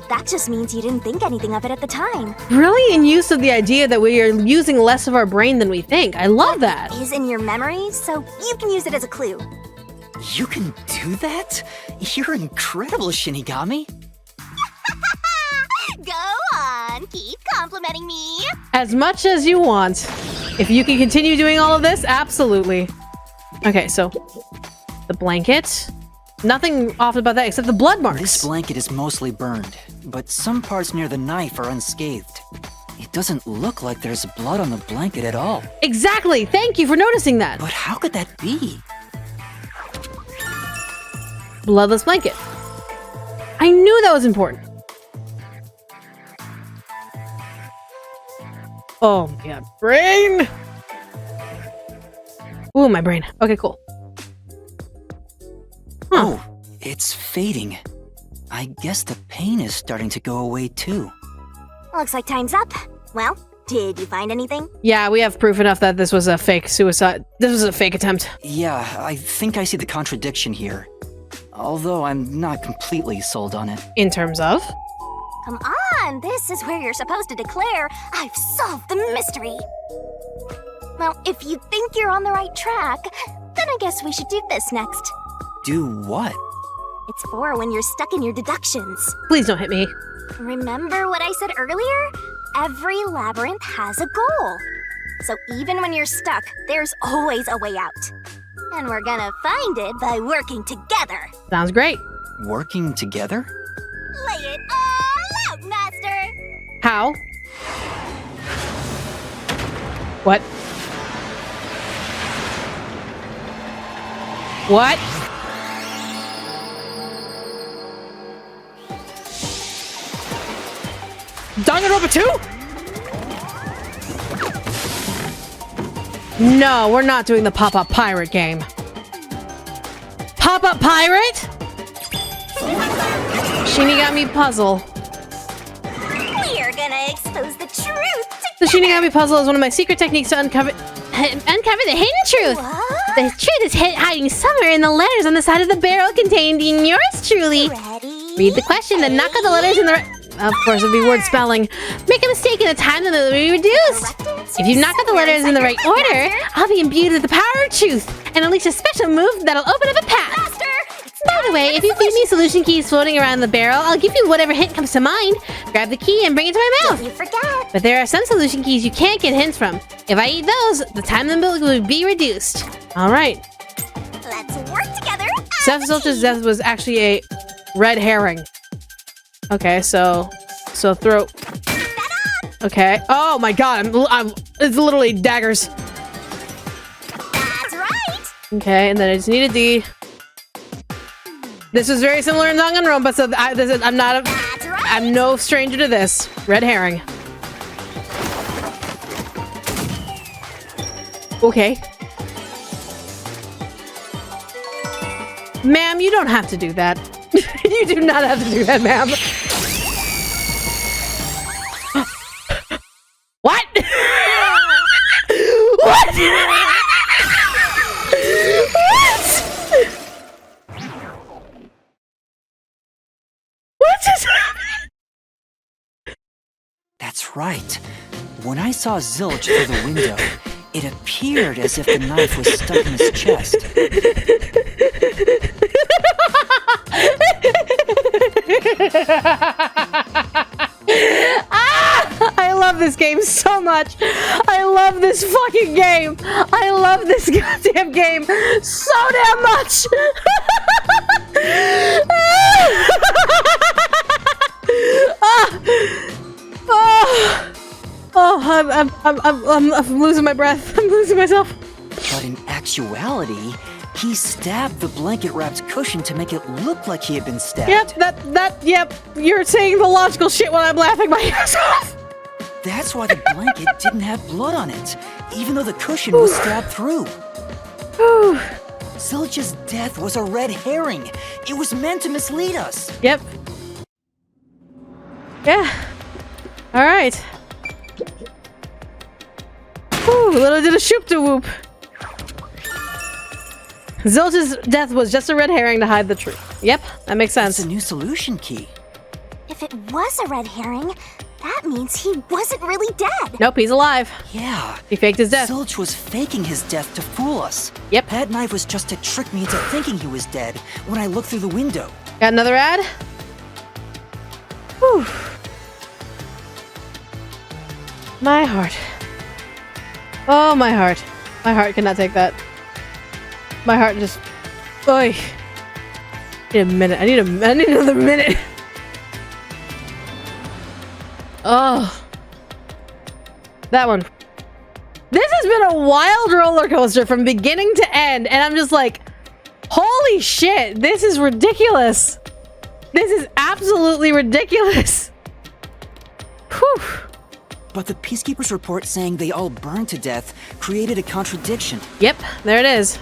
That just means you didn't think anything of it at the time. Brilliant use of the idea that we are using less of our brain than we think. I love that. It is in your memory, so you can use it as a clue. You can do that? You're incredible, Shinigami. Go on, keep complimenting me. As much as you want. If you can continue doing all of this, absolutely. Okay, so the blanket. Nothing off about that except the blood marks. This blanket is mostly burned, but some parts near the knife are unscathed. It doesn't look like there's blood on the blanket at all. Exactly! Thank you for noticing that! But how could that be? Bloodless blanket. I knew that was important. Oh my god. Brain! Ooh, my brain. Okay, cool. Huh. Oh, it's fading. I guess the pain is starting to go away too. Looks like time's up. Well, did you find anything? Yeah, we have proof enough that this was a fake suicide. This was a fake attempt. Yeah, I think I see the contradiction here. Although I'm not completely sold on it. In terms of? Come on, this is where you're supposed to declare, I've solved the mystery. Well, if you think you're on the right track, then I guess we should do this next. Do what? It's for when you're stuck in your deductions. Please don't hit me. Remember what I said earlier? Every labyrinth has a goal. So even when you're stuck, there's always a way out. And we're gonna find it by working together. Sounds great. Working together? Lay it all out, Master! How? What? What? Danganronpa 2? No, we're not doing the pop-up pirate game. Pop-up pirate? Shinigami puzzle. We're gonna expose the truth together. The Shinigami puzzle is one of my secret techniques to uncover the hidden truth. What? The truth is hiding somewhere in the letters on the side of the barrel contained in yours truly. Ready? Read the question, then knock out the letters in the right... Of course, it'd be word spelling. Make a mistake in the time that will be reduced. If you knock out the letters in the right order, I'll be imbued with the power of truth and unleash a special move that'll open up a path. Master! By the way, if you feed me solution keys floating around the barrel, I'll give you whatever hint comes to mind. Grab the key and bring it to my mouth. You forget. But there are some solution keys you can't get hints from. If I eat those, the time limit will be reduced. All right. Let's work together. Seth Zilch's death was actually a red herring. Okay, so throw. Okay. Oh my god, it's literally daggers. That's right. Okay, and then I just needed the. This was very similar in Danganronpa, so I'm no stranger to this. Red herring. Okay. Ma'am, you don't have to do that. You do not have to do that, ma'am. What? What? What just happened? That's right. When I saw Zilch through the window, it appeared as if the knife was stuck in his chest. I love this game so much. I love this fucking game. I love this goddamn game so damn much. I'm losing my breath. I'm losing myself. But in actuality, he stabbed the blanket-wrapped cushion to make it look like he had been stabbed. Yep, yep. You're saying the logical shit while I'm laughing my ass off. That's why the blanket didn't have blood on it, even though the cushion was stabbed through. Zilch's death was a red herring. It was meant to mislead us. Yep. Yeah. All right. Whew, little did a shoop-de-whoop. Zilch's death was just a red herring to hide the truth. Yep, that makes sense. It's a new solution key. If it was a red herring, that means he wasn't really dead. Nope, he's alive. Yeah. He faked his death. Zilch was faking his death to fool us. Yep. That knife was just to trick me into thinking he was dead when I looked through the window. Got another ad? Whew. My heart. Oh, my heart. My heart cannot take that. My heart just... Oy. I need a minute. I need another minute. Oh. That one. This has been a wild roller coaster from beginning to end, and I'm just like, holy shit, this is ridiculous. This is absolutely ridiculous. Whew. But the Peacekeepers' report saying they all burned to death created a contradiction. Yep, there it is.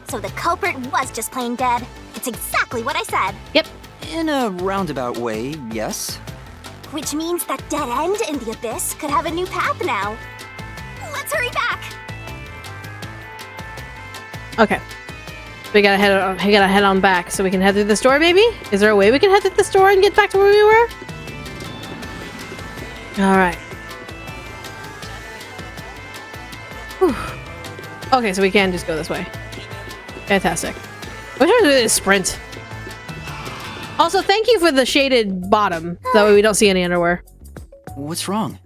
So the culprit was just plain dead. It's exactly what I said. Yep. In a roundabout way, yes. Which means that dead end in the abyss could have a new path now. Let's hurry back. Okay. We gotta head on back so we can head through the store, maybe? Is there a way we can head through the store and get back to where we were? Alright. Okay, so we can just go this way. Fantastic. Wish I was doing a sprint. Also, thank you for the shaded bottom. That way we don't see any underwear. What's wrong?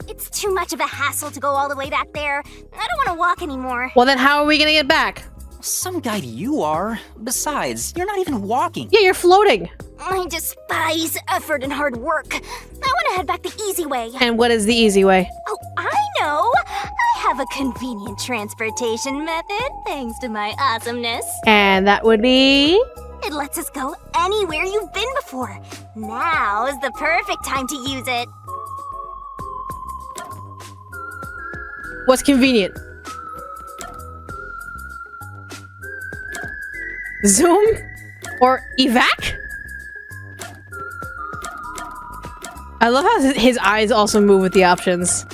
It's too much of a hassle to go all the way back there. I don't want to walk anymore. Well, then how are we gonna get back? Some guide you are. Besides, you're not even walking. Yeah, you're floating. I despise effort and hard work. I want to head back the easy way. And what is the easy way? Oh, I know. I have a convenient transportation method, thanks to my awesomeness. And that would be... It lets us go anywhere you've been before. Now is the perfect time to use it. What's convenient? Zoom? Or evac? I love how his eyes also move with the options.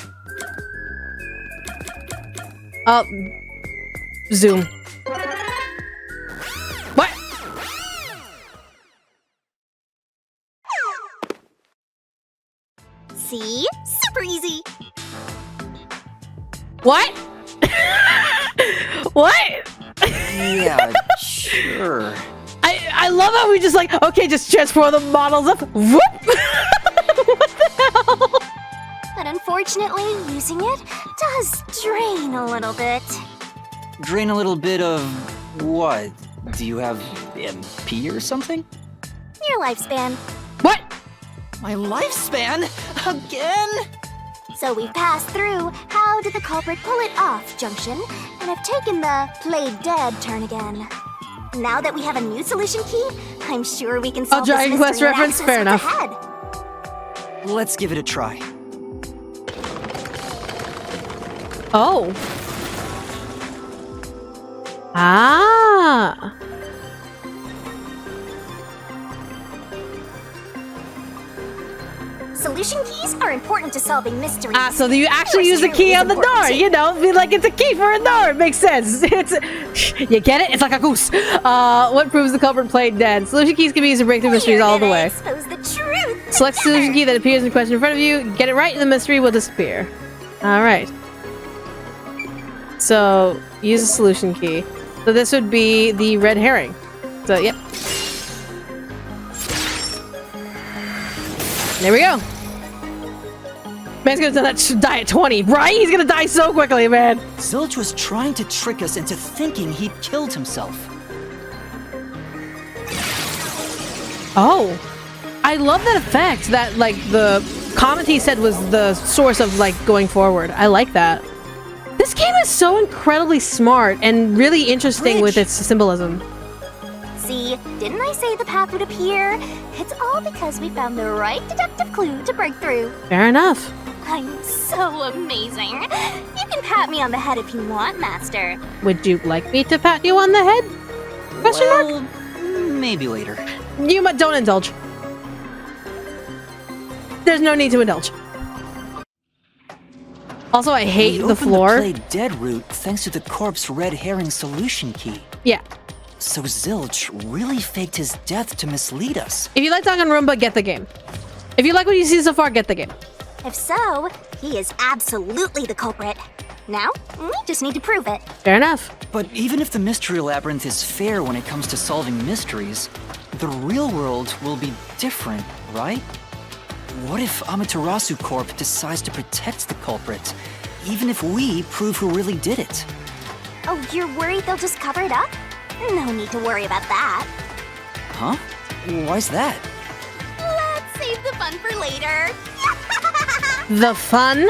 Zoom. What? See? Super easy. What? What? Yeah, sure. I love how we just like, okay, just transform the models up. Whoop! What the hell? But unfortunately, using it does drain a little bit. Drain a little bit of what? Do you have MP or something? Your lifespan. What? My lifespan? Again? So we've passed through how did the culprit pull it off junction, and have taken the played dead turn again. Now that we have a new solution key, I'm sure we can solve Dragon this Quest mystery and reference? access Fair what's enough. ahead. Let's give it a try. Oh. Ah. Solution keys are important to solving mysteries. Ah, so you actually use the key on the door, you know? Be like, it's a key for a door. It makes sense. It's, you get it? It's like a goose. What proves the culprit played dead? Solution keys can be used to break through mysteries all the way. Expose the truth. Select the solution key that appears in the question in front of you. Get it right and the mystery will disappear. Alright. So, use a solution key. So this would be the red herring. So, yep. There we go. Man's gonna die at 20, right? He's gonna die so quickly, man. Zilch was trying to trick us into thinking he'd killed himself. Oh. I love that effect that, like, the comment he said was the source of, like, going forward. I like that. This game is so incredibly smart and really interesting with its symbolism. See, didn't I say the path would appear? It's all because we found the right deductive clue to break through. Fair enough. I'm so amazing. You can pat me on the head if you want, Master. Would you like me to pat you on the head? Question mark? Maybe later. You don't indulge. There's no need to indulge. Also, I hate the floor. We opened the play dead route thanks to the corpse red herring solution key. Yeah. So Zilch really faked his death to mislead us. If you like Danganronpa, get the game. If you like what you see so far, get the game. If so, he is absolutely the culprit. Now, we just need to prove it. Fair enough. But even if the Mystery Labyrinth is fair when it comes to solving mysteries, the real world will be different, right? What if Amaterasu Corp decides to protect the culprit, even if we prove who really did it? Oh, you're worried they'll just cover it up? No need to worry about that. Huh? Why's that? Let's save the fun for later. The fun?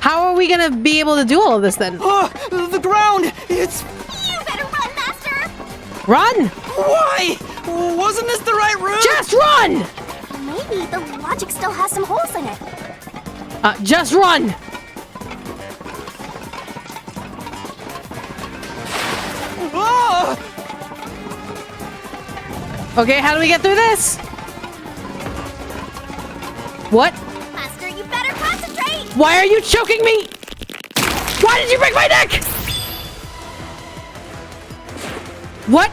How are we gonna be able to do all of this then? Oh, the ground! It's... You better run, Master! Run! Why? Wasn't this the right route? Just run! Maybe the logic still has some holes in it. Just run! Ah! Okay, how do we get through this? What? Master, you better concentrate! Why are you choking me? Why did you break my neck? What?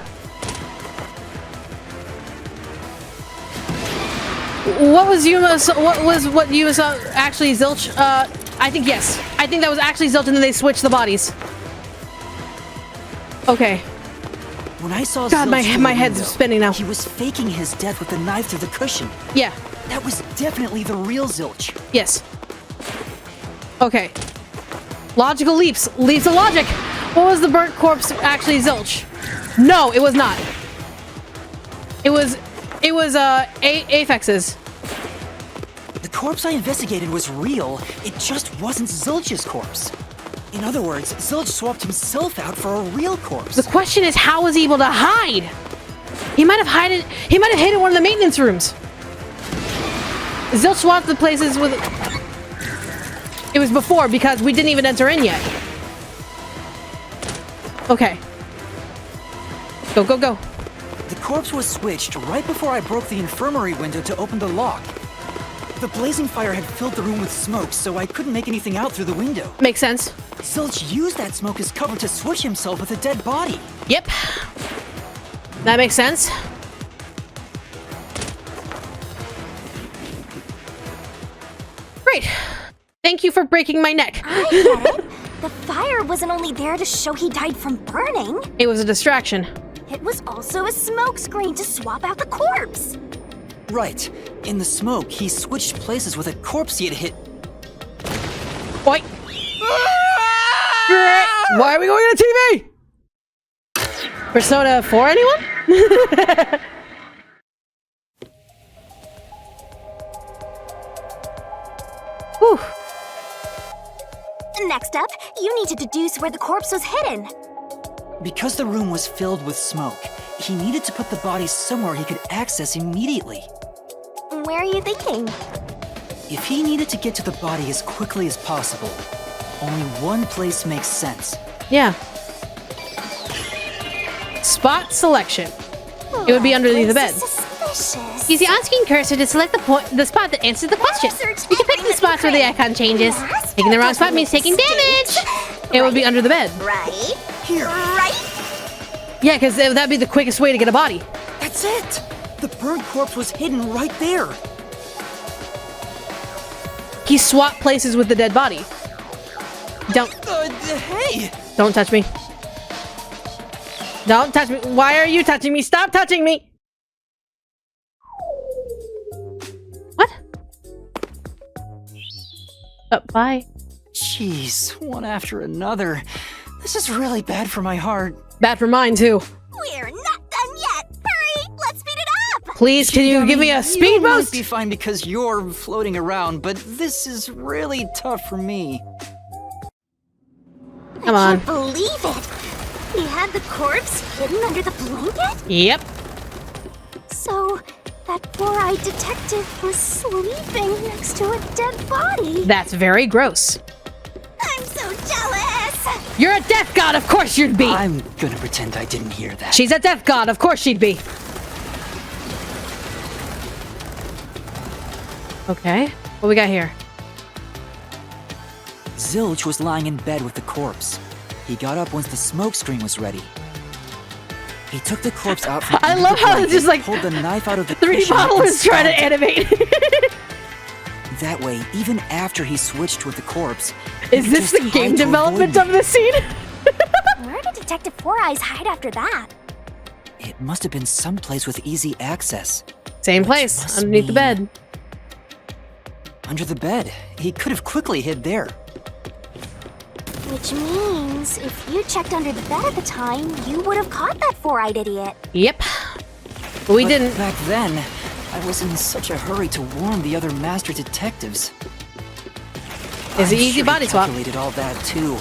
What was actually Zilch? I think yes. I think that was actually Zilch and then they switched the bodies. Okay. When I saw God, Zilch my head's spinning now. He was faking his death with a knife through the cushion. Yeah. That was definitely the real Zilch. Yes. Okay. Logical leaps. Leaps of logic. What was the burnt corpse actually Zilch? No, it was not. It was Aphex's. The corpse I investigated was real. It just wasn't Zilch's corpse. In other words, Zilch swapped himself out for a real corpse. The question is, how was he able to hide? He might have hid it in one of the maintenance rooms. Zilch swapped the places with... It was before, because we didn't even enter in yet. Okay. Go, go, go. The corpse was switched right before I broke the infirmary window to open the lock. The blazing fire had filled the room with smoke, so I couldn't make anything out through the window. Makes sense. Zilch used that smoke as cover to switch himself with a dead body. Yep. That makes sense. Great. Thank you for breaking my neck. I get it. The fire wasn't only there to show he died from burning. It was a distraction. It was also a smoke screen to swap out the corpse. Right. In the smoke, he switched places with a corpse he had hit. Why? Why are we going on TV? Persona 4, anyone? Whew. Next up, you need to deduce where the corpse was hidden. Because the room was filled with smoke, he needed to put the body somewhere he could access immediately. Where are you thinking? If he needed to get to the body as quickly as possible, only one place makes sense. Yeah. Spot selection. It would be underneath the bed. Suspicious. Use the on-screen cursor to select the spot that answers the question. You can pick the spots where the icon changes. Picking the wrong spot means taking damage. It would be under the bed. Right. Here. Right. Yeah, because that'd be the quickest way to get a body. That's it! The burnt corpse was hidden right there. He swapped places with the dead body. Don't. Hey! Don't touch me. Don't touch me. Why are you touching me? Stop touching me! What? Bye. Jeez, one after another. This is really bad for my heart. Bad for mine, too. We're not done yet. Hurry, let's speed it up. Please, can you give me a speed You might boost? be fine because you're floating around, but this is really tough for me. Come on. I can't believe it. He had the corpse hidden under the blanket? Yep. So, that four-eyed detective was sleeping next to a dead body. That's very gross. I'm so jealous. You're a death god, of course you'd be. I'm gonna pretend I didn't hear that. She's a death god, of course she'd be. Okay, what we got here? Zilch was lying in bed with the corpse. He got up once the smoke screen was ready. He took the corpse out from I under love the how blanket, it's just like pulled the knife out of the 3D cushion model and is trying to stabbed animate. That way, even after he switched with the corpse, Is this the game development of this scene? Where did Detective Four Eyes hide after that? It must have been someplace with easy access. Same Which place, must underneath the mean- bed. Under the bed. He could have quickly hid there. Which means, if you checked under the bed at the time, you would have caught that four-eyed idiot. Yep. But we didn't. Back then, I was in such a hurry to warn the other master detectives. It's an easy body swap. He calculated all that too.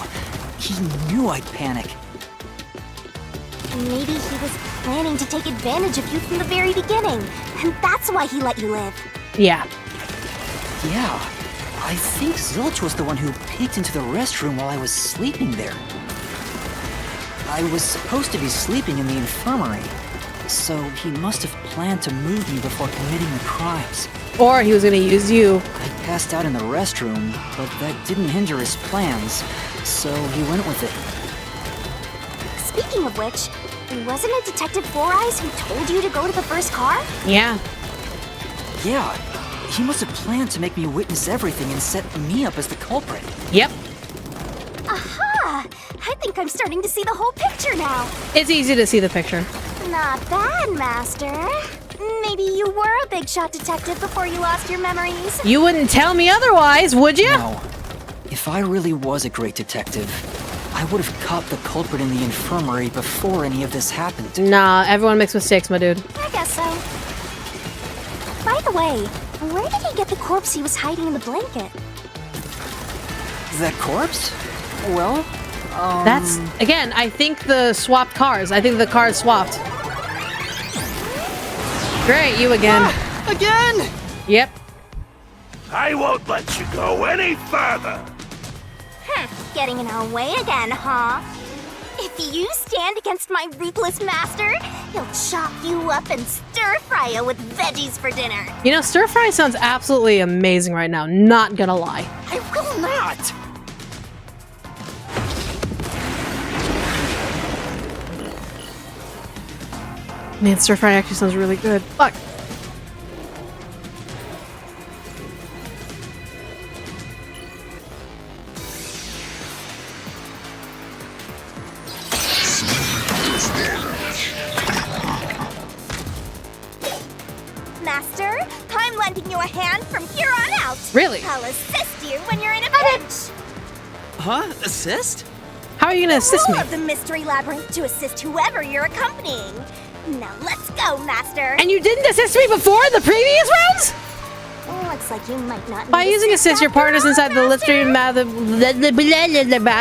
He knew I'd panic. Maybe he was planning to take advantage of you from the very beginning, and that's why he let you live. Yeah. Yeah. I think Zilch was the one who peeked into the restroom while I was sleeping there. I was supposed to be sleeping in the infirmary, so he must have planned to move me before committing the crimes. Or he was gonna use you. I passed out in the restroom, but that didn't hinder his plans, so he went with it. Speaking of which, wasn't it Detective Four Eyes who told you to go to the first car? Yeah. Yeah. He must have planned to make me witness everything and set me up as the culprit. Yep. Aha! I think I'm starting to see the whole picture now. It's easy to see the picture. Not bad, Master. Maybe you were a big shot detective before you lost your memories. You wouldn't tell me otherwise, would you? No. If I really was a great detective, I would have caught the culprit in the infirmary before any of this happened. Nah, everyone makes mistakes, my dude. I guess so. By the way, where did he get the corpse he was hiding in the blanket? That corpse? Well, That's, again, I think the swapped cars. I think the cars swapped. Great, you again. Again? Yep. I won't let you go any further. Getting in our way again, huh? If you stand against my ruthless master, he'll chop you up and stir-fry you with veggies for dinner. You know, stir fry sounds absolutely amazing right now. Not gonna lie. I will not. Man, stir fry actually sounds really good. Fuck. Master, I'm lending you a hand from here on out. Really? I'll assist you when you're in a pinch. Huh? Assist? How are you gonna assist me? Rule of the Mystery Labyrinth to assist whoever you're accompanying. Now let's go, Master. And you didn't assist me before the previous rounds? Looks like you might not. By using assist, your partners inside the Listerine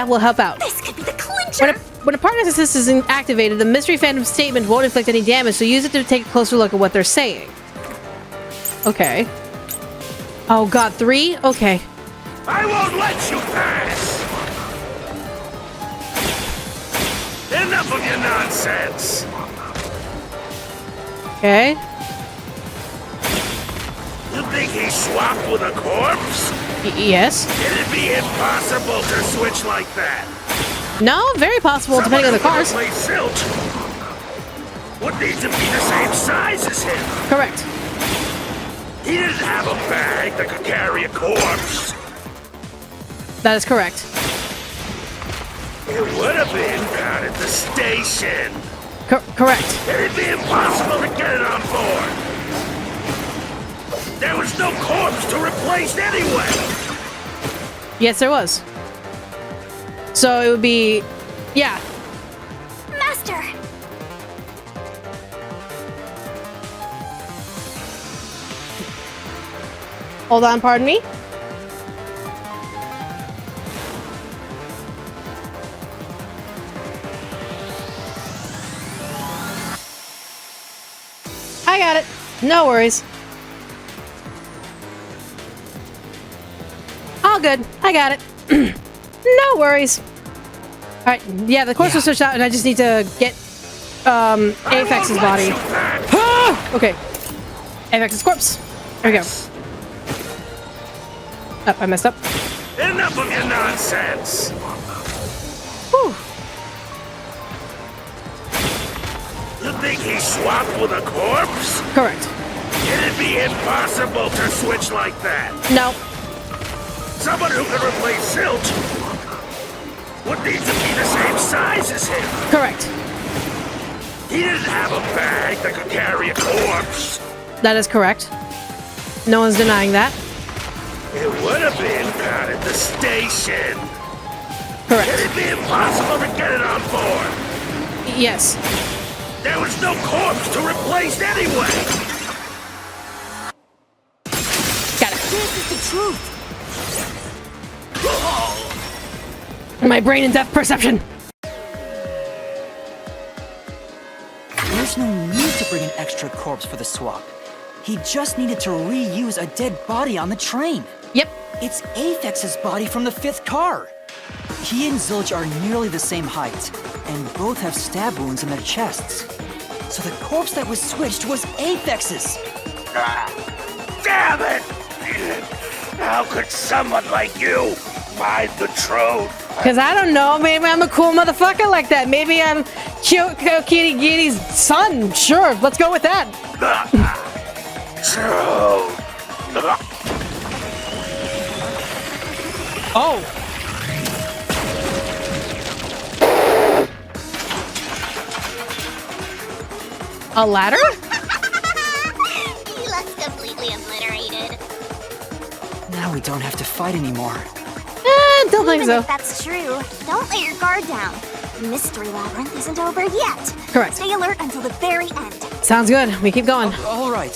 will help out. This could be the clincher. When a partner's assist is activated, the Mystery Phantom statement won't inflict any damage, so use it to take a closer look at what they're saying. Okay. Oh god, 3? Okay. I won't let you pass! Enough of your nonsense! Okay. You think he swapped with a corpse? Yes. It'd be impossible to switch like that. No, very possible, depending on the cars. Someone who can replace Zilch would need to be the same size as him. Correct. He didn't have a bag that could carry a corpse. That is correct. It would have been found at the station. Correct. It'd be impossible to get it on board. There was no corpse to replace anyway. Yes, there was. So it would be... yeah. Master! Hold on, pardon me. I got it. No worries. All good. I got it. No worries. Alright, yeah, the course was switched out and I just need to get Aphex's body. Okay. Aphex's corpse. There we go. Oh, I messed up. Enough of your nonsense. Whew. You think he swapped with a corpse? Correct. It'd be impossible to switch like that. No. Someone who could replace Zilch would need to be the same size as him. Correct. He didn't have a bag that could carry a corpse. That is correct. No one's denying that. It would have been found at the station. Correct. It'd be impossible to get it on board. Yes. There was no corpse to replace anyway. Got it. This is the truth. My brain and depth perception. There's no need to bring an extra corpse for the swap. He just needed to reuse a dead body on the train. Yep. It's Aphex's body from the 5th car. He and Zilch are nearly the same height, and both have stab wounds in their chests. So the corpse that was switched was Aphex's. Damn it! How could someone like you find the truth? Cause I don't know, maybe I'm a cool motherfucker like that. Maybe I'm Cute Kitty Giddy's son. Sure, let's go with that. Truth. Oh. A ladder? He looks completely obliterated. Now we don't have to fight anymore. Don't think Even so. if that's true, don't let your guard down. The mystery labyrinth isn't over yet. Correct. Stay alert until the very end. Sounds good. We keep going. All right.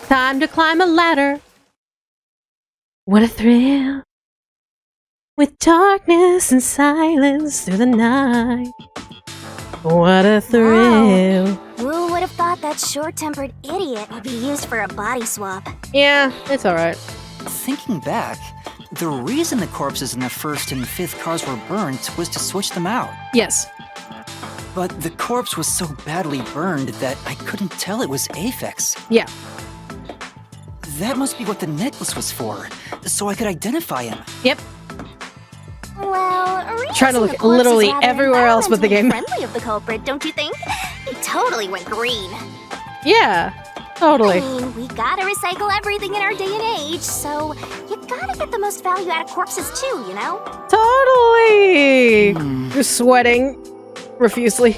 Time to climb a ladder. What a thrill. With darkness and silence through the night. What a thrill. Who would have thought that short-tempered idiot would be used for a body swap? Yeah, it's alright. Thinking back, the reason the corpses in the 1st and 5th cars were burnt was to switch them out. Yes. But the corpse was so badly burned that I couldn't tell it was Aphex. Yeah. That must be what the necklace was for, so I could identify him. Yep. Well, Trying to reusing look the corpse is literally rather everywhere else but the game. friendly of the culprit, don't you think? He totally went green. Yeah, totally. I mean, we gotta recycle everything in our day and age, so you gotta get the most value out of corpses too, you know? Totally! You're sweating profusely.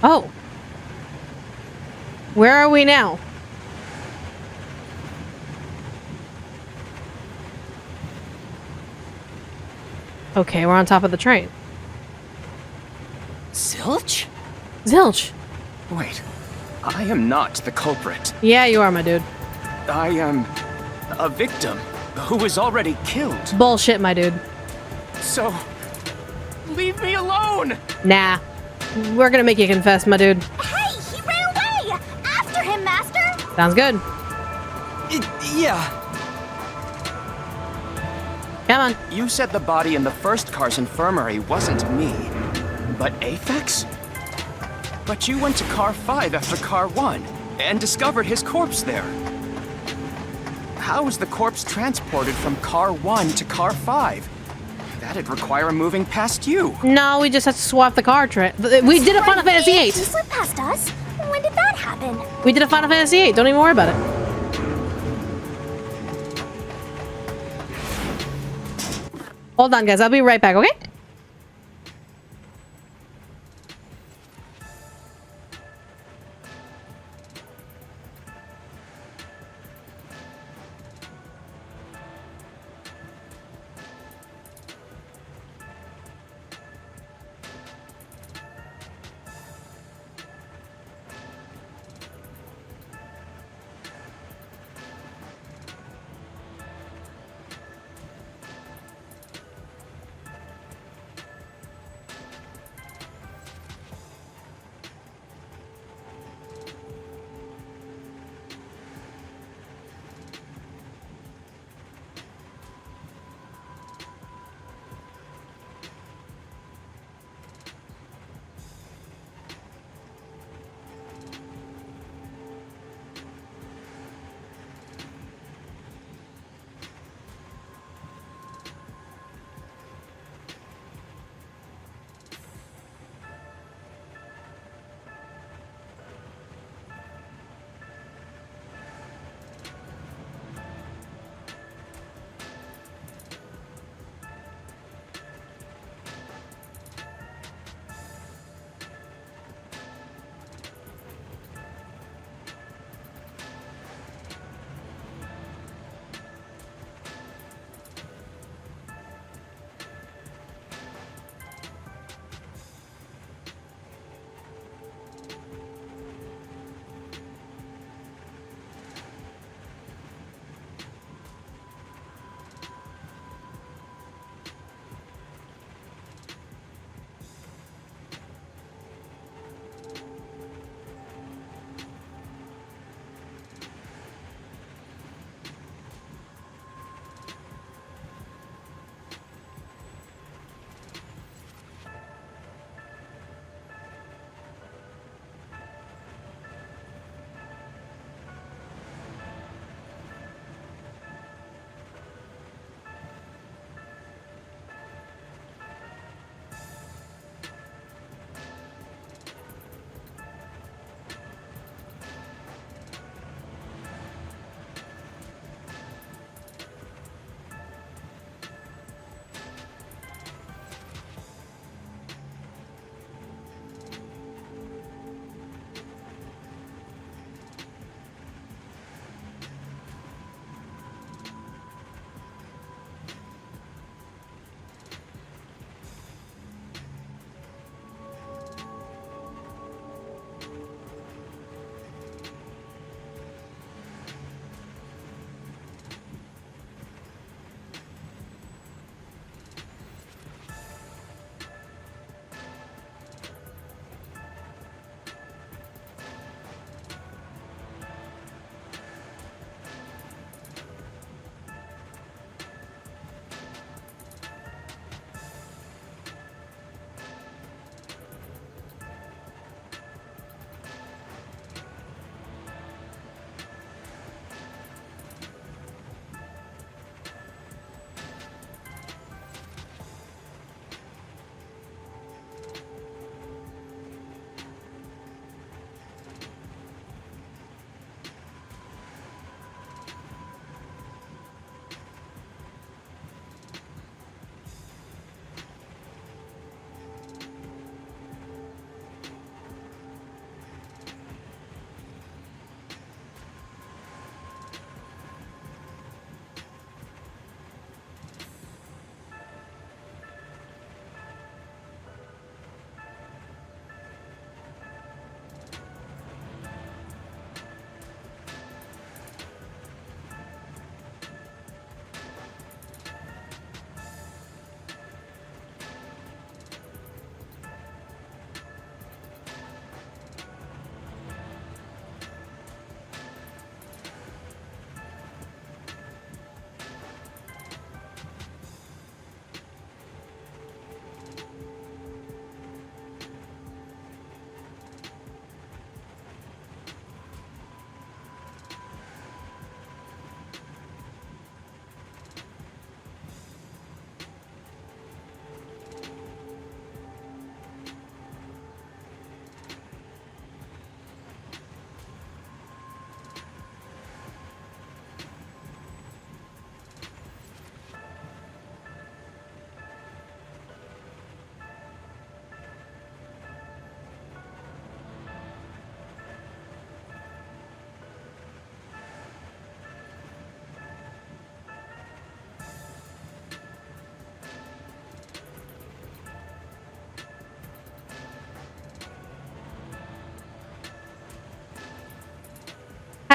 Oh. Where are we now? Okay, we're on top of the train. Zilch? Zilch. Wait, I am not the culprit. Yeah, you are, my dude. I am a victim who was already killed. Bullshit, my dude. So, leave me alone! Nah. We're gonna make you confess, my dude. Hey, he ran away! After him, Master! Sounds good. Yeah. Come on. You said the body in the 1st car's infirmary wasn't me, but Aphex? But you went to car 5 after car 1 and discovered his corpse there. How was the corpse transported from car 1 to car 5? That'd require moving past you. No, we just have to swap the car train. We did a Final Fantasy He VIII. slipped past us. When did that happen? We did a Final Fantasy VIII. Don't even worry about it. Hold on, guys. I'll be right back, okay?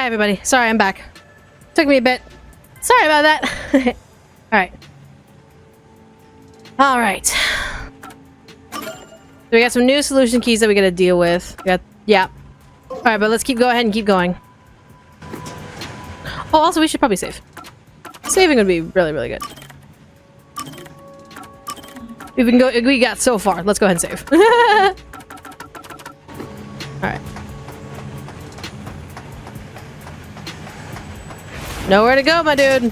Hi, everybody. Sorry, I'm back. Took me a bit. Sorry about that. Alright. Alright. So we got some new solution keys that we gotta deal with. Yeah. Alright, but let's go ahead and keep going. Oh, also, we should probably save. Saving would be really, really good. We got so far. Let's go ahead and save. Alright. Nowhere to go, my dude.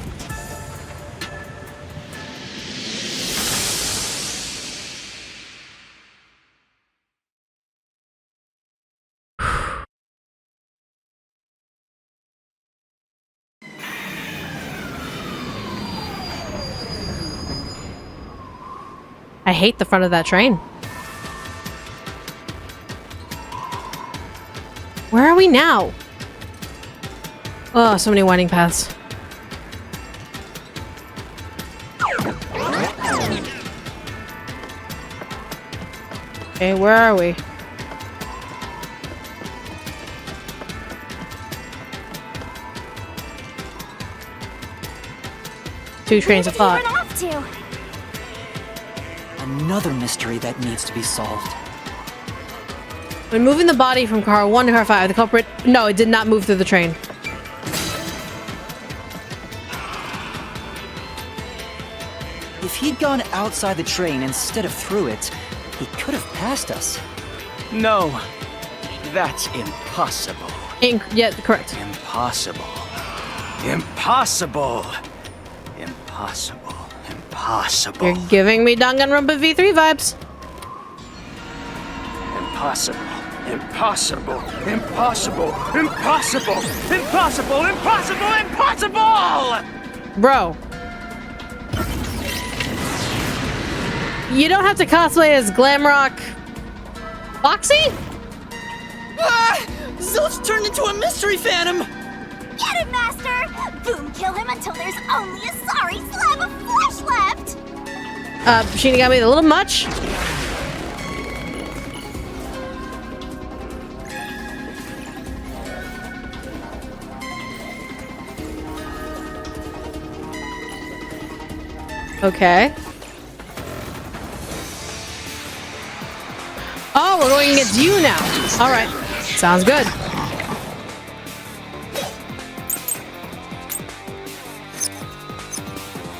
I hate the front of that train. Where are we now? Oh, so many winding paths. Okay, where are we? Two trains of thought. Another mystery that needs to be solved. When moving the body from car 1 to car 5, the culprit... No, it did not move through the train. If he'd gone outside the train instead of through it, he could have passed us. No, that's impossible. Yeah, correct. Impossible. Impossible. Impossible. Impossible. You're giving me Danganronpa V3 vibes. Impossible. Impossible. Impossible. Impossible. Impossible. Impossible. Impossible. Bro. You don't have to cosplay as Glamrock Foxy? Zilch turned into a mystery phantom! Get him, Master! Boom, kill him until there's only a sorry slab of flesh left! Shinigami, a little much. Okay. Oh, we're going against you now. All right. Sounds good.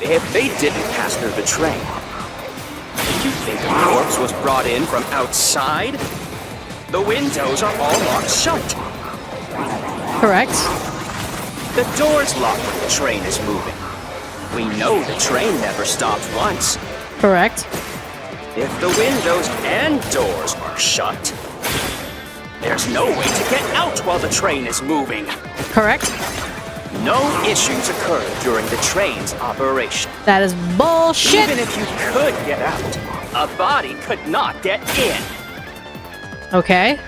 If they didn't pass through the train, you think the corpse was brought in from outside? The windows are all locked shut. Correct. The door's locked when the train is moving. We know the train never stopped once. Correct. If the windows and doors are shut, there's no way to get out while the train is moving. Correct. No issues occurred during the train's operation. That is bullshit. Even if you could get out, a body could not get in. Okay.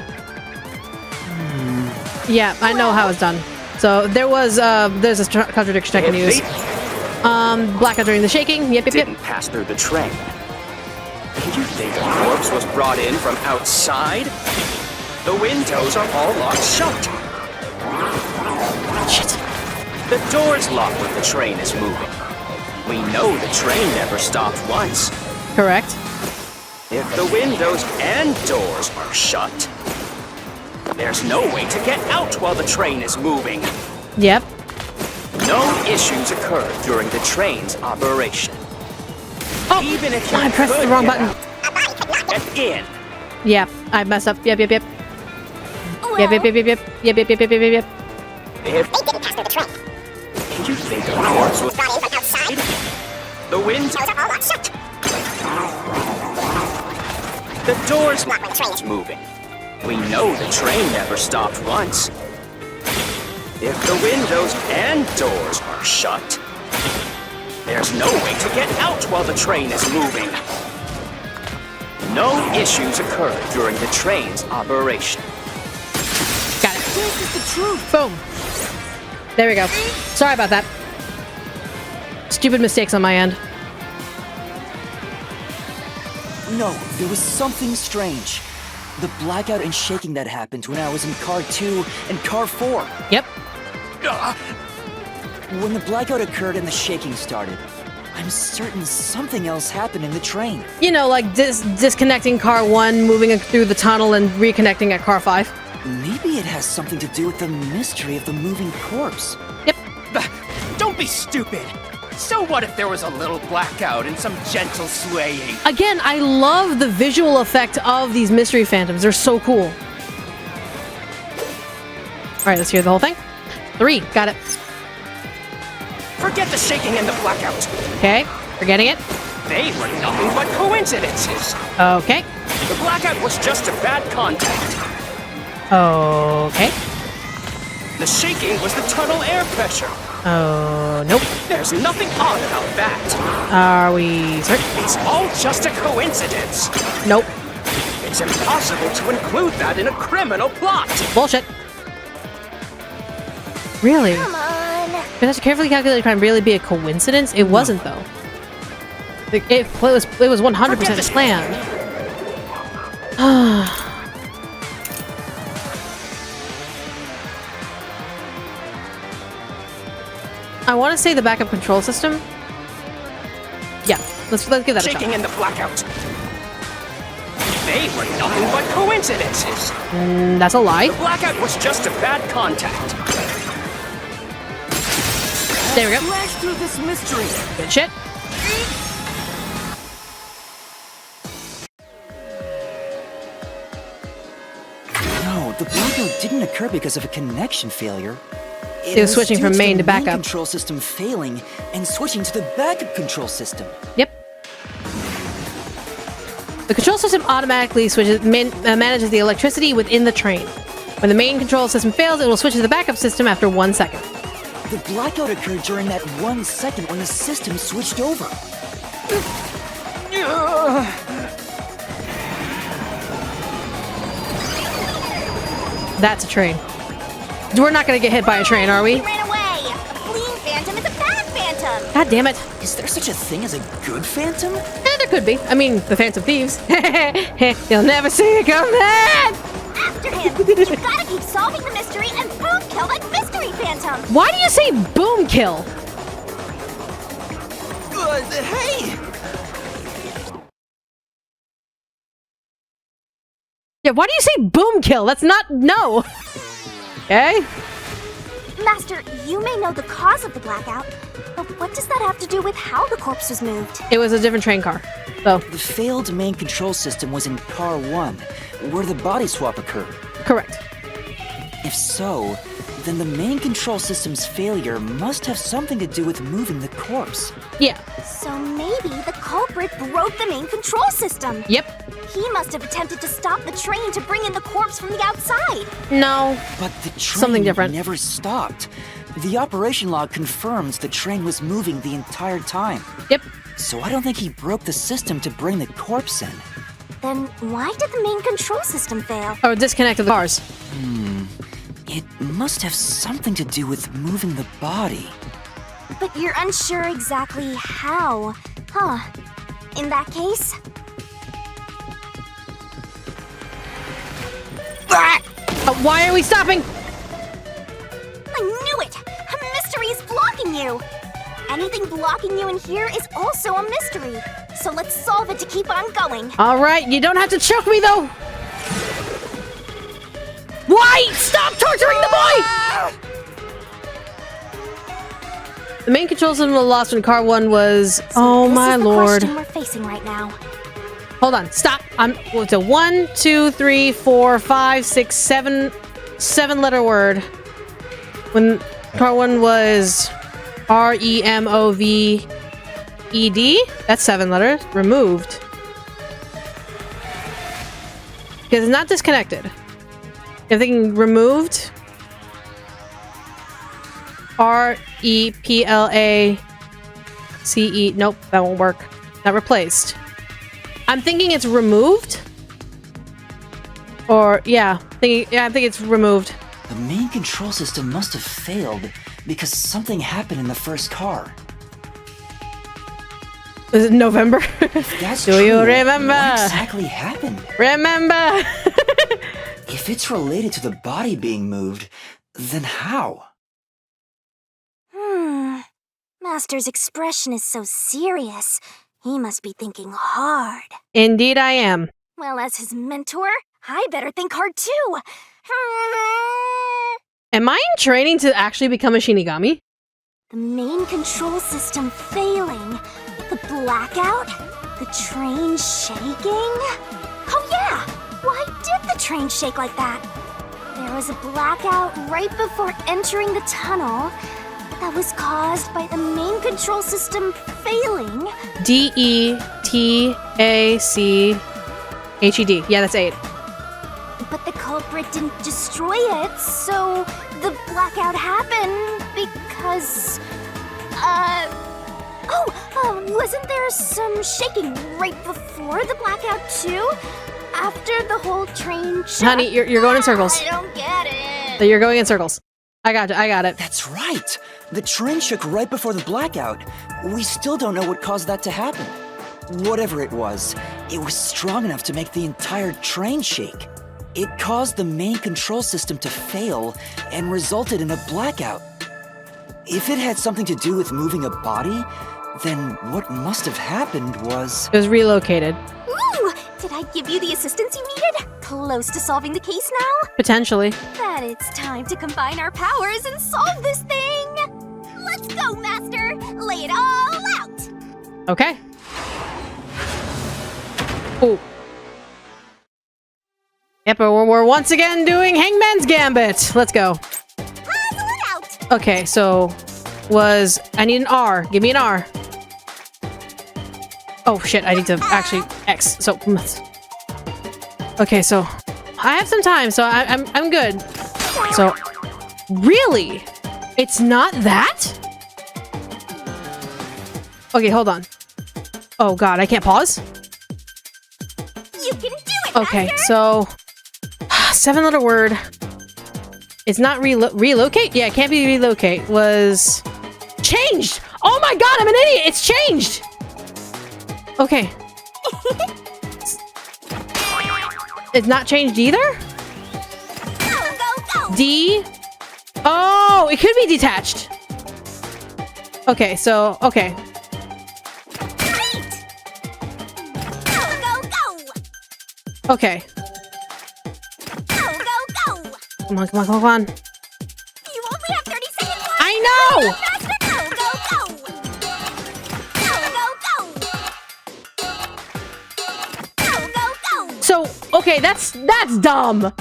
Yeah, I know how it's done. So there's a contradiction I can use. Blackout during the shaking. Yep. Didn't pass through the train. You think the corpse was brought in from outside? The windows are all locked shut. Shit. The door's locked when the train is moving. We know the train never stopped once. Correct. If the windows and doors are shut, there's no way to get out while the train is moving. Yep. No issues occurred during the train's operation. Oh, even if you I pressed the wrong button. Get in. Yeah, I messed up. Yep. Well, Yep. If They didn't pass through the train. You think the corpse was brought in from outside? The windows are all locked shut. The door's locked when the train is moving. We know the train never stopped once. If the windows and doors are shut, there's no way to get out while the train is moving. No issues occurred during the train's operation. Got it. this is the truth. Boom. There we go. Sorry about that. Stupid mistakes on my end. No, there was something strange. The blackout and shaking that happened when I was in car 2 and car 4. Yep. When the blackout occurred and the shaking started, I'm certain something else happened in the train. You know, like disconnecting car 1, moving through the tunnel, and reconnecting at car 5. Maybe it has something to do with the mystery of the moving corpse. Yep. Don't be stupid. So what if there was a little blackout and some gentle swaying? Again, I love the visual effect of these mystery phantoms. They're so cool. Alright, let's hear the whole thing. 3, got it. Forget the shaking and the blackout. Okay, forgetting it. They were nothing but coincidences. Okay. The blackout was just a bad contact. Okay. The shaking was the tunnel air pressure. Oh, nope. There's nothing odd about that. Are we certain? It's all just a coincidence. Nope. It's impossible to include that in a criminal plot. Bullshit. Really? Come on. Could such a carefully calculated crime really be a coincidence? It wasn't, though. It was 100% planned. I want to say the backup control system. Yeah, let's give that a shot. Shaking in the blackout. They were nothing but coincidences. That's a lie. The blackout was just a bad contact. There we go. Flash through this mystery. Good shit. No, the blackout didn't occur because of a connection failure. It was switching from main to backup. Main control system failing and switching to the backup control system. Yep. The control system automatically manages the electricity within the train. When the main control system fails, it will switch to the backup system after 1 second. The blackout occurred during that 1 second when the system switched over. That's a train. We're not gonna get hit by a train, are we? He ran away. A fleeing phantom is a bad phantom. God damn it. Is there such a thing as a good phantom? There could be. I mean, the Phantom Thieves. You'll never see it come back! After him! You gotta keep solving the mystery and boom kill that mystery phantom! Why do you say boom kill? Hey! Yeah, why do you say boom kill? That's not... No! Okay? Master, you may know the cause of the blackout, but what does that have to do with how the corpse was moved? It was a different train car. So. The failed main control system was in car 1, where the body swap occurred. Correct. If so, then the main control system's failure must have something to do with moving the corpse. Yeah. So maybe the culprit broke the main control system. Yep. He must have attempted to stop the train to bring in the corpse from the outside. No. But the train Something different. never stopped. The operation log confirms the train was moving the entire time. Yep. So I don't think he broke the system to bring the corpse in. Then why did the main control system fail? Or disconnected the cars. It must have something to do with moving the body. But you're unsure exactly how, huh? In that case... Why are we stopping? I knew it! A mystery is blocking you! Anything blocking you in here is also a mystery. So let's solve it to keep on going. Alright, you don't have to choke me though! Why? Stop torturing the boy! The main control system was lost when car 1 was... Oh my lord. This is the question we're facing right now. Hold on, stop. It's a 1, 2, 3, 4, 5, 6, 7 letter word. When car 1 was REMOVED, that's 7 letters. Removed. Because it's not disconnected. If thinking removed. REPLACE. Nope, that won't work. Not replaced. I'm thinking it's removed. Or I think it's removed. The main control system must have failed because something happened in the first car. Was it November? That's Do true, you remember? What exactly happened? Remember? If it's related to the body being moved, then how? Master's expression is so serious. He must be thinking hard. Indeed I am. Well, as his mentor, I better think hard too. Am I in training to actually become a Shinigami? The main control system failing. The blackout. The train shaking. Oh yeah! Why did the train shake like that? There was a blackout right before entering the tunnel that was caused by the main control system failing. D-E-T-A-C-H-E-D. Yeah, that's 8. But the culprit didn't destroy it, so the blackout happened because... wasn't there some shaking right before the blackout too? After the whole train shook? Honey, you're going in circles. I don't get it. You're going in circles. I got it. That's right! The train shook right before the blackout. We still don't know what caused that to happen. Whatever it was strong enough to make the entire train shake. It caused the main control system to fail and resulted in a blackout. If it had something to do with moving a body, then what must have happened was... It was relocated. Ooh! Did I give you the assistance you needed? Close to solving the case now? Potentially. Then it's time to combine our powers and solve this thing! Let's go, Master! Lay it all out! Okay. Ooh. Yep, we're once again doing Hangman's Gambit. Let's go. Puzzle it out! Okay, so I need an R. Give me an R. Oh shit, I need to actually X. So okay, so I have some time, so I'm good. So really? It's not that? Okay, hold on. Oh god, I can't pause? You can do it, Okay, Master! so 7-letter word. It's not relocate? Yeah, it can't be relocate. Was changed! Oh my god, I'm an idiot! It's changed! Okay. It's not changed either? Go! D? Oh, it could be detached. Okay, so, okay. Great! Go! Okay. Go! Come on. You only have 30 seconds left! I know! Master, go! So, okay, that's dumb.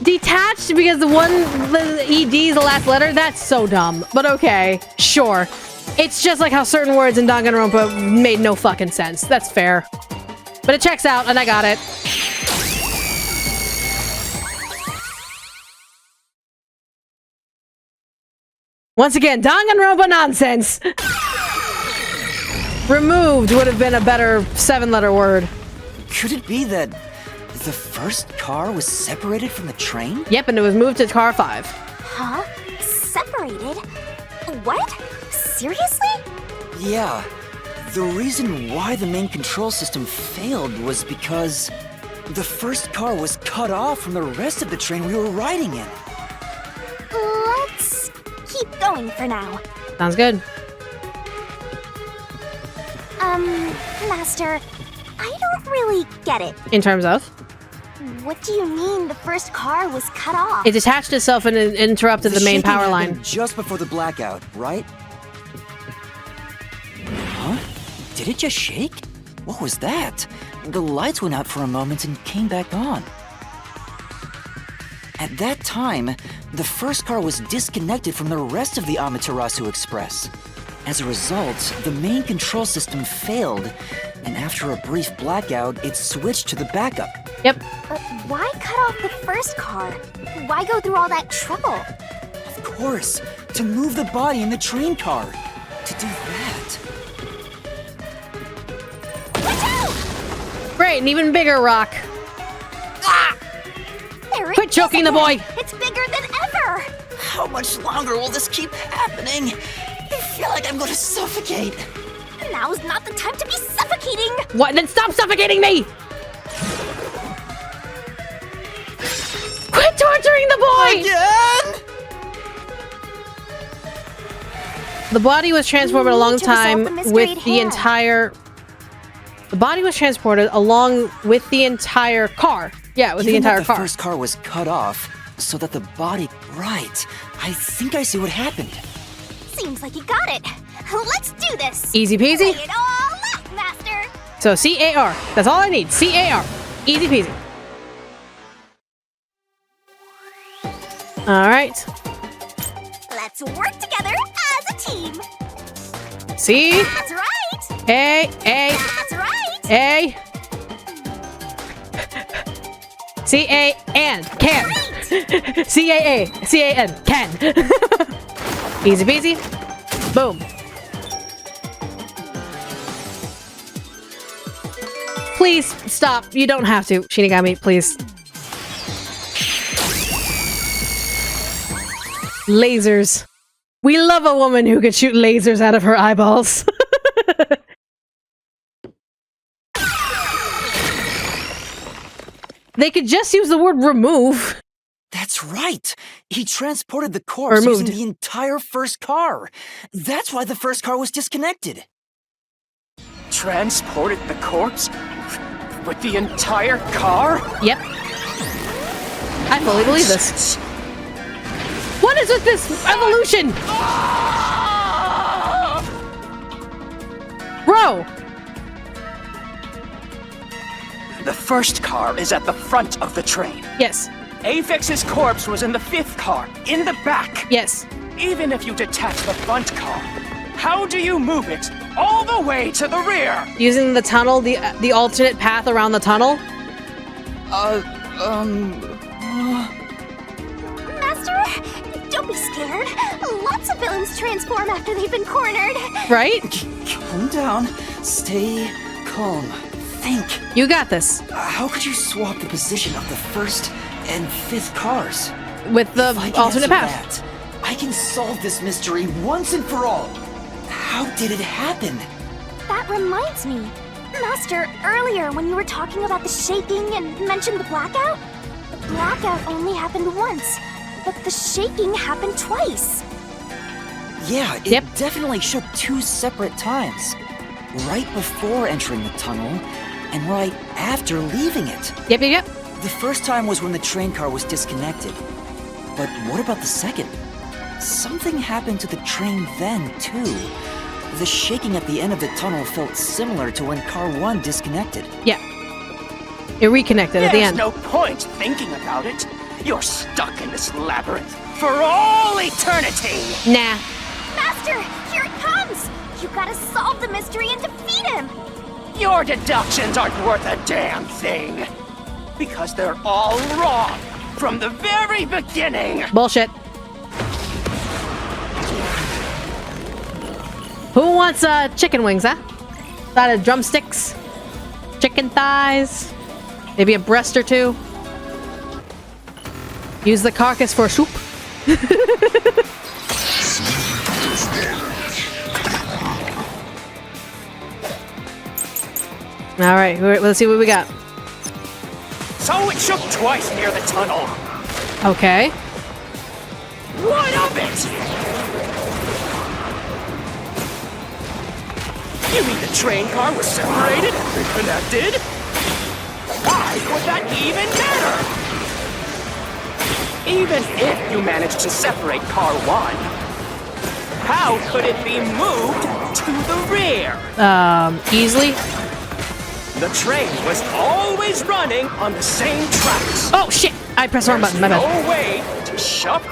Detached because the ED is the last letter? That's so dumb. But okay, sure. It's just like how certain words in Danganronpa made no fucking sense. That's fair. But it checks out, and I got it. Once again, Danganronpa nonsense! Removed would have been a better 7-letter word. Could it be that the first car was separated from the train? Yep, and it was moved to car 5. Huh? Separated? What? Seriously? Yeah. The reason why the main control system failed was because the first car was cut off from the rest of the train we were riding in. Let's keep going for now. Sounds good. Master, I don't really get it. In terms of? What do you mean the first car was cut off? It detached itself and it interrupted the main power line. Just before the blackout, right? Huh? Did it just shake? What was that? The lights went out for a moment and came back on. At that time, the first car was disconnected from the rest of the Amaterasu Express. As a result, the main control system failed, and after a brief blackout, it switched to the backup. Yep. But why cut off the first car? Why go through all that trouble? Of course, to move the body in the train car. To do that. Watch out! Great, an even bigger rock. Ah! Quit choking the boy! It's bigger than ever! How much longer will this keep happening? I feel like I'm going to suffocate. Now's not the time to be suffocating! What? Then stop suffocating me! Quit torturing the boy! Again? The body was transported a long time with the entire... The body was transported along with the entire car. Yeah, with the entire car. The first car was cut off, so that the body... Right. I think I see what happened. Seems like you got it. Let's do this. Easy peasy. Lay it all out, Master. So C-A-R. That's all I need. C-A-R. Easy peasy. Alright. Let's work together as a team. C. That's right. A. That's right. A. C-A-N. Can. C-A-A. C-A-N. Can. Easy peasy. Boom. Please stop. You don't have to. Shinigami, please. Lasers. We love a woman who could shoot lasers out of her eyeballs. They could just use the word remove. That's right. He transported the corpse using the entire first car. That's why the first car was disconnected. Transported the corpse? With the entire car? Yep. I fully believe this. What is with this evolution? Bro! The first car is at the front of the train. Yes. Avix's corpse was in the fifth car, in the back. Yes. Even if you detach the front car, how do you move it all the way to the rear? Using the tunnel, the alternate path around the tunnel? Master, don't be scared. Lots of villains transform after they've been cornered. Right? Calm down. Stay calm. Think. You got this. How could you swap the position of the first and fifth cars? With the alternate path. I can solve this mystery once and for all. How did it happen? That reminds me. Master, earlier when you were talking about the shaking and mentioned the blackout, the blackout only happened once, but the shaking happened twice. Yeah, it definitely shook two separate times. Right before entering the tunnel, and right after leaving it. Yep. The first time was when the train car was disconnected. But what about the second? Something happened to the train then, too. The shaking at the end of the tunnel felt similar to when car 1 disconnected. Yeah. It reconnected at the end. There's no point thinking about it. You're stuck in this labyrinth for all eternity. Nah. Master, here it comes! You gotta solve the mystery and defeat him! Your deductions aren't worth a damn thing. Because they're all wrong from the very beginning. Bullshit. Who wants chicken wings, huh? Side of drumsticks, chicken thighs, maybe a breast or two. Use the carcass for soup. All right, let's see what we got. So it shook twice near the tunnel. Okay. What of it? You mean the train car was separated and reconnected? Why would that even matter? Even if you managed to separate car 1, how could it be moved to the rear? Easily. The train was always running on the same tracks. Oh shit! I pressed the wrong button. My bad. No way to shove.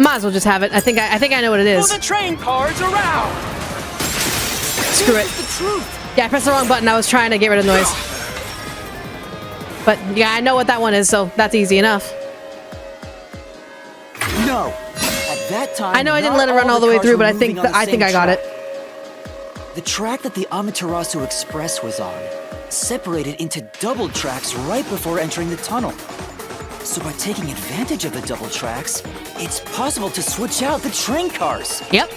Might as well just have it. I think I know what it is. Move the train cars around. Screw it. Yeah, I pressed the wrong button. I was trying to get rid of noise. But yeah, I know what that one is, so that's easy enough. No. At that time, I know I didn't let it run all the way through, but I think I got it. The track that the Amaterasu Express was on separated into double tracks right before entering the tunnel. So by taking advantage of the double tracks, it's possible to switch out the train cars. Yep.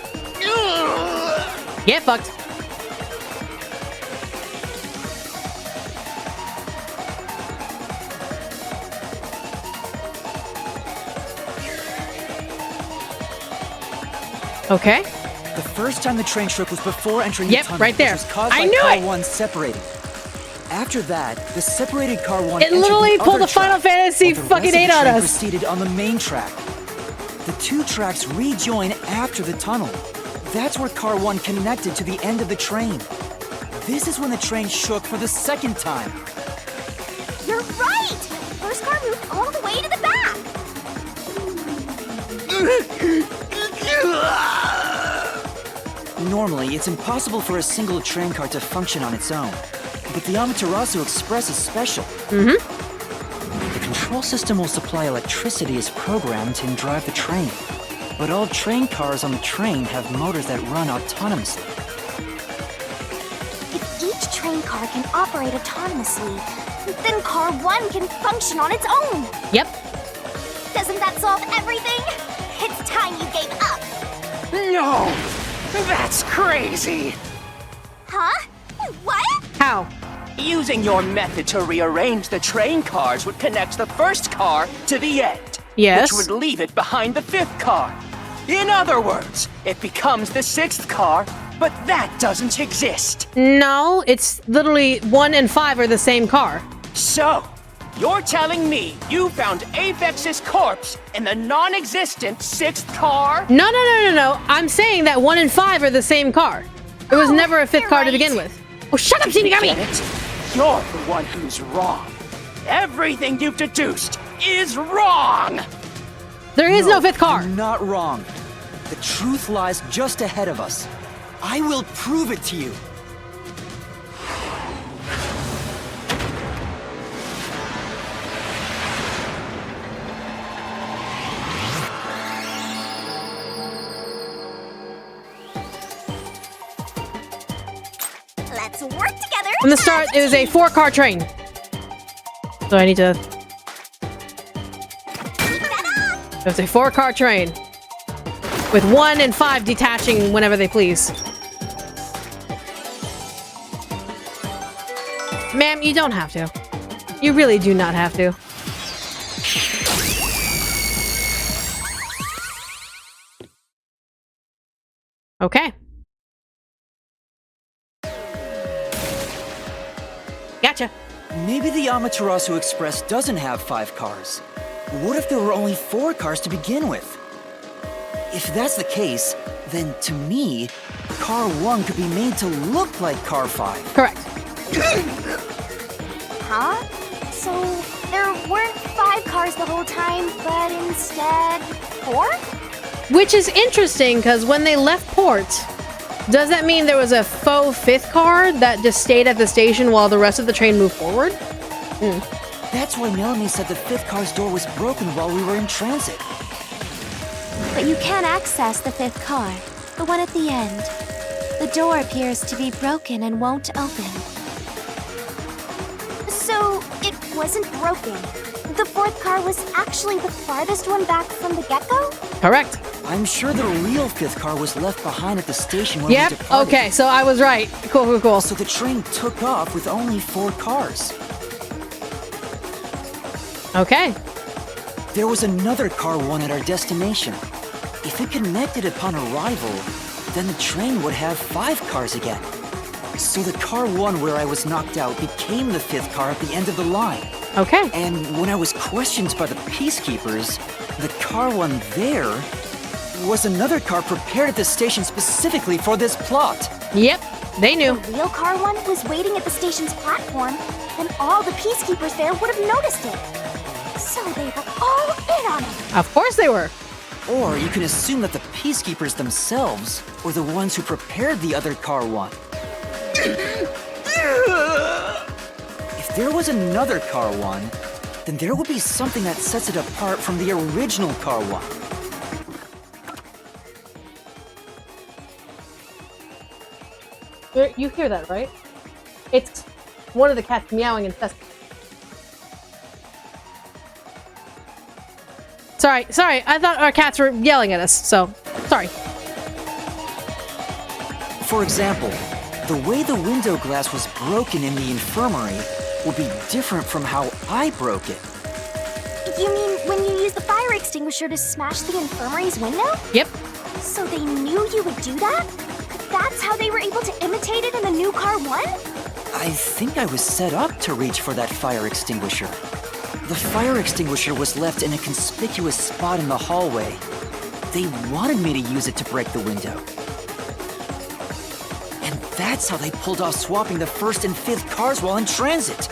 Get fucked. Okay. first time the train shook was before entering the tunnel, right there. which was caused I by knew car it! 1 seperating. After that, the separated car 1 It literally pulled a Final Fantasy fucking 8 on us. Proceeded on the main track. The 2 tracks rejoin after the tunnel. That's where car 1 connected to the end of the train. This is when the train shook for the second time. You're right! First car moved all the way to the back! Normally, it's impossible for a single train car to function on its own. But the Amaterasu Express is special. The control system will supply electricity as programmed and drive the train. But all train cars on the train have motors that run autonomously. If each train car can operate autonomously, then car 1 can function on its own! Yep. Doesn't that solve everything? It's time you gave up! No! That's crazy! Huh? What? How? Using your method to rearrange the train cars would connect the first car to the end. Yes. Which would leave it behind the 5th car. In other words, it becomes the 6th car, but that doesn't exist. No, it's literally 1 and 5 are the same car. So, you're telling me you found Avex's corpse in the non-existent 6th car? No. I'm saying that 1 and 5 are the same car. There was never a 5th car to begin with. Oh, shut up, Shinigami! Get it? You're the one who's wrong. Everything you've deduced is wrong! There is no 5th car. I'm not wrong. The truth lies just ahead of us. I will prove it to you. Let's work together! From the start, it was a 4-car train. So I need to... It's a 4-car train. With 1 and 5 detaching whenever they please. Ma'am, you don't have to. You really do not have to. Okay. Gotcha. Maybe the Amaterasu Express doesn't have 5 cars. What if there were only 4 cars to begin with? If that's the case, then to me, car 1 could be made to look like car 5. Correct. Huh? So, there weren't 5 cars the whole time, but instead 4? Which is interesting, because when they left port, does that mean there was a faux 5th car that just stayed at the station while the rest of the train moved forward? That's why Melanie said the 5th car's door was broken while we were in transit. But you can access the 5th car, the one at the end. The door appears to be broken and won't open. So, it wasn't broken. The 4th car was actually the farthest one back from the get-go? Correct. I'm sure the real 5th car was left behind at the station when we Yep, departed. okay, so I was right. Cool. So the train took off with only 4 cars. Okay. There was another car 1 at our destination. If it connected upon arrival, then the train would have 5 cars again. So the car 1 where I was knocked out became the 5th car at the end of the line. Okay. And when I was questioned by the peacekeepers, the car 1 there was another car prepared at the station specifically for this plot. Yep, they knew. The real car 1 was waiting at the station's platform, and all the peacekeepers there would have noticed it. So they were all in on it. Of course they were. Or you can assume that the peacekeepers themselves were the ones who prepared the other car 1. If there was another car 1, then there would be something that sets it apart from the original car 1. You hear that, right? It's one of the cats meowing incessantly. Sorry, I thought our cats were yelling at us, so sorry. For example, the way the window glass was broken in the infirmary would be different from how I broke it. You mean when you used the fire extinguisher to smash the infirmary's window? Yep. So they knew you would do that? that's how they were able to imitate it in the new car 1? I think I was set up to reach for that fire extinguisher. The fire extinguisher was left in a conspicuous spot in the hallway. They wanted me to use it to break the window. And that's how they pulled off swapping the 1st and 5th cars while in transit.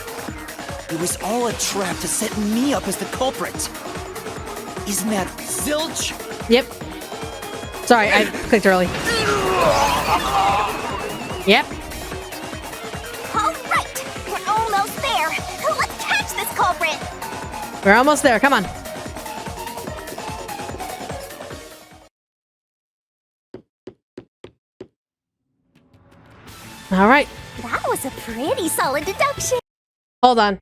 It was all a trap to set me up as the culprit. Isn't that zilch? Yep. Sorry, I clicked early. Yep. All right, we're almost there. Let's catch this culprit. We're almost there. Come on. All right. That was a pretty solid deduction. Hold on.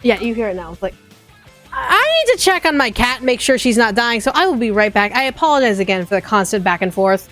Yeah, you hear it now. It's like, I need to check on my cat, make sure she's not dying, so I will be right back. I apologize again for the constant back and forth.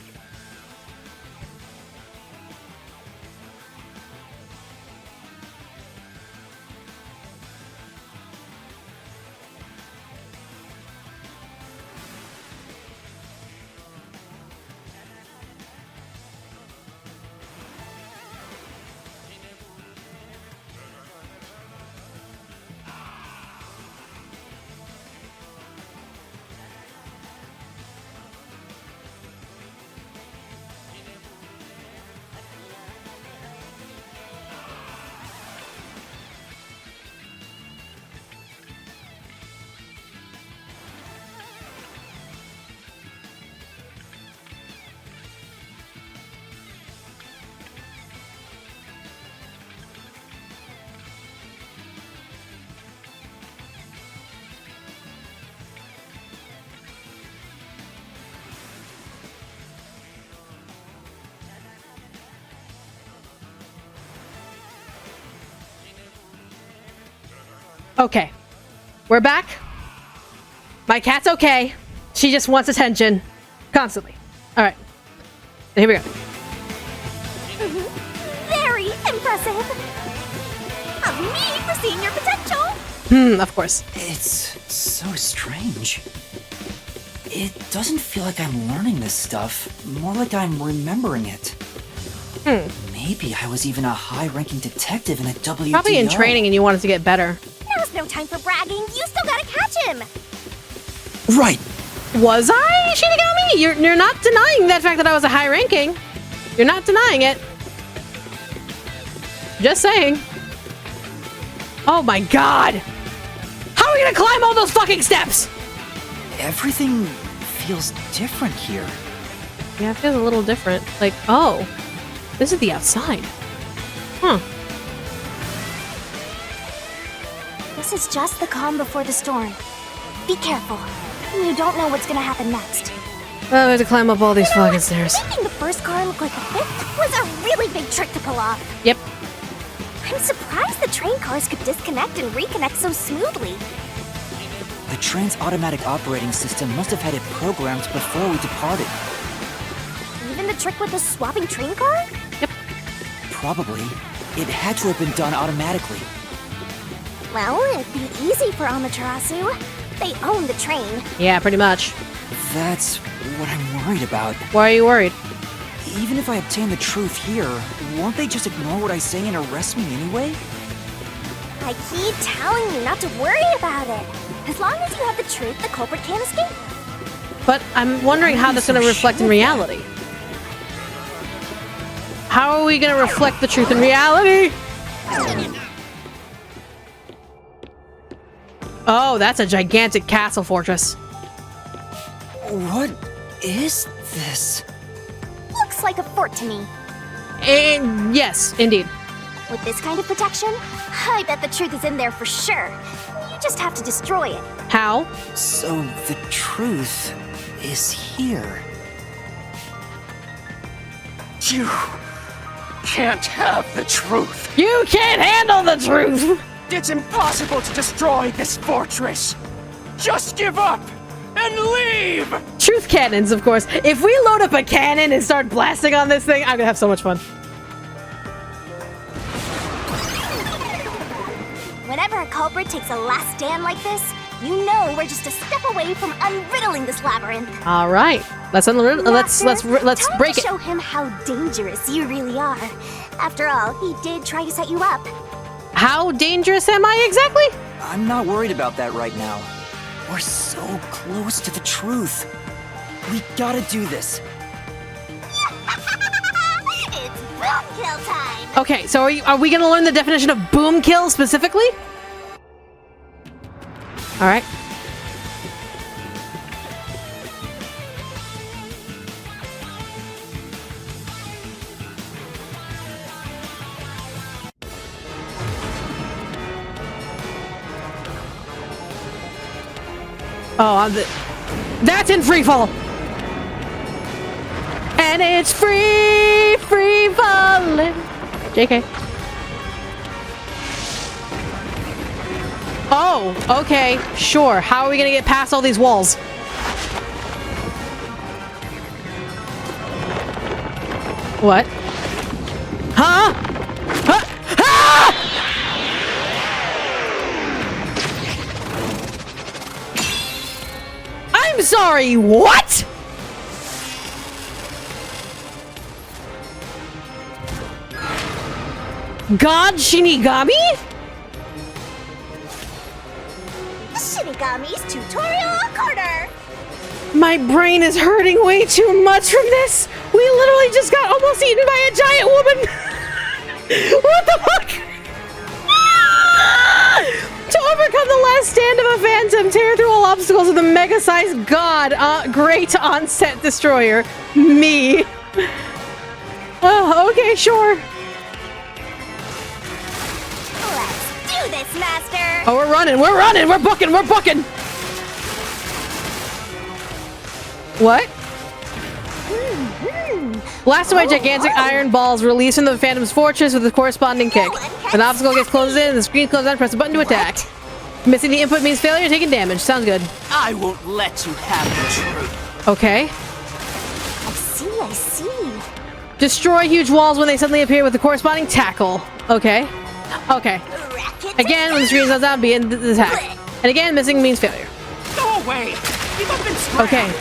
Okay. We're back. My cat's okay. She just wants attention. Constantly. Alright. Here we go. Very impressive. Of me for seeing your potential. Of course. It's so strange. It doesn't feel like I'm learning this stuff, more like I'm remembering it. Maybe I was even a high-ranking detective in a WDO. Probably in training and you wanted to get better. Now's no time for bragging. You still gotta catch him. Right. Was I, Shinigami? You're not denying that fact that I was a high ranking. You're not denying it. Just saying. Oh my god! How are we gonna climb all those fucking steps? Everything feels different here. Yeah, it feels a little different. Like, oh, this is the outside. Huh. This is just the calm before the storm. Be careful. You don't know what's gonna happen next. Well, we have to climb up all these fucking stairs. Making the first car look like the 5th was a really big trick to pull off. Yep. I'm surprised the train cars could disconnect and reconnect so smoothly. The train's automatic operating system must have had it programmed before we departed. Even the trick with the swapping train car? Yep. Probably. It had to have been done automatically. Well, it'd be easy for Amaterasu. They own the train. Yeah, pretty much. That's what I'm worried about. Why are you worried? Even if I obtain the truth here, won't they just ignore what I say and arrest me anyway? I keep telling you not to worry about it. As long as you have the truth, the culprit can't escape. But I'm wondering how that's going to reflect in reality. How are we going to reflect the truth in reality? Oh, that's a gigantic castle fortress. What is this? Looks like a fort to me. And yes, indeed. With this kind of protection, I bet the truth is in there for sure. You just have to destroy it. How? So the truth is here. You can't have the truth. You can't handle the truth! It's impossible to destroy this fortress. Just give up and leave! Truth cannons, of course. If we load up a cannon and start blasting on this thing, I'm gonna have so much fun. Whenever a culprit takes a last stand like this, You know we're just a step away from unriddling this labyrinth. All right, let's break it. Show him how dangerous you really are. After all, he did try to set you up. How dangerous am I exactly? I'm not worried about that right now. We're so close to the truth. We gotta do this. It's boom kill time. Okay, so are we gonna learn the definition of boom kill specifically? All right. Oh, that's in free fall. And it's free falling. JK. Oh, okay, sure. How are we gonna get past all these walls? What? Huh? Huh? Ah! I'm sorry, what? God Shinigami? Shinigami's tutorial corner. My brain is hurting way too much from this. We literally just got almost eaten by a giant woman. What the fuck? To overcome the last stand of a phantom, tear through all obstacles with a mega-sized god. Great on-set destroyer. Me. Okay, sure. Let's do this, Master. Oh, we're running, we're booking. What? Blast away gigantic iron balls released from the Phantom's fortress with a corresponding kick. An obstacle gets closed in and the screen closes down, press the button to attack. Missing the input means failure, taking damage. Sounds good. I won't let you have the truth. Okay. I see. Destroy huge walls when they suddenly appear with the corresponding tackle. Okay. Again, when the screen goes down, begin the attack. And again, missing means failure. Go away! Keep up and scram. Okay.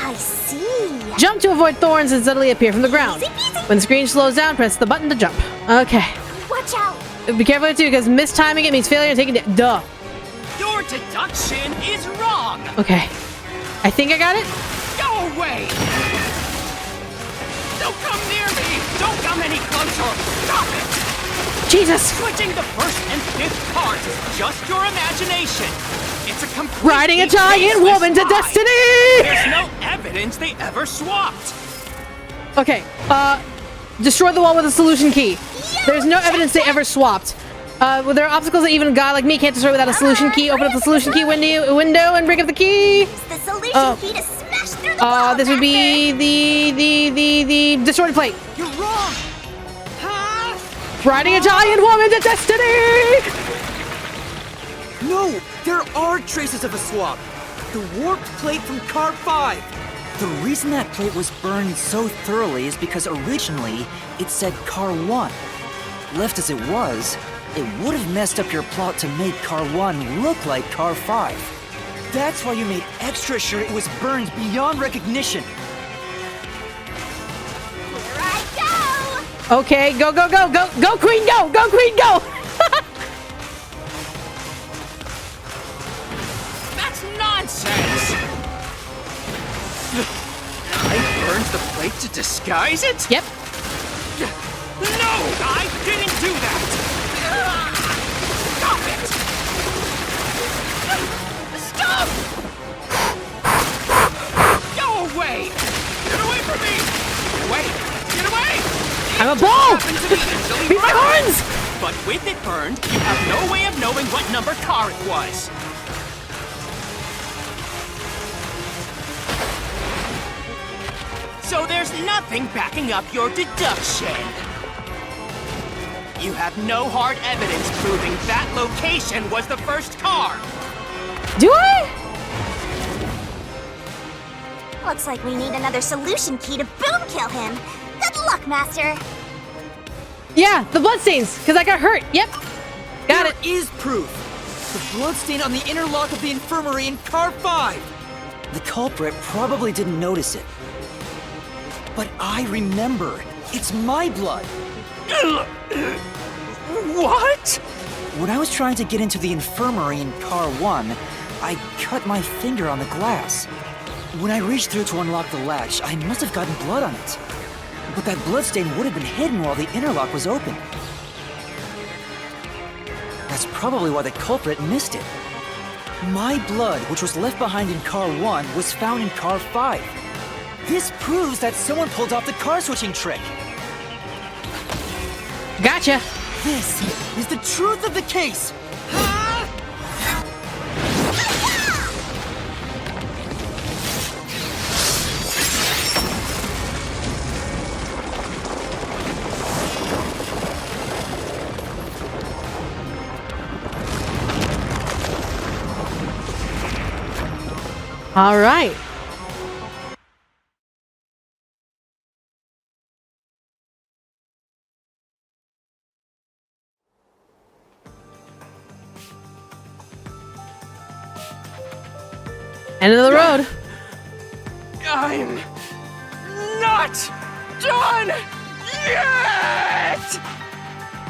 I see. Jump to avoid thorns that suddenly appear from the ground. When the screen slows down, press the button to jump. Okay. Watch out. Be careful too, because mistiming it means failure and taking duh. Your deduction is wrong. Okay. I think I got it. Go away! Don't come near me! Don't come any closer! Stop it! Jesus! Switching the first and fifth cards is just your imagination. It's a complete Riding a giant woman to destiny! There's no evidence they ever swapped. Okay, destroy the wall with a solution key. There's no evidence they ever swapped. There are obstacles that even a guy like me can't destroy without a solution key. Open up the solution key window and bring up the key. Use the solution key to smash through the wall, this would be the destroyed plate. You're wrong. Huh? Riding a giant woman to destiny! No, there are traces of a swap. The warped plate from Car 5. The reason that plate was burned so thoroughly is because originally it said Car 1. Left as it was, it would have messed up your plot to make Car 1 look like Car 5. That's why you made extra sure it was burned beyond recognition. Here I go. Okay, go, Queen, go! Go, Queen, go! That's nonsense! I burned the plate to disguise it? Yep. No, I didn't do that! Stop it! Stop! Go away! Get away from me! Get away! Get away! I'm a ball! Beat my horns! But with it burned, you have no way of knowing what number car it was. So there's nothing backing up your deduction. You have no hard evidence proving that location was the first car. Do I? Looks like we need another solution key to boom kill him. Good luck, Master. Yeah, the bloodstains, because I got hurt. Yep. Got it. There is proof. The bloodstain on the inner lock of the infirmary in car 5! The culprit probably didn't notice it. But I remember. It's my blood! What? When I was trying to get into the infirmary in car 1, I cut my finger on the glass. When I reached through to unlock the latch, I must have gotten blood on it. But that bloodstain would have been hidden while the interlock was open. That's probably why the culprit missed it. My blood, which was left behind in car 1, was found in car 5. This proves that someone pulled off the car switching trick. Gotcha. This is the truth of the case. All right. End of the road. I'm not done yet!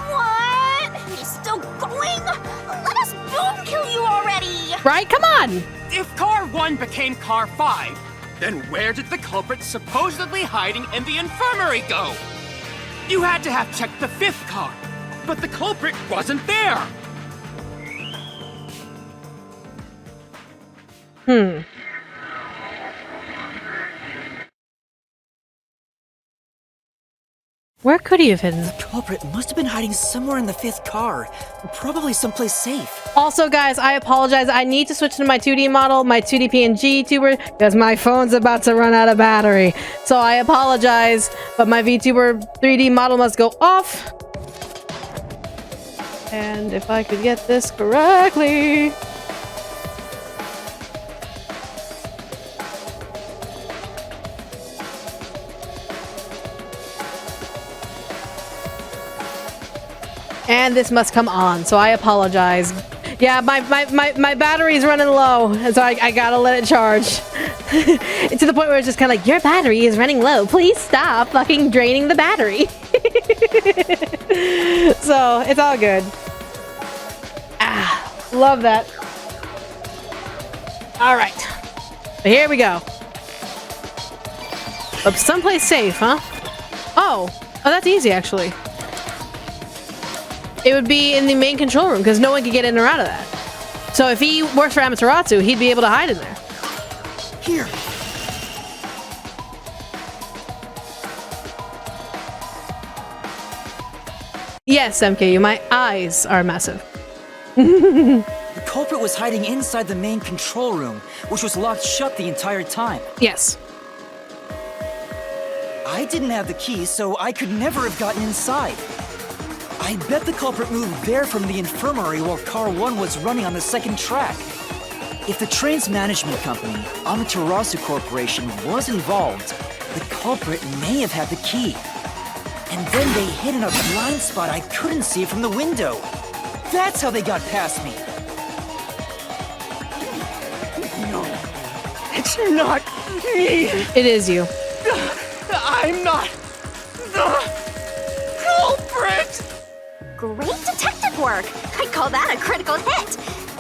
What? You're still going? Let us boom kill you already! Right? Come on! If car 1 became car 5, then where did the culprit supposedly hiding in the infirmary go? You had to have checked the 5th car, but the culprit wasn't there! Where could he have hidden? The culprit must have been hiding somewhere in the 5th car. Probably someplace safe. Also, guys, I apologize. I need to switch to my 2D model, my 2D PNG tuber, because my phone's about to run out of battery. So I apologize, but my VTuber 3D model must go off. And if I could get this correctly... And this must come on, so I apologize. Yeah, my battery's running low, and so I gotta let it charge. To the point where it's just kind of like, your battery is running low. Please stop fucking draining the battery. So, it's all good. Ah, love that. Alright. Here we go. Up someplace safe, huh? Oh, that's easy, actually. It would be in the main control room, because no one could get in or out of that. So if he works for Amaterasu, he'd be able to hide in there. Here. Yes, MKU, my eyes are massive. The culprit was hiding inside the main control room, which was locked shut the entire time. Yes. I didn't have the key, so I could never have gotten inside. I bet the culprit moved there from the infirmary while car 1 was running on the 2nd track. If the train's management company, Amaterasu Corporation, was involved, the culprit may have had the key. And then they hid in a blind spot I couldn't see from the window. That's how they got past me. No, it's not me. It is you. I'm not the culprit. Great detective work! I'd call that a critical hit!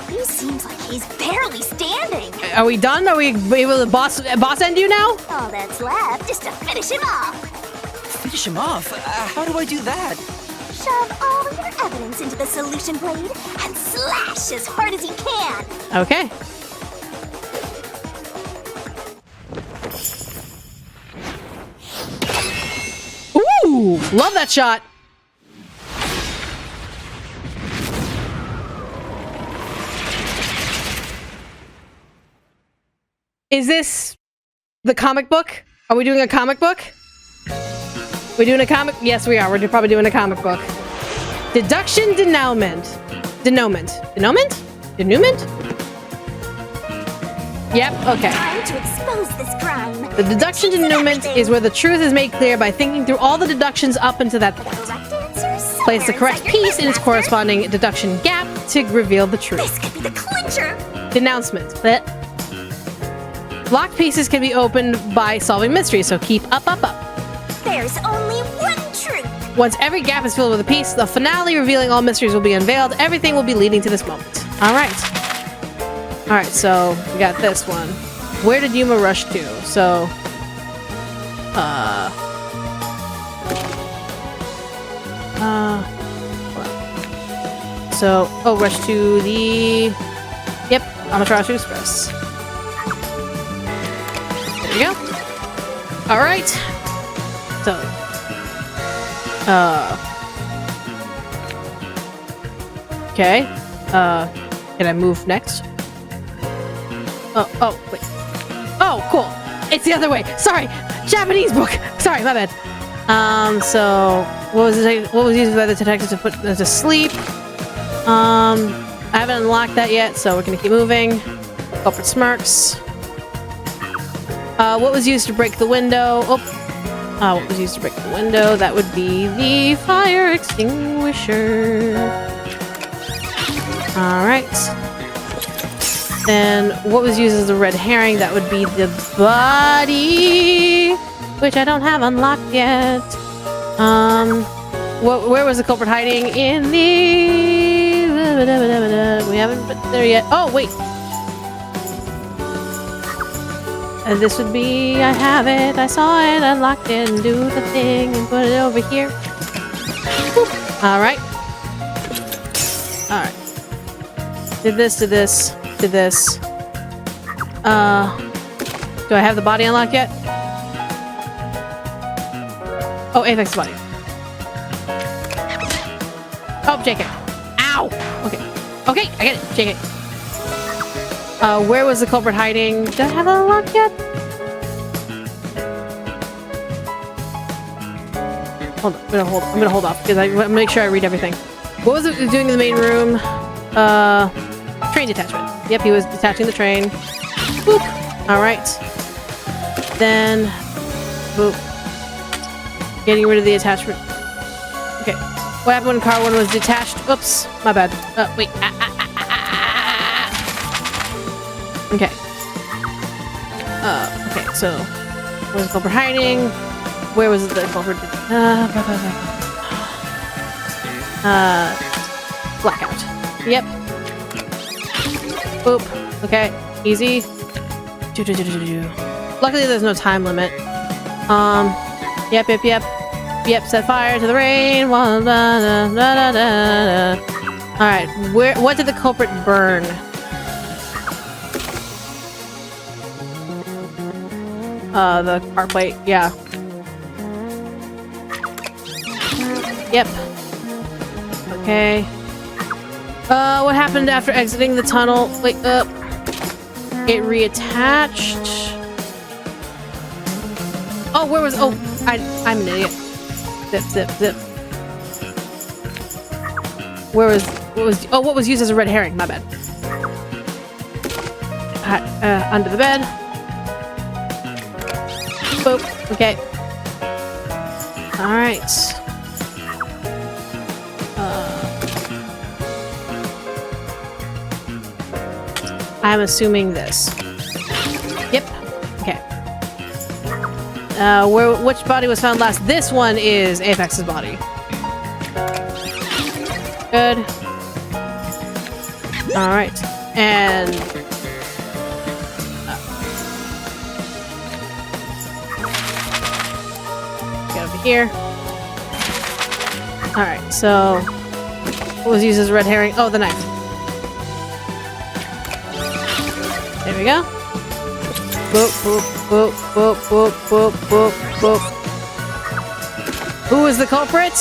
He seems like he's barely standing. Are we done? Are we able to boss end you now? All that's left is to finish him off. Finish him off? How do I do that? Shove all your evidence into the solution blade and slash as hard as you can. Okay. Ooh! Love that shot! Is this the comic book? Are we doing a comic book? We doing a comic? Yes, we are. We're probably doing a comic book. Deduction denouement. Denouement. Denouement? Denouement? Yep, okay. Time to expose this crime. The deduction denouement is where the truth is made clear by thinking through all the deductions up until that point. Place the correct piece in its corresponding deduction gap, to reveal the truth. This could be the clincher! Denouncement. But locked pieces can be opened by solving mysteries, so keep up, up, up. There's only one truth! Once every gap is filled with a piece, the finale revealing all mysteries will be unveiled. Everything will be leading to this moment. Alright. Alright, so we got this one. Where did Yuma rush to? So... So, oh, rush to the... Yep, Amaterasu Express. There we go. Alright. So... Okay. Can I move next? Oh, wait. Oh, cool. It's the other way. Sorry. Japanese book. Sorry, my bad. So what was used by the detective to put them to sleep? I haven't unlocked that yet, so we're gonna keep moving. Culprit smirks. What was used to break the window? Oh. What was used to break the window? That would be the fire extinguisher. Alright. Then, what was used as a red herring? That would be the body, which I don't have unlocked yet. Where was the culprit hiding? In the... We haven't been there yet. Oh, wait. And this would be... I have it. I saw it. Unlocked it and do the thing and put it over here. Alright. Alright. Did this, did this, did this. Do I have the body unlocked yet? Oh, Apex body. Oh, JK. Ow! Okay. Okay, I get it. JK. Where was the culprit hiding? Did I have that unlocked yet? Hold on. I'm gonna hold off because I want to make sure I read everything. What was it doing in the main room? Train detachment. Yep, he was detaching the train. Boop. Alright. Then... Boop. Getting rid of the attachment. Okay. What happened when car 1 was detached? Oops. My bad. Wait. Okay. Okay, so... Where was the culprit hiding? Where was the culprit... Blackout. Yep. Boop. Okay. Easy. Luckily, there's no time limit. Yep. Yep, set fire to the rain. Alright, what did the culprit burn? The car plate, yeah. Yep. Okay. What happened after exiting the tunnel? Wait, it reattached. Oh, where was... Oh, I'm an idiot. Zip. What was used as a red herring? My bad. Under the bed. Boop. Okay. Alright. I'm assuming this. Yep. Okay. Which body was found last? This one is Apex's body. Good. Alright. And... get over here. Alright, so... what was used as a red herring? Oh, the knife. There we go. Boop, boop, boop, boop, boop, boop, boop, boop. Who is the culprit?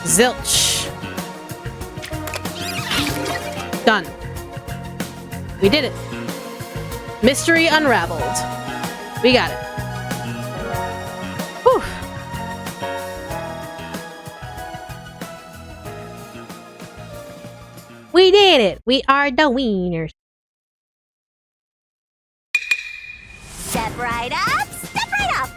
Zilch. Done. We did it. Mystery unraveled. We got it. Whew. We did it. We are the wieners. Step right up, step right up!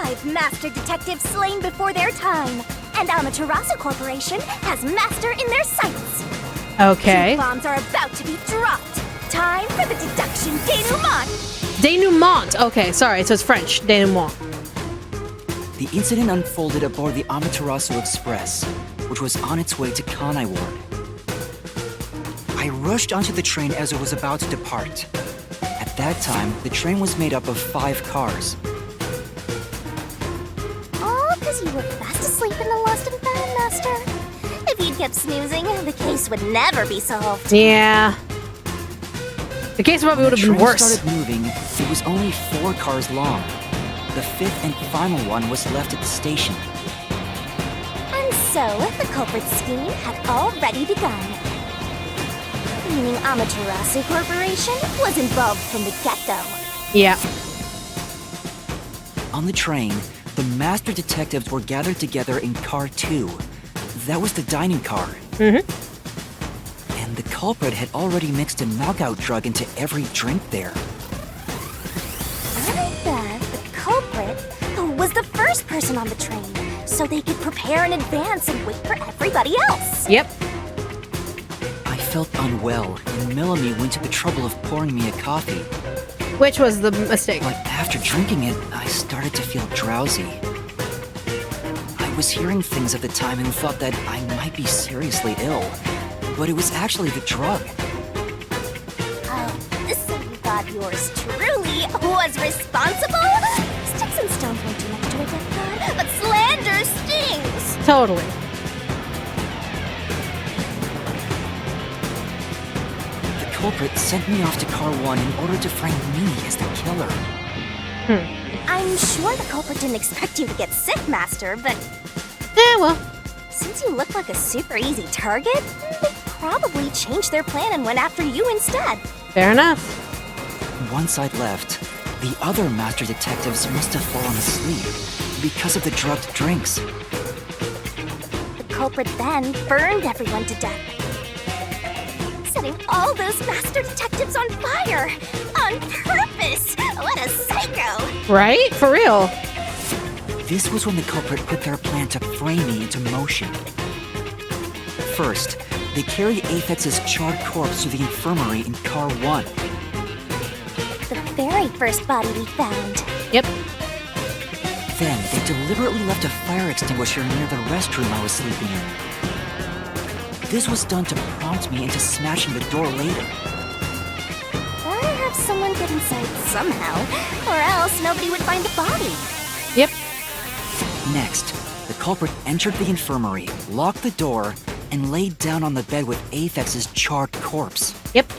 5 master detectives slain before their time, and Amaterasu Corporation has Master in their sights. Okay. 2 bombs are about to be dropped. Time for the deduction denouement. Denouement. Okay, sorry, so it's French. Denouement. The incident unfolded aboard the Amaterasu Express, which was on its way to Kanai Ward. I rushed onto the train as it was about to depart. At that time, the train was made up of 5 cars. All because you were fast asleep in the Lost and Found, Master. If you'd kept snoozing, the case would never be solved. Yeah. The case probably would have been worse. When the train started moving, it was only 4 cars long. The 5th and final one was left at the station. And so, the culprit's scheme had already begun. Meaning Amaterasu Corporation was involved from the get-go. Yeah. On the train, the master detectives were gathered together in car 2. That was the dining car. Mm-hmm. And the culprit had already mixed a knockout drug into every drink there. I bet the culprit was the first person on the train, so they could prepare in advance and wait for everybody else. Yep. I felt unwell, and Melanie went to the trouble of pouring me a coffee. Which was the mistake. But after drinking it, I started to feel drowsy. I was hearing things at the time and thought that I might be seriously ill, but it was actually the drug. So you thought yours truly was responsible? Sticks and stones won't do much to a dead god, but slander stings! Totally. The culprit sent me off to car 1 in order to frame me as the killer. I'm sure the culprit didn't expect you to get sick, Master, but... well. Since you look like a super easy target, they probably changed their plan and went after you instead. Fair enough. Once I'd left, the other master detectives must have fallen asleep because of the drugged drinks. The culprit then burned everyone to death, setting all those master detectives on fire! On purpose! What a psycho! Right? For real. This was when the culprit put their plan to frame me into motion. First, they carried Aphex's charred corpse to the infirmary in car 1. The very first body we found. Yep. Then, they deliberately left a fire extinguisher near the restroom I was sleeping in. This was done to prompt me into smashing the door later. Gotta have someone get inside somehow, or else nobody would find the body. Yep. Next, the culprit entered the infirmary, locked the door, and laid down on the bed with Aphex's charred corpse. Yep.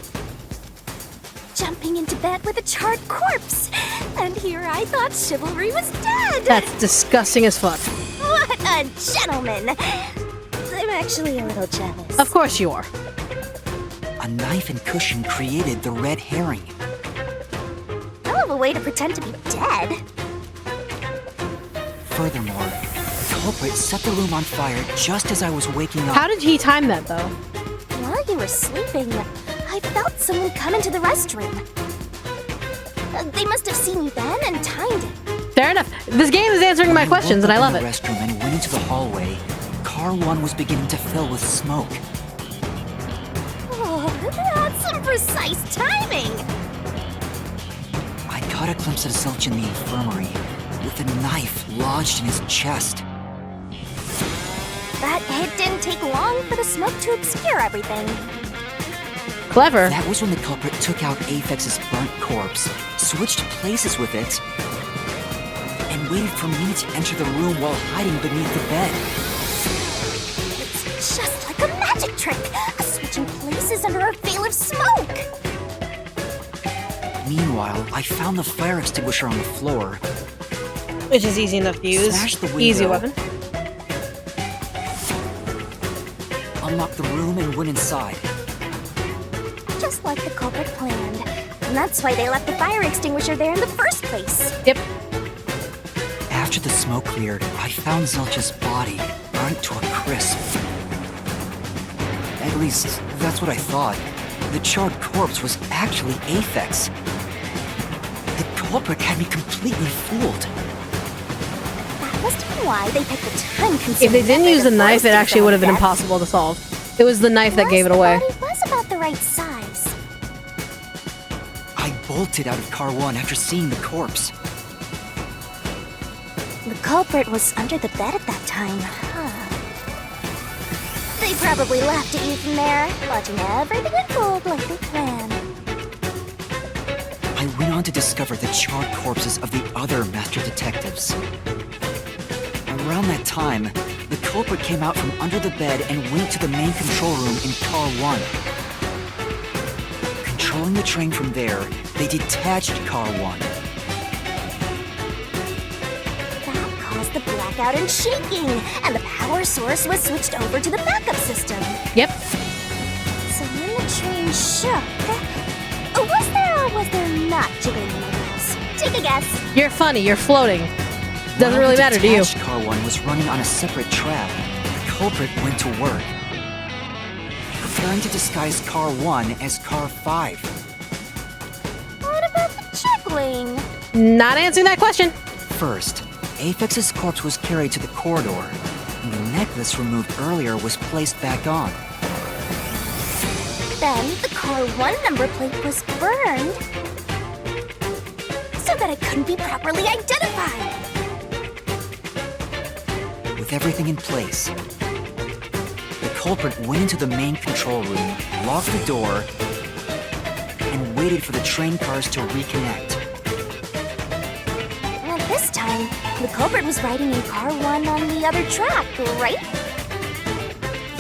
Jumping into bed with a charred corpse! And here I thought chivalry was dead! That's disgusting as fuck. What a gentleman! I'm actually a little jealous. Of course you are. A knife and cushion created the red herring. Hell of a way to pretend to be dead. Furthermore, the culprit set the room on fire just as I was waking up. How did he time that, though? While you were sleeping, I felt someone come into the restroom. They must have seen you then and timed it. Fair enough. This game is answering my questions, and I love it. I woke up in the restroom and went into the hallway. Car 1 was beginning to fill with smoke. Oh, that's some precise timing! I caught a glimpse of Zilch in the infirmary, with a knife lodged in his chest. But it didn't take long for the smoke to obscure everything. Clever. That was when the culprit took out Aphex's burnt corpse, switched places with it, and waited for me to enter the room while hiding beneath the bed. It's just like a magic trick! Switching places under a veil of smoke! Meanwhile, I found the fire extinguisher on the floor. Which is easy enough to use. Smashed the window. Easy weapon. Unlocked the room and went inside. Just like the culprit planned. And that's why they left the fire extinguisher there in the first place. Yep. After the smoke cleared, I found Zilch's body, burnt to a crisp. At least, that's what I thought. The charred corpse was actually Aphex. The culprit had me completely fooled. That Questioning why they picked a time-consuming If they didn't method use the of knife, it roasting actually would have been someone to impossible to solve. It was the knife that gave it away. death. The body was about the right size. I bolted out of car 1 after seeing the corpse. The culprit was under the bed at that time, huh? They probably laughed at you from there, watching everything unfold like they planned. I went on to discover the charred corpses of the other master detectives. Around that time, the culprit came out from under the bed and went to the main control room in car 1. Controlling the train from there, they detached car 1. That caused the blackout and shaking, and the power source was switched over to the backup system. Yep. So when the train shook, was there not jiggling in the wheels? Take a guess. You're funny, you're floating. Doesn't really matter to you. Detached car 1 was running on a separate track. The culprit went to work, preparing to disguise car 1 as car 5. What about the jiggling? Not answering that question. First, Aphex's corpse was carried to the corridor, and the necklace removed earlier was placed back on. Then the car 1 number plate was burned so that it couldn't be properly identified. With everything in place, the culprit went into the main control room, locked the door, and waited for the train cars to reconnect. At this time, the culprit was riding in car 1 on the other track, right?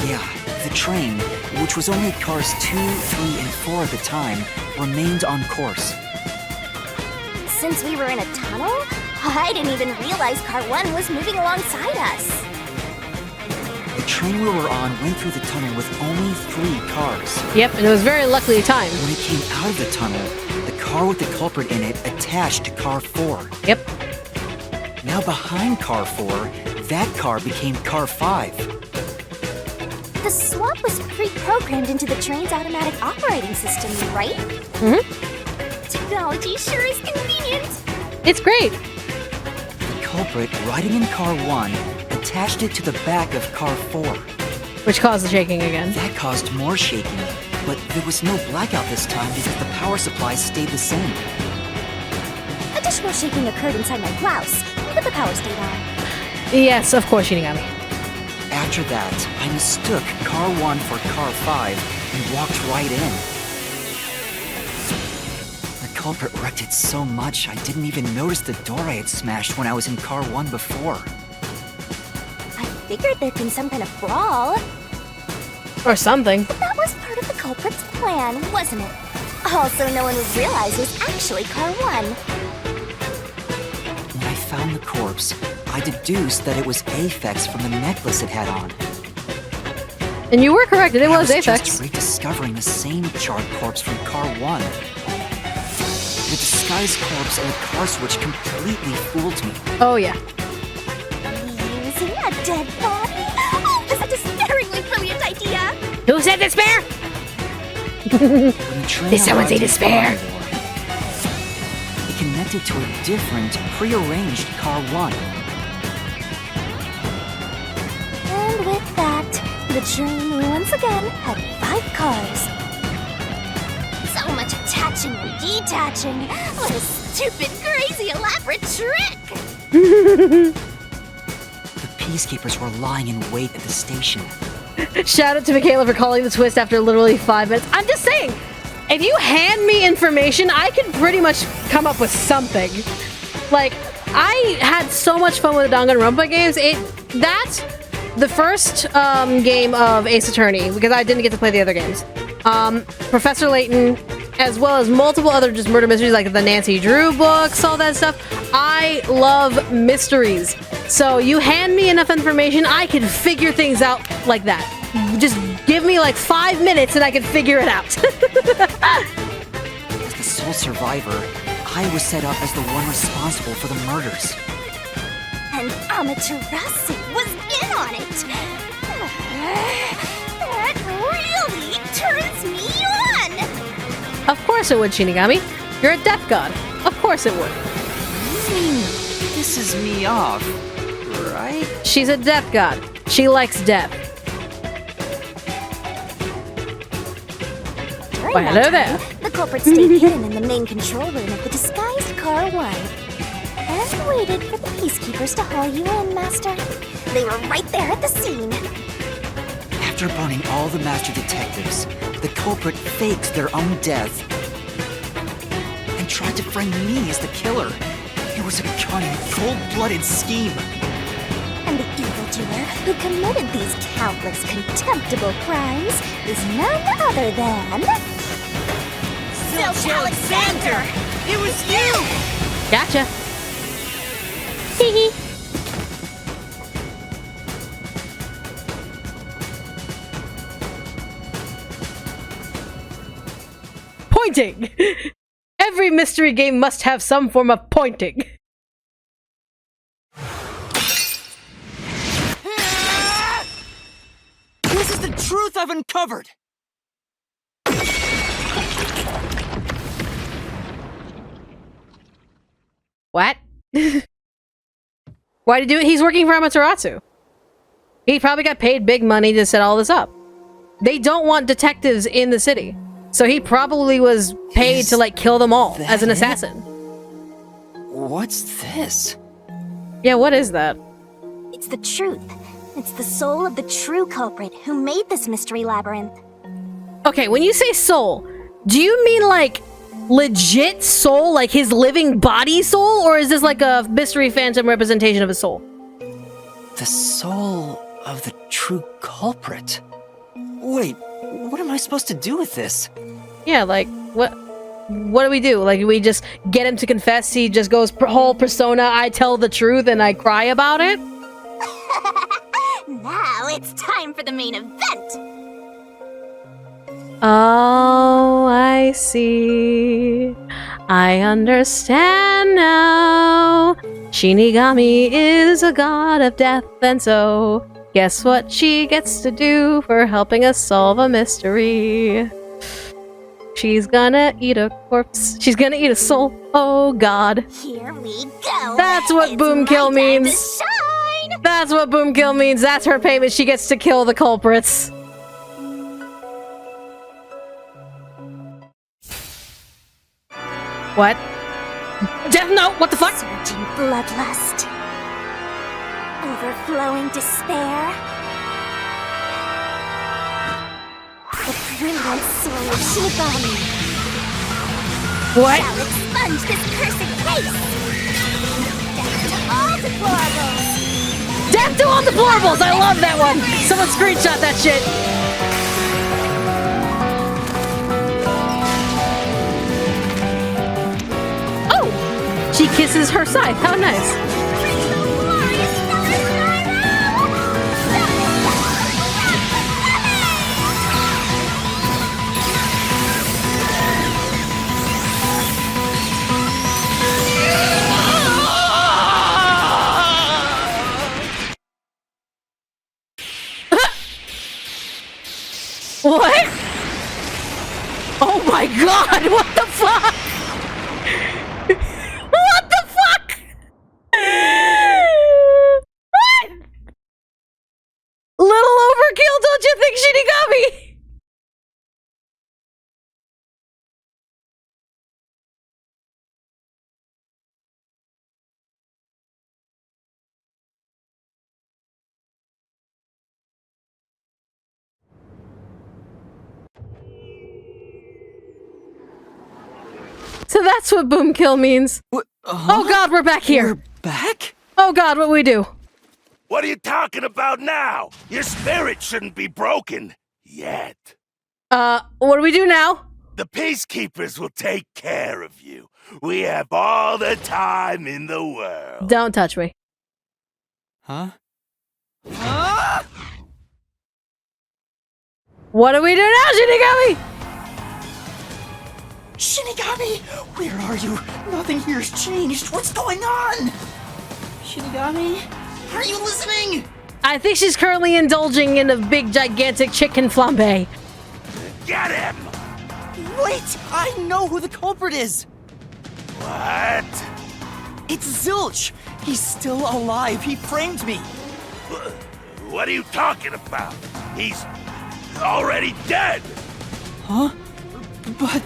Yeah, the train, which was only cars 2, 3, and 4 at the time, remained on course. Since we were in a tunnel, I didn't even realize car 1 was moving alongside us. The train we were on went through the tunnel with only 3 cars. Yep, and it was very luckily timed. When it came out of the tunnel, the car with the culprit in it attached to car 4. Yep. Now behind car 4, that car became car 5. The swap was pre-programmed into the train's automatic operating system, right? Mm-hmm. Technology sure is convenient. It's great. The culprit, riding in car 1, attached it to the back of car 4. Which caused the shaking again. That caused more shaking, but there was no blackout this time because the power supply stayed the same. Additional shaking occurred inside my blouse, but the power stayed on. Yes, of course, Shinigami. After that, I mistook car 1 for car 5 and walked right in. The culprit wrecked it so much I didn't even notice the door I had smashed when I was in car 1 before. I figured there'd been some kind of brawl. Or something. But that was part of the culprit's plan, wasn't it? Also, no one would realize it was actually car 1. When I found the corpse, I deduced that it was Aphex from the necklace it had on. And you were correct, it was Aphex. I was just rediscovering the same charred corpse from car 1. The disguised corpse and the car switch completely fooled me. Oh yeah. Using a dead body? Oh, that's a despairingly brilliant idea! Who said despair? Did someone say despair? It connected to a different, prearranged car 1. And with that, the train once again had 5 cars. So much attaching and detaching. What a stupid, crazy, elaborate trick! The peacekeepers were lying in wait at the station. Shout out to Michaela for calling the twist after literally 5 minutes. I'm just saying, if you hand me information, I can pretty much come up with something. Like, I had so much fun with the Danganronpa games. That's the first game of Ace Attorney, because I didn't get to play the other games. Professor Layton, as well as multiple other just murder mysteries like the Nancy Drew books, all that stuff. I love mysteries. So you hand me enough information, I can figure things out like that. Just give me like 5 minutes and I can figure it out. As the sole survivor, I was set up as the one responsible for the murders. And Amaterasu was in on it! That really turns me on! Of course it would, Shinigami. You're a death god. Of course it would. Pisses me off. right? She's a death god. She likes death. During Well, hello that time, there. the culprit stayed hidden in the main control room of the disguised Car 1 and waited for the peacekeepers to haul you in, Master. They were right there at the scene. After burning all the master detectives, the culprit faked their own death and tried to frame me as the killer. It was a cunning, full-blooded scheme. And the evildoer who committed these countless contemptible crimes is none other than... Zilch Alexander! It was you! Gotcha. Hee Pointing! Every mystery game must have some form of pointing. This is the truth I've uncovered! What? Why'd he do it? He's working for Amaterasu. He probably got paid big money to set all this up. They don't want detectives in the city. So he probably was paid to, like, kill them all as an assassin. What's this? Yeah, what is that? It's the truth. It's the soul of the true culprit who made this mystery labyrinth. Okay, when you say soul, do you mean, like, legit soul? Like his living body soul? Or is this like a mystery phantom representation of a soul? The soul of the true culprit? Wait, what am I supposed to do with this? Yeah, like, what do we do? Like, we just get him to confess? He just goes whole persona, I tell the truth and I cry about it? Now it's time for the main event! Oh, I see. I understand now. Shinigami is a god of death, and so guess what she gets to do for helping us solve a mystery? She's gonna eat a corpse. She's gonna eat a soul. Oh god. Here we go! That's what boom kill means. That's what boom kill means. That's her payment. She gets to kill the culprits. What? Death Note? What the fuck? Surging bloodlust. Overflowing despair. The brilliant soul of Shinigami. What? Shall expunge this cursed case. Death to all deplorables. Death to all deplorables! I love that one! Someone screenshot that shit. She kisses her side. How nice. What? Oh my god, what the fuck? What the fuck? What? Little overkill, don't you think, Shinigami? So that's what boom kill means. Oh god, we're back here. We're back? Oh god, what we do? What are you talking about now? Your spirit shouldn't be broken. Yet. What do we do now? The peacekeepers will take care of you. We have all the time in the world. Don't touch me. Huh? What do we do now, Shinigami? Shinigami! Where are you? Nothing here's changed. What's going on? Shinigami? Are you listening? I think she's currently indulging in a big, gigantic chicken flambe. Get him! Wait! I know who the culprit is! What? It's Zilch! He's still alive. He framed me. What are you talking about? He's already dead! Huh? But...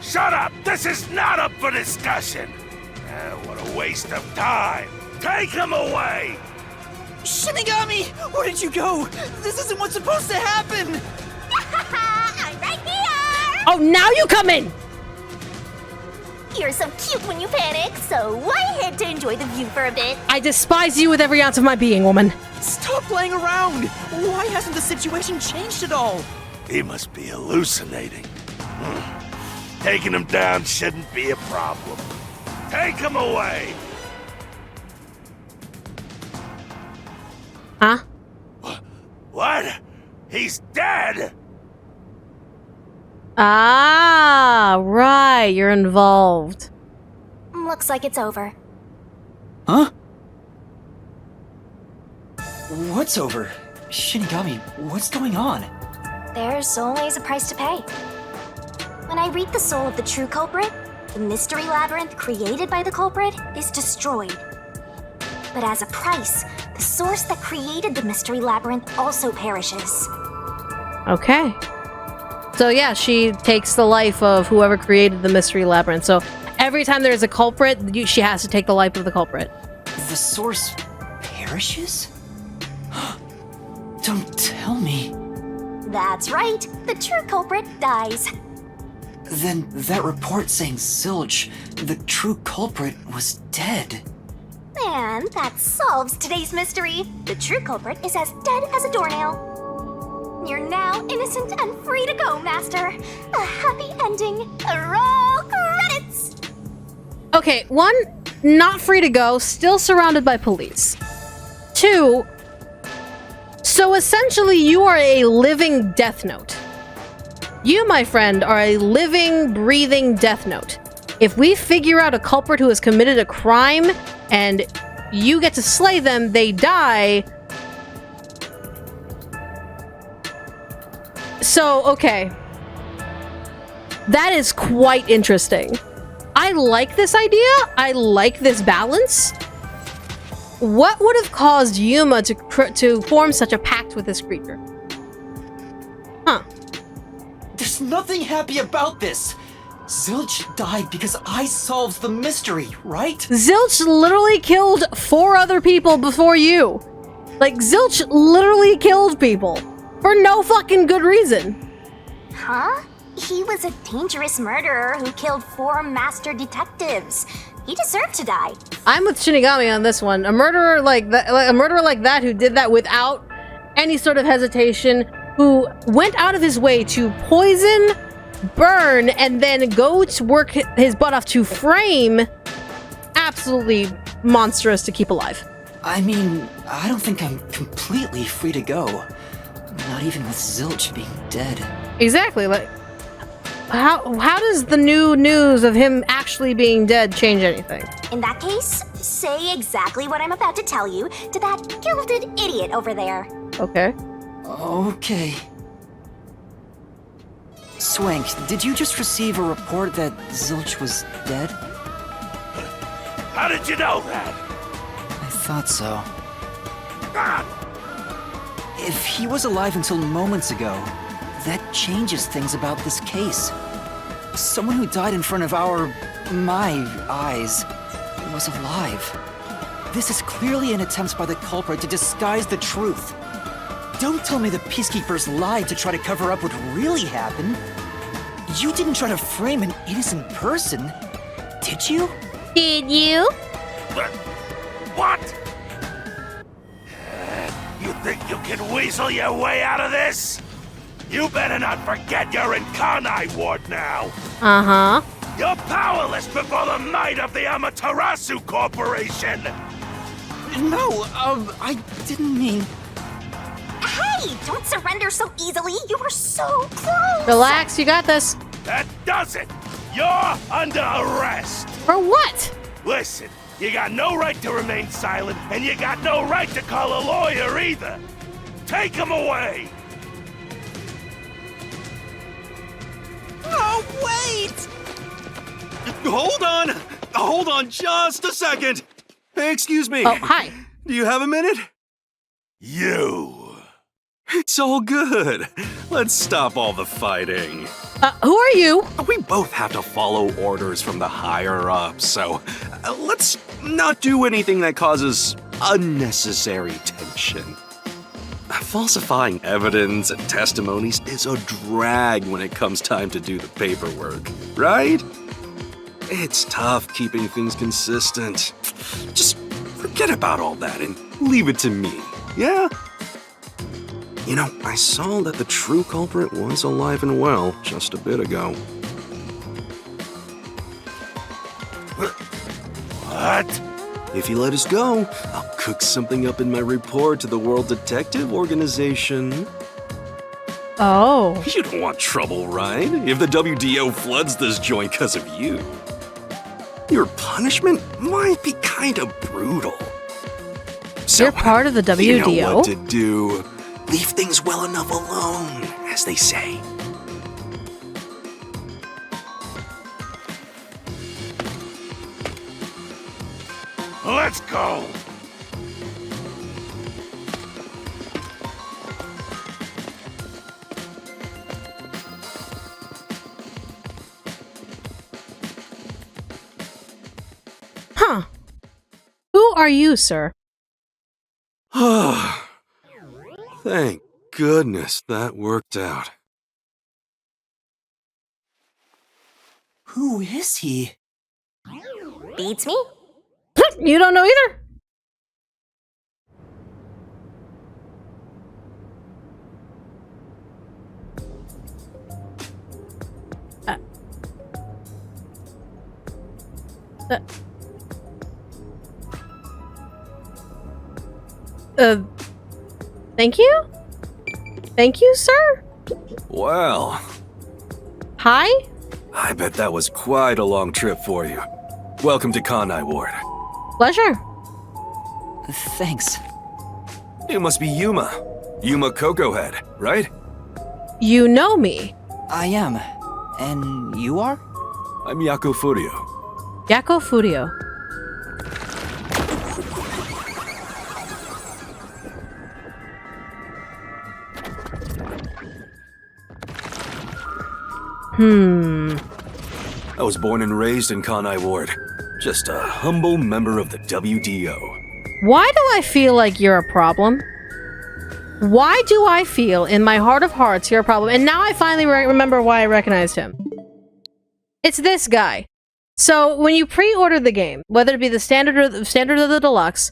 Shut up! This is not up for discussion! What a waste of time! Take him away! Shinigami! Where did you go? This isn't what's supposed to happen! I'm right here! Oh, now you come in! You're so cute when you panic, so I had to enjoy the view for a bit. I despise you with every ounce of my being, woman. Stop playing around! Why hasn't the situation changed at all? He must be hallucinating. Taking him down shouldn't be a problem. Take him away! Huh? What? He's dead? Ah, right. You're involved. Looks like it's over. Huh? What's over? Shinigami, what's going on? There's always a price to pay. When I read the soul of the true culprit, the mystery labyrinth created by the culprit is destroyed. But as a price, the source that created the mystery labyrinth also perishes. Okay. So yeah, she takes the life of whoever created the mystery labyrinth. So every time there's a culprit, she has to take the life of the culprit. The source perishes? Don't tell me. That's right. The true culprit dies. Then that report saying Zilch, the true culprit, was dead. And that solves today's mystery. The true culprit is as dead as a doornail. You're now innocent and free to go, Master. A happy ending. Roll credits! Okay, 1, not free to go, still surrounded by police. 2, so essentially you are a living Death Note. You, my friend, are a living, breathing Death Note. If we figure out a culprit who has committed a crime and you get to slay them, they die. So, okay. That is quite interesting. I like this idea. I like this balance. What would have caused Yuma to form such a pact with this creature? Huh. There's nothing happy about this. Zilch died because I solved the mystery, right? Zilch literally killed 4 other people before you. Like, Zilch literally killed people. For no fucking good reason. Huh? He was a dangerous murderer who killed 4 master detectives. He deserved to die. I'm with Shinigami on this one. A murderer like that who did that without any sort of hesitation, who went out of his way to poison, burn, and then go to work his butt off to frame, absolutely monstrous to keep alive. I mean, I don't think I'm completely free to go. Not even with Zilch being dead. Exactly. Like, how does the new news of him actually being dead change anything? In that case, say exactly what I'm about to tell you to that gilded idiot over there. Okay. Okay. Swank, did you just receive a report that Zilch was dead? How did you know that? I thought so. If he was alive until moments ago, that changes things about this case. Someone who died in front of my eyes, was alive. This is clearly an attempt by the culprit to disguise the truth. Don't tell me the peacekeepers lied to try to cover up what really happened. You didn't try to frame an innocent person, did you? Did you? What? You think you can weasel your way out of this? You better not forget you're in Kanai Ward now. Uh-huh. You're powerless before the might of the Amaterasu Corporation. No, I didn't mean... Hey, don't surrender so easily. You were so close. Relax, you got this. That does it. You're under arrest. For what? Listen, you got no right to remain silent, and you got no right to call a lawyer either. Take him away. Oh, wait! Hold on just a second. Hey, excuse me. Oh, hi. Do you have a minute? You! It's all good. Let's stop all the fighting. Who are you? We both have to follow orders from the higher-ups, so let's not do anything that causes unnecessary tension. Falsifying evidence and testimonies is a drag when it comes time to do the paperwork, right? It's tough keeping things consistent. Just forget about all that and leave it to me, yeah? You know, I saw that the true culprit was alive and well just a bit ago. What? If you let us go, I'll cook something up in my report to the World Detective Organization. Oh. You don't want trouble, right? If the WDO floods this joint because of you. Your punishment might be kind of brutal. So, you're part of the WDO? You know what to do. Leave things well enough alone, as they say. Let's go! Huh. Who are you, sir? Thank goodness that worked out. Who is he? Beats me? You don't know either? Thank you? Thank you, sir? Well. Hi? I bet that was quite a long trip for you. Welcome to Kanai Ward. Pleasure. Thanks. You must be Yuma. Yuma Cocoa Head, right? You know me. I am. And you are? I'm Yako Furio. Yako Furio. I was born and raised in Kanai Ward. Just a humble member of the WDO. Why do I feel like you're a problem? Why do I feel in my heart of hearts you're a problem? And now I finally remember why I recognized him. It's this guy. So when you pre-order the game, whether it be the standard or the deluxe,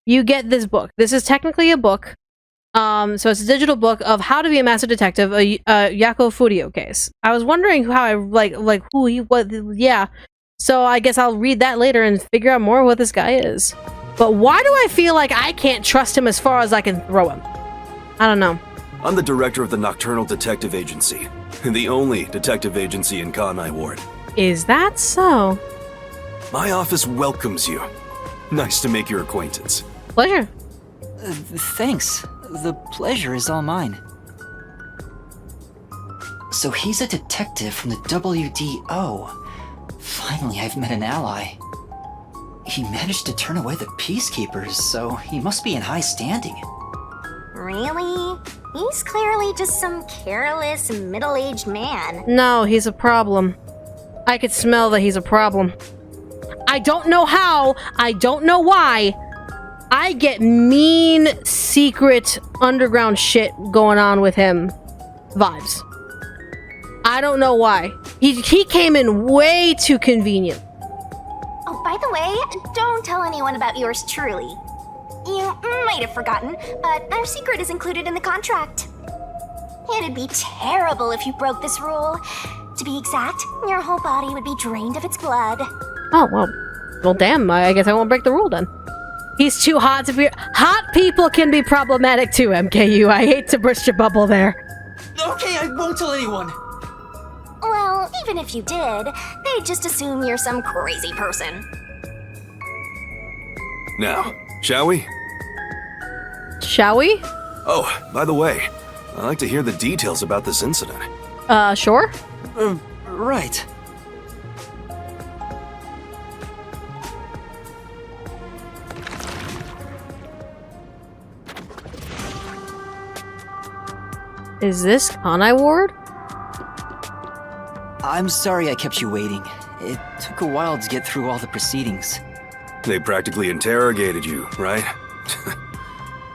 you get this book. This is technically a book. So it's a digital book of how to be a master detective, a Yako Furio case. I was wondering how I like who he was. Yeah. So I guess I'll read that later and figure out more what this guy is. But why do I feel like I can't trust him as far as I can throw him? I don't know. I'm the director of the Nocturnal Detective Agency, the only detective agency in Kanai Ward. Is that so? My office welcomes you. Nice to make your acquaintance. Pleasure. Thanks. The pleasure is all mine. So he's a detective from the WDO. Finally, I've met an ally. He managed to turn away the peacekeepers, so he must be in high standing. Really? He's clearly just some careless, middle-aged man. No, he's a problem. I could smell that he's a problem. I don't know how, I don't know why. I get mean, secret, underground shit going on with him vibes. I don't know why. He came in way too convenient. Oh, by the way, don't tell anyone about yours truly. You might have forgotten, but our secret is included in the contract. It'd be terrible if you broke this rule. To be exact, your whole body would be drained of its blood. Oh, well damn, I guess I won't break the rule then. He's too hot to be- Hot people can be problematic too, MKU. I hate to burst your bubble there. Okay, I won't tell anyone. Well, even if you did, they'd just assume you're some crazy person. Now, shall we? Shall we? Oh, by the way, I'd like to hear the details about this incident. Sure? Right. Is this Kanai Ward? I'm sorry I kept you waiting. It took a while to get through all the proceedings. They practically interrogated you, right?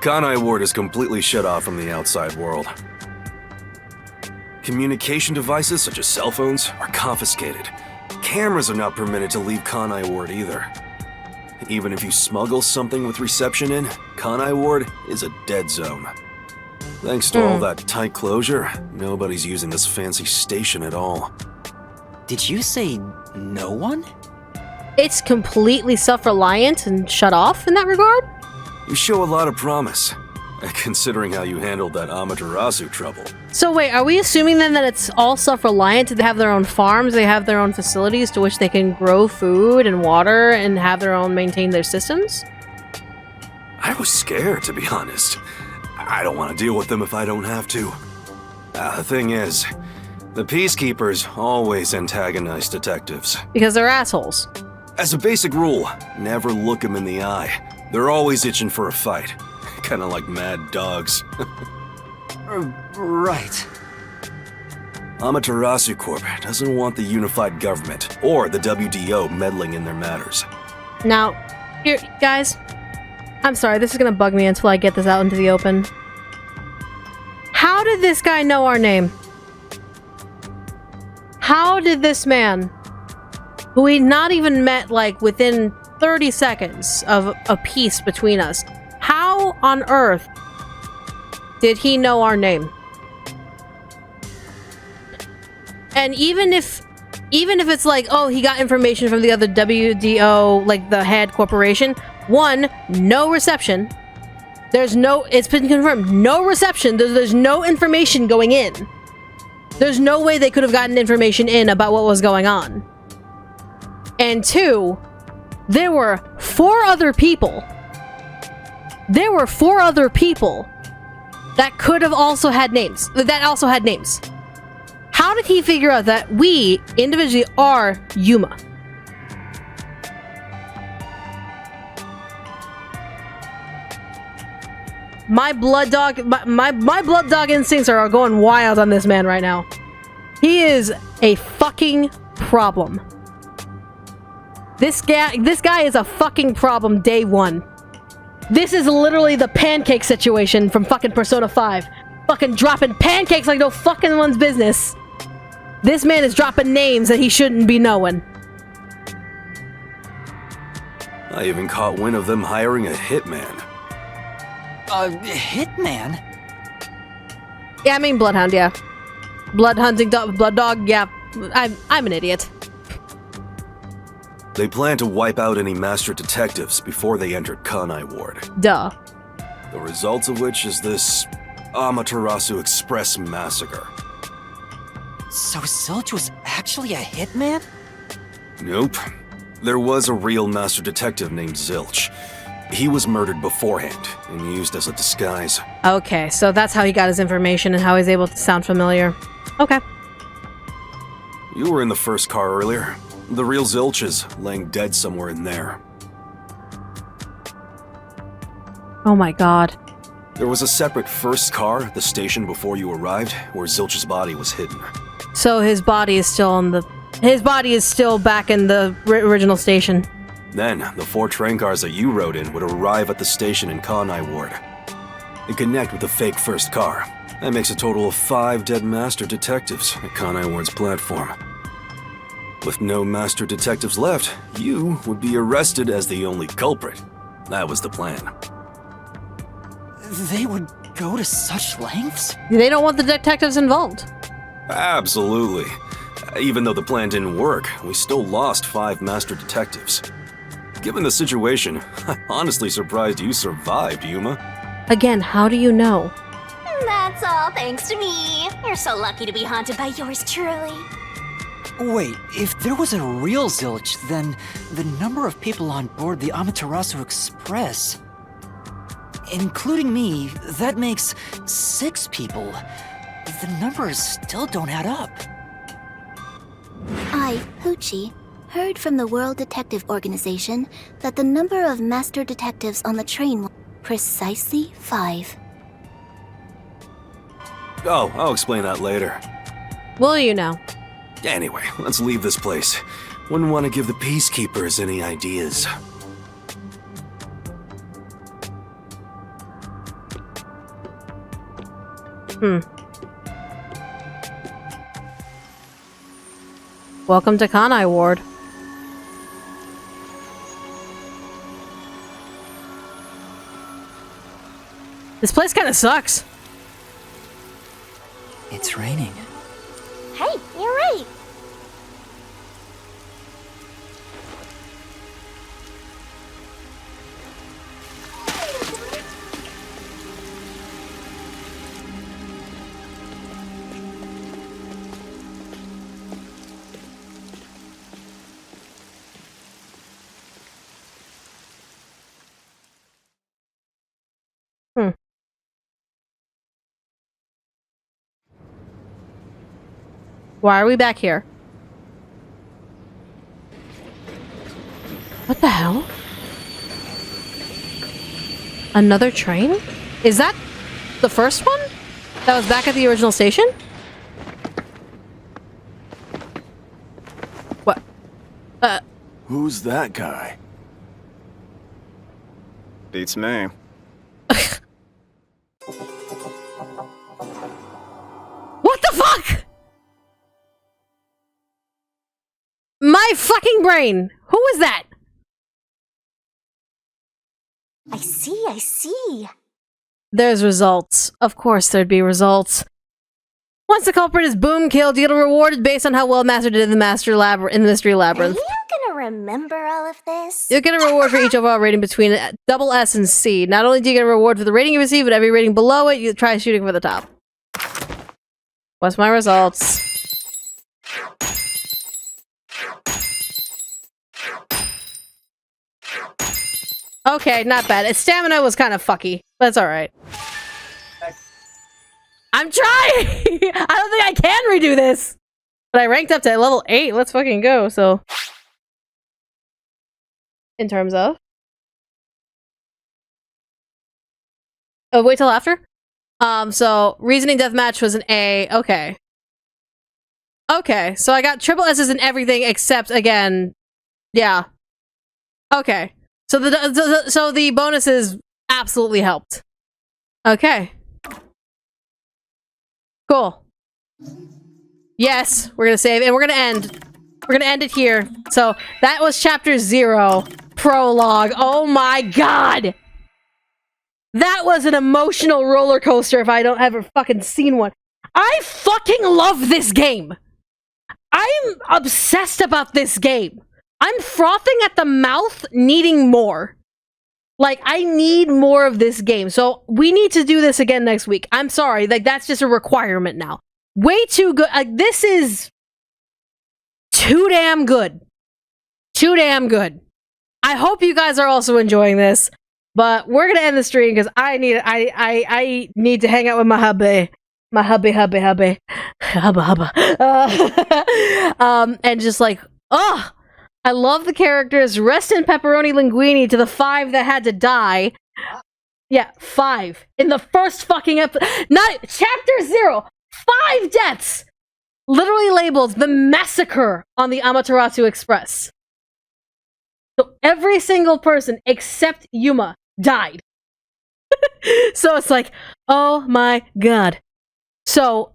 Kanai Ward is completely shut off from the outside world. Communication devices, such as cell phones, are confiscated. Cameras are not permitted to leave Kanai Ward either. Even if you smuggle something with reception in, Kanai Ward is a dead zone. Thanks to all that tight closure, nobody's using this fancy station at all. Did you say no one? It's completely self-reliant and shut off in that regard? You show a lot of promise, considering how you handled that Amaterasu trouble. So wait, are we assuming then that it's all self-reliant? They have their own farms, they have their own facilities to which they can grow food and water and have their own maintain their systems? I was scared, to be honest. I don't want to deal with them if I don't have to. The thing is, the Peacekeepers always antagonize detectives. Because they're assholes. As a basic rule, never look them in the eye. They're always itching for a fight. Kinda like mad dogs. Right. Amaterasu Corp doesn't want the unified government or the WDO meddling in their matters. Now, here, guys, I'm sorry, this is gonna bug me until I get this out into the open. How did this guy know our name? How did this man, who we not even met like within 30 seconds of a peace between us, how on earth did he know our name? And even if it's like, oh, he got information from the other WDO, like the head corporation, one, no reception. It's been confirmed, no reception. There's no information going in. There's no way they could have gotten information in about what was going on. And two, there were 4 other people. There were 4 other people that could have also had names. How did he figure out that we individually are Yuma? My blood dog instincts are going wild on this man right now. He is a fucking problem. This guy is a fucking problem day one. This is literally the pancake situation from fucking Persona 5. Fucking dropping pancakes like no fucking one's business. This man is dropping names that he shouldn't be knowing. I even caught wind of them hiring a hitman. A hitman? Yeah, I mean bloodhound, yeah. Blood hunting dog, blood dog, yeah. I'm an idiot. They plan to wipe out any master detectives before they entered Kanai Ward. Duh. The result of which is this Amaterasu Express massacre. So Zilch was actually a hitman? Nope. There was a real master detective named Zilch. He was murdered beforehand and used as a disguise. Okay, so that's how he got his information and how he's able to sound familiar. Okay. You were in the first car earlier. The real Zilch is laying dead somewhere in there. Oh my god. There was a separate first car at the station before you arrived, where Zilch's body was hidden. So his body is still back in the original station. Then, the 4 train cars that you rode in would arrive at the station in Kanai Ward and connect with the fake first car. That makes a total of 5 dead master detectives at Kanai Ward's platform. With no master detectives left, you would be arrested as the only culprit. That was the plan. They would go to such lengths? They don't want the detectives involved. Absolutely. Even though the plan didn't work, we still lost 5 master detectives. Given the situation, I'm honestly surprised you survived, Yuma. Again, how do you know? That's all thanks to me. You're so lucky to be haunted by yours truly. Wait, if there was a real Zilch, then the number of people on board the Amaterasu Express, including me, that makes 6 people. The numbers still don't add up. I, Poochie, heard from the World Detective Organization that the number of master detectives on the train was precisely 5. Oh, I'll explain that later. Will you now? Anyway, let's leave this place. Wouldn't want to give the peacekeepers any ideas. Welcome to Kanai Ward. This place kind of sucks. It's raining. Hey, you're right. Why are we back here? What the hell? Another train? Is that the first one? That was back at the original station? What? Who's that guy? Beats me. What the fuck? My fucking brain! Who was that? I see. There's results. Of course there'd be results. Once the culprit is boom killed, you get a reward based on how well mastered did in the Mystery Labyrinth. Are you gonna remember all of this? You'll get a reward for each overall rating between double S and C. Not only do you get a reward for the rating you receive, but every rating below it, you try shooting for the top. What's my results? Okay, not bad. Its stamina was kind of fucky, but it's alright. I'm trying! I don't think I can redo this! But I ranked up to level 8. Let's fucking go, so... In terms of... Oh, wait till after? So, Reasoning Deathmatch was an A. Okay. Okay, so I got triple S's in everything except, again... Yeah. Okay. So the bonuses absolutely helped. Okay. Cool. Yes, we're gonna save, and we're gonna end it here. So that was chapter 0, prologue. Oh my god! That was an emotional roller coaster if I don't ever fucking seen one. I fucking love this game! I'm obsessed about this game. I'm frothing at the mouth, needing more. Like, I need more of this game. So, we need to do this again next week. I'm sorry, like, that's just a requirement now. Way too good. Like, this is too damn good. Too damn good. I hope you guys are also enjoying this. But we're gonna end the stream because I need to hang out with my hubby. My hubby. Hubba. And just like, ugh. I love the characters. Rest in pepperoni linguine to the 5 that had to die. Yeah, 5. In the first fucking episode. Not chapter 0. 5 deaths! Literally labeled the massacre on the Amaterasu Express. So every single person except Yuma died. So it's like, oh my god. So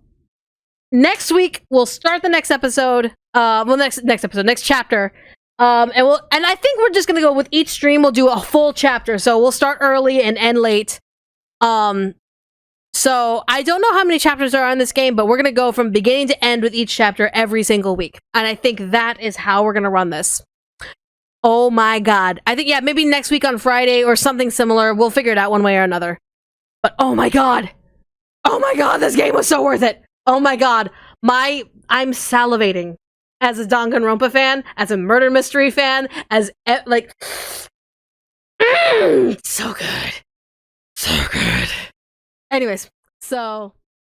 next week we'll start the next episode. Next chapter. And I think we're just gonna go with each stream. We'll do a full chapter, so we'll start early and end late. So I don't know how many chapters there are in this game, but we're gonna go from beginning to end with each chapter every single week, and I think that is how we're gonna run this. Oh my god! I think maybe next week on Friday or something similar. We'll figure it out one way or another. But oh my god! This game was so worth it. Oh my god, I'm salivating. As a Danganronpa fan, as a murder mystery fan, as so good. So good. Anyways, so